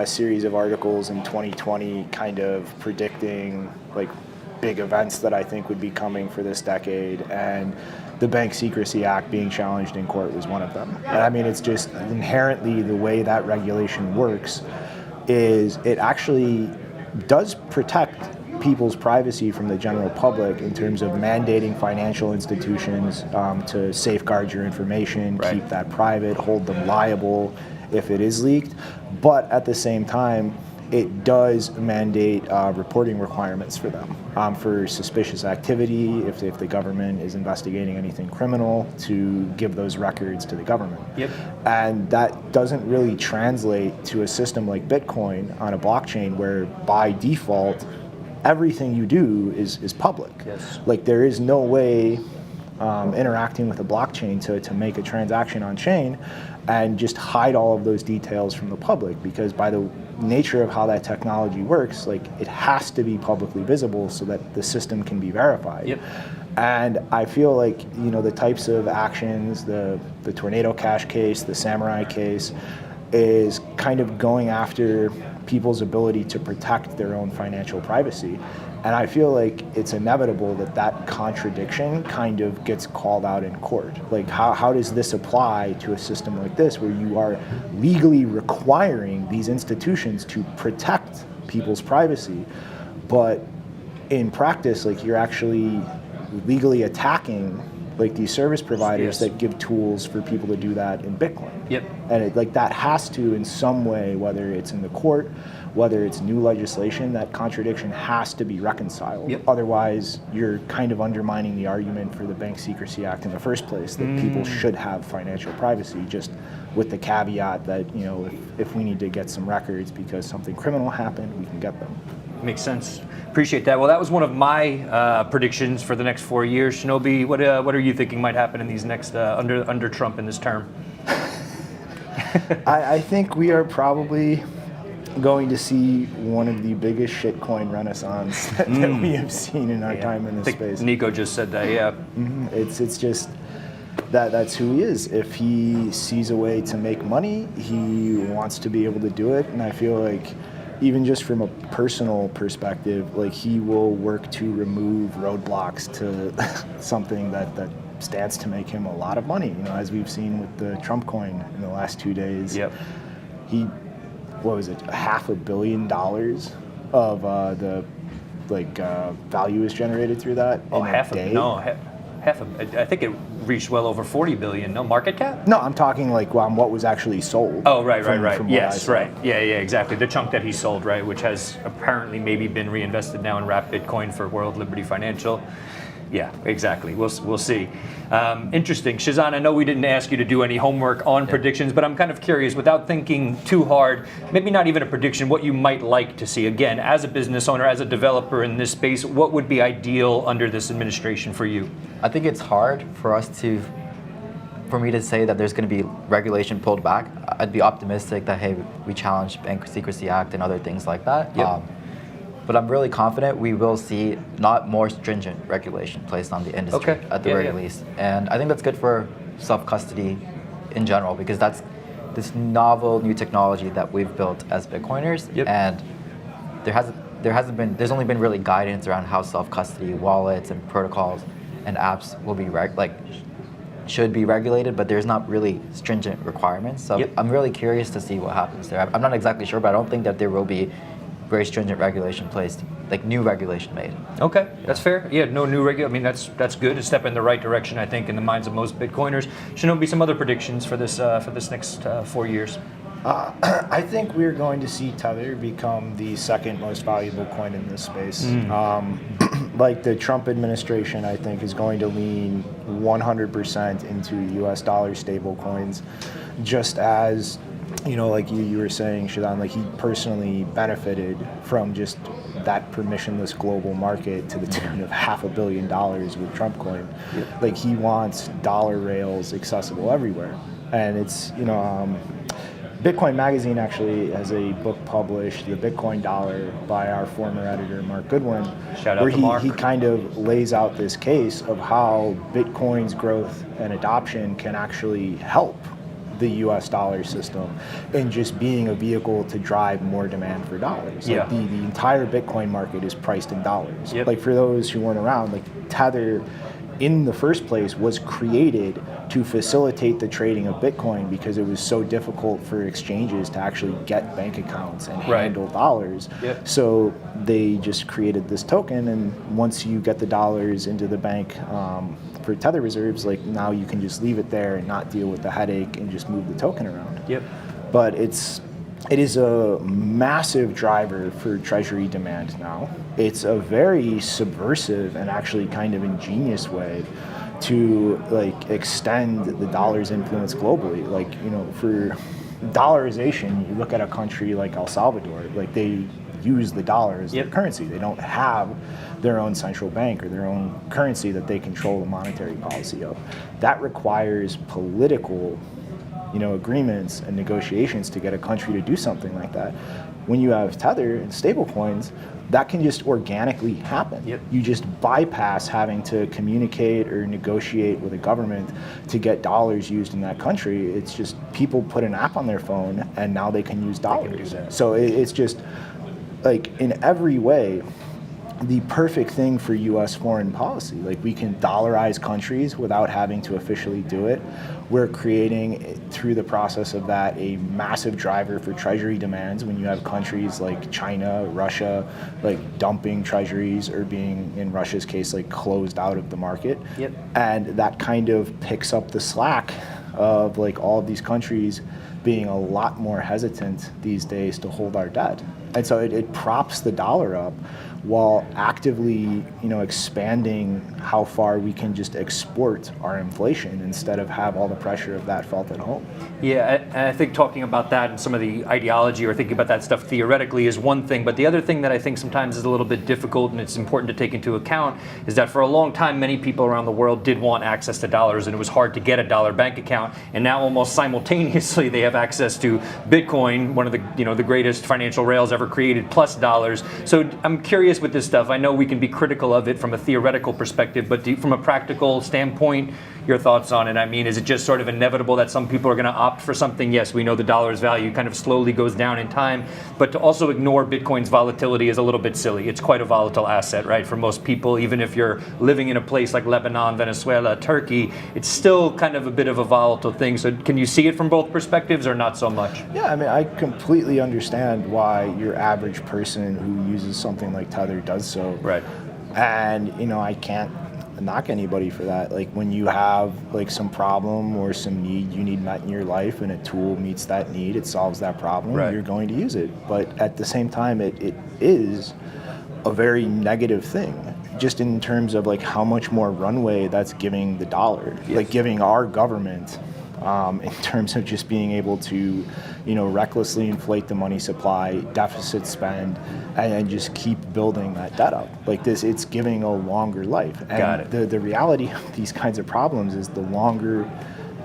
series of articles in 2020 kind of predicting like big events that I think would be coming for this decade, and the Bank Secrecy Act being challenged in court was one of them. And I mean, it's just inherently the way that regulation works is it actually does protect people's privacy from the general public in terms of mandating financial institutions to safeguard your information, keep that private, hold them liable if it is leaked. But at the same time, it does mandate reporting requirements for them for suspicious activity, if the government is investigating anything criminal, to give those records to the government. Yep. And that doesn't really translate to a system like Bitcoin on a blockchain where by default, everything you do is public. Yes. Like there is no way interacting with a blockchain to make a transaction on chain and just hide all of those details from the public, because by the nature of how that technology works, like it has to be publicly visible so that the system can be verified. Yep. And I feel like, you know, the types of actions, the Tornado Cash case, the Samurai case, is kind of going after people's ability to protect their own financial privacy. And I feel like it's inevitable that that contradiction kind of gets called out in court. Like how does this apply to a system like this where you are legally requiring these institutions to protect people's privacy, but in practice, like you're actually legally attacking like these service providers that give tools for people to do that in Bitcoin. Yep. And like that has to, in some way, whether it's in the court, whether it's new legislation, that contradiction has to be reconciled. Yep. Otherwise, you're kind of undermining the argument for the Bank Secrecy Act in the first place, that people should have financial privacy, just with the caveat that, you know, if we need to get some records because something criminal happened, we can get them. Makes sense. Appreciate that. Well, that was one of my predictions for the next 4 years. Shinobi, what are you thinking might happen in these next under Trump in this term? I think we are probably going to see one of the biggest shitcoin renaissance that we have seen in our time in this space. Nico just said that, yeah. It's just that's who he is. If he sees a way to make money, he wants to be able to do it, and I feel like even just from a personal perspective, like he will work to remove roadblocks to something that stands to make him a lot of money. You know, as we've seen with the Trump coin in the last 2 days. Yep. He, what was it, $500 million of the value is generated through that in a day? I think it reached well over 40 billion. No market cap? No, I'm talking like what was actually sold. Oh, right. from Yes, right. Yeah, exactly. The chunk that he sold, right, which has apparently maybe been reinvested now in Wrap Bitcoin for World Liberty Financial. Yeah, exactly. We'll see. Interesting. Shazan, I know we didn't ask you to do any homework on predictions, but I'm kind of curious, without thinking too hard, maybe not even a prediction, what you might like to see. Again, as a business owner, as a developer in this space, what would be ideal under this administration for you? I think it's hard for me to say that there's going to be regulation pulled back. I'd be optimistic that, hey, we challenge Bank Secrecy Act and other things like that. Yep. But I'm really confident we will see not more stringent regulation placed on the industry at the very least. And I think that's good for self-custody in general, because that's this novel new technology that we've built as Bitcoiners. Yep. And there's only been really guidance around how self-custody wallets and protocols and apps will be should be regulated, but there's not really stringent requirements. So I'm really curious to see what happens there. I'm not exactly sure, but I don't think that there will be very stringent regulation placed, like new regulation made. Okay, that's fair. Yeah, no new regulation. I mean, that's good. A step in the right direction, I think, in the minds of most Bitcoiners. Should there be some other predictions for this next 4 years? I think we're going to see Tether become the second most valuable coin in this space. Like the Trump administration, I think, is going to lean 100% into US dollar stable coins, just as, you know, like you were saying, Shazan, like he personally benefited from just that permissionless global market to the tune of $500 million with Trump coin. Like, he wants dollar rails accessible everywhere. And it's, Bitcoin Magazine actually has a book published, The Bitcoin Dollar, by our former editor, Mark Goodwin, Shout out where to Mark. he kind of lays out this case of how Bitcoin's growth and adoption can actually help the US dollar system and just being a vehicle to drive more demand for dollars. Yeah. Like the entire Bitcoin market is priced in dollars. Yep. Like, for those who weren't around, like, Tether in the first place was created to facilitate the trading of Bitcoin because it was so difficult for exchanges to actually get bank accounts and handle dollars. Yep. So they just created this token, and once you get the dollars into the bank for Tether reserves, like, now you can just leave it there and not deal with the headache and just move the token around. Yep. But it is a massive driver for treasury demand now. It's a very subversive and actually kind of ingenious way to, like, extend the dollar's influence globally. Like, for dollarization, you look at a country like El Salvador, like, they use the dollar as their currency. They don't have their own central bank or their own currency that they control the monetary policy of. That requires political agreements and negotiations to get a country to do something like that. When you have Tether and stablecoins, that can just organically happen. You just bypass having to communicate or negotiate with a government to get dollars used in that country. It's just people put an app on their phone and now they can use dollars. So it's just, like, in every way, the perfect thing for US foreign policy. Like, we can dollarize countries without having to officially do it. We're creating, through the process of that, a massive driver for treasury demands when you have countries like China, Russia, like, dumping treasuries or being, in Russia's case, like, closed out of the market. And that kind of picks up the slack of, like, all of these countries being a lot more hesitant these days to hold our debt. And so it props the dollar up while actively, expanding how far we can just export our inflation instead of have all the pressure of that felt at home. Yeah, and I think talking about that and some of the ideology or thinking about that stuff theoretically is one thing, but the other thing that I think sometimes is a little bit difficult and it's important to take into account is that for a long time, many people around the world did want access to dollars and it was hard to get a dollar bank account, and now almost simultaneously they have access to Bitcoin, one of the, the greatest financial rails ever created, plus dollars. So I'm curious with this stuff. I know we can be critical of it from a theoretical perspective, but from a practical standpoint, your thoughts on it? I mean, is it just sort of inevitable that some people are going to opt for something? Yes, we know the dollar's value kind of slowly goes down in time, but to also ignore Bitcoin's volatility is a little bit silly. It's quite a volatile asset, right? For most people, even if you're living in a place like Lebanon, Venezuela, Turkey, it's still kind of a bit of a volatile thing. So can you see it from both perspectives or not so much? Yeah, I mean, I completely understand why your average person who uses something like Tether does so. Right. And, I can't knock anybody for that. Like, when you have, like, some problem or some need you need met in your life and a tool meets that need, it solves that problem, you're going to use it. But at the same time, it is a very negative thing, just in terms of, like, how much more runway that's giving the dollar, like giving our government, in terms of just being able to, recklessly inflate the money supply, deficit spend, and just keep building that debt up. Like this, it's giving a longer life. And the reality of these kinds of problems is the longer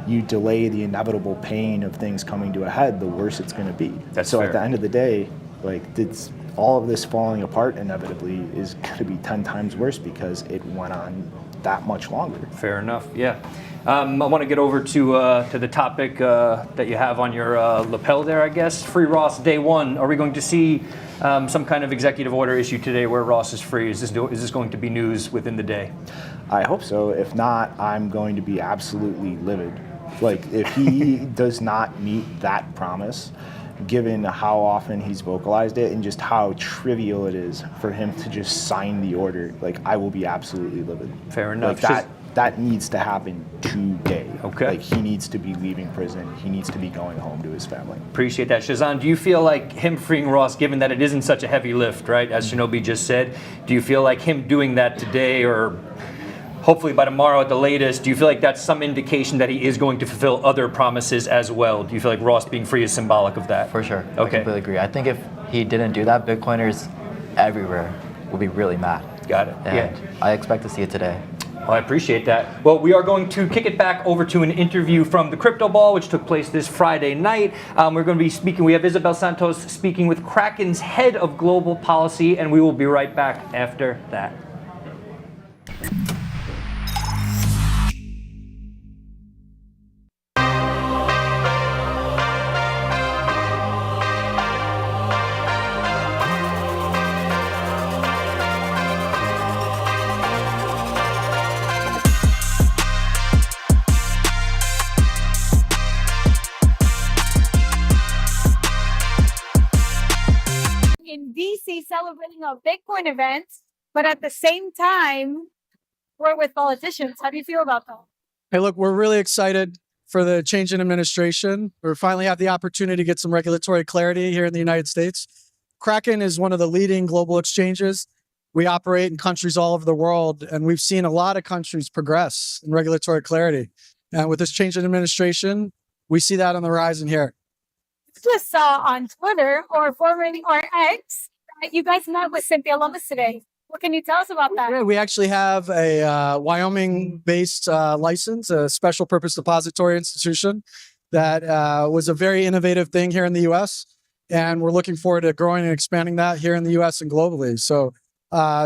you delay the inevitable pain of things coming to a head, the worse it's going to be. That's so fair. At the end of the day, like, it's all of this falling apart inevitably is going to be 10 times worse because it went on that much longer. Fair enough. Yeah. I want to get over to the topic that you have on your lapel there, I guess. Free Ross day one. Are we going to see some kind of executive order issued today where Ross is free? Is this going to be news within the day? I hope so. If not, I'm going to be absolutely livid. Like, if he does not meet that promise, given how often he's vocalized it and just how trivial it is for him to just sign the order, like, I will be absolutely livid. Fair enough. Like, that needs to happen today. Okay. Like, he needs to be leaving prison. He needs to be going home to his family. Appreciate that. Shazan, do you feel like him freeing Ross, given that it isn't such a heavy lift, right, as Shinobi just said, do you feel like him doing that today or hopefully by tomorrow at the latest, do you feel like that's some indication that he is going to fulfill other promises as well? Do you feel like Ross being free is symbolic of that? For sure. Okay. I completely agree. I think if he didn't do that, Bitcoiners everywhere will be really mad. Got it. And I expect to see it today. Well, I appreciate that. Well, we are going to kick it back over to an interview from the Crypto Ball, which took place this Friday night. We're going to be speaking, we have Isabel Santos speaking with Kraken's head of global policy, and we will be right back after that. In DC celebrating a Bitcoin event, but at the same time, we're with politicians. How do you feel about that? Hey, look, we're really excited for the change in administration. We finally have the opportunity to get some regulatory clarity here in the United States. Kraken is one of the leading global exchanges. We operate in countries all over the world, and we've seen a lot of countries progress in regulatory clarity. And with this change in administration, we see that on the horizon here. Just saw on Twitter or formerly or X that you guys met with Cynthia Lopez today. What can you tell us about that? Yeah, we actually have a Wyoming-based license, a special purpose depository institution that was a very innovative thing here in the U.S. And we're looking forward to growing and expanding that here in the U.S. and globally. So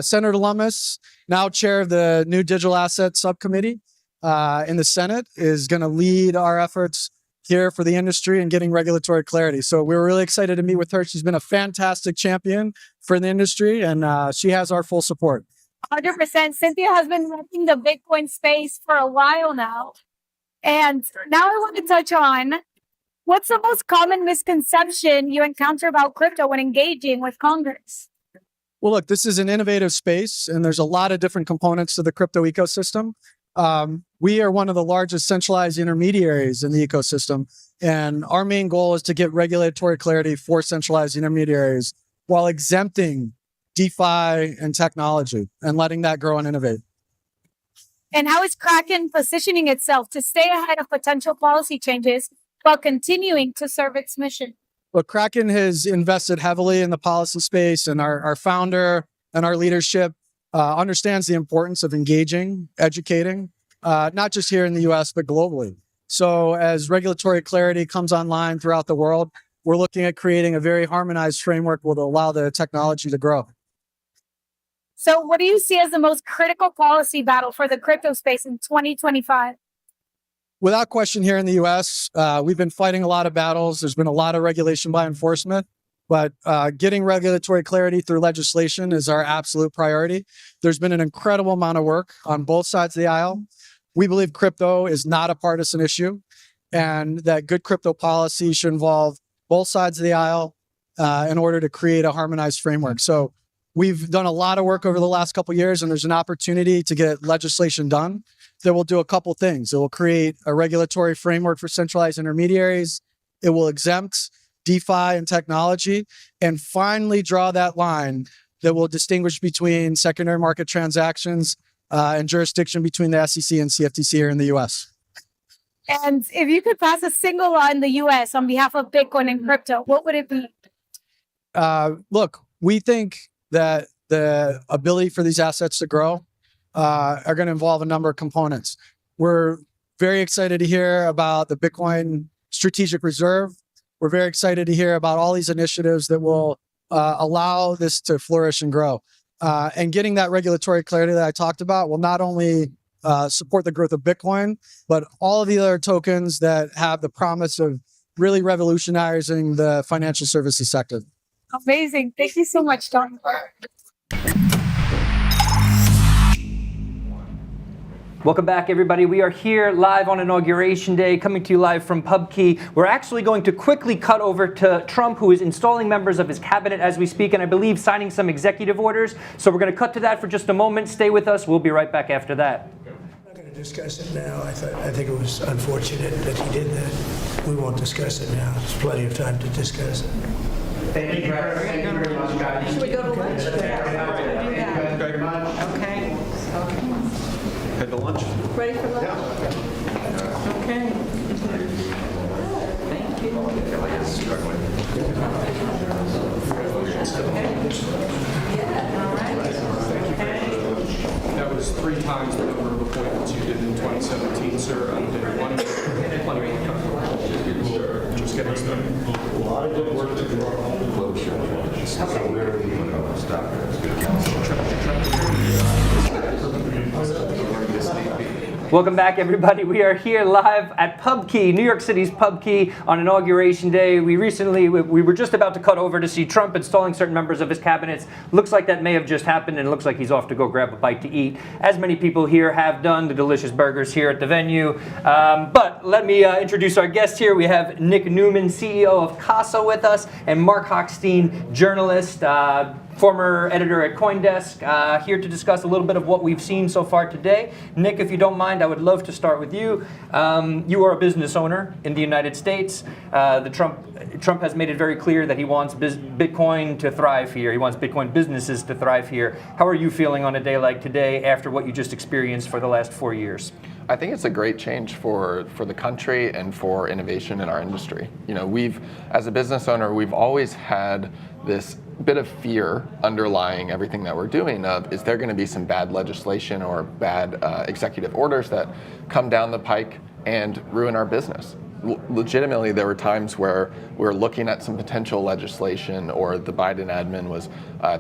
Senator Lummis, now chair of the new digital asset subcommittee in the Senate, is going to lead our efforts here for the industry and getting regulatory clarity. So we were really excited to meet with her. She's been a fantastic champion for the industry, and she has our full support. 100%. Cynthia has been running the Bitcoin space for a while now. And now I want to touch on, what's the most common misconception you encounter about crypto when engaging with Congress? Well, look, this is an innovative space, and there's a lot of different components to the crypto ecosystem. We are one of the largest centralized intermediaries in the ecosystem, and our main goal is to get regulatory clarity for centralized intermediaries while exempting DeFi and technology and letting that grow and innovate. And how is Kraken positioning itself to stay ahead of potential policy changes while continuing to serve its mission? Well, Kraken has invested heavily in the policy space, and our founder and our leadership understands the importance of engaging, educating, not just here in the US, but globally. So as regulatory clarity comes online throughout the world, we're looking at creating a very harmonized framework that will allow the technology to grow. So what do you see as the most critical policy battle for the crypto space in 2025? Without question, here in the US, we've been fighting a lot of battles. There's been a lot of regulation by enforcement. But getting regulatory clarity through legislation is our absolute priority. There's been an incredible amount of work on both sides of the aisle. We believe crypto is not a partisan issue, and that good crypto policy should involve both sides of the aisle in order to create a harmonized framework. So we've done a lot of work over the last couple of years, and there's an opportunity to get legislation done that will do a couple things. It will create a regulatory framework for centralized intermediaries. It will exempt DeFi and technology, and finally draw that line that will distinguish between secondary market transactions and jurisdiction between the SEC and CFTC here in the US. And if you could pass a single law in the US on behalf of Bitcoin and crypto, what would it be? Look, we think that the ability for these assets to grow are going to involve a number of components. We're very excited to hear about the Bitcoin Strategic Reserve. We're very excited to hear about all these initiatives that will allow this to flourish and grow. And getting that regulatory clarity that I talked about will not only support the growth of Bitcoin, but all of the other tokens that have the promise of really revolutionizing the financial services sector. Amazing. Thank you so much, Don. Welcome back, everybody. We are here live on Inauguration Day, coming to you live from PubKey. We're actually going to quickly cut over to Trump, who is installing members of his cabinet as we speak, and I believe signing some executive orders. So we're going to cut to that for just a moment. Stay with us. We'll be right back after that. I'm not going to discuss it now. I think it was unfortunate that he did that. We won't discuss it now. There's plenty of time to discuss it. Thank you very much, guys. Should we go to lunch? Thank you very much. Okay. Head to lunch. Ready for lunch? Okay. Thank you. Yeah. Welcome back, everybody. We are here live at PubKey, New York City's PubKey, on Inauguration Day. We were just about to cut over to see Trump installing certain members of his cabinets. Looks like that may have just happened, and it looks like he's off to go grab a bite to eat, as many people here have done, the delicious burgers here at the venue. But let me introduce our guests here. We have Nick Newman, CEO of Casa, with us, and Mark Hochstein, journalist, former editor at CoinDesk, here to discuss a little bit of what we've seen so far today. Nick, if you don't mind, I would love to start with you. You are a business owner in the United States. Trump has made it very clear that he wants Bitcoin to thrive here. He wants Bitcoin businesses to thrive here. How are you feeling on a day like today after what you just experienced for the last 4 years? I think it's a great change for the country and for innovation in our industry. You know, as a business owner, we've always had this bit of fear underlying everything that we're doing of, is there going to be some bad legislation or bad executive orders that come down the pike and ruin our business? Legitimately, there were times where we were looking at some potential legislation, or the Biden admin was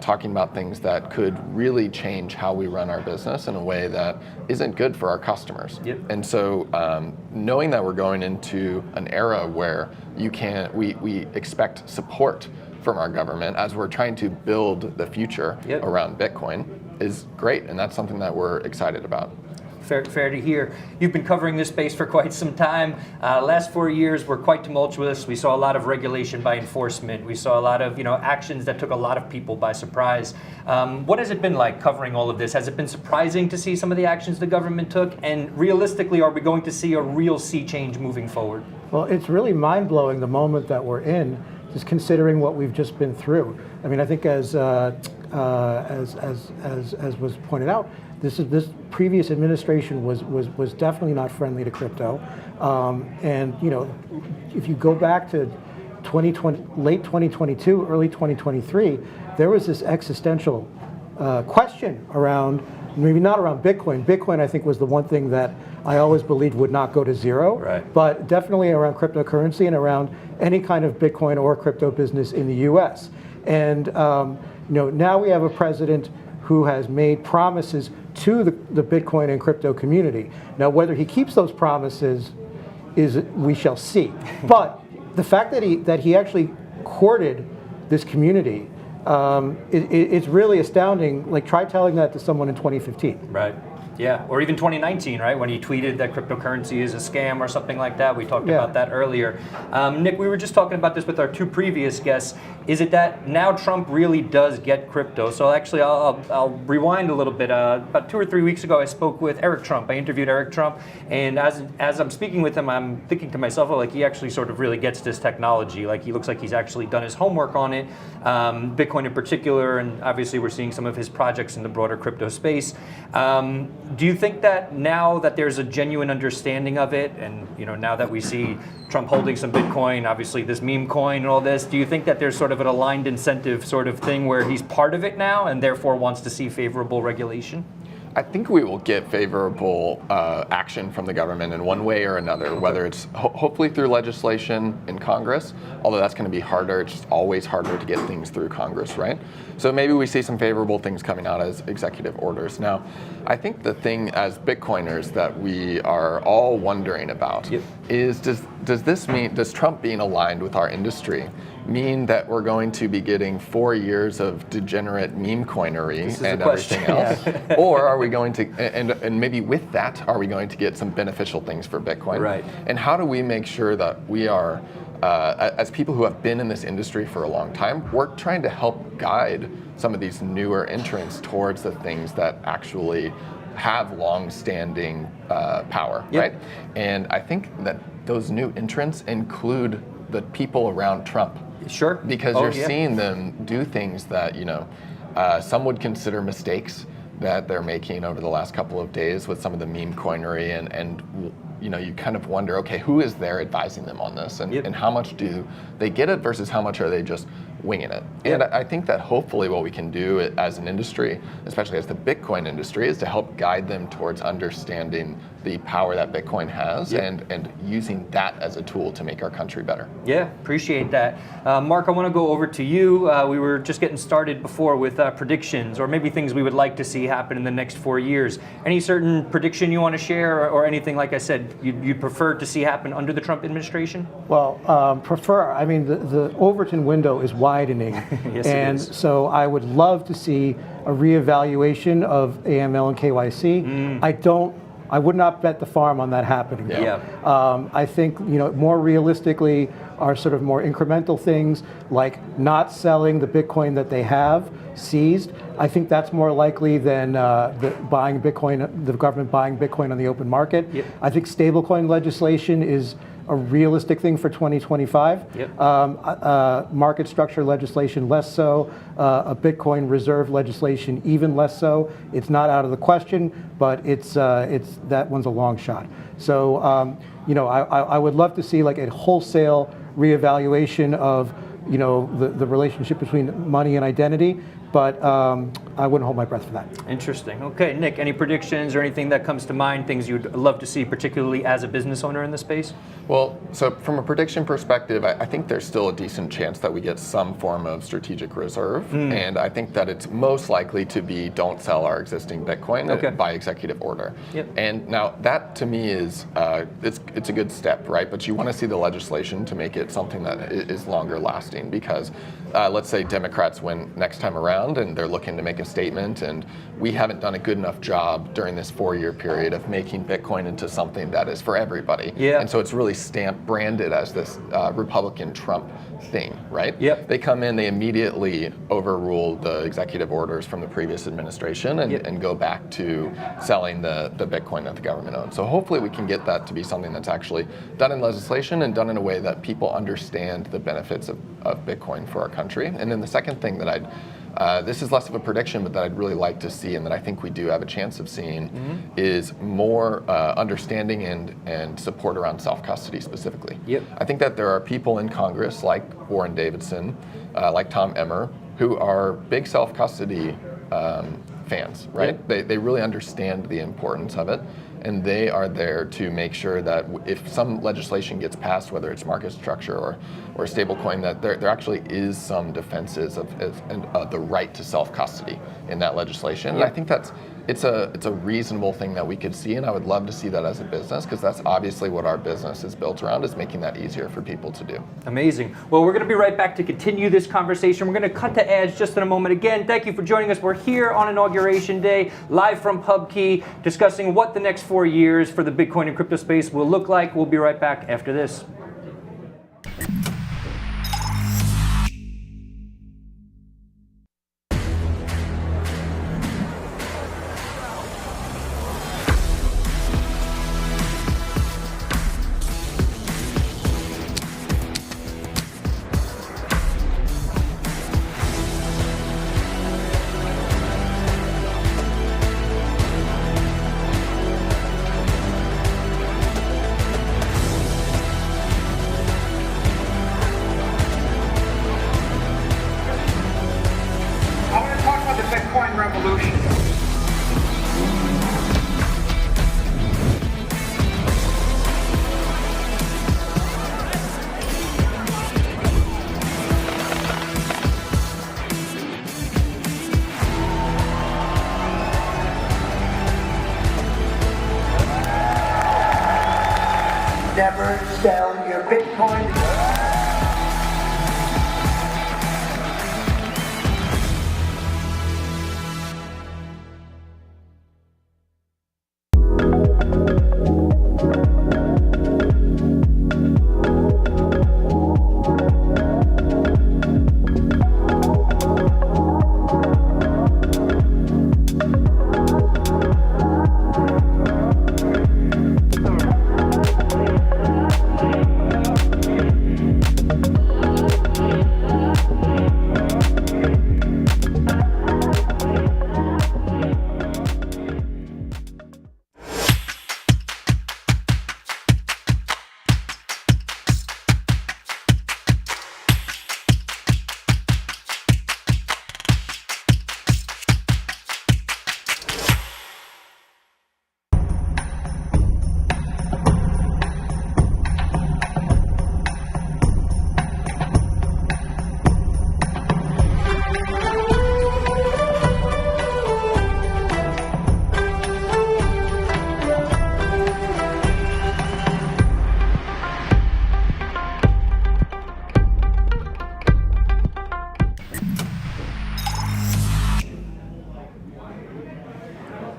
talking about things that could really change how we run our business in a way that isn't good for our customers. Yep. And so knowing that we're going into an era where we expect support from our government as we're trying to build the future around Bitcoin is great, and that's something that we're excited about. Fair to hear. You've been covering this space for quite some time. Last 4 years were quite tumultuous. We saw a lot of regulation by enforcement. We saw a lot of actions that took a lot of people by surprise. What has it been like covering all of this? Has it been surprising to see some of the actions the government took? And realistically, are we going to see a real sea change moving forward? Well, it's really mind-blowing the moment that we're in, just considering what we've just been through. I mean, I think as was pointed out, this previous administration was definitely not friendly to crypto, and if you go back to late 2022, early 2023, there was this existential question around, maybe not around Bitcoin. Bitcoin, I think, was the one thing that I always believed would not go to zero, right, but definitely around cryptocurrency and around any kind of Bitcoin or crypto business in the U.S. And now we have a president who has made promises to the Bitcoin and crypto community. Now, whether he keeps those promises we shall see. But the fact that he actually courted this community, it's really astounding. Like, try telling that to someone in 2015. Right. Yeah, or even 2019, right, when he tweeted that cryptocurrency is a scam or something like that. We talked about that earlier. Nick, we were just talking about this with our two previous guests. Is it that now Trump really does get crypto? So actually, I'll rewind a little bit. About 2 or 3 weeks ago, I spoke with Eric Trump. I interviewed Eric Trump, and as I'm speaking with him, I'm thinking to myself, oh, like, he actually sort of really gets this technology. Like, he looks like he's actually done his homework on it, Bitcoin in particular, and obviously we're seeing some of his projects in the broader crypto space. Do you think that now that there's a genuine understanding of it, and now that we see Trump holding some Bitcoin, obviously this meme coin and all this, do you think that there's sort of an aligned incentive sort of thing where he's part of it now and therefore wants to see favorable regulation? I think we will get favorable action from the government in one way or another, whether it's hopefully through legislation in Congress, although that's going to be harder. It's just always harder to get things through Congress, right? So maybe we see some favorable things coming out as executive orders. Now, I think the thing as Bitcoiners that we are all wondering about is, does Trump being aligned with our industry mean that we're going to be getting 4 years of degenerate meme coinery and everything else? Or are we going to, and maybe with that, are we going to get some beneficial things for Bitcoin? Right. And how do we make sure that we are, as people who have been in this industry for a long time, we're trying to help guide some of these newer entrants towards the things that actually have long-standing power, right? And I think that those new entrants include the people around Trump. Sure. Because you're seeing them do things that, some would consider mistakes that they're making over the last couple of days with some of the meme coinery, and you kind of wonder, okay, who is there advising them on this, and how much do they get it versus how much are they just winging it. And I think that hopefully what we can do as an industry, especially as the Bitcoin industry, is to help guide them towards understanding the power that Bitcoin has and using that as a tool to make our country better. Yeah, appreciate that. Mark, I want to go over to you. We were just getting started before with predictions or maybe things we would like to see happen in the next 4 years. Any certain prediction you want to share or anything, like I said, you'd prefer to see happen under the Trump administration? Well, I mean, the Overton window is widening. Yes, and it is. so I would love to see a reevaluation of AML and KYC. I would not bet the farm on that happening. I think, more realistically are sort of more incremental things like not selling the Bitcoin that they have seized. I think that's more likely than the government buying Bitcoin on the open market. I think stablecoin legislation is a realistic thing for 2025. Market structure legislation, less so. A Bitcoin reserve legislation, even less so. It's not out of the question, but it's that one's a long shot. So, I would love to see like a wholesale reevaluation of, the relationship between money and identity. But I wouldn't hold my breath for that. Interesting. Okay, Nick, any predictions or anything that comes to mind, things you'd love to see, particularly as a business owner in the space? Well, so from a prediction perspective, I think there's still a decent chance that we get some form of strategic reserve. And I think that it's most likely to be don't sell our existing Bitcoin by executive order. And now that to me is, it's a good step, right? But you want to see the legislation to make it something that is longer lasting because let's say Democrats win next time around and they're looking to make a statement and we haven't done a good enough job during this 4-year period of making Bitcoin into something that is for everybody. And so it's really branded as this Republican Trump thing, right? They come in, they immediately overrule the executive orders from the previous administration and go back to selling the Bitcoin that the government owns. So hopefully we can get that to be something that's actually done in legislation and done in a way that people understand the benefits of Bitcoin for our country. And then the second thing that this is less of a prediction, but that I'd really like to see and that I think we do have a chance of seeing is more understanding and support around self-custody specifically. I think that there are people in Congress like Warren Davidson, like Tom Emmer, who are big self-custody fans, right? They really understand the importance of it. And they are there to make sure that if some legislation gets passed, whether it's market structure or stablecoin, that there actually is some defenses of the right to self-custody in that legislation. And I think it's a reasonable thing that we could see, and I would love to see that as a business because that's obviously what our business is built around, is making that easier for people to do. Amazing. Well, we're going to be right back to continue this conversation. We're going to cut to ads just in a moment. Again, thank you for joining us. We're here on Inauguration Day, live from PubKey, discussing what the next 4 years for the Bitcoin and crypto space will look like. We'll be right back after this. Never sell your Bitcoin.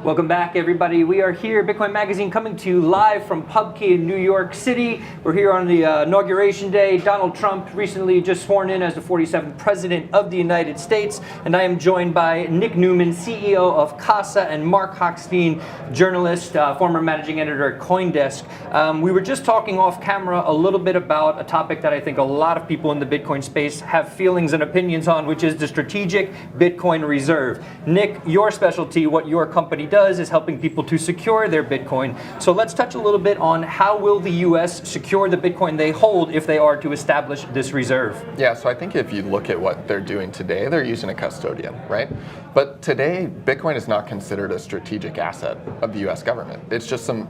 Welcome back, everybody. We are here, Bitcoin Magazine, coming to you live from PubKey in New York City. We're here on the Inauguration Day. Donald Trump recently just sworn in as the 47th President of the United States. And I am joined by Nick Newman, CEO of CASA, and Mark Hochstein, journalist, former managing editor at CoinDesk. We were just talking off camera a little bit about a topic that I think a lot of people in the Bitcoin space have feelings and opinions on, which is the strategic Bitcoin reserve. Nick, your specialty, what your company does is helping people to secure their Bitcoin. So let's touch a little bit on how will the U.S. secure the Bitcoin they hold if they are to establish this reserve? Yeah, so I think if you look at what they're doing today, they're using a custodian, right? But today, Bitcoin is not considered a strategic asset of the U.S. government. It's just an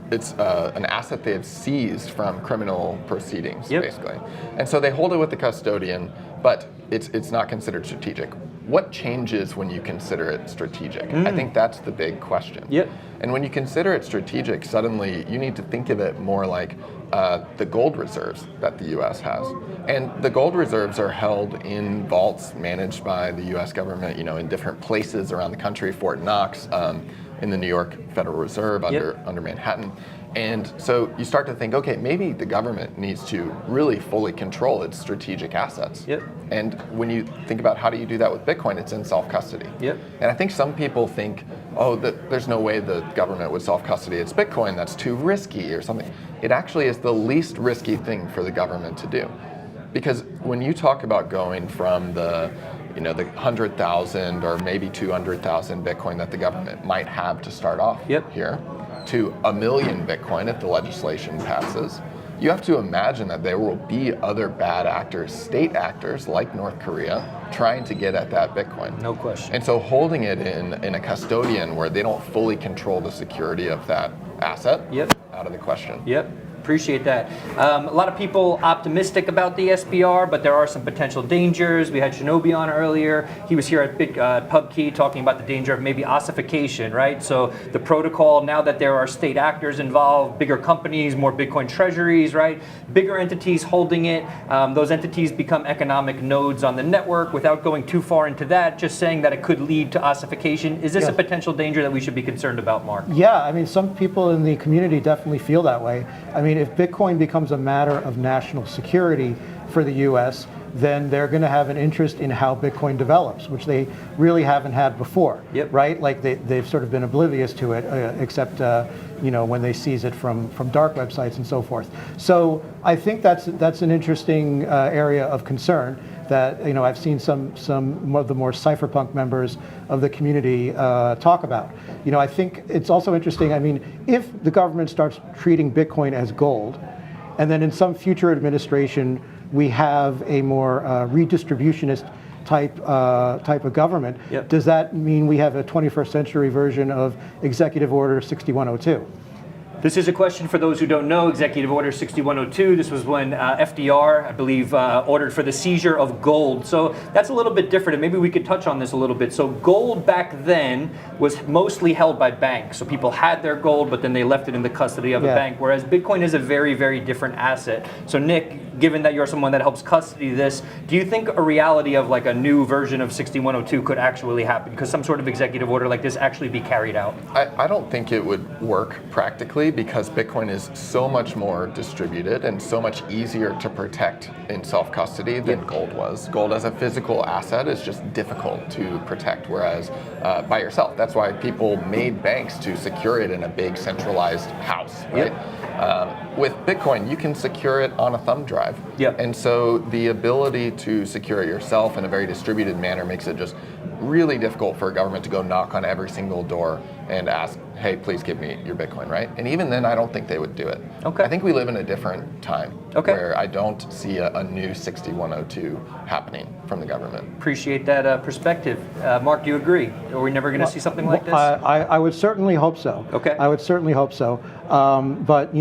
asset they have seized from criminal proceedings, basically. And so they hold it with the custodian, but it's not considered strategic. What changes when you consider it strategic? I think that's the big question. And when you consider it strategic, suddenly you need to think of it more like the gold reserves that the U.S. has. And the gold reserves are held in vaults managed by the U.S. government, in different places around the country, Fort Knox, in the New York Federal Reserve under Manhattan. And so you start to think, okay, maybe the government needs to really fully control its strategic assets. And when you think about how do you do that with Bitcoin, it's in self-custody. And I think some people think, oh, there's no way the government would self-custody its Bitcoin, that's too risky or something. It actually is the least risky thing for the government to do. Because when you talk about going from the 100,000 or maybe 200,000 Bitcoin that the government might have to start off here, to 1 million Bitcoin if the legislation passes, you have to imagine that there will be other bad actors, state actors like North Korea, trying to get at that Bitcoin. No question. And so holding it in a custodian where they don't fully control the security of that asset, out of the question. Appreciate that. A lot of people optimistic about the SPR, but there are some potential dangers. We had Shinobi on earlier. He was here at PubKey talking about the danger of maybe ossification, right? So the protocol, now that there are state actors involved, bigger companies, more Bitcoin treasuries, right? Bigger entities holding it. Those entities become economic nodes on the network. Without going too far into that, just saying that it could lead to ossification. Is this a potential danger that we should be concerned about, Mark? Yeah, I mean, some people in the community definitely feel that way. I mean, if Bitcoin becomes a matter of national security for the U.S., then they're going to have an interest in how Bitcoin develops, which they really haven't had before, right? Like they've sort of been oblivious to it, except when they seize it from dark websites and so forth. So I think that's an interesting area of concern that I've seen some of the more cypherpunk members of the community talk about. I think it's also interesting. I mean, if the government starts treating Bitcoin as gold, and then in some future administration we have a more redistributionist type of government, does that mean we have a 21st century version of Executive Order 6102? This is a question for those who don't know. Executive Order 6102, this was when FDR, I believe, ordered for the seizure of gold. So that's a little bit different, and maybe we could touch on this a little bit. So gold back then was mostly held by banks. So people had their gold, but then they left it in the custody of a bank, whereas Bitcoin is a very, very different asset. So Nick, given that you're someone that helps custody this, do you think a reality of like a new version of 6102 could actually happen? Could some sort of executive order like this actually be carried out? I don't think it would work practically, because Bitcoin is so much more distributed and so much easier to protect in self-custody than gold was. Gold as a physical asset is just difficult to protect, whereas by yourself. That's why people made banks to secure it in a big centralized house, right? With Bitcoin, you can secure it on a thumb drive. And so the ability to secure it yourself in a very distributed manner makes it just really difficult for a government to go knock on every single door and ask, hey, please give me your Bitcoin, right? And even then, I don't think they would do it. I think we live in a different time where I don't see a new 6102 happening from the government. Appreciate that perspective. Mark, do you agree? Are we never going to see something like this? I would certainly hope so. I would certainly hope so. But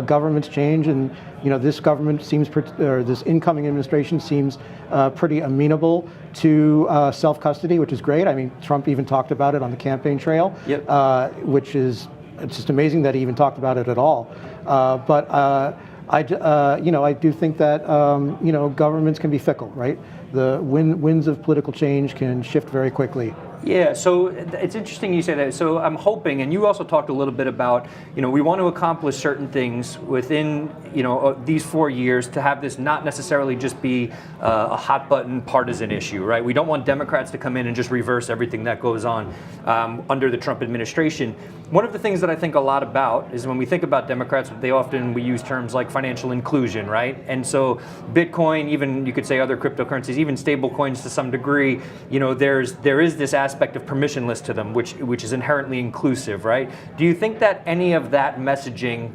governments change, and this government seems, or this incoming administration seems pretty amenable to self-custody, which is great. I mean, Trump even talked about it on the campaign trail, which is, it's just amazing that he even talked about it at all. But I do think that governments can be fickle, right? The winds of political change can shift very quickly. Yeah, so it's interesting you say that. So I'm hoping, and you also talked a little bit about, we want to accomplish certain things within, these 4 years to have this not necessarily just be a hot button partisan issue, right? We don't want Democrats to come in and just reverse everything that goes on under the Trump administration. One of the things that I think a lot about is when we think about Democrats, we use terms like financial inclusion, right? And so Bitcoin, even you could say other cryptocurrencies, even stable coins to some degree, there is this aspect of permissionless to them, which is inherently inclusive, right? Do you think that any of that messaging,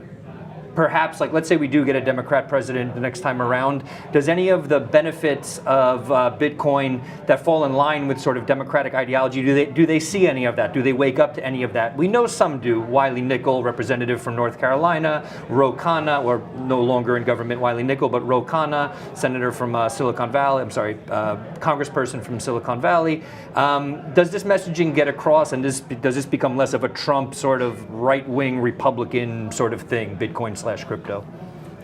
perhaps, like let's say we do get a Democrat president the next time around, does any of the benefits of Bitcoin that fall in line with sort of Democratic ideology, do they see any of that? Do they wake up to any of that? We know some do. Wiley Nickel, representative from North Carolina, Ro Khanna, or no longer in government Wiley Nickel, but Ro Khanna, senator from Silicon Valley, congressperson from Silicon Valley. Does this messaging get across, and does this become less of a Trump sort of right-wing Republican sort of thing, Bitcoin/crypto?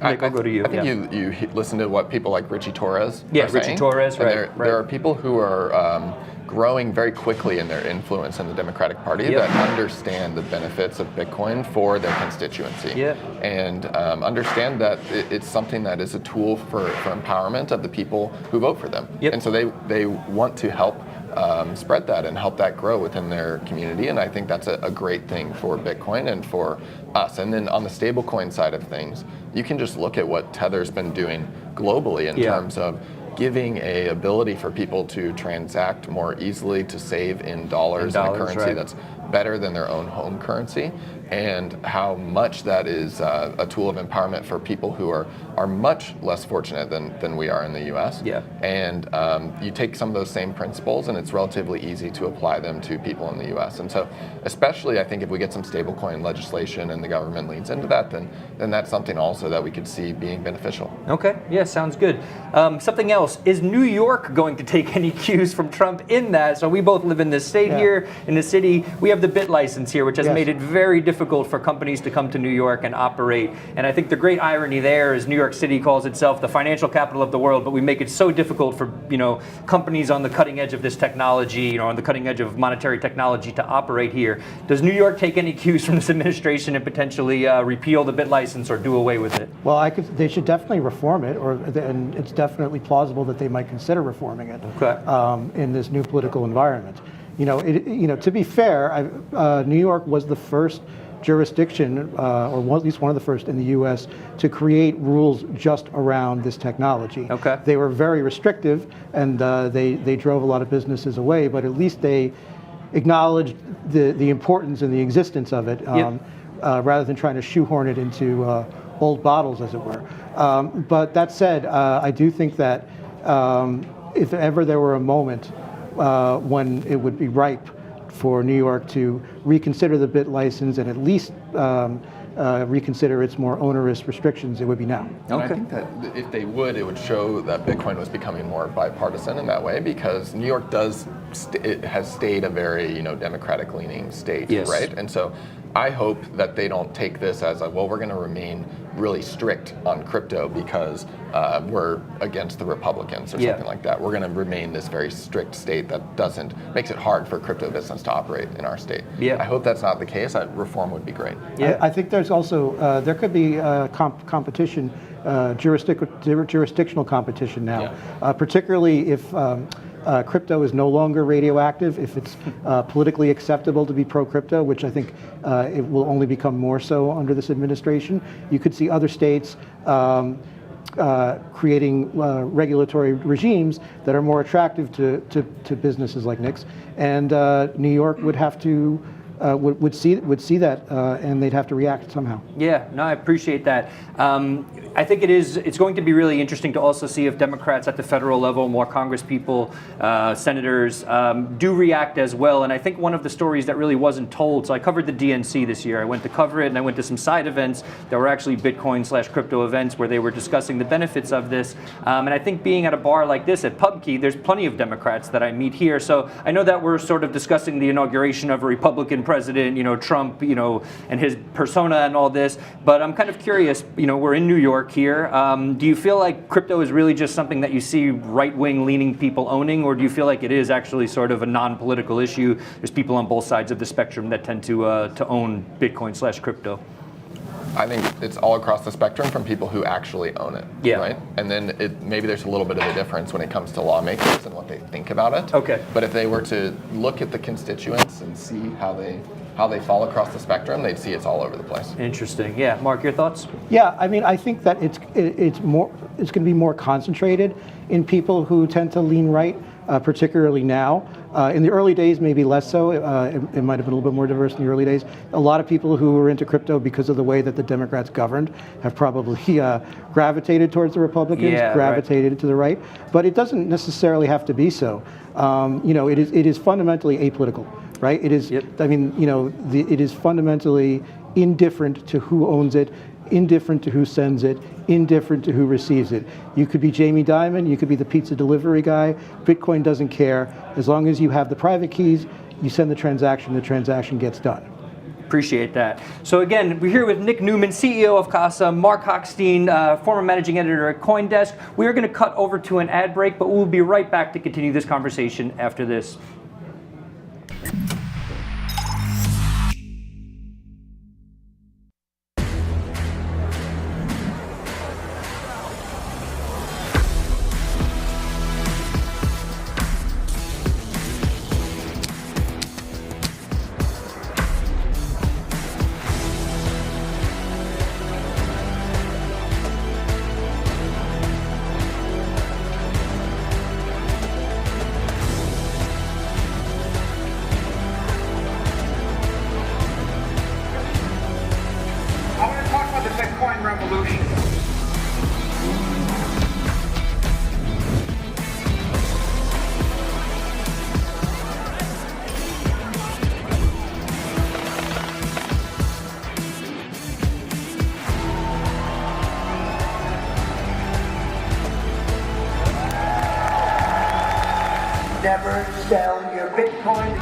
Nick, I'll go to you. I think you listen to what people like Richie Torres are Richie saying. Torres, right. There are people who are growing very quickly in their influence in the Democratic Party that understand the benefits of Bitcoin for their constituency and understand that it's something that is a tool for empowerment of the people who vote for them. And so they want to help spread that and help that grow within their community, and I think that's a great thing for Bitcoin and for us. And then on the stablecoin side of things, you can just look at what Tether's been doing globally in terms of giving a ability for people to transact more easily, to save in dollars in a currency that's better than their own home currency, and how much that is a tool of empowerment for people who are much less fortunate than we are in the US. And you take some of those same principles and it's relatively easy to apply them to people in the US. And so especially I think if we get some stablecoin legislation and the government leans into that, then that's something also that we could see being beneficial. Okay, yeah, sounds good. Something else, is New York going to take any cues from Trump in that? So we both live in this state here, in the city. We have the BIT license here, which has made it very difficult for companies to come to New York and operate. And I think the great irony there is New York City calls itself the financial capital of the world, but we make it so difficult for companies on the cutting edge of this technology, on the cutting edge of monetary technology to operate here. Does New York take any cues from this administration and potentially repeal the BIT license or do away with it? Well, they should definitely reform it, and it's definitely plausible that they might consider reforming it in this new political environment. To be fair, New York was the first jurisdiction, or at least one of the first in the U.S., to create rules just around this technology. They were very restrictive, and they drove a lot of businesses away, but at least they acknowledged the importance and the existence of it, rather than trying to shoehorn it into old bottles, as it were. But that said, I do think that if ever there were a moment when it would be ripe for New York to reconsider the BIT license and at least reconsider its more onerous restrictions, it would be now. And I think that if they would, it would show that Bitcoin was becoming more bipartisan in that way, because New York has stayed a very Democratic-leaning state, right? And so I hope that they don't take this as we're going to remain really strict on crypto because we're against the Republicans or something like that. We're going to remain this very strict state that makes it hard for crypto business to operate in our state. I hope that's not the case. Reform would be great. I think there's also, there could be competition, jurisdictional competition now, particularly if crypto is no longer radioactive, if it's politically acceptable to be pro-crypto, which I think it will only become more so under this administration. You could see other states creating regulatory regimes that are more attractive to businesses like Nick's, and New York would have to would see that, and they'd have to react somehow. Yeah, no, I appreciate that. I think it's going to be really interesting to also see if Democrats at the federal level, more Congress people, senators, do react as well. And I think one of the stories that really wasn't told, so I covered the DNC this year. I went to cover it, and I went to some side events that were actually Bitcoin/crypto events where they were discussing the benefits of this. And I think being at a bar like this at PubKey, there's plenty of Democrats that I meet here. So I know that we're sort of discussing the inauguration of a Republican president, Trump, and his persona and all this. But I'm kind of curious, we're in New York here. Do you feel like crypto is really just something that you see right-wing leaning people owning, or do you feel like it is actually sort of a non-political issue? There's people on both sides of the spectrum that tend to own Bitcoin/crypto. I think it's all across the spectrum from people who actually own it, right? And then maybe there's a little bit of a difference when it comes to lawmakers and what they think about it. Okay. But if they were to look at the constituents and see how they fall across the spectrum, they'd see it's all over the place. Interesting. Yeah, Mark, your thoughts? Yeah, I mean, I think that it's going to be more concentrated in people who tend to lean right, particularly now. In the early days, maybe less so. It might have been a little bit more diverse in the early days. A lot of people who were into crypto because of the way that the Democrats governed have probably gravitated towards the Republicans, gravitated to the right. But it doesn't necessarily have to be so. It is fundamentally apolitical, right? It is. I mean, it is fundamentally indifferent to who owns it, indifferent to who sends it, indifferent to who receives it. You could be Jamie Dimon, you could be the pizza delivery guy. Bitcoin doesn't care. As long as you have the private keys, you send the transaction gets done. Appreciate that. So again, we're here with Nick Newman, CEO of Casa, Mark Hochstein, former managing editor at CoinDesk. We are going to cut over to an ad break, but we'll be right back to continue this conversation after this. Never sell your Bitcoin.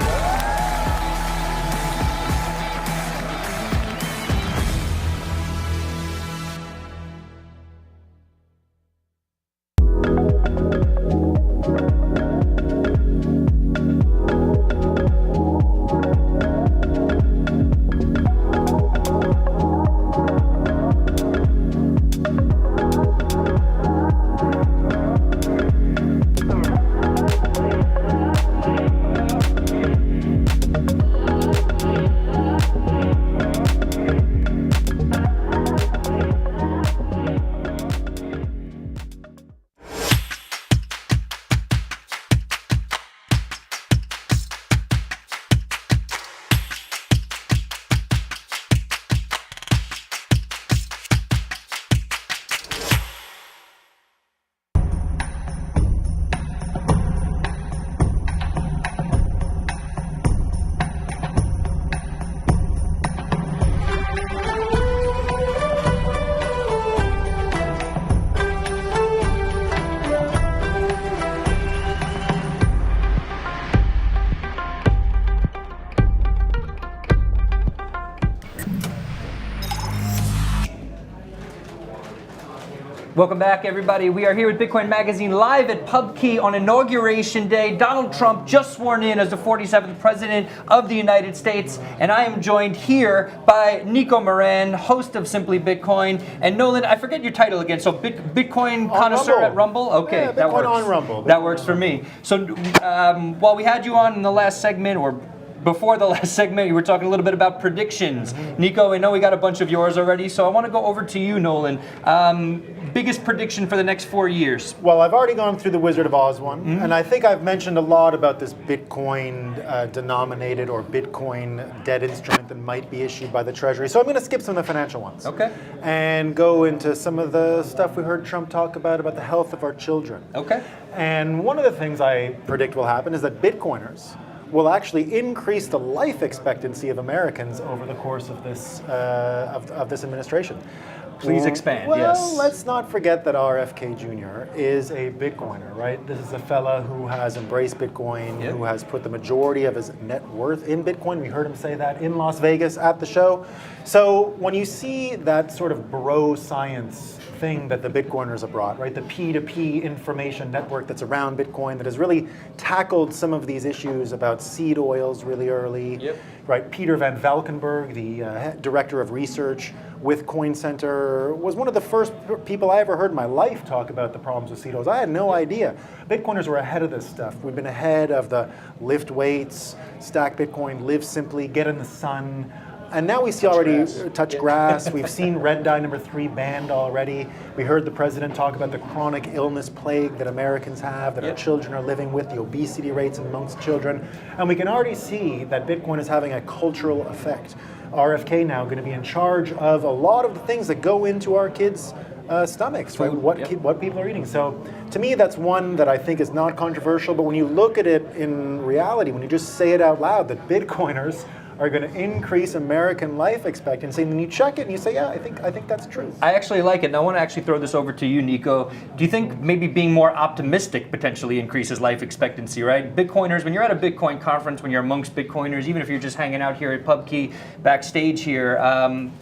Welcome back, everybody. We are here with Bitcoin Magazine live at PubKey on Inauguration Day. Donald Trump just sworn in as the 47th President of the United States. And I am joined here by Nico Moran, host of Simply Bitcoin. And Nolan, I forget your title again. So Bitcoin connoisseur at Rumble? Okay, yeah, that Bitcoin works. on Rumble. That works for me. So while we had you on in the last segment, or before the last segment, you were talking a little bit about predictions. Nico, I know we got a bunch of yours already, so I want to go over to you, Nolan. Biggest prediction for the next 4 years? Well, I've already gone through the Wizard of Oz one, and I think I've mentioned a lot about this Bitcoin denominated or Bitcoin debt instrument that might be issued by the Treasury. So I'm going to skip some of the financial ones. Okay. And go into some of the stuff we heard Trump talk about the health of our children. Okay. And one of the things I predict will happen is that Bitcoiners will actually increase the life expectancy of Americans over the course of this administration. Please expand, well, yes. let's not forget that RFK Jr. is a Bitcoiner, right? This is a fella who has embraced Bitcoin, who has put the majority of his net worth in Bitcoin. We heard him say that in Las Vegas at the show. So when you see that sort of bro science thing that the Bitcoiners have brought, right? The P2P information network that's around Bitcoin that has really tackled some of these issues about seed oils really early, right? Peter Van Valkenburg, the director of research with Coin Center, was one of the first people I ever heard in my life talk about the problems with seed oils. I had no idea. Bitcoiners were ahead of this stuff. We've been ahead of the lift weights, stack Bitcoin, live simply, get in the sun. And now we see already touch grass. We've seen red dye number 3 banned already. We heard the president talk about the chronic illness plague that Americans have, that our children are living with, the obesity rates amongst children. And we can already see that Bitcoin is having a cultural effect. RFK now going to be in charge of a lot of the things that go into our kids' stomachs, right? What people are eating. So to me, that's one that I think is not controversial. But when you look at it in reality, when you just say it out loud, that Bitcoiners are going to increase American life expectancy, and then you check it and you say, yeah, I think that's true. I actually like it, and I want to actually throw this over to you, Nico. Do you think maybe being more optimistic potentially increases life expectancy, right? Bitcoiners, when you're at a Bitcoin conference, when you're amongst Bitcoiners, even if you're just hanging out here at PubKey backstage here,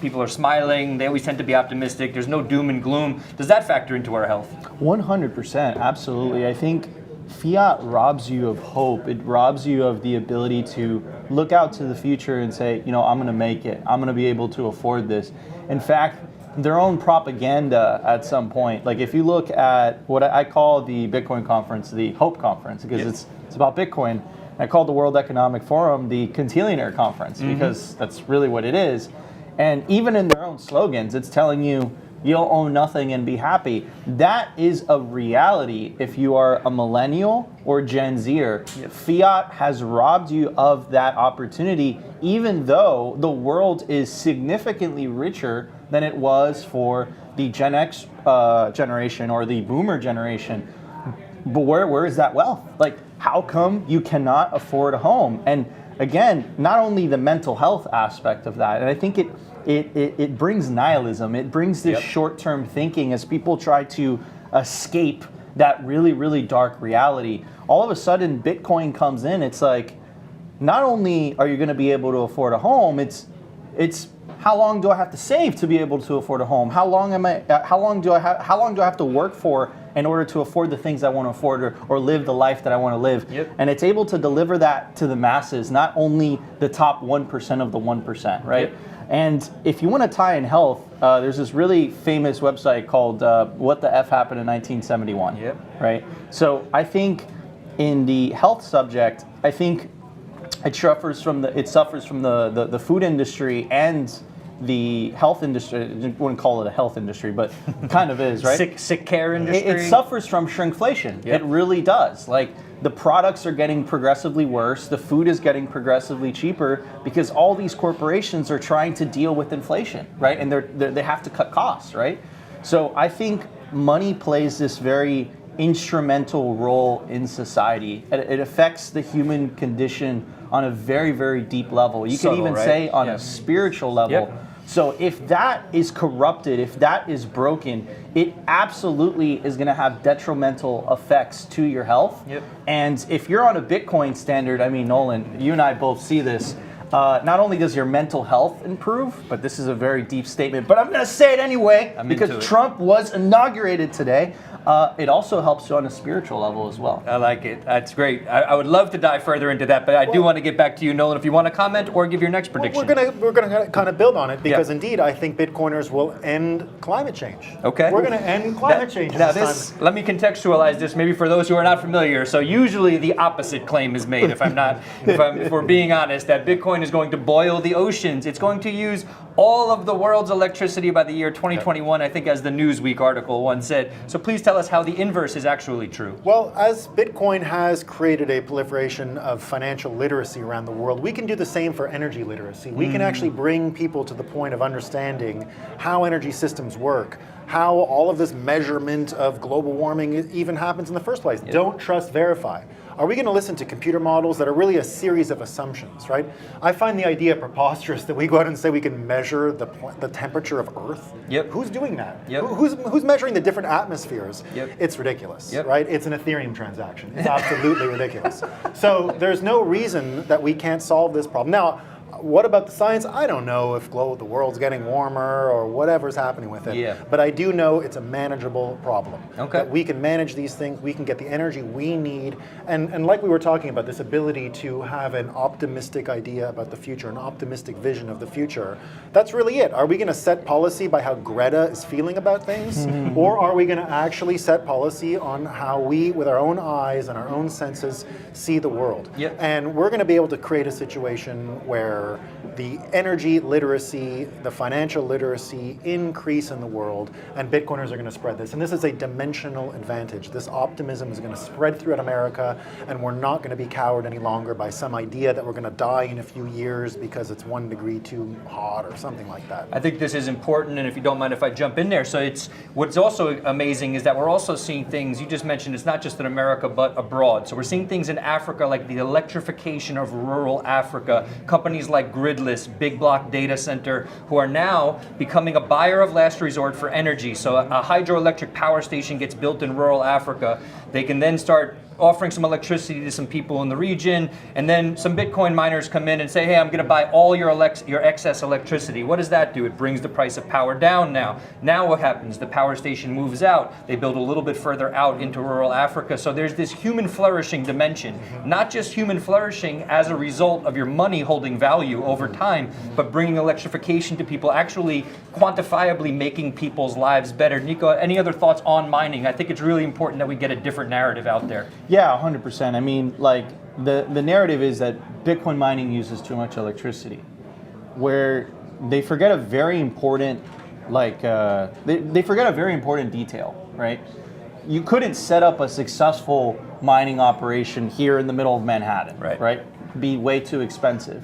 people are smiling, they always tend to be optimistic, there's no doom and gloom. Does that factor into our health? 100%, absolutely. I think fiat robs you of hope. It robs you of the ability to look out to the future and say, you know, I'm going to make it. I'm going to be able to afford this. In fact, their own propaganda at some point, like if you look at what I call the Bitcoin conference, the Hope Conference, because it's about Bitcoin. I call the World Economic Forum the Quintillionaire Conference because that's really what it is. And even in their own slogans, it's telling you, you'll own nothing and be happy. That is a reality if you are a millennial or Gen Zer. Fiat has robbed you of that opportunity, even though the world is significantly richer than it was for the Gen X generation or the Boomer generation. But where is that wealth? Like, how come you cannot afford a home? And again, not only the mental health aspect of that, and I think it brings nihilism. It brings this short-term thinking as people try to escape that really, really dark reality. All of a sudden, Bitcoin comes in. It's like, not only are you going to be able to afford a home, it's how long do I have to save to be able to afford a home? How long do I have to work for in order to afford the things I want to afford or live the life that I want to live? And it's able to deliver that to the masses, not only the top 1% of the 1%, right? And if you want to tie in health, there's this really famous website called What the F Happened in 1971, right? So I think in the health subject, I think it suffers from the food industry and the health industry. I wouldn't call it a health industry, but it kind of is, right? Sick care industry. It suffers from shrinkflation. It really does. Like, the products are getting progressively worse. The food is getting progressively cheaper because all these corporations are trying to deal with inflation, right? And they have to cut costs, right? So I think money plays this very instrumental role in society. It affects the human condition on a very, very deep level. You can even say on a spiritual level. So if that is corrupted, if that is broken, it absolutely is going to have detrimental effects to your health. And if you're on a Bitcoin standard, I mean, Nolan, you and I both see this. Not only does your mental health improve, but this is a very deep statement, but I'm going to say it anyway because Trump was inaugurated today. It also helps you on a spiritual level as well. I like it. That's great. I would love to dive further into that, but I do want to get back to you, Nolan, if you want to comment or give your next prediction. We're gonna kind of build on it because indeed I think Bitcoiners will end climate change. Okay. We're going to end climate change now this time. Let me contextualize this maybe for those who are not familiar. So usually the opposite claim is made, if we're being honest, that Bitcoin is going to boil the oceans. It's going to use all of the world's electricity by the year 2021, I think, as the Newsweek article once said. So please tell us how the inverse is actually true. Well, as Bitcoin has created a proliferation of financial literacy around the world, we can do the same for energy literacy. We can actually bring people to the point of understanding how energy systems work, how all of this measurement of global warming even happens in the first place. Don't trust, verify. Are we going to listen to computer models that are really a series of assumptions, right? I find the idea preposterous that we go out and say we can measure the temperature of Earth. Who's doing that? Who's measuring the different atmospheres? It's ridiculous, right? It's an Ethereum transaction. It's absolutely ridiculous. So there's no reason that we can't solve this problem. Now, what about the science? I don't know if the world's getting warmer or whatever's happening with it. But I do know it's a manageable problem. That we can manage these things, we can get the energy we need. And like we were talking about, this ability to have an optimistic idea about the future, an optimistic vision of the future. That's really it. Are we going to set policy by how Greta is feeling about things? Or are we going to actually set policy on how we, with our own eyes and our own senses, see the world? And we're going to be able to create a situation where the energy literacy, the financial literacy increase in the world, and Bitcoiners are going to spread this. And this is a dimensional advantage. This optimism is going to spread throughout America, and we're not going to be cowered any longer by some idea that we're going to die in a few years because it's 1 degree too hot or something like that. I think this is important, and if you don't mind if I jump in there. So it's what's also amazing is that we're also seeing things, you just mentioned it's not just in America but abroad. So we're seeing things in Africa like the electrification of rural Africa, companies like Gridless, Big Block Data Center, who are now becoming a buyer of last resort for energy. So a hydroelectric power station gets built in rural Africa. They can then start offering some electricity to some people in the region, and then some Bitcoin miners come in and say, hey, I'm going to buy all your excess electricity. What does that do? It brings the price of power down now. Now what happens? The power station moves out. They build a little bit further out into rural Africa. So there's this human flourishing dimension, not just human flourishing as a result of your money holding value over time, but bringing electrification to people, actually quantifiably making people's lives better. Nico, any other thoughts on mining? I think it's really important that we get a different narrative out there. Yeah, 100%. I mean, like, the narrative is that Bitcoin mining uses too much electricity, where they forget a very important, they forget a very important detail, right? You couldn't set up a successful mining operation here in the middle of Manhattan, right? It'd be way too expensive.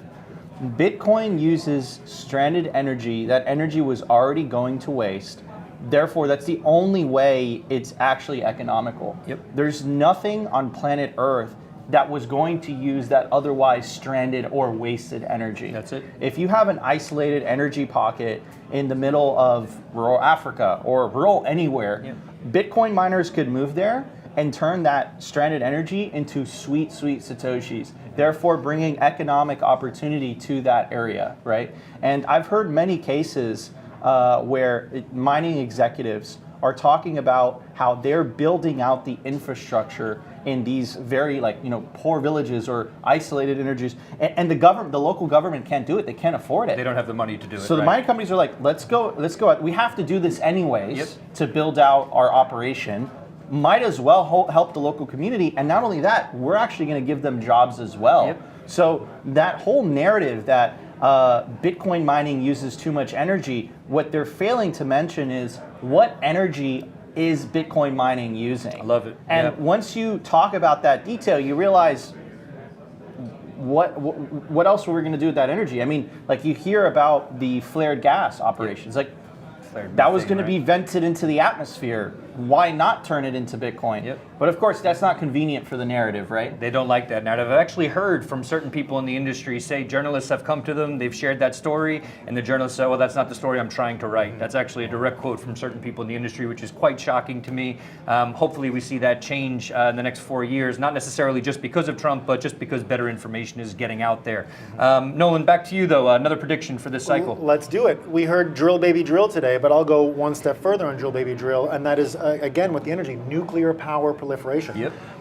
Bitcoin uses stranded energy. That energy was already going to waste. Therefore, that's the only way it's actually economical. There's nothing on planet Earth that was going to use that otherwise stranded or wasted energy. That's it. If you have an isolated energy pocket in the middle of rural Africa or rural anywhere, Bitcoin miners could move there and turn that stranded energy into sweet, sweet Satoshis, therefore bringing economic opportunity to that area, right? And I've heard many cases where mining executives are talking about how they're building out the infrastructure in these very poor villages or isolated energies, and the local government can't do it. They can't afford it. They don't have the money to do it. So the mining companies are like, let's go. We have to do this anyways to build out our operation. Might as well help the local community, and not only that, we're actually going to give them jobs as well. So that whole narrative that Bitcoin mining uses too much energy, what they're failing to mention is what energy is Bitcoin mining using. I love it. And once you talk about that detail, you realize what else were we going to do with that energy? I mean, like, you hear about the flared gas operations, that was going to be vented into the atmosphere. Why not turn it into Bitcoin? But of course, that's not convenient for the narrative, right? They don't like that narrative. I've actually heard from certain people in the industry say journalists have come to them, they've shared that story, and the journalists say, well, that's not the story I'm trying to write. That's actually a direct quote from certain people in the industry, which is quite shocking to me. Hopefully we see that change in the next 4 years, not necessarily just because of Trump, but just because better information is getting out there. Nolan, back to you, though. Another prediction for this cycle. Let's do it. We heard drill, baby, drill today, but I'll go one step further on drill, baby, drill, and that is, again, with the energy, nuclear power proliferation.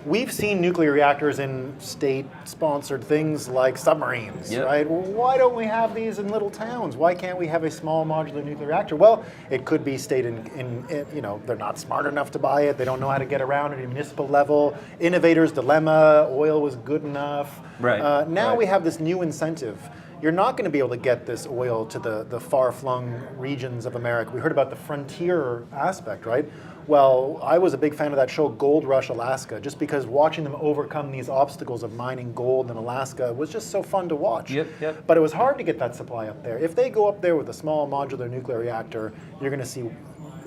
We've seen nuclear reactors in state-sponsored things like submarines, right? Well, why don't we have these in little towns? Why can't we have a small modular nuclear reactor? Well, it could be state they're not smart enough to buy it. They don't know how to get around at a municipal level. Innovator's dilemma, oil was good enough. Now we have this new incentive. You're not going to be able to get this oil to the far-flung regions of America. We heard about the frontier aspect, right? Well, I was a big fan of that show Gold Rush Alaska, just because watching them overcome these obstacles of mining gold in Alaska was just so fun to watch. But it was hard to get that supply up there. If they go up there with a small modular nuclear reactor, you're going to see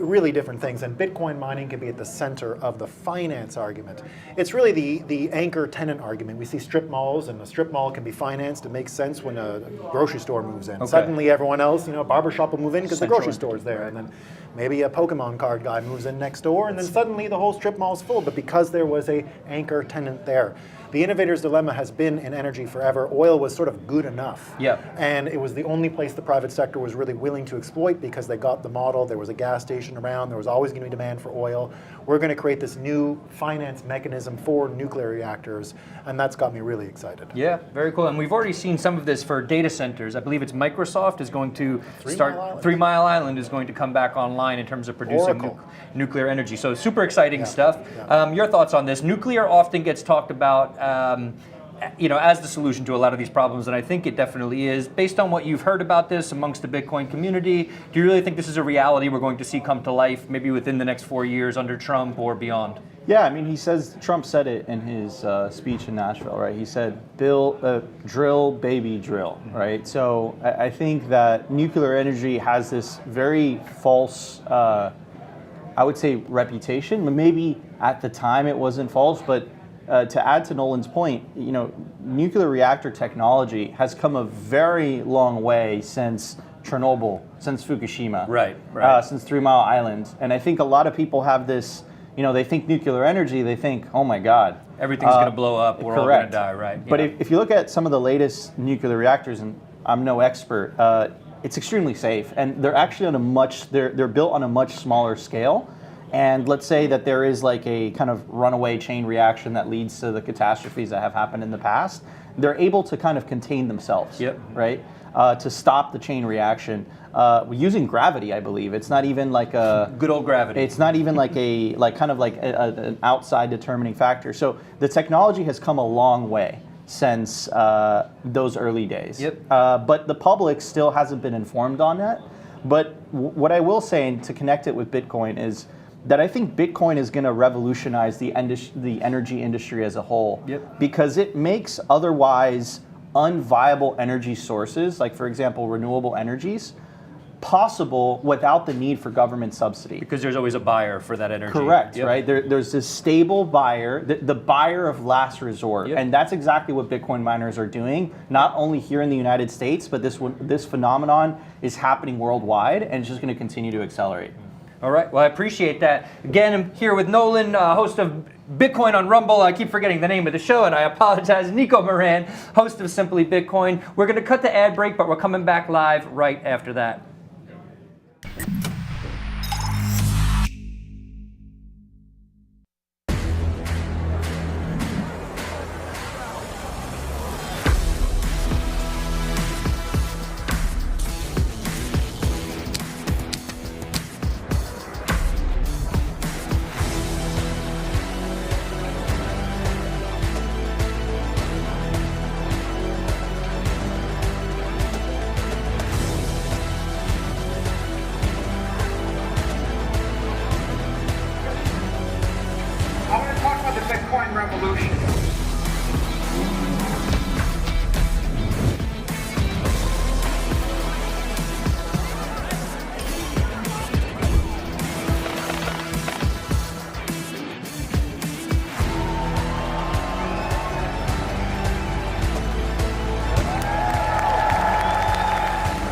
really different things, and Bitcoin mining can be at the center of the finance argument. It's really the anchor tenant argument. We see strip malls, and a strip mall can be financed. It makes sense when a grocery store moves in. Okay. Suddenly everyone else, a barbershop will move in because the Central grocery store's there, and then maybe a Pokemon card guy moves in next door, and then suddenly the whole strip mall's full, but because there was a anchor tenant there. The innovator's dilemma has been in energy forever. Oil was sort of good enough. Yeah. And it was the only place the private sector was really willing to exploit because they got the model. There was a gas station around. There was always going to be demand for oil. We're going to create this new finance mechanism for nuclear reactors, and that's got me really excited. Yeah, very cool. And we've already seen some of this for data centers. I believe it's Microsoft is going to start, 3 Mile Island is going to come back online in terms of producing nuclear energy. So super exciting stuff. Yeah. Your thoughts on this? Nuclear often gets talked about as the solution to a lot of these problems, and I think it definitely is. Based on what you've heard about this amongst the Bitcoin community, do you really think this is a reality we're going to see come to life maybe within the next 4 years under Trump or beyond? Yeah, I mean, Trump said it in his speech in Nashville, right? He said, drill, baby, drill, right? So I think that nuclear energy has this very false, I would say, reputation. Maybe at the time it wasn't false, but to add to Nolan's point, nuclear reactor technology has come a very long way since Chernobyl, since Fukushima, right. Since 3 Mile Island. And I think a lot of people have this, they think nuclear energy, they think, oh my God. Everything's going to blow up, we're all going to die, right? But if you look at some of the latest nuclear reactors, and I'm no expert, it's extremely safe. And they're actually on they're built on a much smaller scale. And let's say that there is like a kind of runaway chain reaction that leads to the catastrophes that have happened in the past. They're able to kind of contain themselves, right? To stop the chain reaction using gravity, I believe. It's not even like a good old gravity. It's not even like an outside determining factor. So the technology has come a long way since those early days. But the public still hasn't been informed on that. But what I will say, and to connect it with Bitcoin, is that I think Bitcoin is going to revolutionize the energy industry as a whole, because it makes otherwise unviable energy sources, like for example renewable energies, possible without the need for government subsidy. Because there's always a buyer for that energy. Correct, right? There's this stable buyer, the buyer of last resort, and that's exactly what Bitcoin miners are doing, not only here in the United States, but this phenomenon is happening worldwide, and it's just going to continue to accelerate. All right, well, I appreciate that. Again, I'm here with Nolan, host of Bitcoin on Rumble. I keep forgetting the name of the show, and I apologize. Nico Moran, host of Simply Bitcoin. We're going to cut the ad break, but we're coming back live right after that.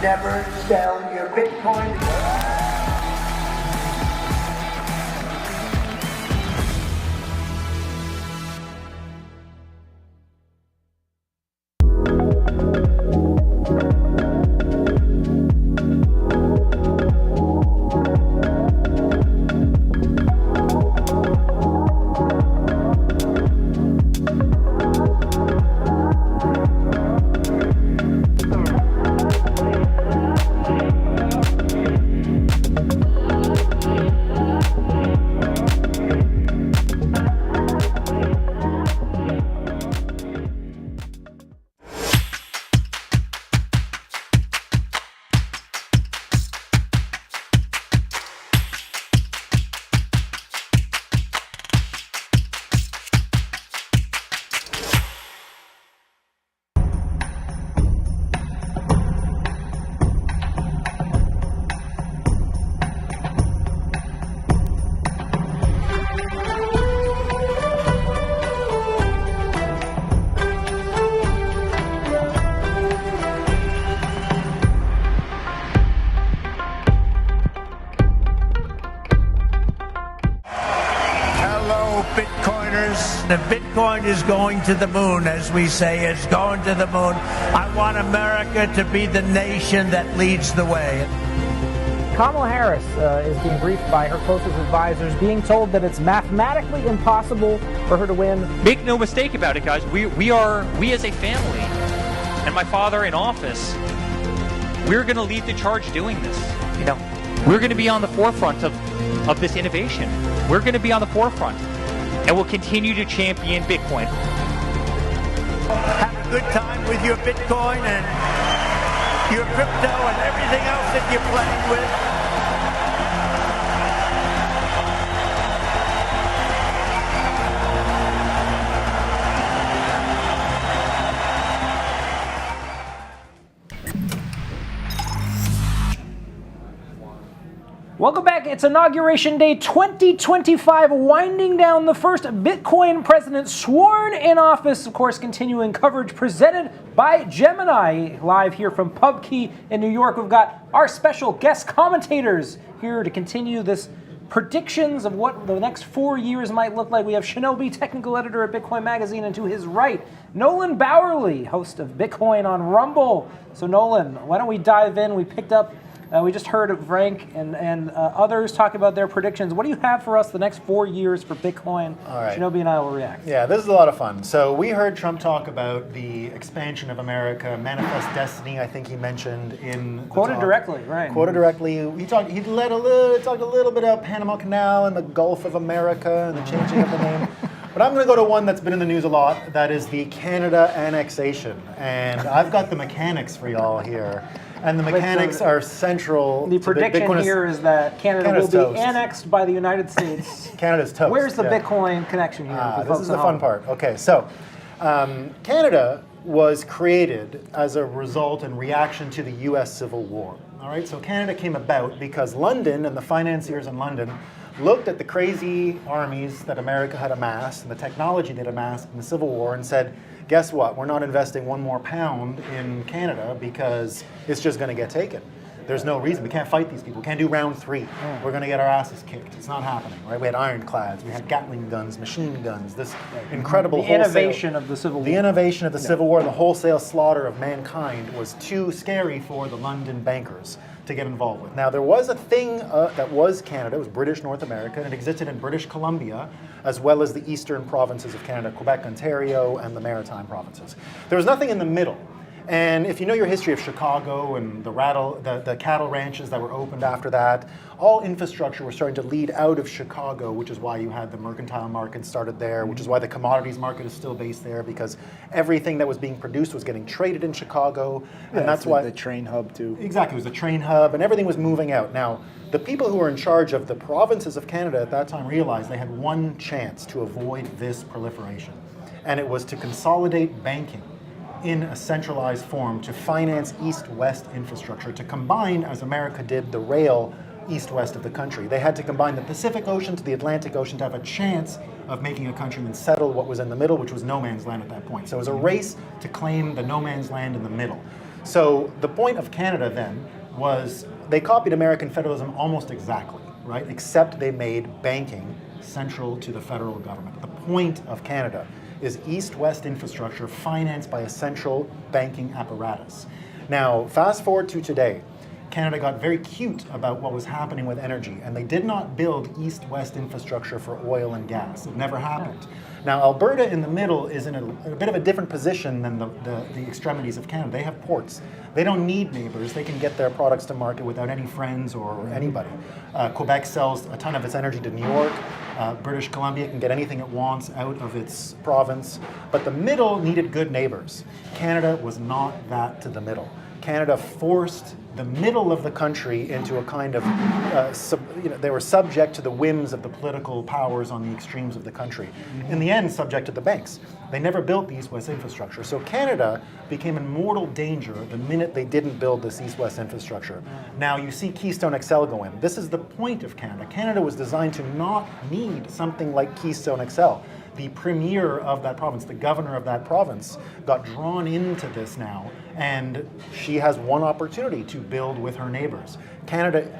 Never sell your Bitcoin. Bitcoiners. The Bitcoin is going to the moon, as we say. It's going to the moon. I want America to be the nation that leads the way. Kamala Harris is being briefed by her closest advisors, being told that it's mathematically impossible for her to win. Make no mistake about it, guys. We as a family, and my father in office, we're going to lead the charge doing this. You know, we're going to be on the forefront of this innovation. We're going to be on the forefront, and we'll continue to champion Bitcoin. Have a good time with your Bitcoin and your crypto and everything else that you're playing with. Welcome back. It's Inauguration Day 2025, winding down the first Bitcoin president sworn in office. Of course, continuing coverage presented by Gemini. Live here from PubKey in New York, we've got our special guest commentators here to continue this predictions of what the next 4 years might look like. We have Shinobi, technical editor at Bitcoin Magazine, and to his right, Nolan Bowerly, host of Bitcoin on Rumble. So Nolan, why don't we dive in? We just heard Frank and others talk about their predictions. What do you have for us the next 4 years for Bitcoin? All right. Shinobi and I will react. Yeah, this is a lot of fun. So we heard Trump talk about the expansion of America, manifest destiny. I think he mentioned in Quoted directly, right? Quoted directly. He talked a little bit about Panama Canal and the Gulf of America and the changing of the name. But I'm going to go to one that's been in the news a lot. That is the Canada annexation, and I've got the mechanics for y'all here. And the mechanics are central. The prediction here is that Canada will be toast. Annexed by the United States. Canada's toast. Where's the Bitcoin connection here? This is the fun part. Okay, so Canada was created as a result and reaction to the U.S. Civil War. All right, so Canada came about because London and the financiers in London looked at the crazy armies that America had amassed and the technology they'd amassed in the Civil War and said, guess what? We're not investing one more pound in Canada because it's just going to get taken. There's no reason. We can't fight these people. We can't do round 3. We're going to get our asses kicked. It's not happening, right? We had ironclads. We had Gatling guns, machine guns, this incredible innovation of the Civil War. The innovation of the Civil War, the wholesale slaughter of mankind was too scary for the London bankers to get involved with. Now, there was a thing that was Canada. It was British North America, and it existed in British Columbia, as well as the eastern provinces of Canada, Quebec, Ontario, and the Maritime provinces. There was nothing in the middle. And if you know your history of Chicago and the cattle ranches that were opened after that, all infrastructure was starting to lead out of Chicago, which is why you had the mercantile market started there, which is why the commodities market is still based there, because everything that was being produced was getting traded in Chicago, and that's why the train hub too. Exactly, it was the train hub, and everything was moving out. Now, the people who were in charge of the provinces of Canada at that time realized they had one chance to avoid this proliferation, and it was to consolidate banking in a centralized form to finance east-west infrastructure, to combine, as America did, the rail east-west of the country. They had to combine the Pacific Ocean to the Atlantic Ocean to have a chance of making a country and settle what was in the middle, which was no man's land at that point. So it was a race to claim the no man's land in the middle. So the point of Canada then was they copied American federalism almost exactly, right? Except they made banking central to the federal government. The point of Canada is east-west infrastructure financed by a central banking apparatus. Now, fast forward to today, Canada got very cute about what was happening with energy, and they did not build east-west infrastructure for oil and gas. It never happened. Now, Alberta in the middle is in a bit of a different position than the extremities of Canada. They have ports. They don't need neighbors. They can get their products to market without any friends or anybody. Quebec sells a ton of its energy to New York. British Columbia can get anything it wants out of its province. But the middle needed good neighbors. Canada was not that to the middle. Canada forced the middle of the country into a kind of, they were subject to the whims of the political powers on the extremes of the country. In the end, subject to the banks. They never built the east-west infrastructure. So Canada became in mortal danger the minute they didn't build this east-west infrastructure. Now you see Keystone XL go in. This is the point of Canada. Canada was designed to not need something like Keystone XL. The premier of that province, the governor of that province, got drawn into this now, and she has one opportunity to build with her neighbors. Canada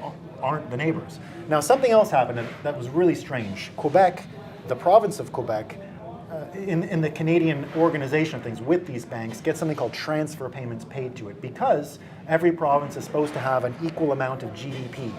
aren't the neighbors. Now, something else happened that was really strange. Quebec the province of Quebec, in the Canadian organization of things with these banks, gets something called transfer payments paid to it, because every province is supposed to have an equal amount of GDP.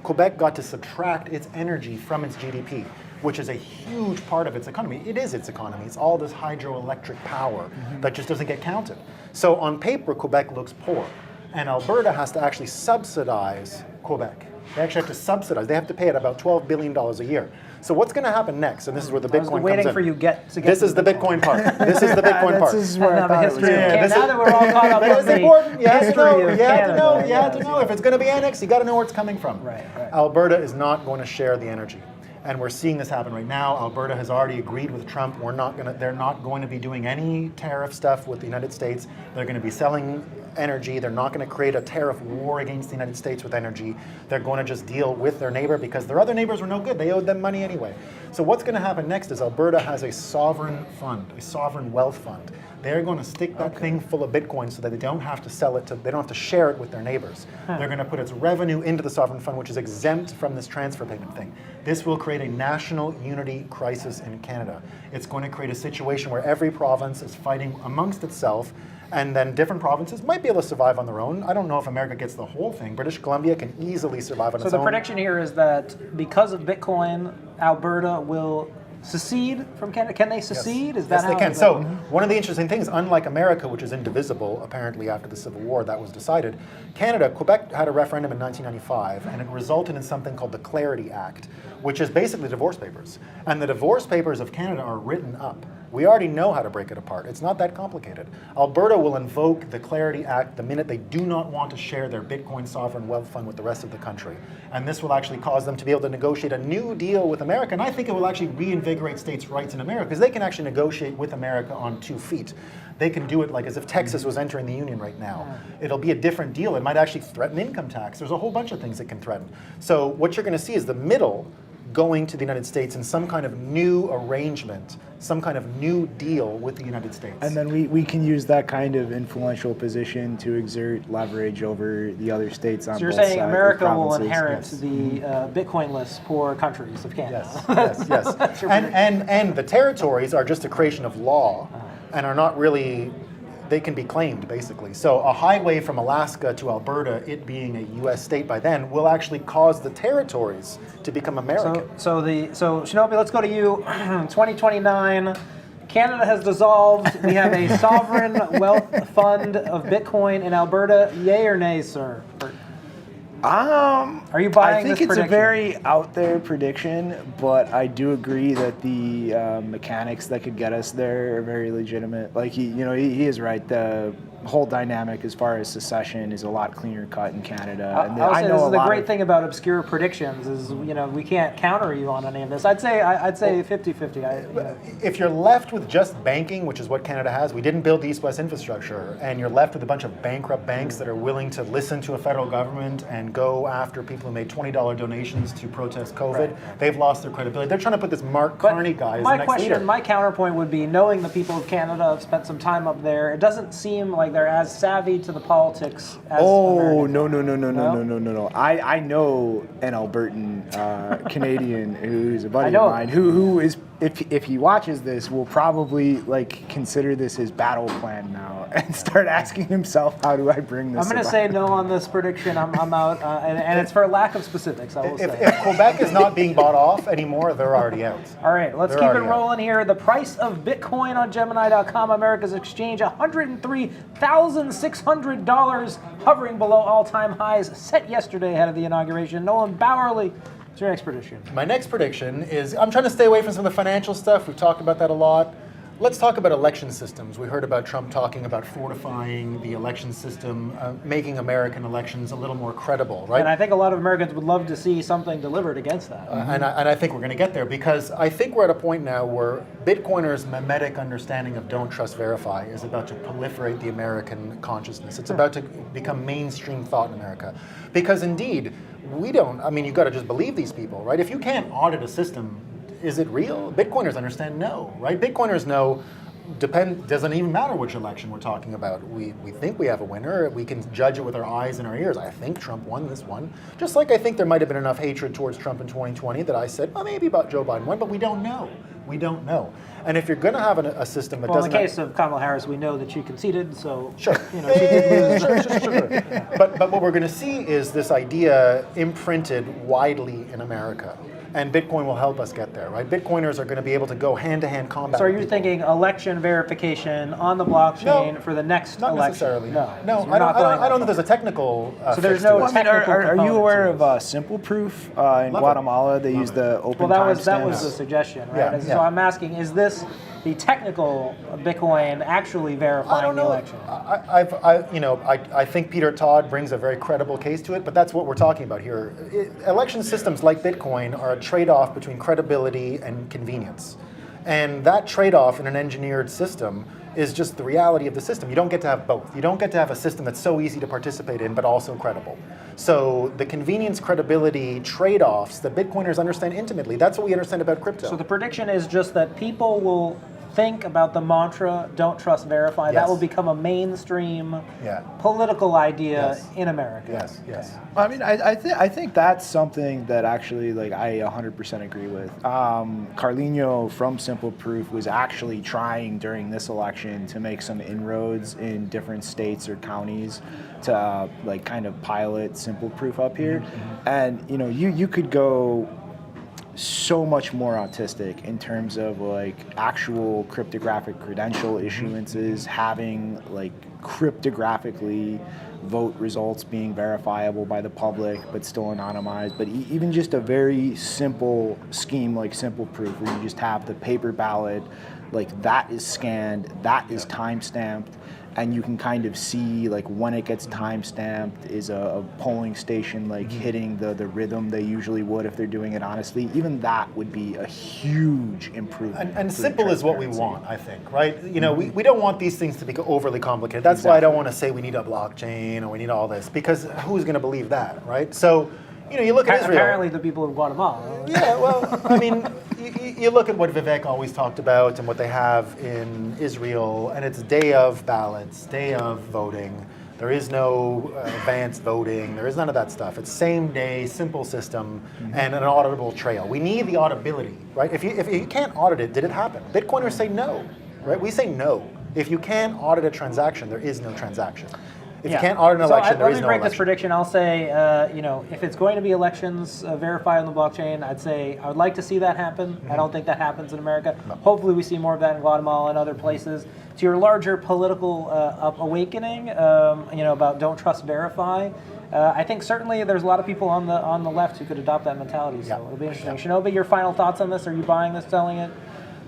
Quebec got to subtract its energy from its GDP, which is a huge part of its economy. It is its economy. It's all this hydroelectric power that just doesn't get counted. So on paper, Quebec looks poor, and Alberta has to actually subsidize Quebec. They actually have to subsidize. They have to pay it about $12 billion a year. So what's going to happen next? And this is where the Bitcoin comes in. waiting for you to get This is the Bitcoin part. This is the Bitcoin part. This is where I thought it was going. Now that we're all caught up on the important. You have to know. history of You have to know. Canada. You have to know. If it's going to be annexed, you got to know where it's coming from. Right. Alberta is not going to share the energy. And we're seeing this happen right now. Alberta has already agreed with Trump. They're not going to be doing any tariff stuff with the United States. They're going to be selling energy. They're not going to create a tariff war against the United States with energy. They're going to just deal with their neighbor because their other neighbors were no good. They owed them money anyway. So what's going to happen next is Alberta has a sovereign fund, a sovereign wealth fund. They're going to stick that thing full of Bitcoin so that they don't have to sell it they don't have to share it with their neighbors. They're going to put its revenue into the sovereign fund, which is exempt from this transfer payment thing. This will create a national unity crisis in Canada. It's going to create a situation where every province is fighting amongst itself, and then different provinces might be able to survive on their own. I don't know if America gets the whole thing. British Columbia can easily survive on its So own. the prediction here is that because of Bitcoin, Alberta will secede from Canada. Can they secede? Is that Yes, how they can. So one of the interesting things, unlike America, which is indivisible, apparently after the Civil War, that was decided, Quebec had a referendum in 1995, and it resulted in something called the Clarity Act, which is basically divorce papers. And the divorce papers of Canada are written up. We already know how to break it apart. It's not that complicated. Alberta will invoke the Clarity Act the minute they do not want to share their Bitcoin sovereign wealth fund with the rest of the country. And this will actually cause them to be able to negotiate a new deal with America. And I think it will actually reinvigorate states' rights in America, because they can actually negotiate with America on 2 feet. They can do it like as if Texas was entering the Union right now. It'll be a different deal. It might actually threaten income tax. There's a whole bunch of things it can threaten. So what you're going to see is the middle going to the United States in some kind of new arrangement, some kind of new deal with the United States. And then we can use that kind of influential position to exert leverage over the other states on both sides. So you're saying America will provinces. inherit Yes. the Bitcoin-less poor countries of Canada? Yes. And the territories are just a creation of law and are not really, they can be claimed basically. So a highway from Alaska to Alberta, it being a US state by then, will actually cause the territories to become American. So Shinobi, let's go to you. 2029, Canada has dissolved. We have a sovereign wealth fund of Bitcoin in Alberta. Yay or nay, sir? Are you buying I think this it's prediction? a very out there prediction, but I do agree that the mechanics that could get us there are very legitimate. Like he is right. The whole dynamic as far as secession is a lot cleaner cut in Canada. And I know this is the great of, thing about obscure predictions is we can't counter you on any of this. I'd say 50-50. If you're left with just banking, which is what Canada has, we didn't build the East-West infrastructure, and you're left with a bunch of bankrupt banks that are willing to listen to a federal government and go after people who made $20 donations to protest COVID, they've lost their credibility. They're trying to put this Mark Carney guy as the next leader. My counterpoint would be, knowing the people of Canada have spent some time up there, it doesn't seem like they're as savvy to the politics as Americans. No. I know an Albertan Canadian who's a buddy of mine who is, if he watches this, will probably consider this his battle plan now and start asking himself, how do I bring this I'm going to about? say no on this prediction. I'm out, and it's for lack of specifics, I will say. If Quebec is not being bought off anymore, they're already out. All right, let's keep it rolling here. The price of Bitcoin on Gemini.com, America's exchange, $103,600, hovering below all-time highs set yesterday ahead of the inauguration. Nolan Bowerly, what's your next prediction? My next prediction is, I'm trying to stay away from some of the financial stuff. We've talked about that a lot. Let's talk about election systems. We heard about Trump talking about fortifying the election system, making American elections a little more credible, right? And I think a lot of Americans would love to see something delivered against that. And I think we're going to get there, because I think we're at a point now where Bitcoiners' mimetic understanding of don't trust, verify is about to proliferate the American consciousness. It's about to become mainstream thought in America. Because indeed, you've got to just believe these people, right? If you can't audit a system, is it real? Bitcoiners understand no, right? Bitcoiners know doesn't even matter which election we're talking about. We think we have a winner. We can judge it with our eyes and our ears. I think Trump won this one. Just like I think there might have been enough hatred towards Trump in 2020 that I said, well, maybe about Joe Biden won, but we don't know. We don't know. And if you're going to have a system that doesn't... in the case of Kamala Harris, we know that she conceded, so... Sure. She did lose. Sure. But what we're going to see is this idea imprinted widely in America. And Bitcoin will help us get there, right? Bitcoiners are going to be able to go hand-to-hand combat. So are you thinking election verification on the blockchain for the next not election? Necessarily. No, I don't think there's a technical so there's no technical Are you aware of Simple Proof in Guatemala? They use the open timestamps. That was the suggestion, right? So I'm asking, is this the technical Bitcoin actually verifying the election? I think Peter Todd brings a very credible case to it, but that's what we're talking about here. Election systems like Bitcoin are a trade-off between credibility and convenience. And that trade-off in an engineered system is just the reality of the system. You don't get to have both. You don't get to have a system that's so easy to participate in, but also credible. So the convenience, credibility trade-offs that Bitcoiners understand intimately, that's what we understand about crypto. So the prediction is just that people will think about the mantra, don't trust, verify. Yes. That will become a mainstream political idea in America. Yes. I mean, I think that's something that actually, like, I 100% agree with. Carlinho from Simple Proof was actually trying during this election to make some inroads in different states or counties to like kind of pilot Simple Proof up here. And you could go so much more autistic in terms of like actual cryptographic credential issuances, having like cryptographically vote results being verifiable by the public but still anonymized. But even just a very simple scheme like Simple Proof, where you just have the paper ballot, like that is scanned, that is time-stamped, and you can kind of see like when it gets time-stamped is a polling station like hitting the rhythm they usually would if they're doing it honestly. Even that would be a huge improvement. And simple is what we want, I think, right? We don't want these things to be overly complicated. That's why I don't want to say we need a blockchain or we need all this, because who's going to believe that, right? So, you look at Israel. Apparently the people of Guatemala. Yeah, well, I mean, you look at what Vivek always talked about and what they have in Israel, and it's day of ballots, day of voting. There is no advanced voting. There is none of that stuff. It's same day, simple system, and an auditable trail. We need the auditability, right? If you can't audit it, did it happen? Bitcoiners say no, right? We say no. If you can't audit a transaction, there is no transaction. If you can't audit an election, there is no election. Let me break this prediction. I'll say, if it's going to be elections verified on the blockchain, I'd say I would like to see that happen. I don't think that happens in America. No. Hopefully we see more of that in Guatemala and other places. To your larger political awakening, about don't trust, verify, I think certainly there's a lot of people on the left who could adopt that mentality. So it'll be interesting. Shinobi, your final thoughts on this? Are you buying this, selling it?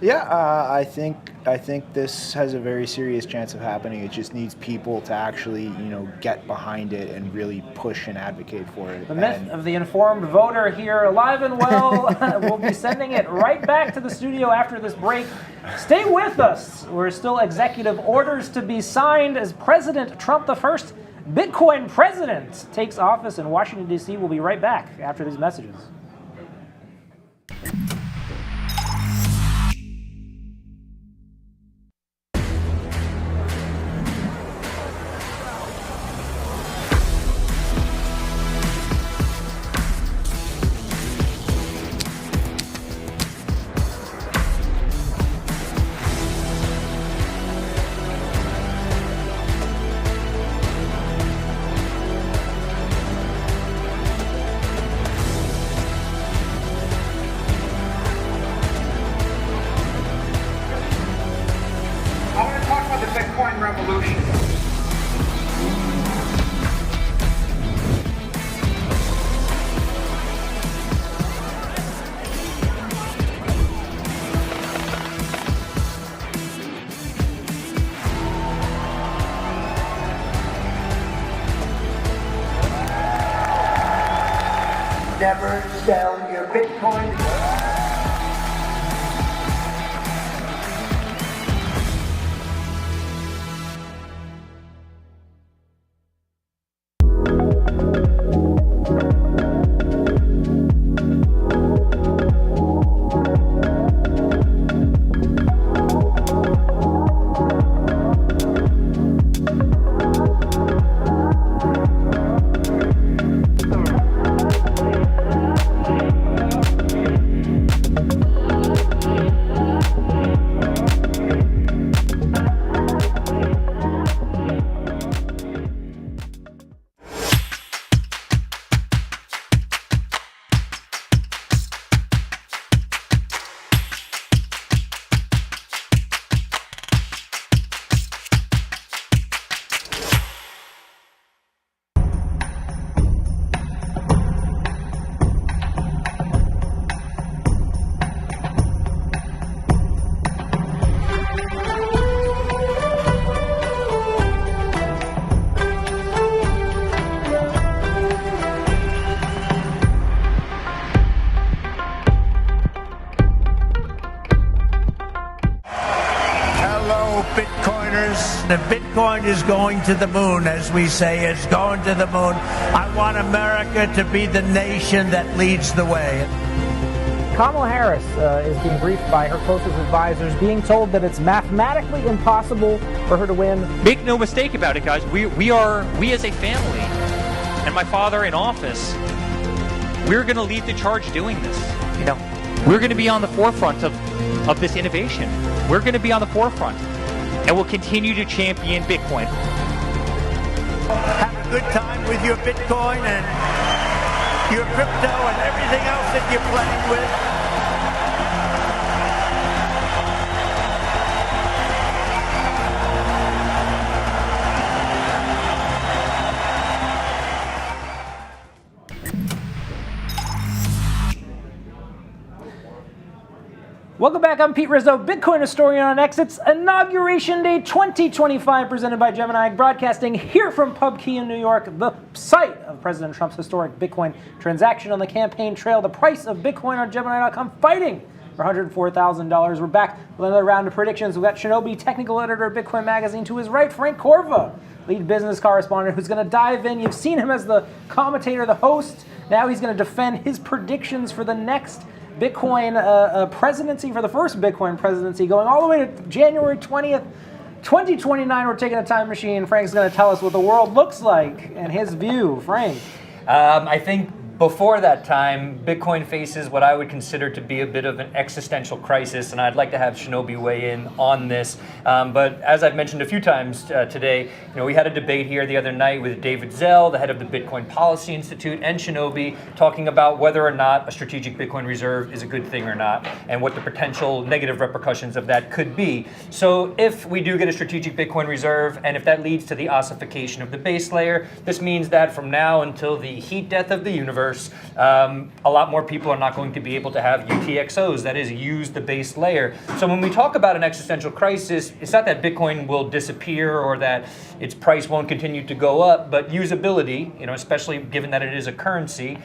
Yeah, I think this has a very serious chance of happening. It just needs people to actually, get behind it and really push and advocate for it. The myth of the informed voter here, alive and well. We'll be sending it right back to the studio after this break. Stay with us. We're still executive orders to be signed as President Trump the first Bitcoin president takes office in Washington, D.C. We'll be right back after these messages. Never sell your Bitcoin. Bitcoiners. The Bitcoin is going to the moon, as we say. It's going to the moon. I want America to be the nation that leads the way. Kamala Harris is being briefed by her closest advisors, being told that it's mathematically impossible for her to win. Make no mistake about it, guys. We as a family, and my father in office, we're going to lead the charge doing this. We're going to be on the forefront of this innovation. We're going to be on the forefront, and we'll continue to champion Bitcoin. Have a good time with your Bitcoin and your crypto and everything else that you're playing with. Welcome back. I'm Pete Rizzo, Bitcoin historian on X. It's Inauguration Day 2025, presented by Gemini, broadcasting here from PubKey in New York, the site of President Trump's historic Bitcoin transaction on the campaign trail. The price of Bitcoin on Gemini.com fighting for $104,000. We're back with another round of predictions. We've got Shinobi, technical editor of Bitcoin Magazine, to his right, Frank Corva, lead business correspondent, who's going to dive in. You've seen him as the commentator, the host. Now he's going to defend his predictions for the next Bitcoin presidency, for the first Bitcoin presidency, going all the way to January 20th, 2029. We're taking a time machine. Frank's going to tell us what the world looks like and his view. Frank. I think before that time, Bitcoin faces what I would consider to be a bit of an existential crisis, and I'd like to have Shinobi weigh in on this. But as I've mentioned a few times today, we had a debate here the other night with David Zell, the head of the Bitcoin Policy Institute, and Shinobi, talking about whether or not a strategic Bitcoin reserve is a good thing or not, and what the potential negative repercussions of that could be. So if we do get a strategic Bitcoin reserve, and if that leads to the ossification of the base layer, this means that from now until the heat death of the universe, a lot more people are not going to be able to have UTXOs, that is, use the base layer. So when we talk about an existential crisis, it's not that Bitcoin will disappear or that its price won't continue to go up, but usability, especially given that it is a currency,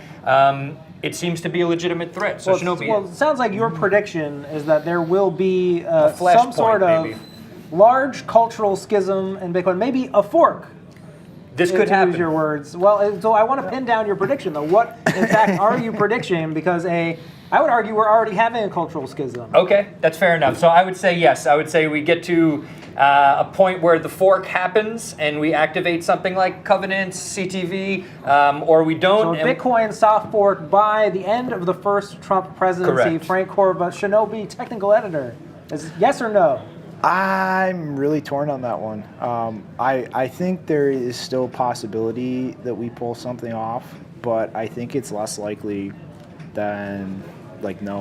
it seems to be a legitimate threat. So Shinobi. Well, it sounds like your prediction is that there will be some sort of large cultural schism in Bitcoin, maybe a fork. This could happen. Use your words. Well, so I want to pin down your prediction, though. What, in fact, are you predicting? Because I would argue we're already having a cultural schism. Okay, that's fair enough. So I would say yes. I would say we get to a point where the fork happens and we activate something like Covenants, CTV, or we don't. So Bitcoin soft fork by the end of the first Trump presidency. Correct. Frank Corva, Shinobi, technical editor. Is yes or no? I'm really torn on that one. I think there is still a possibility that we pull something off, but I think it's less likely than no.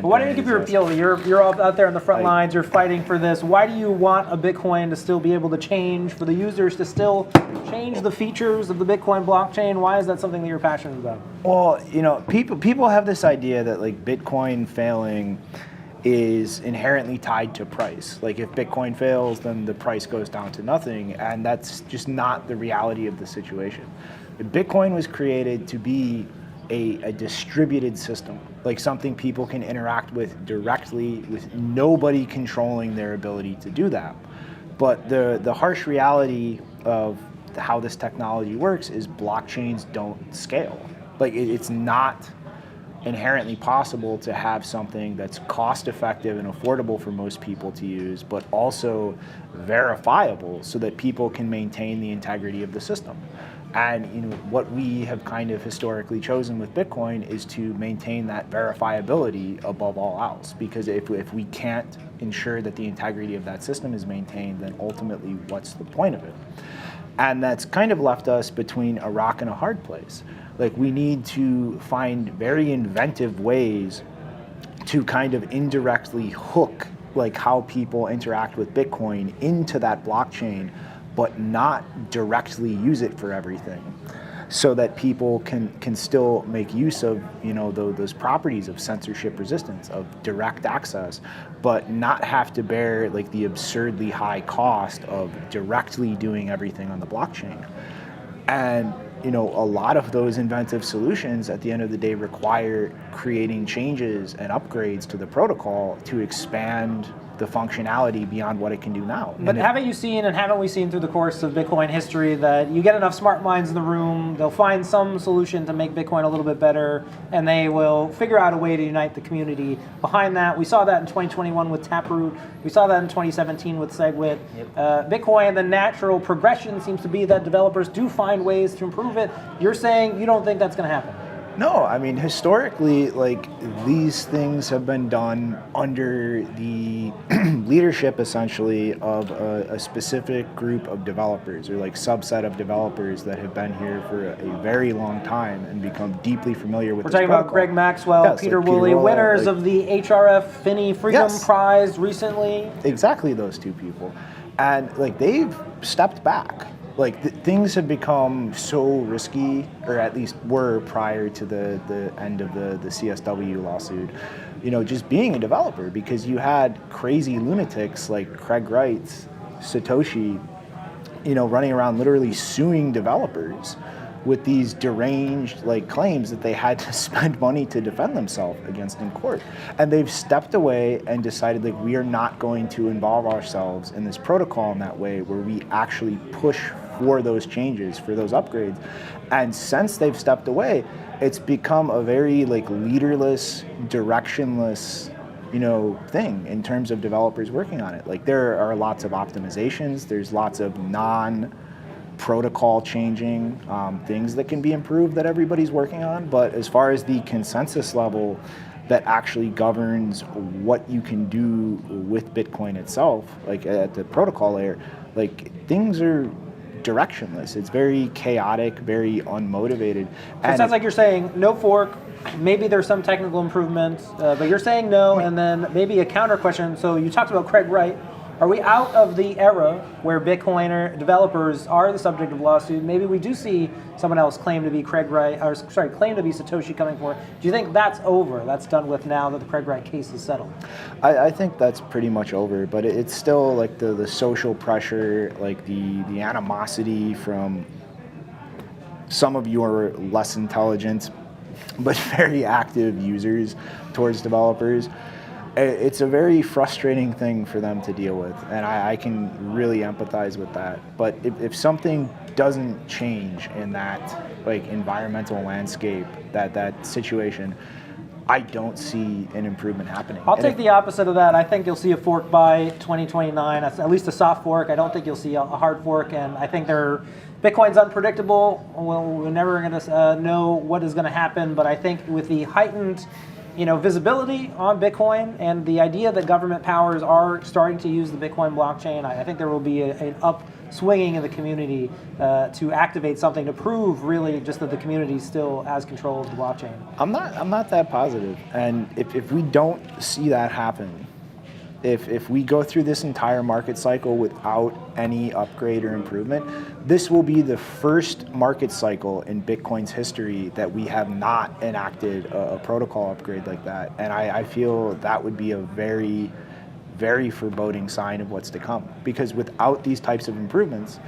Why do you give your appeal? You're all out there on the front lines. You're fighting for this. Why do you want a Bitcoin to still be able to change, for the users to still change the features of the Bitcoin blockchain? Why is that something that you're passionate about? Well, people have this idea that Bitcoin failing is inherently tied to price. Like if Bitcoin fails, then the price goes down to nothing, and that's just not the reality of the situation. Bitcoin was created to be a distributed system, like something people can interact with directly, with nobody controlling their ability to do that. But the harsh reality of how this technology works is blockchains don't scale. It's not inherently possible to have something that's cost effective and affordable for most people to use, but also verifiable so that people can maintain the integrity of the system. And what we have kind of historically chosen with Bitcoin is to maintain that verifiability above all else, because if we can't ensure that the integrity of that system is maintained, then ultimately what's the point of it? And that's kind of left us between a rock and a hard place. We need to find very inventive ways to kind of indirectly hook how people interact with Bitcoin into that blockchain, but not directly use it for everything, so that people can still make use of those properties of censorship resistance, of direct access, but not have to bear the absurdly high cost of directly doing everything on the blockchain. And you know, a lot of those inventive solutions at the end of the day require creating changes and upgrades to the protocol to expand the functionality beyond what it can do now. But haven't you seen, and haven't we seen through the course of Bitcoin history, that you get enough smart minds in the room, they'll find some solution to make Bitcoin a little bit better, and they will figure out a way to unite the community behind that. We saw that in 2021 with Taproot. We saw that in 2017 with SegWit. Bitcoin, the natural progression seems to be that developers do find ways to improve it. You're saying you don't think that's going to happen? No, I mean, historically, like, these things have been done under the leadership, essentially, of a specific group of developers, or like subset of developers that have been here for a very long time and become deeply familiar with We're this talking protocol. about Greg Maxwell, Yes, Peter like Peter Woolley, Woolley, winners like- of the HRF Finney Freedom Yes. Prize recently. Exactly those two people. And like, they've stepped back. Like, things have become so risky, or at least were prior to the end of the CSW lawsuit, you know, just being a developer, because you had crazy lunatics like Craig Wright, Satoshi, you know, running around literally suing developers with these deranged like claims that they had to spend money to defend themselves against in court. And they've stepped away and decided, like, we are not going to involve ourselves in this protocol in that way, where we actually push for those changes, for those upgrades. And since they've stepped away, it's become a very like leaderless, directionless, you know, thing in terms of developers working on it. Like, there are lots of optimizations, there's lots of non-protocol changing things that can be improved that everybody's working on. But as far as the consensus level that actually governs what you can do with Bitcoin itself, like at the protocol layer, like, things are directionless. It's very chaotic, very unmotivated. So it sounds like you're saying no fork, maybe there's some technical improvements, but you're saying no, and then maybe a counter question. So you talked about Craig Wright. Are we out of the era where Bitcoiner developers are the subject of lawsuit? Maybe we do see someone else claim to be claim to be Satoshi coming forward. Do you think that's over? That's done with now that the Craig Wright case is settled? I think that's pretty much over, but it's still like the social pressure, like the animosity from some of your less intelligent but very active users towards developers. It's a very frustrating thing for them to deal with, and I can really empathize with that. But if something doesn't change in that like environmental landscape, that situation, I don't see an improvement happening. I'll take the opposite of that. I think you'll see a fork by 2029, at least a soft fork. I don't think you'll see a hard fork, and I think Bitcoin's unpredictable. Well, we're never going to know what is going to happen, but I think with the heightened visibility on Bitcoin and the idea that government powers are starting to use the Bitcoin blockchain, I think there will be an upswinging in the community to activate something to prove really just that the community still has control of the blockchain. I'm not that positive, and if we don't see that happen, if we go through this entire market cycle without any upgrade or improvement, this will be the first market cycle in Bitcoin's history that we have not enacted a protocol upgrade like that. And I feel that would be a very, very foreboding sign of what's to come. Because without these types of improvements,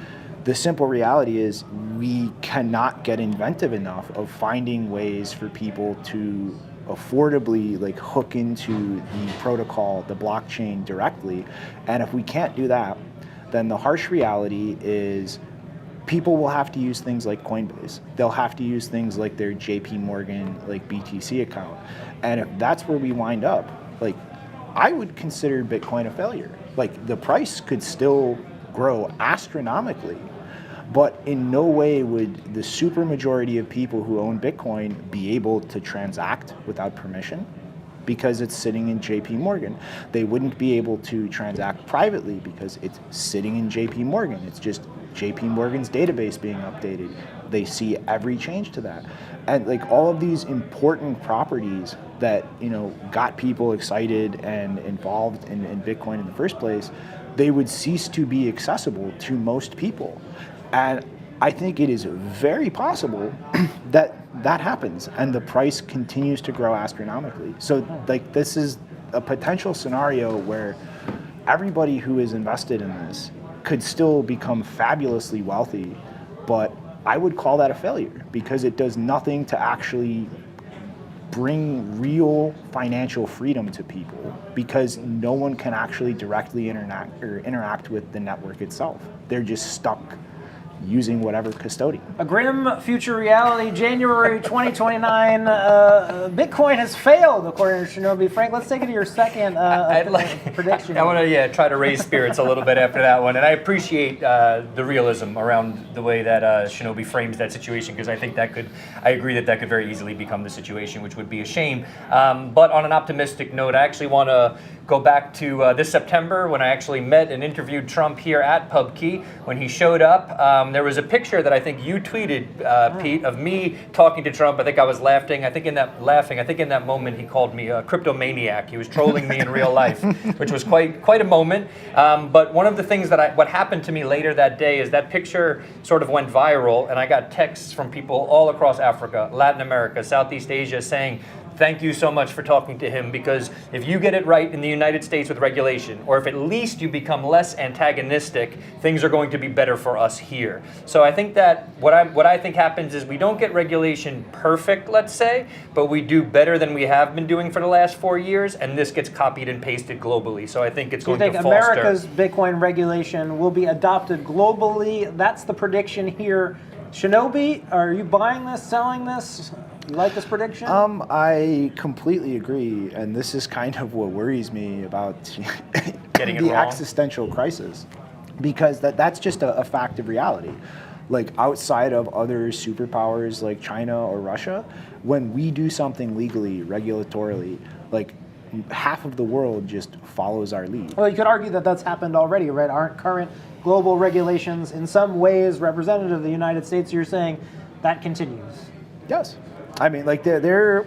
the simple reality is we cannot get inventive enough of finding ways for people to affordably like hook into the protocol, the blockchain directly. And if we can't do that, then the harsh reality is people will have to use things like Coinbase. They'll have to use things like their JP Morgan, like BTC account. And if that's where we wind up, like, I would consider Bitcoin a failure. Like, the price could still grow astronomically, but in no way would the supermajority of people who own Bitcoin be able to transact without permission because it's sitting in JP Morgan. They wouldn't be able to transact privately because it's sitting in JP Morgan. It's just JP Morgan's database being updated. They see every change to that. And like all of these important properties that, got people excited and involved in Bitcoin in the first place, they would cease to be accessible to most people. And I think it is very possible that happens and the price continues to grow astronomically. So like this is a potential scenario where everybody who is invested in this could still become fabulously wealthy, but I would call that a failure because it does nothing to actually bring real financial freedom to people because no one can actually directly interact with the network itself. They're just stuck using whatever custodian. A grim future reality, January 2029. Bitcoin has failed, according to Shinobi. Frank, let's take it to your second prediction. I want to try to raise spirits a little bit after that one, and I appreciate the realism around the way that Shinobi frames that situation because I agree that could very easily become the situation, which would be a shame. But on an optimistic note, I actually want to go back to this September when I actually met and interviewed Trump here at PubKey. When he showed up, there was a picture that I think you tweeted, Pete, of me talking to Trump. I think I was laughing. I think in that moment he called me a cryptomaniac. He was trolling me in real life, which was quite a moment. But one of the things what happened to me later that day is that picture sort of went viral, and I got texts from people all across Africa, Latin America, Southeast Asia saying, thank you so much for talking to him, because if you get it right in the United States with regulation, or if at least you become less antagonistic, things are going to be better for us here. So I think that what I think happens is we don't get regulation perfect, let's say, but we do better than we have been doing for the last 4 years, and this gets copied and pasted globally. So I think it's going to foster. Do you think America's Bitcoin regulation will be adopted globally? That's the prediction here. Shinobi, are you buying this, selling this? You like this prediction? I completely agree, and this is kind of what worries me about the existential crisis, because that's just a fact of reality. Like outside of other superpowers like China or Russia, when we do something legally, regulatorily, like half of the world just follows our lead. Well, you could argue that that's happened already, right? Aren't current global regulations in some ways representative of the United States? You're saying that continues? Yes. I mean, like the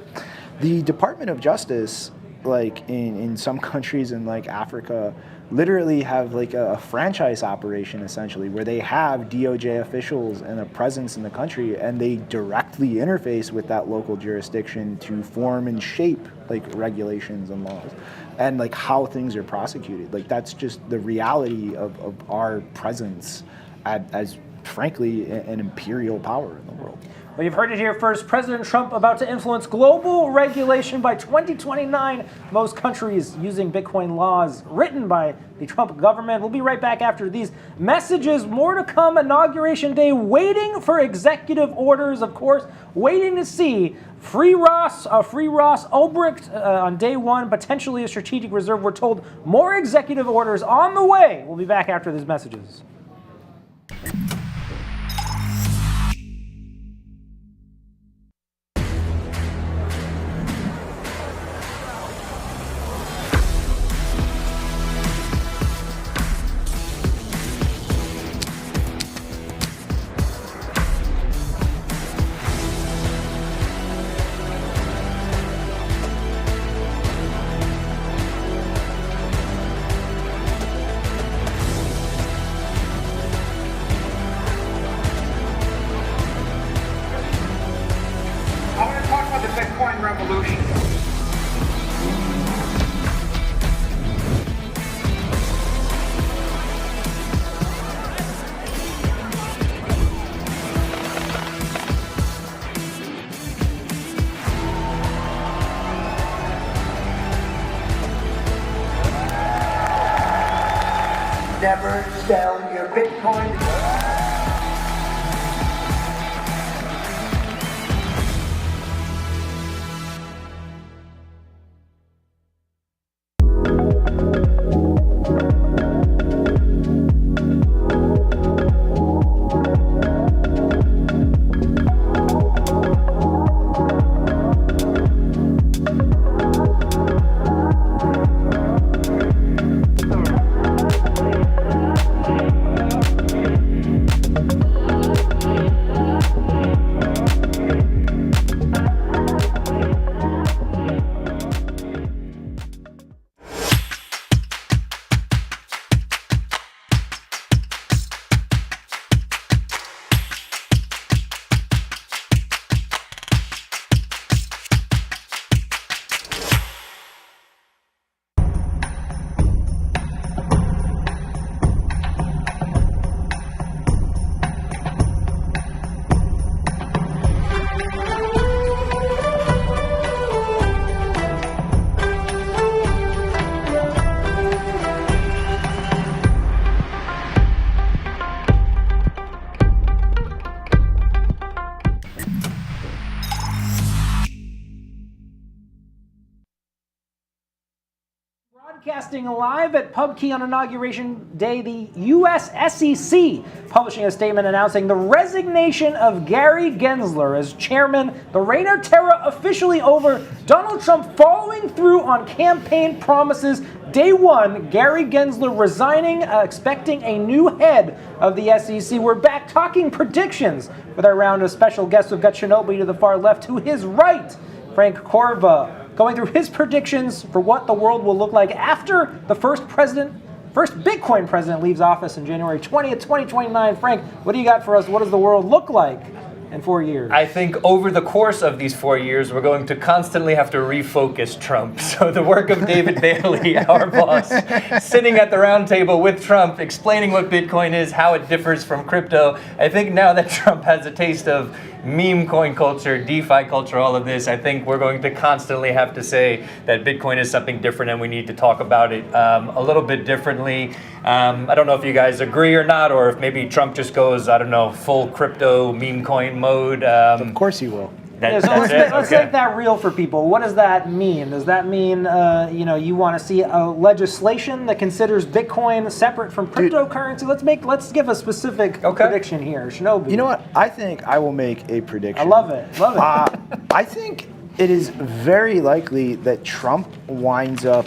Department of Justice, like in some countries in like Africa, literally have like a franchise operation essentially, where they have DOJ officials and a presence in the country, and they directly interface with that local jurisdiction to form and shape like regulations and laws, and like how things are prosecuted. Like that's just the reality of our presence as frankly an imperial power in the world. Well, you've heard it here first. President Trump about to influence global regulation by 2029. Most countries using Bitcoin laws written by the Trump government. We'll be right back after these messages. More to come. Inauguration Day. Waiting for executive orders, of course. Waiting to see Free Ross Ulbricht on day one. Potentially a strategic reserve. We're told more executive orders on the way. We'll be back after these messages. Never sell your Bitcoin. Broadcasting live at PubKey on Inauguration Day, the U.S. SEC publishing a statement announcing the resignation of Gary Gensler as chairman. The Reign of Terror officially over. Donald Trump following through on campaign promises. Day one, Gary Gensler resigning, expecting a new head of the SEC. We're back talking predictions with our round of special guests. We've got Shinobi to the far left. To his right, Frank Corva, going through his predictions for what the world will look like after the first Bitcoin president leaves office on January 20th, 2029. Frank, what do you got for us? What does the world look like in 4 years? I think over the course of these 4 years, we're going to constantly have to refocus Trump. So the work of David Bailey, our boss, sitting at the round table with Trump, explaining what Bitcoin is, how it differs from crypto. I think now that Trump has a taste of meme coin culture, DeFi culture, all of this, I think we're going to constantly have to say that Bitcoin is something different and we need to talk about it a little bit differently. I don't know if you guys agree or not, or if maybe Trump just goes, I don't know, full crypto meme coin mode. Of course he will. Let's make that real for people. What does that mean? Does that mean you want to see a legislation that considers Bitcoin separate from cryptocurrency? Let's give a specific prediction here, Shinobi. You know what? I think I will make a prediction. I love it. I think it is very likely that Trump winds up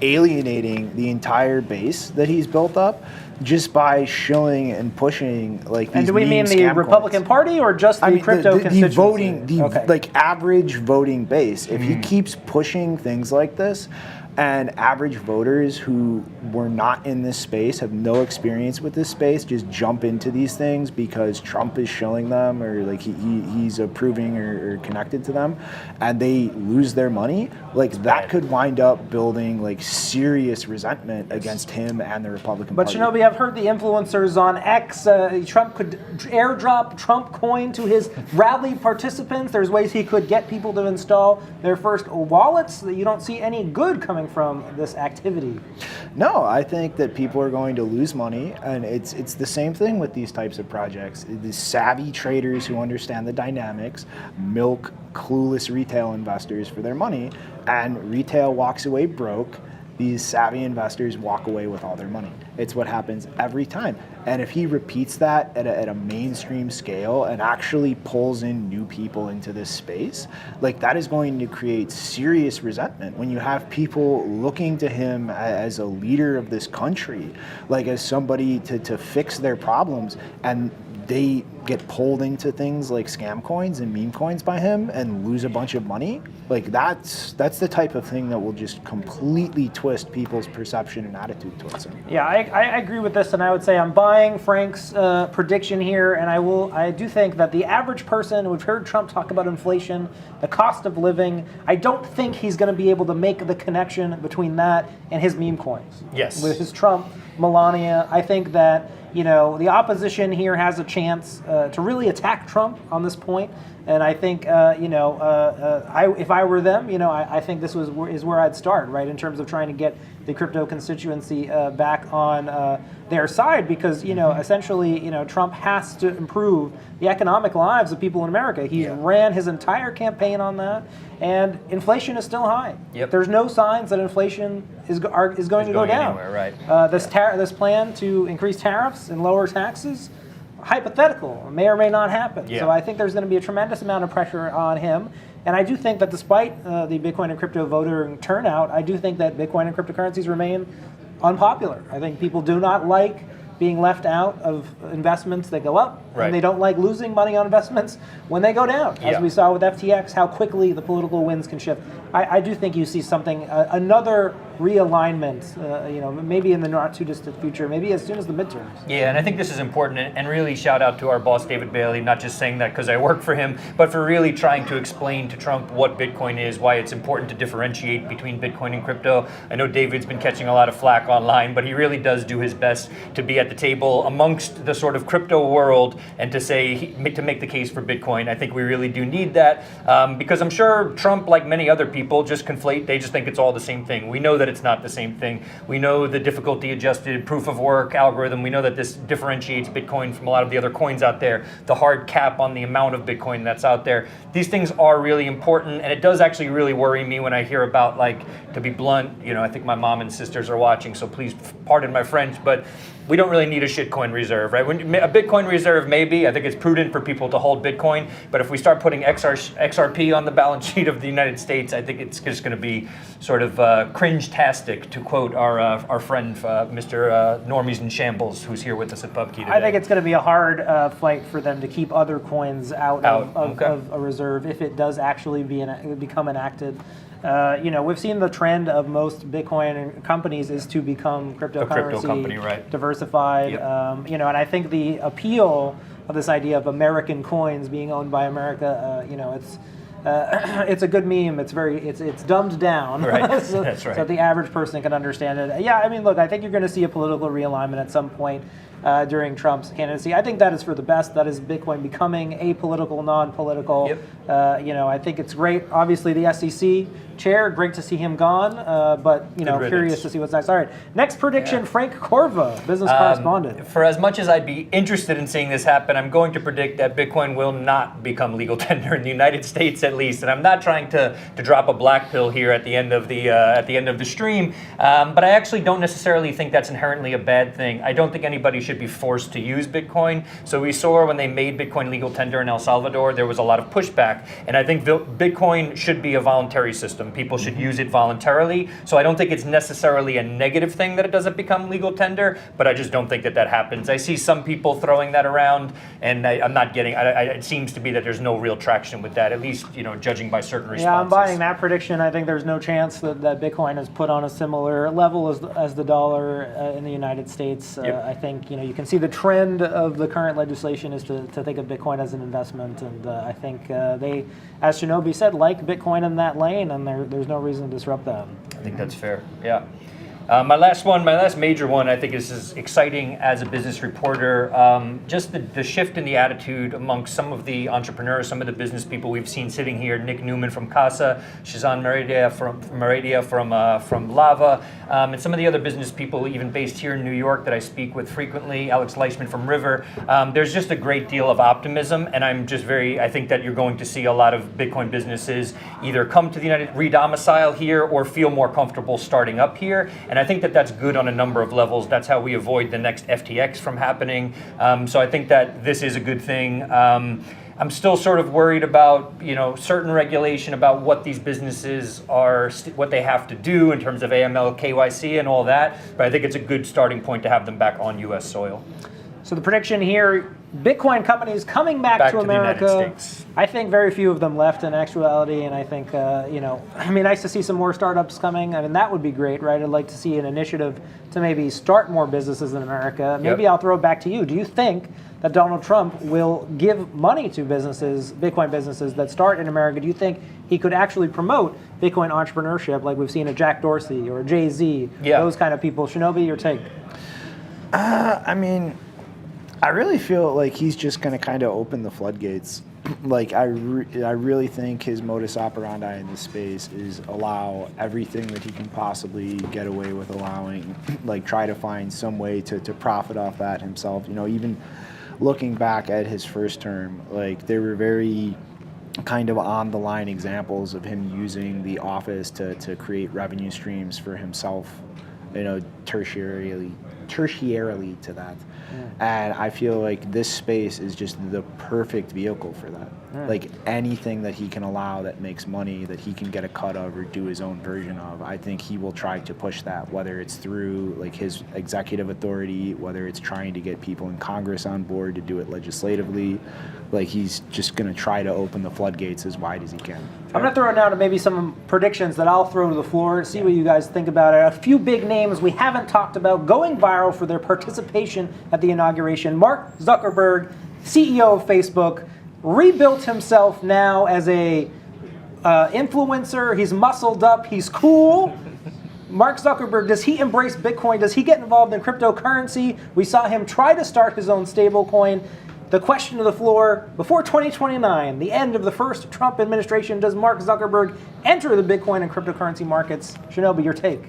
alienating the entire base that he's built up just by shilling and pushing like these. And do we mean the Republican Party or just the crypto constituency? Like average voting base. If he keeps pushing things like this, and average voters who were not in this space, have no experience with this space, just jump into these things because Trump is shilling them or like he's approving or connected to them, and they lose their money, like that could wind up building like serious resentment against him and the Republican Party. But Shinobi, I've heard the influencers on X, Trump could airdrop Trump coin to his rally participants. There's ways he could get people to install their first wallets. You don't see any good coming from this activity. No, I think that people are going to lose money, and it's the same thing with these types of projects. The savvy traders who understand the dynamics milk clueless retail investors for their money, and retail walks away broke. These savvy investors walk away with all their money. It's what happens every time. And if he repeats that at a mainstream scale and actually pulls in new people into this space, like that is going to create serious resentment when you have people looking to him as a leader of this country, like as somebody to fix their problems, and they get pulled into things like scam coins and meme coins by him and lose a bunch of money. Like that's the type of thing that will just completely twist people's perception and attitude towards him. Yeah, I agree with this, and I would say I'm buying Frank's prediction here, and I do think that the average person, we've heard Trump talk about inflation, the cost of living, I don't think he's going to be able to make the connection between that and his meme coins. Yes. With his Trump, Melania, I think that the opposition here has a chance to really attack Trump on this point, and I think if I were them, I think this is where I'd start, right, in terms of trying to get the crypto constituency back on their side, because essentially Trump has to improve the economic lives of people in America. He ran his entire campaign on that, and inflation is still high. Yep. There's no signs that inflation is going to go down. Anywhere, right. This plan to increase tariffs and lower taxes, hypothetical, may or may not happen. Yeah. So I think there's going to be a tremendous amount of pressure on him. And I do think that despite the Bitcoin and crypto voter turnout, I do think that Bitcoin and cryptocurrencies remain unpopular. I think people do not like being left out of investments that go up, right, and they don't like losing money on investments when they go down. As we saw with FTX, how quickly the political winds can shift. I do think you see something, another realignment, maybe in the not too distant future, maybe as soon as the midterms. Yeah, and I think this is important, and really shout out to our boss, David Bailey, not just saying that because I work for him, but for really trying to explain to Trump what Bitcoin is, why it's important to differentiate between Bitcoin and crypto. I know David's been catching a lot of flack online, but he really does do his best to be at the table amongst the sort of crypto world and to make the case for Bitcoin. I think we really do need that because I'm sure Trump, like many other people, just conflate. They just think it's all the same thing. We know that it's not the same thing. We know the difficulty adjusted proof of work algorithm. We know that this differentiates Bitcoin from a lot of the other coins out there. The hard cap on the amount of Bitcoin that's out there. These things are really important, and it does actually really worry me when I hear about, like, to be blunt, I think my mom and sisters are watching, so please pardon my French, but we don't really need a shitcoin reserve, right? A Bitcoin reserve, maybe. I think it's prudent for people to hold Bitcoin, but if we start putting XRP on the balance sheet of the United States, I think it's just going to be sort of cringe-tastic, to quote our friend, Mr. Normies in Shambles, who's here with us at PubKey today. I think it's going to be a hard fight for them to keep other coins out of a reserve if it does actually become enacted. We've seen the trend of most Bitcoin companies is to become cryptocurrency, crypto company, right? Diversified. Yep. And I think the appeal of this idea of American coins being owned by America, it's a good meme. It's dumbed down, right? That's right. So that the average person can understand it. Yeah, I mean, look, I think you're going to see a political realignment at some point during Trump's candidacy. I think that is for the best. That is Bitcoin becoming apolitical, non-political. Yep. I think it's great. Obviously, the SEC chair, great to see him gone, but curious to see what's next. All right, next prediction: Frank Corva, business correspondent. For as much as I'd be interested in seeing this happen, I'm going to predict that Bitcoin will not become legal tender in the United States, at least. And I'm not trying to drop a black pill here at the end of the stream, but I actually don't necessarily think that's inherently a bad thing. I don't think anybody should be forced to use Bitcoin. So we saw when they made Bitcoin legal tender in El Salvador, there was a lot of pushback, and I think Bitcoin should be a voluntary system. People should use it voluntarily. So I don't think it's necessarily a negative thing that it doesn't become legal tender, but I just don't think that happens. I see some people throwing that around, and I'm not getting. It seems to be that there's no real traction with that, at least judging by certain responses. Yeah, I'm buying that prediction. I think there's no chance that Bitcoin is put on a similar level as the dollar in the United States. Yep. I think you can see the trend of the current legislation is to think of Bitcoin as an investment, and I think they, as Shinobi said, like Bitcoin in that lane, and there's no reason to disrupt that. I think that's fair. Yeah. My last major one, I think is as exciting as a business reporter. Just the shift in the attitude amongst some of the entrepreneurs, some of the business people we've seen sitting here. Nick Newman from Casa, Shazan Meridia from Lava, and some of the other business people, even based here in New York, that I speak with frequently. Alex Leishman from River. There's just a great deal of optimism, and I think that you're going to see a lot of Bitcoin businesses either come to the re-domicile here or feel more comfortable starting up here. And I think that that's good on a number of levels. That's how we avoid the next FTX from happening. So I think that this is a good thing. I'm still sort of worried about, certain regulation about what these businesses are, what they have to do in terms of AML, KYC, and all that. But I think it's a good starting point to have them back on U.S. soil. So the prediction here, Bitcoin companies coming back to America. The United States. I think very few of them left in actuality, and I think, nice to see some more startups coming. I mean, that would be great, right? I'd like to see an initiative to maybe start more businesses in America. Maybe Yep. I'll throw it back to you. Do you think that Donald Trump will give money to businesses, Bitcoin businesses that start in America? Do you think he could actually promote Bitcoin entrepreneurship like we've seen a Jack Dorsey or a Jay-Z, those kind of people? Shinobi, your take? I really feel like he's just going to kind of open the floodgates. I really think his modus operandi in this space is allow everything that he can possibly get away with allowing, try to find some way to profit off that himself. Even looking back at his first term, there were very kind of on the line examples of him using the office to create revenue streams for himself, tertiarily to that. And I feel like this space is just the perfect vehicle for that. Anything that he can allow that makes money, that he can get a cut of or do his own version of, I think he will try to push that, whether it's through his executive authority, whether it's trying to get people in Congress on board to do it legislatively. He's just going to try to open the floodgates as wide as he can. I'm going to throw it now to maybe some predictions that I'll throw to the floor, see what you guys think about it. A few big names we haven't talked about going viral for their participation at the inauguration. Mark Zuckerberg, CEO of Facebook, rebuilt himself now as a influencer. He's muscled up. He's cool. Mark Zuckerberg, does he embrace Bitcoin? Does he get involved in cryptocurrency? We saw him try to start his own stable coin. The question to the floor, before 2029, the end of the first Trump administration, does Mark Zuckerberg enter the Bitcoin and cryptocurrency markets? Shinobi, your take.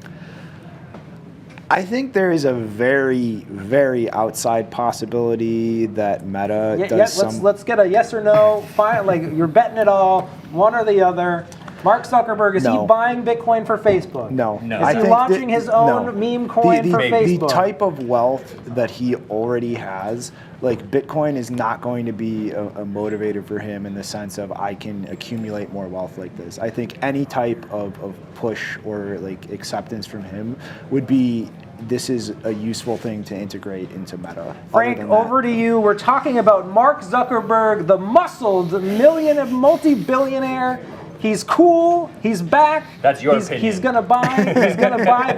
I think there is a very, very outside possibility that Meta does some. Let's get a yes or no. Like you're betting it all, one or the other. Mark Zuckerberg, is he buying Bitcoin for Facebook? No. Is he launching his own meme coin for Facebook? The type of wealth that he already has, like Bitcoin is not going to be a motivator for him in the sense of I can accumulate more wealth like this. I think any type of push or like acceptance from him would be this is a useful thing to integrate into Meta. Frank, over to you. We're talking about Mark Zuckerberg, the muscled multi-billionaire. He's cool. He's back. That's your opinion. He's gonna buy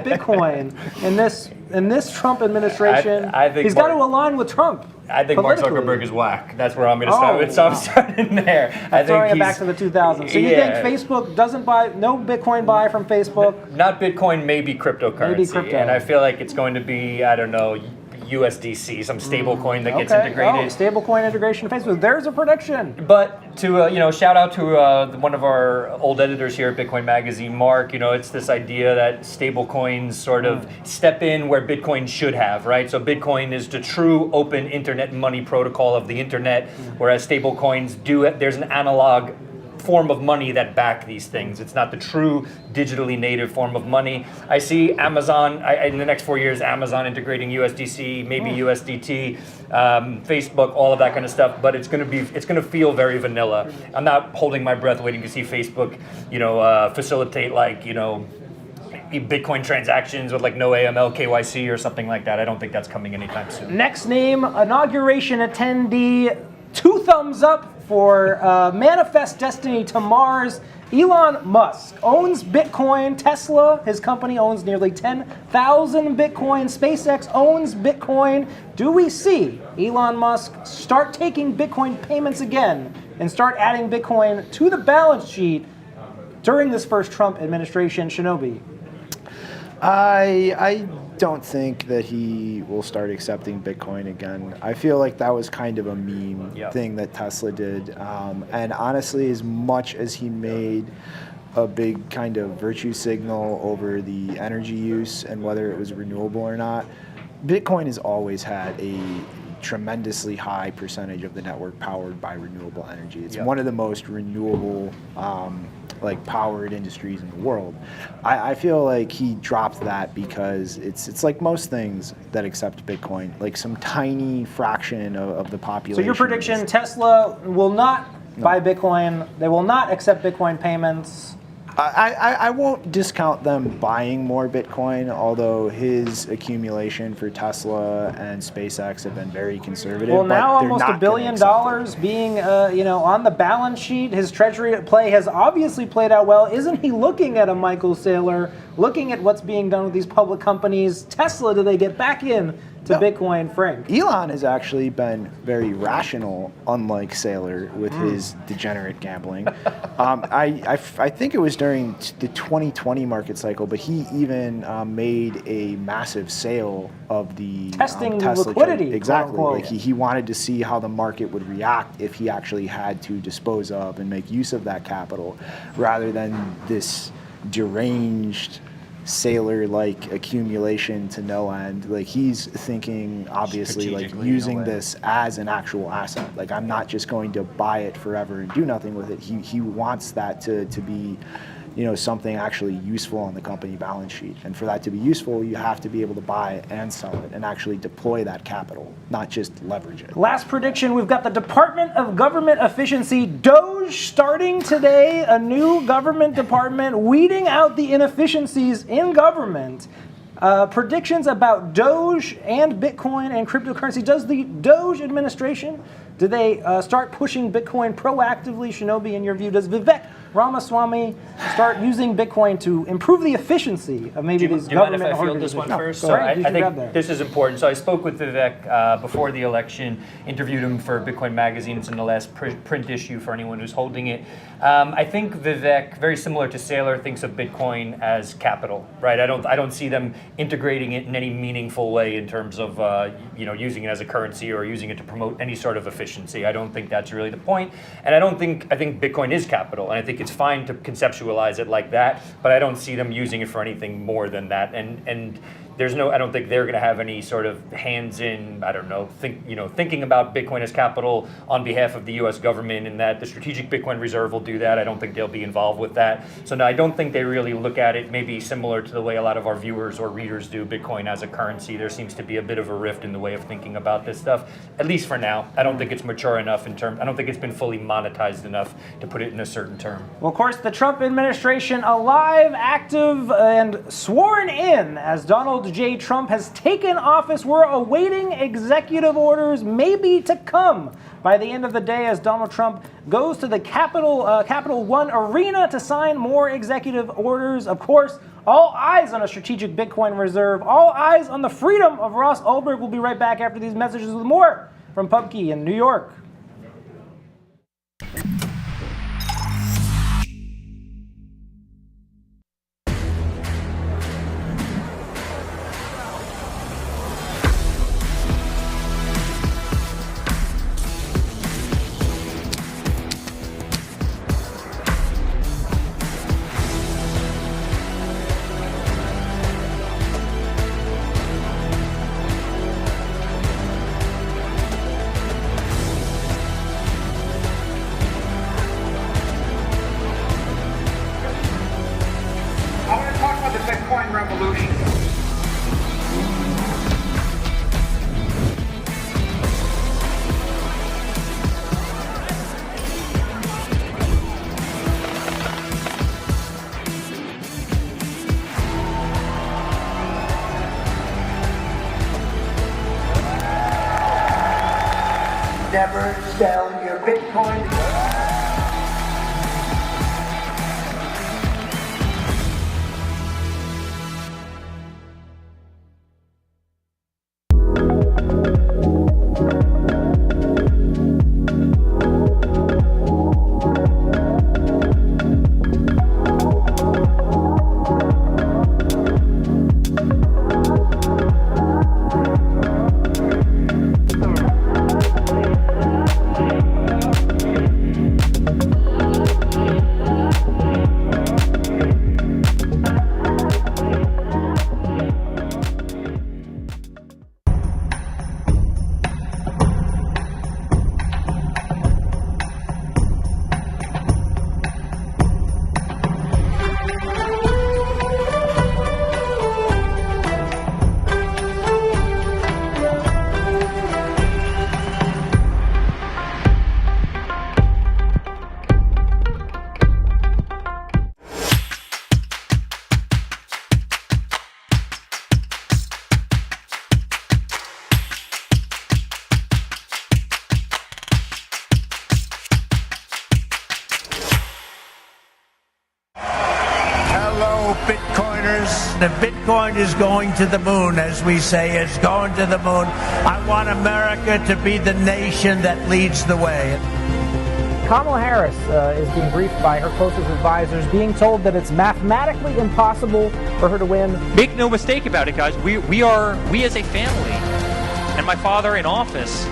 Bitcoin in this Trump administration. I think he's got to align with Trump. I think Mark Zuckerberg is whack. That's where I'm going to start. So I'm starting there. I think throwing it back to the 2000s. So you think Facebook doesn't buy, no Bitcoin buy from Facebook? Not Bitcoin, maybe cryptocurrency. Maybe crypto. And I feel like it's going to be, I don't know, USDC, some stable coin that gets integrated. Stable coin integration to Facebook. There's a prediction. But to shout out to one of our old editors here at Bitcoin Magazine, Mark. It's this idea that stable coins sort of step in where Bitcoin should have, right? So Bitcoin is the true open internet money protocol of the internet, whereas stable coins there's an analog form of money that back these things. It's not the true digitally native form of money. I see Amazon, in the next 4 years, Amazon integrating USDC, maybe USDT, Facebook, all of that kind of stuff, but it's going to feel very vanilla. I'm not holding my breath waiting to see Facebook, facilitate Bitcoin transactions with no AML, KYC or something like that. I don't think that's coming anytime soon. Next name, inauguration attendee, 2 thumbs up for Manifest Destiny to Mars. Elon Musk owns Bitcoin. Tesla, his company, owns nearly 10,000 Bitcoin. SpaceX owns Bitcoin. Do we see Elon Musk start taking Bitcoin payments again and start adding Bitcoin to the balance sheet during this first Trump administration? Shinobi. I don't think that he will start accepting Bitcoin again. I feel like that was kind of a meme thing that Tesla did. And honestly, as much as he made a big kind of virtue signal over the energy use and whether it was renewable or not, Bitcoin has always had a tremendously high percentage of the network powered by renewable energy. It's one of the most renewable powered industries in the world. I feel like he dropped that because it's like most things that accept Bitcoin, like some tiny fraction of the population. So your prediction, Tesla will not buy Bitcoin. They will not accept Bitcoin payments. I won't discount them buying more Bitcoin, although his accumulation for Tesla and SpaceX have been very conservative. Well, now almost $1 billion being on the balance sheet. His treasury play has obviously played out well. Isn't he looking at a Michael Saylor, looking at what's being done with these public companies? Tesla, do they get back in to Bitcoin, Frank? Elon has actually been very rational, unlike Saylor, with his degenerate gambling. I think it was during the 2020 market cycle, but he even made a massive sale of the testing Tesla liquidity. Exactly. Like he wanted to see how the market would react if he actually had to dispose of and make use of that capital, rather than this deranged Sailor-like accumulation to no end. Like he's thinking, obviously, like using this as an actual asset. Like I'm not just going to buy it forever and do nothing with it. He wants that to be, something actually useful on the company balance sheet. And for that to be useful, you have to be able to buy it and sell it and actually deploy that capital, not just leverage it. Last prediction, we've got the Department of Government Efficiency, Doge, starting today, a new government department weeding out the inefficiencies in government. Predictions about Doge and Bitcoin and cryptocurrency. Does the Doge administration, do they start pushing Bitcoin proactively? Shinobi, in your view, does Vivek Ramaswamy start using Bitcoin to improve the efficiency of maybe these government organizations? Do you mind if I field this one first? So I think this is important. So I spoke with Vivek before the election, interviewed him for Bitcoin Magazine. It's in the last print issue for anyone who's holding it. I think Vivek, very similar to Saylor, thinks of Bitcoin as capital, right? I don't see them integrating it in any meaningful way in terms of using it as a currency or using it to promote any sort of efficiency. efficiency. I don't think that's really the point. And I think Bitcoin is capital, and I think it's fine to conceptualize it like that, but I don't see them using it for anything more than that. And I don't think they're going to have any sort of hands in, I don't know, thinking about Bitcoin as capital on behalf of the U.S. government, and that the Strategic Bitcoin Reserve will do that. I don't think they'll be involved with that. So no, I don't think they really look at it maybe similar to the way a lot of our viewers or readers do Bitcoin as a currency. There seems to be a bit of a rift in the way of thinking about this stuff, at least for now. I don't think it's mature enough I don't think it's been fully monetized enough to put it in a certain term. Well, of course, the Trump administration alive, active, and sworn in as Donald J. Trump has taken office. We're awaiting executive orders maybe to come by the end of the day as Donald Trump goes to the Capital One Arena to sign more executive orders. Of course, all eyes on a strategic Bitcoin reserve, all eyes on the freedom of Ross Ulbricht. We'll be right back after these messages with more from PubKey in New York. Never sell your Bitcoin. The Bitcoin is going to the moon, as we say. It's going to the moon. I want America to be the nation that leads the way. Kamala Harris is being briefed by her closest advisors, being told that it's mathematically impossible for her to win. Make no mistake about it, guys. We as a family, and my father in office,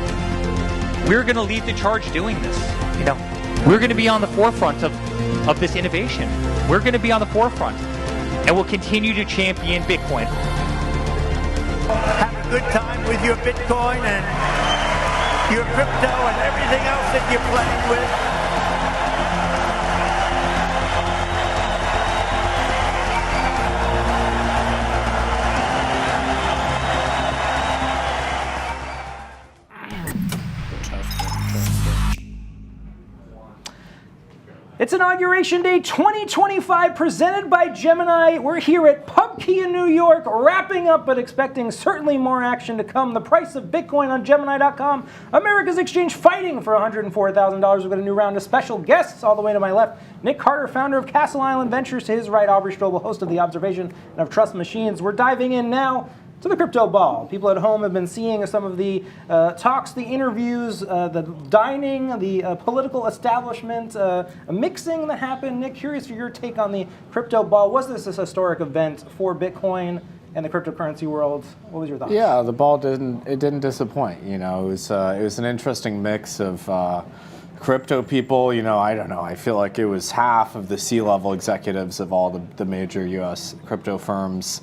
we're going to lead the charge doing this. We're going to be on the forefront of this innovation. We're going to be on the forefront. And we'll continue to champion Bitcoin. Have a good time with your Bitcoin and your crypto and everything else that you're playing with. It's Inauguration Day 2025 presented by Gemini. We're here at PubKey in New York, wrapping up but expecting certainly more action to come. The price of Bitcoin on Gemini.com, America's exchange, fighting for $104,000. We've got a new round of special guests all the way to my left. Nick Carter, founder of Castle Island Ventures. To his right, Aubrey Strobel, host of The Observation and of Trust Machines. We're diving in now to the crypto ball. People at home have been seeing some of the talks, the interviews, the dining, the political establishment, mixing that happened. Nick, curious for your take on the crypto ball. Was this a historic event for Bitcoin? in the cryptocurrency world. What was your thoughts? Yeah, the ball didn't disappoint. You know, it was an interesting mix of crypto people. You know, I don't know. I feel like it was half of the C-level executives of all the major U.S. crypto firms,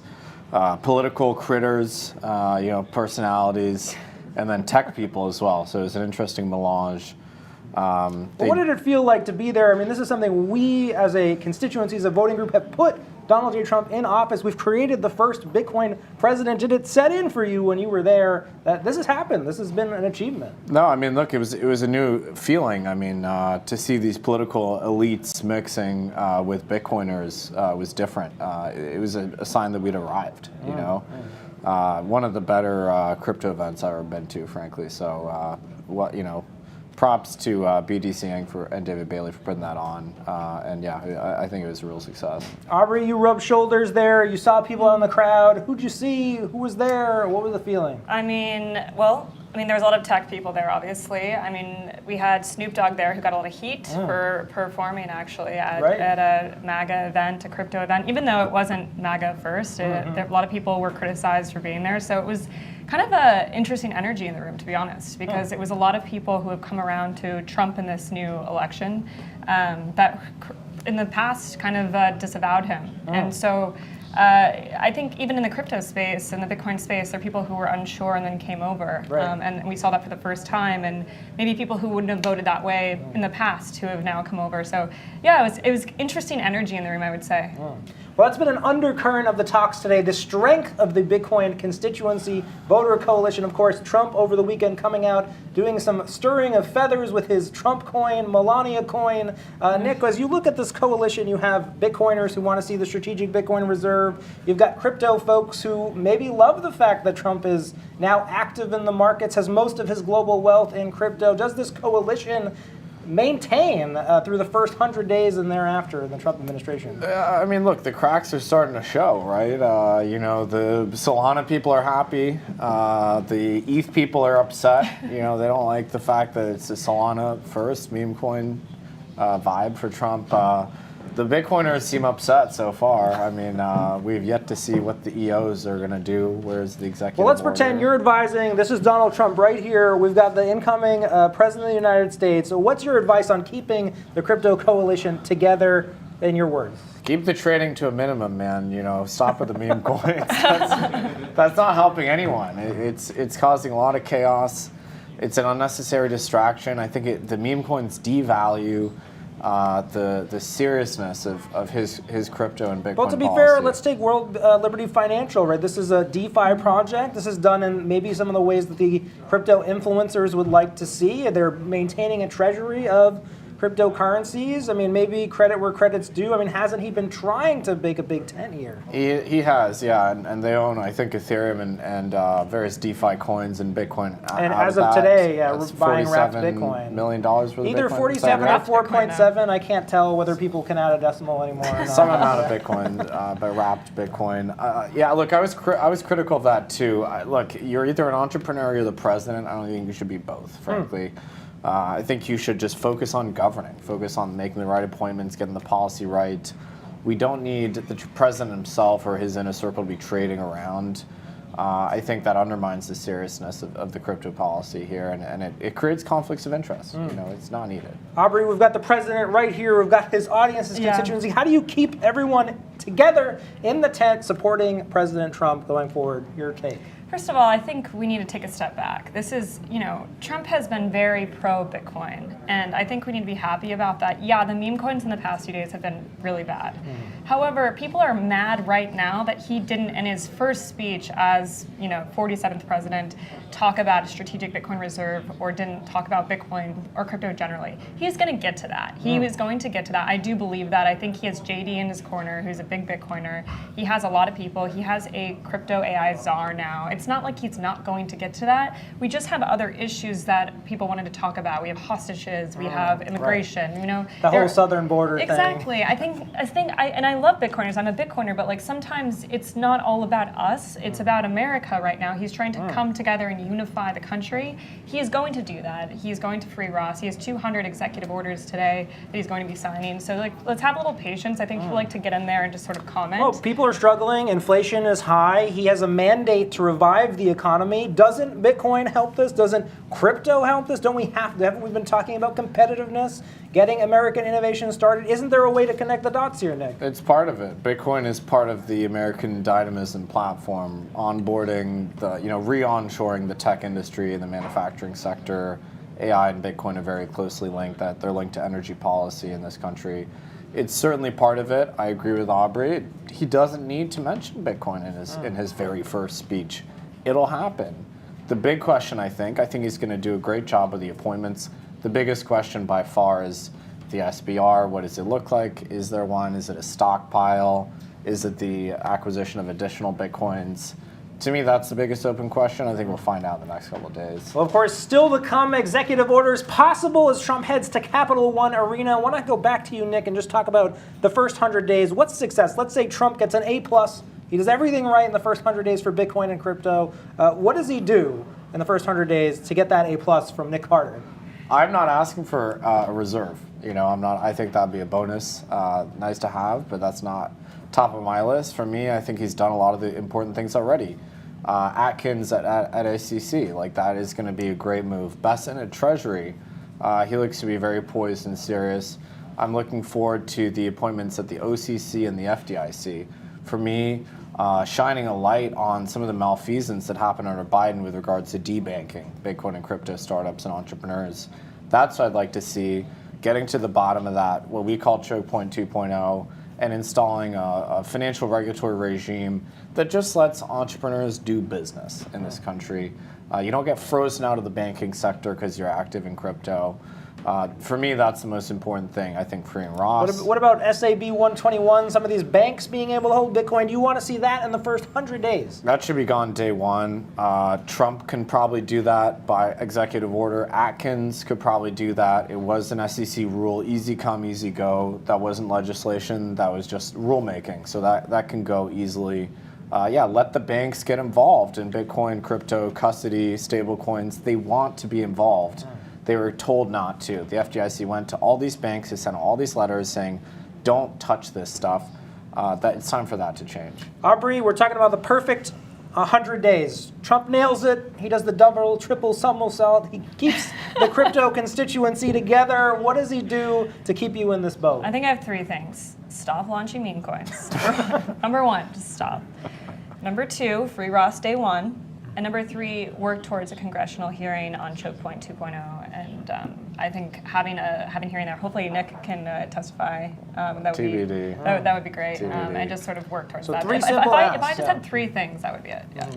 political critters, you know, personalities, and then tech people as well. So it was an interesting melange. What did it feel like to be there? I mean, this is something we, as a constituency, as a voting group, have put Donald J. Trump in office. We've created the first Bitcoin president. Did it set in for you when you were there that this has happened? This has been an achievement. No, I mean, look, it was a new feeling. I mean, to see these political elites mixing with Bitcoiners was different. It was a sign that we'd arrived. You know, one of the better crypto events I've ever been to, frankly. So, what you know. Props to BDC Inc. and David Bailey for putting that on. And yeah, I think it was a real success. Aubrey, you rubbed shoulders there. You saw people out in the crowd. Who'd you see? Who was there? What was the feeling? I mean, there was a lot of tech people there, obviously. I mean, we had Snoop Dogg there who got a lot of heat for performing, actually, at a MAGA event, a crypto event, even though it wasn't MAGA first. A lot of people were criticized for being there. So it was kind of an interesting energy in the room, to be honest, because it was a lot of people who have come around to Trump in this new election that in the past kind of disavowed him. And so I think even in the crypto space and the Bitcoin space, there are people who were unsure and then came over. And we saw that for the first time. And maybe people who wouldn't have voted that way in the past who have now come over. So yeah, it was interesting energy in the room, I would say. Well, that's been an undercurrent of the talks today, the strength of the Bitcoin constituency voter coalition. Of course, Trump over the weekend coming out, doing some stirring of feathers with his Trump coin, Melania coin. Nick, as you look at this coalition, you have Bitcoiners who want to see the strategic Bitcoin reserve. You've got crypto folks who maybe love the fact that Trump is now active in the markets, has most of his global wealth in crypto. Does this coalition maintain through the first 100 days and thereafter in the Trump administration? I mean, look, the cracks are starting to show, right? You know, the Solana people are happy. The ETH people are upset. You know, they don't like the fact that it's a Solana first meme coin vibe for Trump. The Bitcoiners seem upset so far. I mean, we've yet to see what the EOs are going to do. Where's the executive Well, let's order? pretend you're advising. This is Donald Trump right here. We've got the incoming president of the United States. So what's your advice on keeping the crypto coalition together, in your words? Keep the trading to a minimum, man. You know, stop with the meme coins. That's not helping anyone. It's causing a lot of chaos. It's an unnecessary distraction. I think the meme coins devalue the seriousness of his crypto and Bitcoin Well, to be policy. fair, let's take World Liberty Financial, right? This is a DeFi project. This is done in maybe some of the ways that the crypto influencers would like to see. They're maintaining a treasury of cryptocurrencies. I mean, maybe credit where credit's due. I mean, hasn't he been trying to make a big tent here? He has, yeah, and they own, I think, Ethereum and various DeFi coins and Bitcoin. And as of today, buying wrapped Bitcoin. $47 million worth of Either Bitcoin. 47 or 4.7. I can't tell whether people can add a decimal anymore. Or not. Some amount of Bitcoin, but wrapped Bitcoin. Yeah, look, I was critical of that too. Look, you're either an entrepreneur or you're the president. I don't think you should be both, frankly. I think you should just focus on governing, focus on making the right appointments, getting the policy right. We don't need the president himself or his inner circle to be trading around. I think that undermines the seriousness of the crypto policy here, and it creates conflicts of interest. You know, it's not needed. Aubrey, we've got the president right here. We've got his audience, his constituency. How do you keep everyone together in the tent supporting President Trump going forward? Your take. First of all, I think we need to take a step back. This is, Trump has been very pro-Bitcoin, and I think we need to be happy about that. Yeah, the meme coins in the past few days have been really bad. However, people are mad right now that he didn't, in his first speech as, 47th president, talk about a strategic Bitcoin reserve or didn't talk about Bitcoin or crypto generally. He's going to get to that. He was going to get to that. I do believe that. I think he has JD in his corner, who's a big Bitcoiner. He has a lot of people. He has a crypto AI czar now. It's not like he's not going to get to that. We just have other issues that people wanted to talk about. We have hostages, we have immigration, you know. The whole southern border thing. Exactly. I love Bitcoiners. I'm a Bitcoiner, but like sometimes it's not all about us. It's about America right now. He's trying to come together and unify the country. He is going to do that. He's going to free Ross. He has 200 executive orders today that he's going to be signing. So like, let's have a little patience. I think people like to get in there and just sort of comment. Well, people are struggling. Inflation is high. He has a mandate to revive the economy. Doesn't Bitcoin help this? Doesn't crypto help this? Haven't we been talking about competitiveness? Getting American innovation started? Isn't there a way to connect the dots here, Nick? It's part of it. Bitcoin is part of the American dynamism platform, onboarding re-onshoring the tech industry and the manufacturing sector. AI and Bitcoin are very closely linked. That they're linked to energy policy in this country. It's certainly part of it. I agree with Aubrey. He doesn't need to mention Bitcoin in his very first speech. It'll happen. The big question, I think he's going to do a great job with the appointments. The biggest question by far is the SBR. What does it look like? Is there one? Is it a stockpile? Is it the acquisition of additional Bitcoins? To me, that's the biggest open question. I think we'll find out in the next couple of days. Well, of course, still to come, executive orders possible as Trump heads to Capital One Arena. I want to go back to you, Nick, and just talk about the first 100 days. What's success? Let's say Trump gets an A+. He does everything right in the first 100 days for Bitcoin and crypto. What does he do in the first 100 days to get that A+ from Nick Carter? I'm not asking for a reserve. I think that'd be a bonus, nice to have, but that's not top of my list. For me, I think he's done a lot of the important things already. Atkins at ACC, like that is going to be a great move. Besson at Treasury, he looks to be very poised and serious. I'm looking forward to the appointments at the OCC and the FDIC. For me, shining a light on some of the malfeasance that happened under Biden with regards to debanking Bitcoin and crypto startups and entrepreneurs. That's what I'd like to see, getting to the bottom of that, what we call choke point 2.0, and installing a financial regulatory regime that just lets entrepreneurs do business in this country. You don't get frozen out of the banking sector because you're active in crypto. For me, that's the most important thing. I think freeing Ross. What about SAB 121, some of these banks being able to hold Bitcoin? Do you want to see that in the first 100 days? That should be gone day one. Trump can probably do that by executive order. Atkins could probably do that. It was an SEC rule, easy come, easy go. That wasn't legislation, that was just rulemaking. So that can go easily. Let the banks get involved in Bitcoin, crypto, custody, stable coins. They want to be involved. They were told not to. The FDIC went to all these banks, they sent all these letters saying, don't touch this stuff. It's time for that to change. Aubrey, we're talking about the perfect 100 days. Trump nails it. He does the double, triple somersault. He keeps the crypto constituency together. What does he do to keep you in this boat? I think I have 3 things. Stop launching meme coins. Number 1, just stop. Number 2, free Ross day 1. And number 3, work towards a congressional hearing on choke point 2.0. And I think having a hearing there, hopefully Nick can testify. That would TBD. That would be great. And just sort of work towards that. If I just had 3 things, that would be it. Yeah.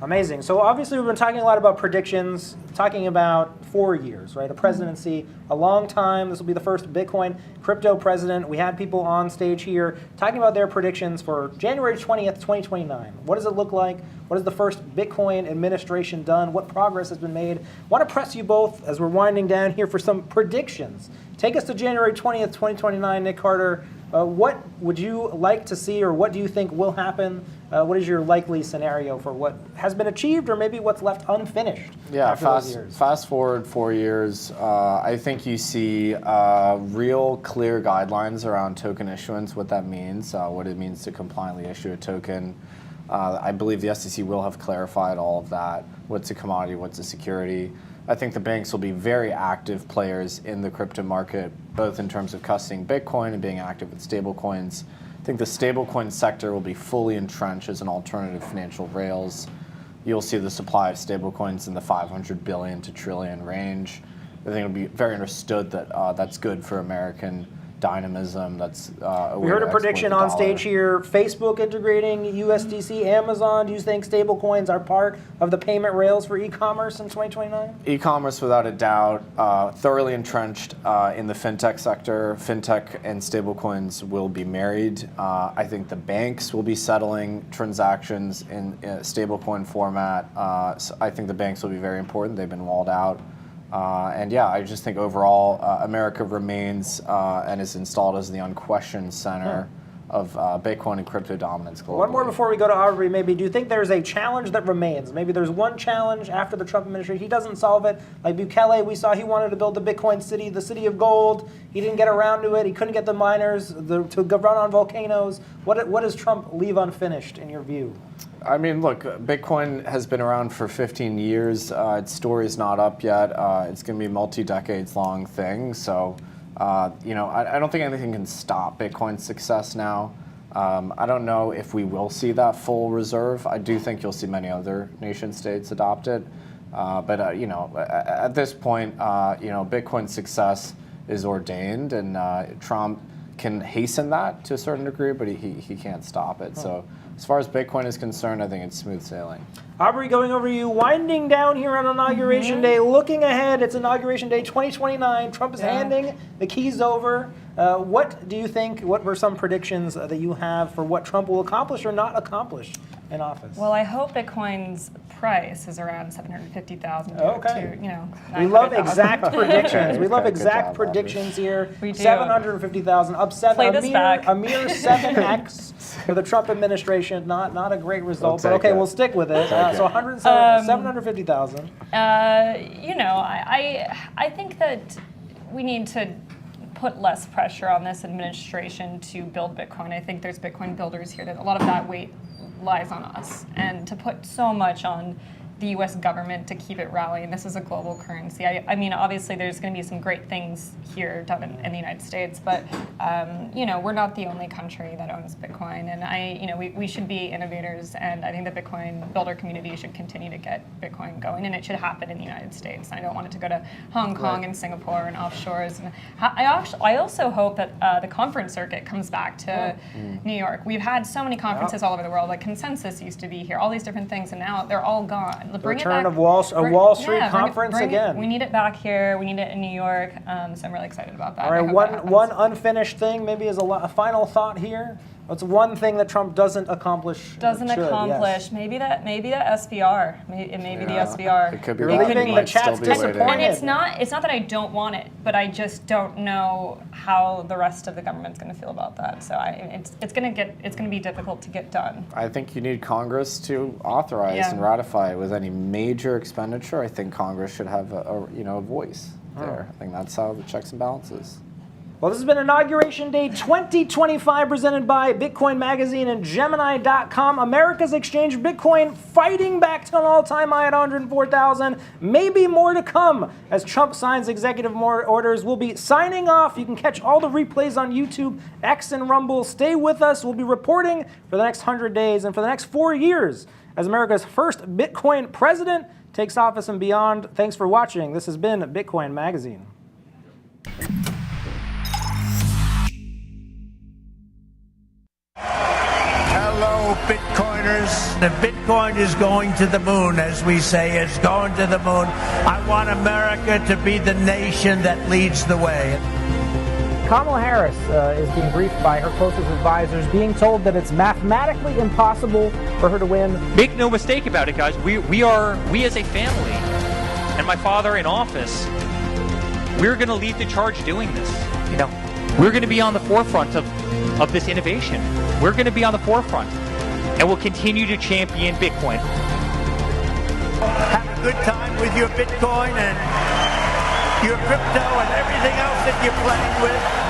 Amazing. So obviously we've been talking a lot about predictions, talking about 4 years, right? A presidency, a long time. This will be the first Bitcoin crypto president. We had people on stage here talking about their predictions for January 20th, 2029. What does it look like? What has the first Bitcoin administration done? What progress has been made? I want to press you both as we're winding down here for some predictions. Take us to January 20th, 2029, Nick Carter. What would you like to see, or what do you think will happen? What is your likely scenario for what has been achieved, or maybe what's left unfinished? Yeah, fast forward 4 years. I think you see real clear guidelines around token issuance, what that means, what it means to compliantly issue a token. I believe the SEC will have clarified all of that. What's a commodity, what's a security? I think the banks will be very active players in the crypto market, both in terms of custodying Bitcoin and being active with stablecoins. I think the stablecoin sector will be fully entrenched as an alternative financial rails. You'll see the supply of stablecoins in the 500 billion to trillion range. I think it'll be very understood that that's good for American dynamism that's We heard a prediction on stage here, Facebook integrating USDC, Amazon. Do you think stablecoins are part of the payment rails for e-commerce in 2029? E-commerce, without a doubt, thoroughly entrenched in the fintech sector. Fintech and stablecoins will be married. I think the banks will be settling transactions in stablecoin format. So I think the banks will be very important. They've been walled out. And yeah, I just think overall America remains and is installed as the unquestioned center of Bitcoin and crypto dominance globally. One more before we go to Aubrey, maybe. Do you think there's a challenge that remains? Maybe there's one challenge after the Trump administration. He doesn't solve it. Like Bukele, we saw he wanted to build the Bitcoin city, the city of gold. He didn't get around to it. He couldn't get the miners to run on volcanoes. What does Trump leave unfinished in your view? I mean, look, Bitcoin has been around for 15 years. Its story is not up yet. It's going to be a multi-decades long thing. So, you know, I don't think anything can stop Bitcoin's success now. I don't know if we will see that full reserve. I do think you'll see many other nation states adopt it. But, you know, at this point, you know, Bitcoin's success is ordained, and Trump can hasten that to a certain degree, but he can't stop it. So as far as Bitcoin is concerned, I think it's smooth sailing. Aubrey, going over you, winding down here on Inauguration Day, looking ahead, it's Inauguration Day 2029. Trump is handing the keys over. What do you think, what were some predictions that you have for what Trump will accomplish or not accomplish in office? Well, I hope Bitcoin's price is around 750,000 to, you know, we love exact predictions. We love Good exact job, predictions here. We do. 750,000, up Play this back. a mere 7x for the Trump administration. Not a great result, but okay, we'll stick with it. So 750,000. You know, I think that we need to put less pressure on this administration to build Bitcoin. I think there's Bitcoin builders here that a lot of that weight lies on us, and to put so much on the U.S. government to keep it rallying. This is a global currency. I mean, obviously, there's going to be some great things here done in the United States, but you know, we're not the only country that owns Bitcoin, and you know, we should be innovators, and I think the Bitcoin builder community should continue to get Bitcoin going, and it should happen in the United States. I don't want it to go to Hong Kong and Singapore and offshores. And I also hope that the conference circuit comes back to New York. We've had so many conferences all over the world. Like Consensus used to be here, all these different things, and now they're all gone. The return of Wall Street conference again. We need it back here. We need it in New York. So I'm really excited about that. All right, one unfinished thing, maybe as a final thought here. What's one thing that Trump doesn't accomplish? Yes. Maybe that SVR. Maybe the SVR. It could be. You're leaving the chat's disappointed. And it's not that I don't want it, but I just don't know how the rest of the government's going to feel about that. So it's going to be difficult to get done. I think you need Congress to authorize and ratify it with any major expenditure. I think Congress should have a voice there. I think that's how the checks and balances. Well, this has been Inauguration Day 2025 presented by Bitcoin Magazine and Gemini.com. America's exchange Bitcoin fighting back to an all-time high at 104,000. Maybe more to come as Trump signs executive orders. We'll be signing off. You can catch all the replays on YouTube, X, and Rumble. Stay with us. We'll be reporting for the next 100 days and for the next 4 years as America's first Bitcoin president takes office and beyond. Thanks for watching. This has been Bitcoin Magazine. Hello, Bitcoiners. The Bitcoin is going to the moon, as we say. It's going to the moon. I want America to be the nation that leads the way. Kamala Harris is being briefed by her closest advisors, being told that it's mathematically impossible for her to win. Make no mistake about it, guys. We as a family, and my father in office, we're going to lead the charge doing this. You know, we're going to be on the forefront of this innovation. We're going to be on the forefront, and we'll continue to champion Bitcoin. Have a good time with your Bitcoin and your crypto and everything else that you're playing with.